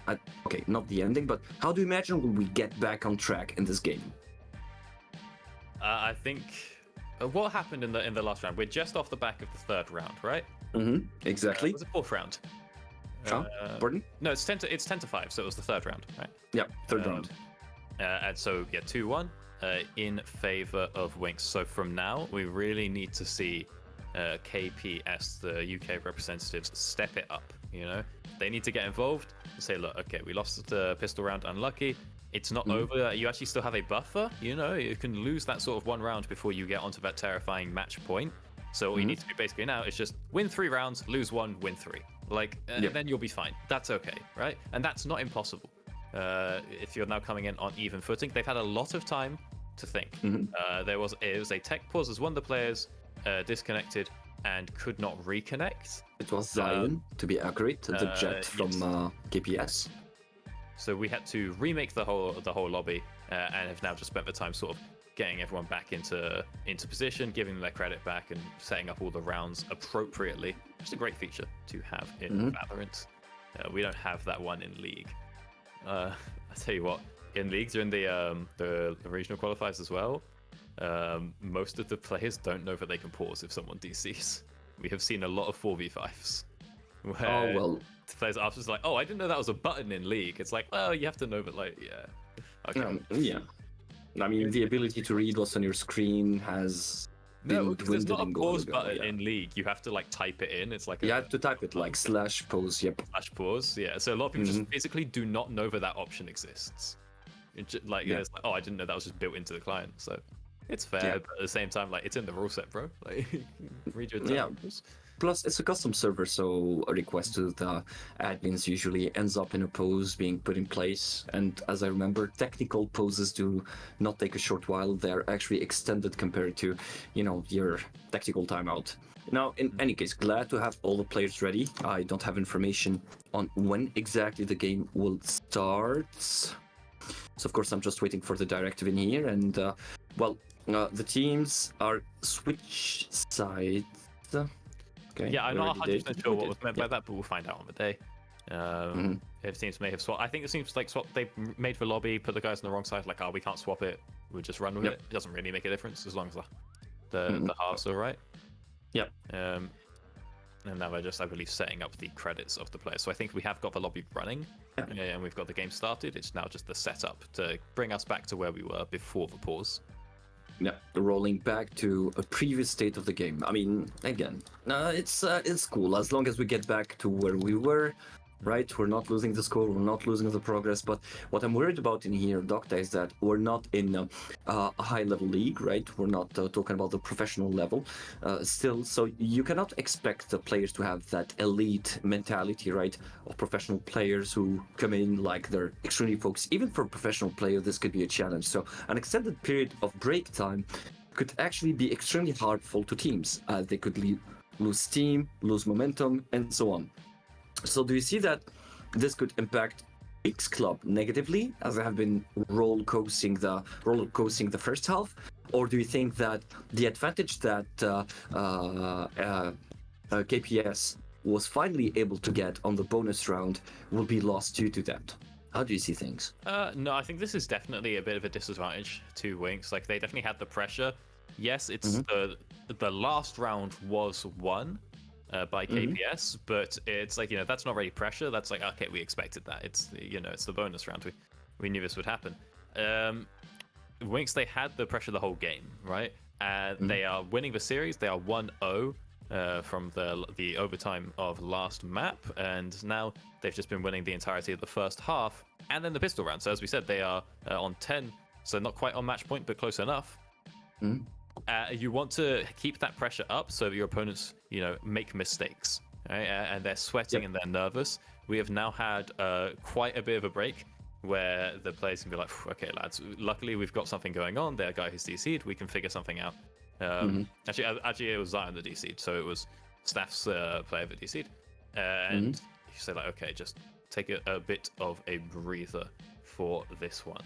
Okay, not the ending, but how do you imagine will we get back on track in this game? I think what happened in the last round? We're just off the back of the third round, right? Exactly. It was the fourth round. Pardon? No, it's 10 to 5, so it was the third round, right? Yeah, third round. And so, yeah, 2-1 in favor of Winx. So from now, we really need to see KP as the UK representatives step it up, you know? They need to get involved and say, look, okay, we lost the pistol round, unlucky. It's not over. You actually still have a buffer, you know? You can lose that sort of 1 round before you get onto that terrifying match point. So all you need to do basically now is just win 3 rounds, lose 1, win 3. Like, and then you'll be fine. That's okay, right? And that's not impossible. If you're now coming in on even footing, they've had a lot of time to think. It was a tech pause as one of the players disconnected and could not reconnect. It was Zion, to be accurate, the jet from KPS. So we had to remake the whole lobby, and have now just spent the time sort of getting everyone back into position, giving them their credit back, and setting up all the rounds appropriately. Just a great feature to have in Valorant. We don't have that one in League. I tell you what, in leagues or in the regional qualifiers as well, most of the players don't know that they can pause if someone DCs. We have seen a lot of 4v5s. Where the players are just like, oh, I didn't know that was a button in League. It's like, well, you have to know that, like, yeah. Okay. Yeah. I mean, the ability to read what's on your screen has no, because there's not a pause button in League. You have to like type it in. It's like you have to type it like /pause. Yep. /pause. Yeah. So a lot of people just physically do not know that option exists. It's like, it's like, oh, I didn't know that was just built into the client. So it's fair, but at the same time, like, it's in the rule set, bro. Like, read your rules. Plus, it's a custom server, so a request to the admins usually ends up in a pose being put in place. And as I remember, technical poses do not take a short while. They're actually extended compared to, your tactical timeout. Now, in any case, glad to have all the players ready. I don't have information on when exactly the game will start. So, of course, I'm just waiting for the directive in here. And, the teams are switch sides. Okay, Yeah, I'm we not already 100% did. sure We what did. was meant by that, but we'll find out on the day. If teams may have swapped. I think it seems like they made the lobby, put the guys on the wrong side, like, we can't swap it. We'll just run with it. It doesn't really make a difference as long as the halves are right. Yep. And now they're just, I believe, setting up the credits of the players. So I think we have got the lobby running, and we've got the game started. It's now just the setup to bring us back to where we were before the pause. Yeah, rolling back to a previous state of the game. I mean, again, it's cool as long as we get back to where we were. Right, we're not losing the score, we're not losing the progress. But what I'm worried about in here, Docta, is that we're not in a high-level league, right? We're not talking about the professional level still. So you cannot expect the players to have that elite mentality, right? Of professional players who come in like they're extremely focused. Even for a professional player, this could be a challenge. So an extended period of break time could actually be extremely harmful to teams. They could lose steam, lose momentum, and so on. So do you see that this could impact X Club negatively, as they have been roller coasting the first half, or do you think that the advantage that KPS was finally able to get on the bonus round will be lost due to that? How do you see things? No, I think this is definitely a bit of a disadvantage to Winx. Like, they definitely had the pressure. Yes, it's the last round was won by KPS, but it's like, that's not really pressure. That's like, okay, we expected that. It's it's the bonus round. We knew this would happen. Winx, they had the pressure the whole game, right? They are winning the series. They are 1-0 from the overtime of last map, and now they've just been winning the entirety of the first half, and then the pistol round. So as we said, they are on 10, so not quite on match point, but close enough. You want to keep that pressure up so that your opponents, make mistakes, right? And they're sweating and they're nervous. We have now had quite a bit of a break where the players can be like, okay, lads, luckily we've got something going on. There's a guy who's DC'd. We can figure something out. Actually, it was Zion that DC'd, so it was Staff's player that DC'd. And you say, like, okay, just take a bit of a breather for this one.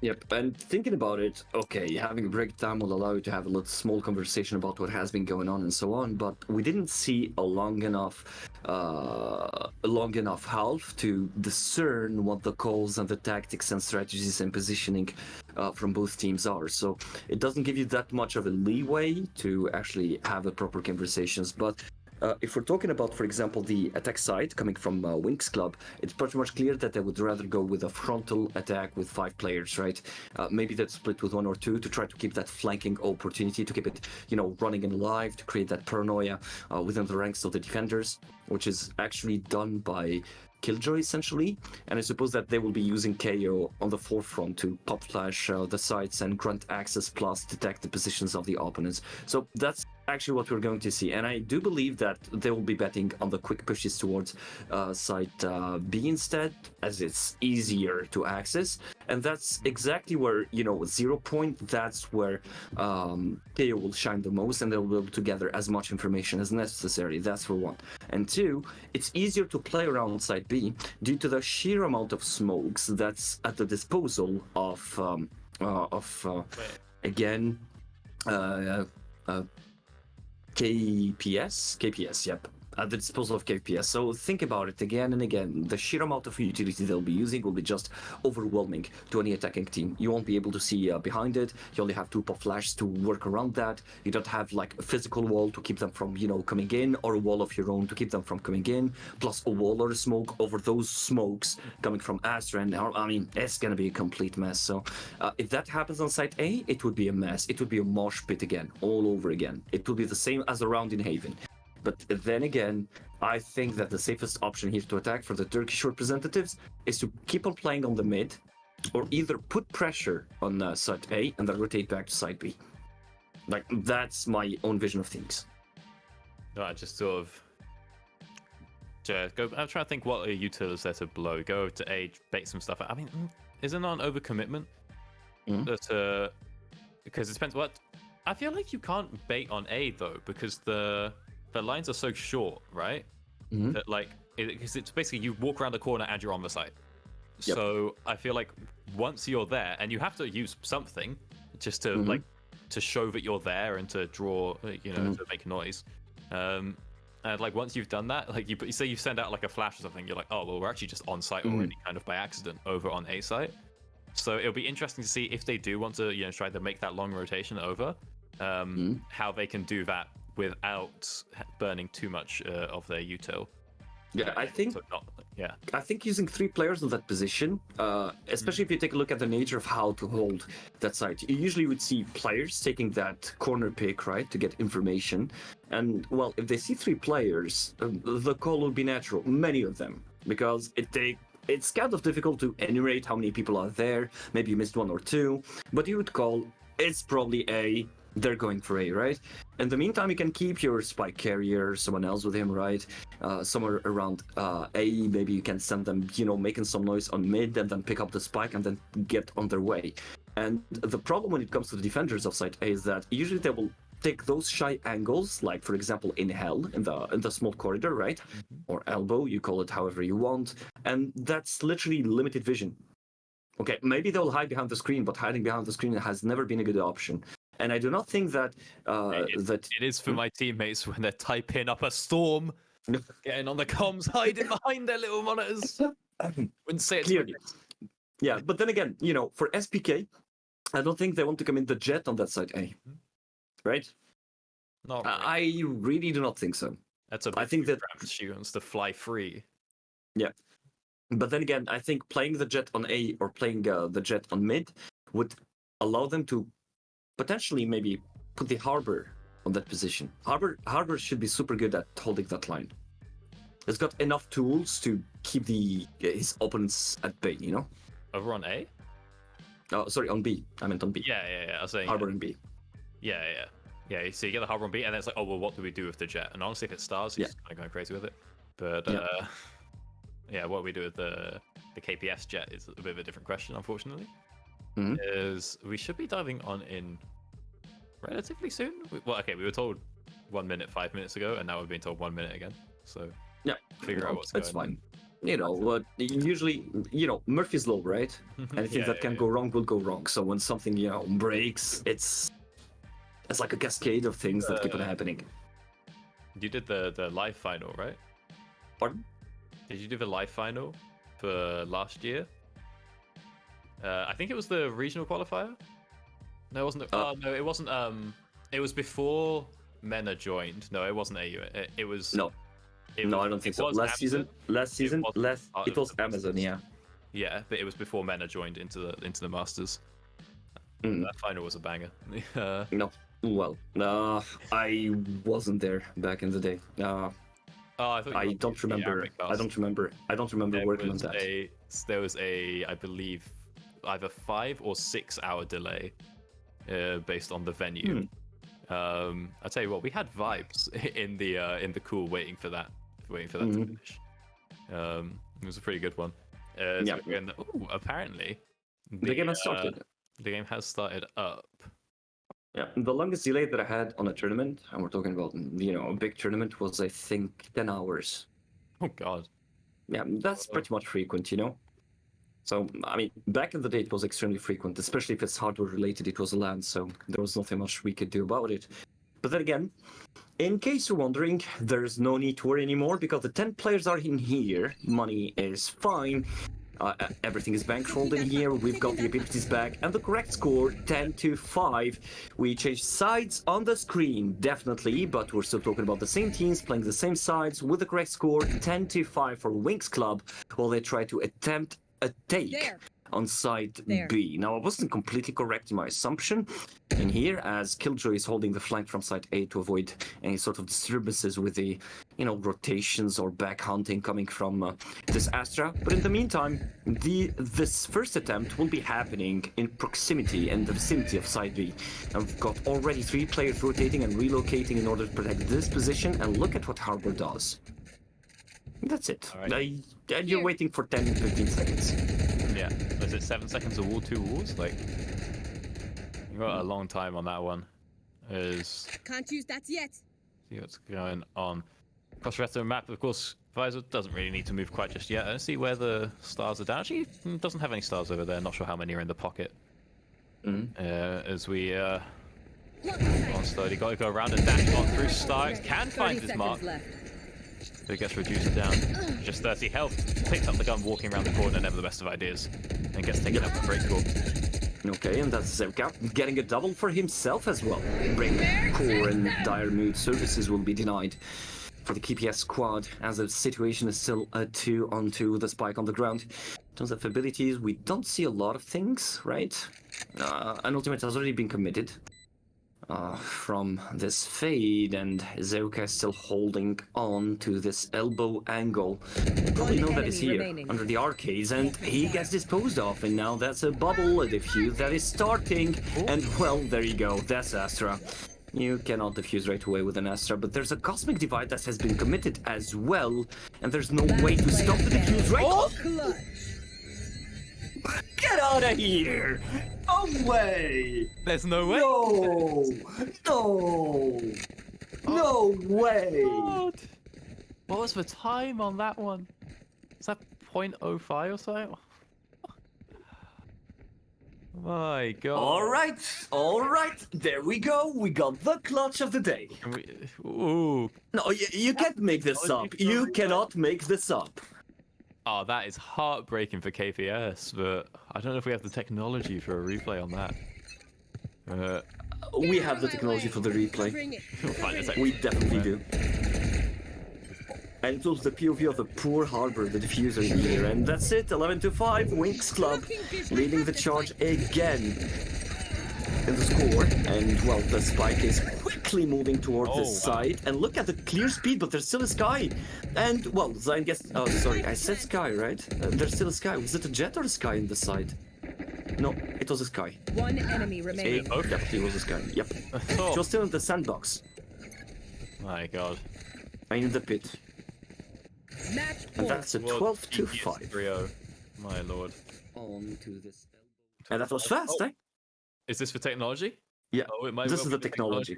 Yep, and thinking about it, okay, having a breakdown will allow you to have a little small conversation about what has been going on and so on, but we didn't see a long enough half to discern what the calls and the tactics and strategies and positioning from both teams are. So it doesn't give you that much of a leeway to actually have a proper conversations, but if we're talking about, for example, the attack side coming from Winx Club, it's pretty much clear that they would rather go with a frontal attack with 5 players, right? Maybe that's split with 1 or 2 to try to keep that flanking opportunity, to keep it, running and alive, to create that paranoia within the ranks of the defenders, which is actually done by Killjoy essentially, and I suppose that they will be using KO on the forefront to pop flash the sites and grant access plus detect the positions of the opponents. So that's actually what we're going to see, and I do believe that they will be betting on the quick pushes towards site B instead, as it's easier to access, and that's exactly where 0 point, that's where KO will shine the most, and they'll be able to gather as much information as necessary. That's for one. And two, it's easier to play around site B due to the sheer amount of smokes that's at the disposal of KPS, yep, at the disposal of KPS. So think about it again and again. The sheer amount of utility they'll be using will be just overwhelming to any attacking team. You won't be able to see behind it. You only have 2 pop flashes to work around that. You don't have like a physical wall to keep them from, coming in, or a wall of your own to keep them from coming in, plus a wall or a smoke over those smokes coming from Astra. And I mean, it's going to be a complete mess. So if that happens on site A, it would be a mess. It would be a mosh pit again, all over again. It would be the same as a round in Haven. But then again, I think that the safest option here to attack for the Turkish representatives is to keep on playing on the mid, or either put pressure on side A and then rotate back to side B. Like, that's my own vision of things. No, I just sort of go. I'm trying to think what a util is there to blow. Go over to A, bait some stuff out. I mean, isn't it not an overcommitment? Because it depends what. I feel like you can't bait on A though, because the lines are so short, right? That like, because it's basically you walk around the corner and you're on the site. Yep. So I feel like once you're there, and you have to use something just to like to show that you're there and to draw, to make noise. And like once you've done that, like you say you send out like a flash or something, you're like, oh well, we're actually just on site already, kind of by accident over on A site. So it'll be interesting to see if they do want to, try to make that long rotation over, how they can do that without burning too much of their util. Yeah, I think I think using 3 players in that position, especially if you take a look at the nature of how to hold that site, you usually would see players taking that corner pick, right, to get information. And, well, if they see 3 players, the call will be natural, many of them, because it's kind of difficult to enumerate how many people are there. Maybe you missed 1 or 2, but you would call, it's probably A, they're going for A, right? In the meantime, you can keep your spike carrier, someone else with him, right? Somewhere around A, maybe you can send them, making some noise on mid and then pick up the spike and then get on their way. And the problem when it comes to the defenders of site A is that usually they will take those shy angles, like for example in hell, in the small corridor, right? Or elbow, you call it however you want. And that's literally limited vision. Okay, maybe they'll hide behind the screen, but hiding behind the screen has never been a good option. And I do not think that it is for my teammates when they're typing up a storm, getting on the comms, hiding behind their little monitors. Wouldn't say it's clearly. Yeah, but then again, for SPK, I don't think they want to come in the jet on that side A, right? Not really. I really do not think so. That's a I think that she wants to fly free. Yeah, but then again, I think playing the jet on A or playing the jet on mid would allow them to potentially maybe put the Harbor on that position. Harbor should be super good at holding that line. He's got enough tools to keep his opponents at bay, Over on A? Oh, sorry, on B. I meant on B. Yeah. I was saying Harbor and B. Yeah. So you get the Harbor on B, and then it's like, oh well, what do we do with the jet? And honestly, if it stars, he's kind of going crazy with it. But what do we do with the KPS jet is a bit of a different question, unfortunately. Is we should be diving on in relatively soon. We were told 1 minute 5 minutes ago, and now we're being told 1 minute again. So figure out what's going on. It's fine. Usually, Murphy's Law, right? Anything that can go wrong will go wrong. So when something, breaks, it's like a cascade of things that keep on happening. You did the live final, right? Pardon? Did you do the live final for last year? I think it was the regional qualifier. No, it wasn't. No, it wasn't. It was before Mena joined. No, it wasn't AU. It was. No, I don't think so. Last season, it was Amazon. Yeah. Yeah, but it was before Mena joined into the Masters. That final was a banger. No, well, I wasn't there back in the day. I don't remember. I don't remember working on that. There was I believe, either 5 or 6 hour delay based on the venue. I'll tell you what, we had vibes in the cool waiting for that to finish. It was a pretty good one. Apparently the game has started. The game has started up. Yeah, the longest delay that I had on a tournament, and we're talking about a big tournament, was I think 10 hours. Oh god. Yeah, that's pretty much frequent, So, I mean, back in the day, it was extremely frequent, especially if it's hardware related. It was a LAN, so there was nothing much we could do about it. But then again, in case you're wondering, there's no need to worry anymore because the 10 players are in here. Money is fine. Everything is bankrolled in here. We've got the abilities back, and the correct score 10-5. We changed sides on the screen, definitely, but we're still talking about the same teams playing the same sides with the correct score 10-5 for Wings Club, while they try to attempt a take on side B. Now, I wasn't completely correct in my assumption in here, as Killjoy is holding the flank from side A to avoid any sort of disturbances with the, rotations or back hunting coming from this Astra. But in the meantime, this first attempt will be happening in proximity in the vicinity of side B. And we've got already 3 players rotating and relocating in order to protect this position, and look at what Harbor does. That's it. All right. And you're waiting for 10-15 seconds. Yeah. Is it 7 seconds of wall, 2 walls? Like, you got a long time on that one. Can't use that yet. See what's going on. Across the rest of the map, of course, Visor doesn't really need to move quite just yet. I don't see where the stars are down. Actually, doesn't have any stars over there. Not sure how many are in the pocket. As we on slowly got to go around and dash on through Starks. Can find his mark. But it gets reduced down. Just 30 health. Picks up the gun, walking around the corner, never the best of ideas. And gets taken out by Breakcore. Okay, and that's Zevka getting a double for himself as well. Breakcore and dire mood services will be denied for the KPS squad, as the situation is still a 2-on-2 with a spike on the ground. In terms of abilities, we don't see a lot of things, right? An ultimate has already been committed from this fade, and Zeuka is still holding on to this elbow angle. You probably know that it's here, under the arcades, and he gets disposed of, and now that's a bubble, a defuse that is starting, and well, there you go, that's Astra. You cannot defuse right away with an Astra, but there's a Cosmic Divide that has been committed as well, and there's no way to stop the defuse right now. Get out of here! No way! There's no way! No! No! No way! God. What was the time on that one? Is that 0.05 or something? My God. All right, there we go. We got the clutch of the day. Ooh. No, you can't make this up. You cannot make this up. Oh, that is heartbreaking for KPS, but I don't know if we have the technology for a replay on that. We have the technology for the replay. We'll find a We definitely do. And it was the POV of the poor Harbor, the diffuser here. And that's it, 11-5, Winx Club leading the charge again in the score. And, well, the spike is quickly moving toward this side. And look at the clear speed, but there's still a Sky. And, well, Zion gets... Oh, sorry, I said Sky, right? There's still a Sky. Was it a Jet or a Sky in the side? No, it was a Sky. One enemy remaining. It definitely was a Sky, yep. It was still in the sandbox. My God. In the pit. Match And point. that's a 12-5. 3-0. My Lord. On to this. And that was fast, eh? Is this for technology? Yeah, Oh, it might this well is be the technology.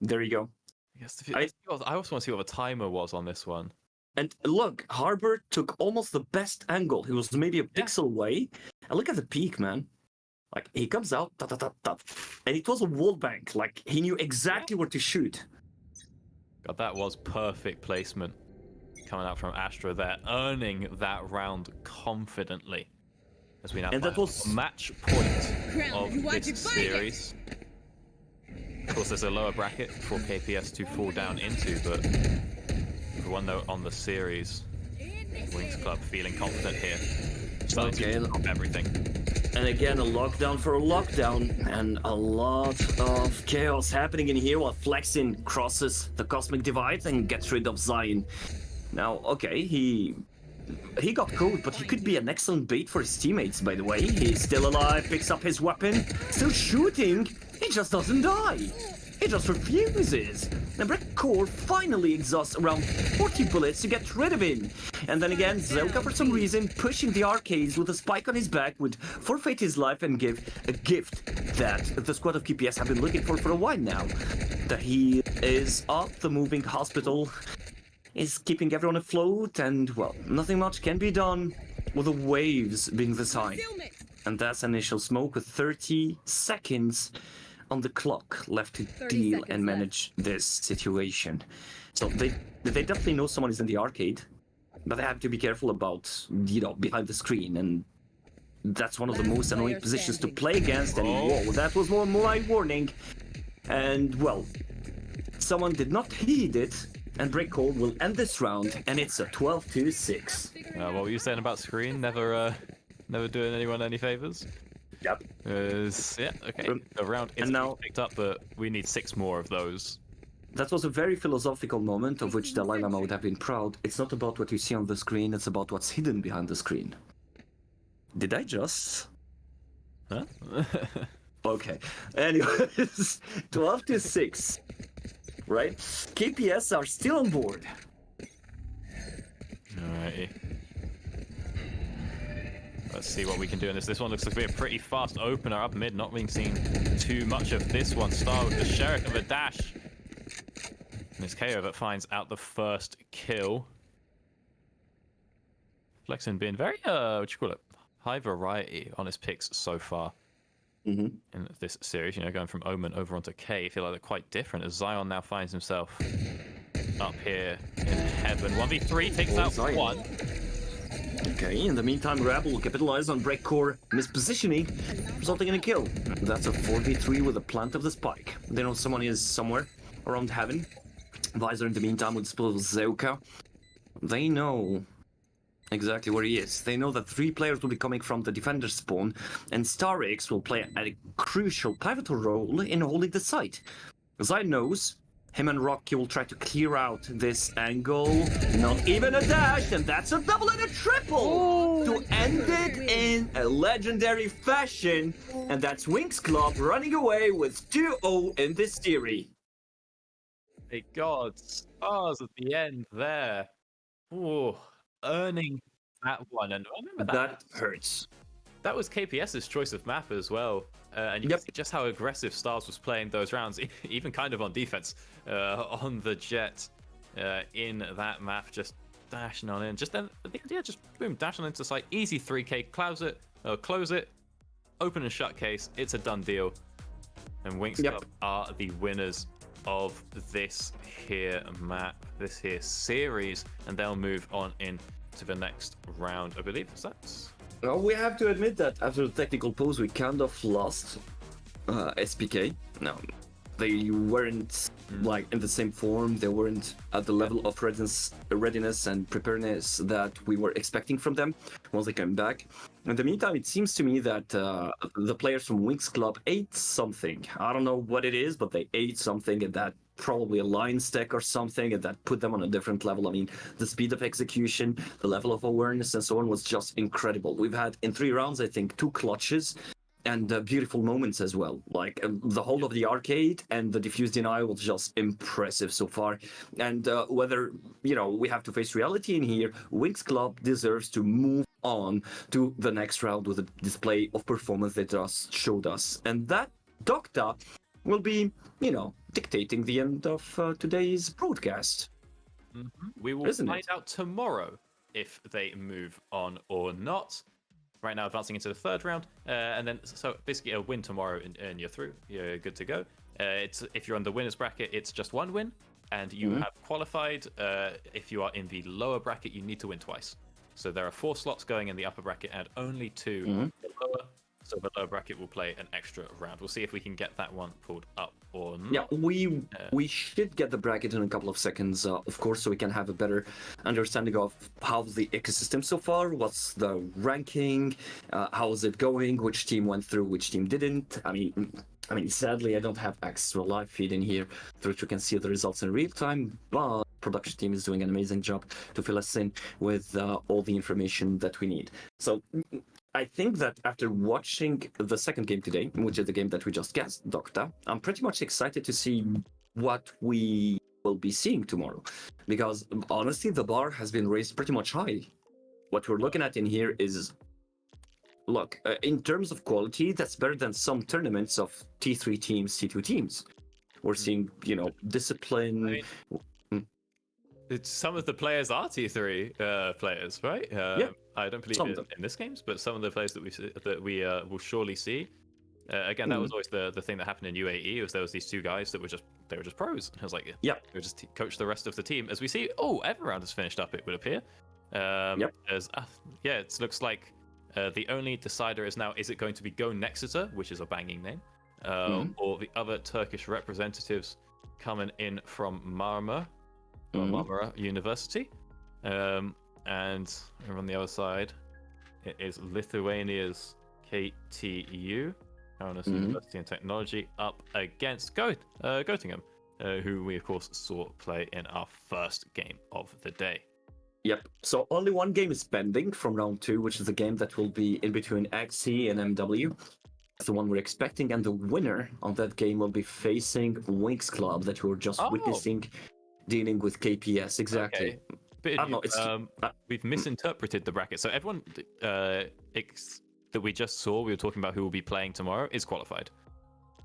There you go. Yes, I also want to see what the timer was on this one. And look, Harbor took almost the best angle. He was maybe a pixel away. And look at the peak, man. Like, he comes out, and it was a wall bank. Like, he knew exactly where to shoot. God, that was perfect placement coming out from Astra there, earning that round confidently. As we now And that find was- a match point Crown, who of wants this to fight it? series. Of course, there's a lower bracket for KPS to fall down into, but for one note on the series, Winx Club feeling confident here. Starting Okay. to drop everything. And again, a lockdown for a lockdown. And a lot of chaos happening in here while Flexin crosses the Cosmic Divide and gets rid of Zion. Now, okay, he got caught, but he could be an excellent bait for his teammates, by the way. He's still alive, picks up his weapon, still shooting. He just doesn't die. He just refuses. And Breakcore finally exhausts around 40 bullets to get rid of him. And then again, Zelka, for some reason, pushing the arcades with a spike on his back, would forfeit his life and give a gift that the squad of KPS have been looking for a while now. That he is at the moving hospital, is keeping everyone afloat, and, well, nothing much can be done with the waves being this high. And that's initial smoke with 30 seconds on the clock left to 30 deal seconds and manage this situation. So they definitely know someone is in the arcade, but they have to be careful about, behind the screen, and that's one of the Last most annoying player positions to standing. play against, and whoa, that was more my warning. And, well, someone did not heed it, and Breakcore will end this round, and it's a 12-6. What were you saying about screen? Never doing anyone any favors? Yep. Yeah, okay. The round is and now- picked up, but we need 6 more of those. That was a very philosophical moment of which Dalai Lama would have been proud. It's not about what you see on the screen, it's about what's hidden behind the screen. Did I just? Huh? Okay. Anyways, 12-6. Right? KPS are still on board. Alrighty. Let's see what we can do in this. This one looks like to be a pretty fast opener up mid. Not being seen too much of this one. Star with the Sheriff of a dash. And it's KO that finds out the first kill. Flexen being very, what you call it? High variety on his picks so far in this series. You know, going from Omen over onto K. I feel like they're quite different as Zion now finds himself up here in heaven. 1v3 takes out Zion. one. Okay, in the meantime, Rebel will capitalize on breakcore mispositioning, resulting in a kill. That's a 4v3 with a plant of the spike. They know someone is somewhere around heaven. Visor in the meantime would split with Zeuka. They know exactly where he is. They know that 3 players will be coming from the defender spawn, and StarX will play a crucial, pivotal role in holding the site. Zion knows him and Rocky will try to clear out this angle. Not even a dash, and that's a double and a triple to end it in a legendary fashion. And that's Winx Club running away with 2-0 in this series. Hey God, stars at the end there. Ooh, earning that one. And I remember That hurts. that was KPS's choice of map as well. And you can see just how aggressive Stars was playing those rounds, even kind of on defense, on the Jet in that map, just dashing on in. Just then, the idea, just boom, dashing into site, easy 3K, close it, open and shut case, it's a done deal. And Winx Club are the winners of this here map, this here series, and they'll move on in to the next round, I believe. Is that? Well, we have to admit that after the technical pause, we kind of lost SPK. No, they weren't like in the same form. They weren't at the level of readiness and preparedness that we were expecting from them once they came back. In the meantime, it seems to me that the players from Winx Club ate something. I don't know what it is, but they ate something, and that probably a line stack or something, and that put them on a different level. I mean, the speed of execution, the level of awareness, and so on was just incredible. We've had in 3 rounds, I think, 2 clutches and beautiful moments as well. Like the whole of the arcade and the diffuse deny was just impressive so far. And whether, you know, we have to face reality in here, Winx Club deserves to move on to the next round with a display of performance they just showed us. And that Doctor will be, you know, dictating the end of today's broadcast. We will find out tomorrow if they move on or not. Right now, advancing into the 3rd round, and then so basically a win tomorrow, and you're through. You're good to go. It's if you're on the winners bracket, it's just 1 win, and you have qualified. If you are in the lower bracket, you need to win twice. So there are 4 slots going in the upper bracket, and only 2 in the lower. So the lower bracket will play an extra round. We'll see if we can get that one pulled up or not. Yeah, we should get the bracket in a couple of seconds, of course, so we can have a better understanding of how's the ecosystem so far, what's the ranking, how is it going, which team went through, which team didn't. I mean, sadly, I don't have access to a live feed in here through which you can see the results in real time, but production team is doing an amazing job to fill us in with all the information that we need. So I think that after watching the 2nd game today, which is the game that we just guessed, Doctor, I'm pretty much excited to see what we will be seeing tomorrow. Because honestly, the bar has been raised pretty much high. What we're looking at in here is, look, in terms of quality, that's better than some tournaments of T3 teams, T2 teams. We're seeing, you know, discipline. Some of the players are T3 players, right? I don't believe in this games, but some of the players that we will surely see. Again, that was always the thing that happened in UAE. Was there was these 2 guys that were just pros. I was like, they were just coach the rest of the team. As we see, every round is finished up. It would appear. It looks like the only decider is now: is it going to be Go Nexeter, which is a banging name, or the other Turkish representatives coming in from Marmara University, and on the other side it is Lithuania's KTU, Kaunas University and Technology, up against Göttingen. who we of course saw play in our first game of the day. Yep. So only one game is pending from round 2, which is the game that will be in between XC and MW. That's the one we're expecting, and the winner of that game will be facing Wings Club that we were just witnessing, dealing with KPS. Exactly. Okay. But I don't know, it's- we've misinterpreted the bracket. So everyone that we just saw, we were talking about who will be playing tomorrow, is qualified.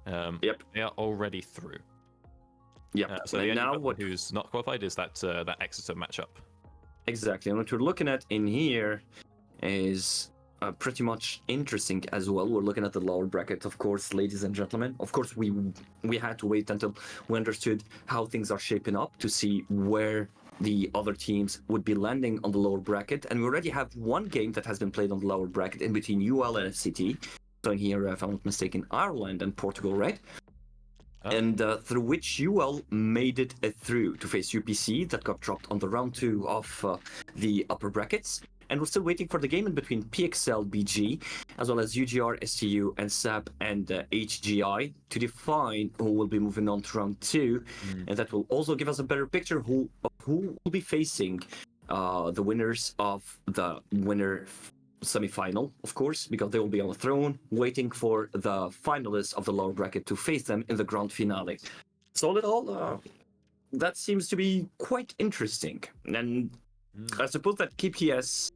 Yep. They are already through. Yep. So And the now only what? who's not qualified is that Exeter matchup. Exactly. And what we're looking at in here is pretty much interesting as well. We're looking at the lower bracket, of course, ladies and gentlemen. Of course, we had to wait until we understood how things are shaping up to see where the other teams would be landing on the lower bracket. And we already have one game that has been played on the lower bracket in between UL and FCT. So in here, if I'm not mistaken, Ireland and Portugal, right? And through which UL made it through to face UPC that got dropped on the round 2 of the upper brackets. And we're still waiting for the game in between PXL BG, as well as UGR, STU, and SAP and HGI to define who will be moving on to round 2. And that will also give us a better picture of who will be facing the winners of the winner semi-final, of course, because they will be on the throne waiting for the finalists of the lower bracket to face them in the grand finale. So all in all, that seems to be quite interesting. And I suppose that KPS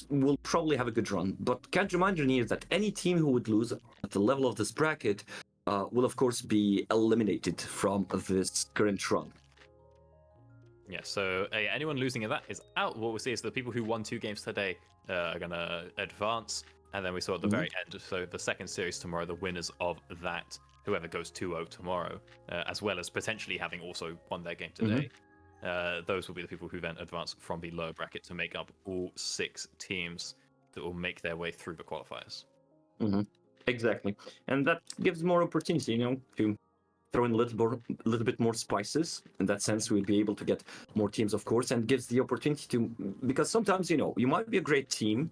will probably have a good run, but can't remind you here that any team who would lose at the level of this bracket will of course be eliminated from this current run. Yeah, so anyone losing in that is out. What we'll see is the people who won 2 games today are going to advance. And then we saw at the very end, so the second series tomorrow, the winners of that, whoever goes 2-0 tomorrow, as well as potentially having also won their game today, those will be the people who then advance from the lower bracket to make up all 6 teams that will make their way through the qualifiers. Exactly. And that gives more opportunity, to throw in a little bit more spices. In that sense, we'll be able to get more teams, of course, and gives the opportunity to, because sometimes, you might be a great team,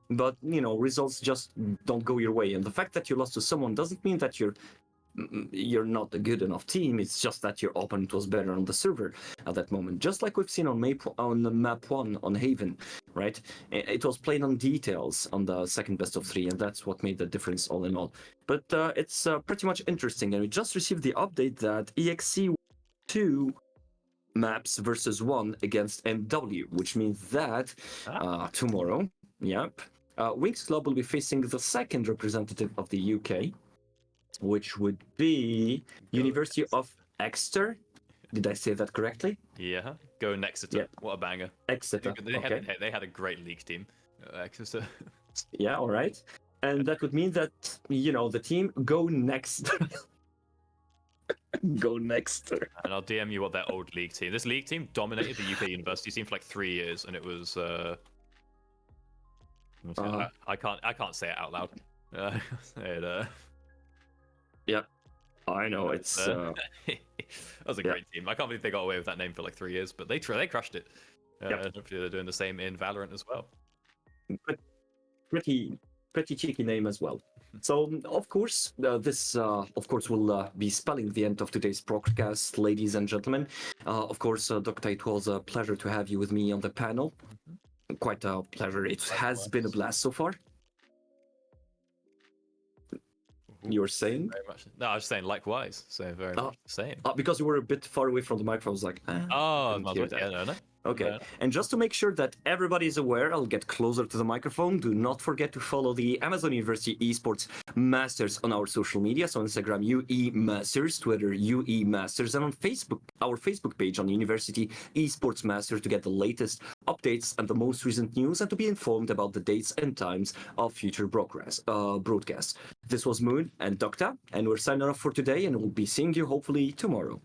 but, results just don't go your way. And the fact that you lost to someone doesn't mean that you're not a good enough team. It's just that your opponent was better on the server at that moment. Just like we've seen on map 1 on Haven, right? It was played on details on the second best of 3, and that's what made the difference all in all. But it's pretty much interesting, and we just received the update that EXC 2 maps versus 1 against MW, which means that tomorrow, Wings Club will be facing the second representative of the UK, which would be University of Exeter. Did I say that correctly? Yeah, go Exeter. Yeah. What a banger. Exeter. They had a great league team. Exeter. Yeah, all right. And that would mean that, the team go next. Go next. And I'll DM you what their old league team. This league team dominated the UK university team for like 3 years, and it was. I can't say it out loud. Yeah, I know it's. That was a great team. I can't believe they got away with that name for like 3 years, but they crushed it. Hopefully they're doing the same in Valorant as well. Pretty cheeky name as well. So of course, this will be spelling the end of today's broadcast, ladies and gentlemen. Of course, Dr. It was a pleasure to have you with me on the panel. Quite a pleasure. It has been a blast so far. You were saying? Very much. No, I was saying likewise. So very much the same. Because you were a bit far away from the microphone, I was like, No. Okay, and just to make sure that everybody is aware, I'll get closer to the microphone. Do not forget to follow the Amazon University Esports Masters on our social media. So Instagram, UE Masters, Twitter, UE Masters, and on Facebook, our Facebook page on University Esports Masters to get the latest updates and the most recent news and to be informed about the dates and times of future broadcasts. This was Moon and Doctor, and we're signing off for today, and we'll be seeing you hopefully tomorrow.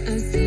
I see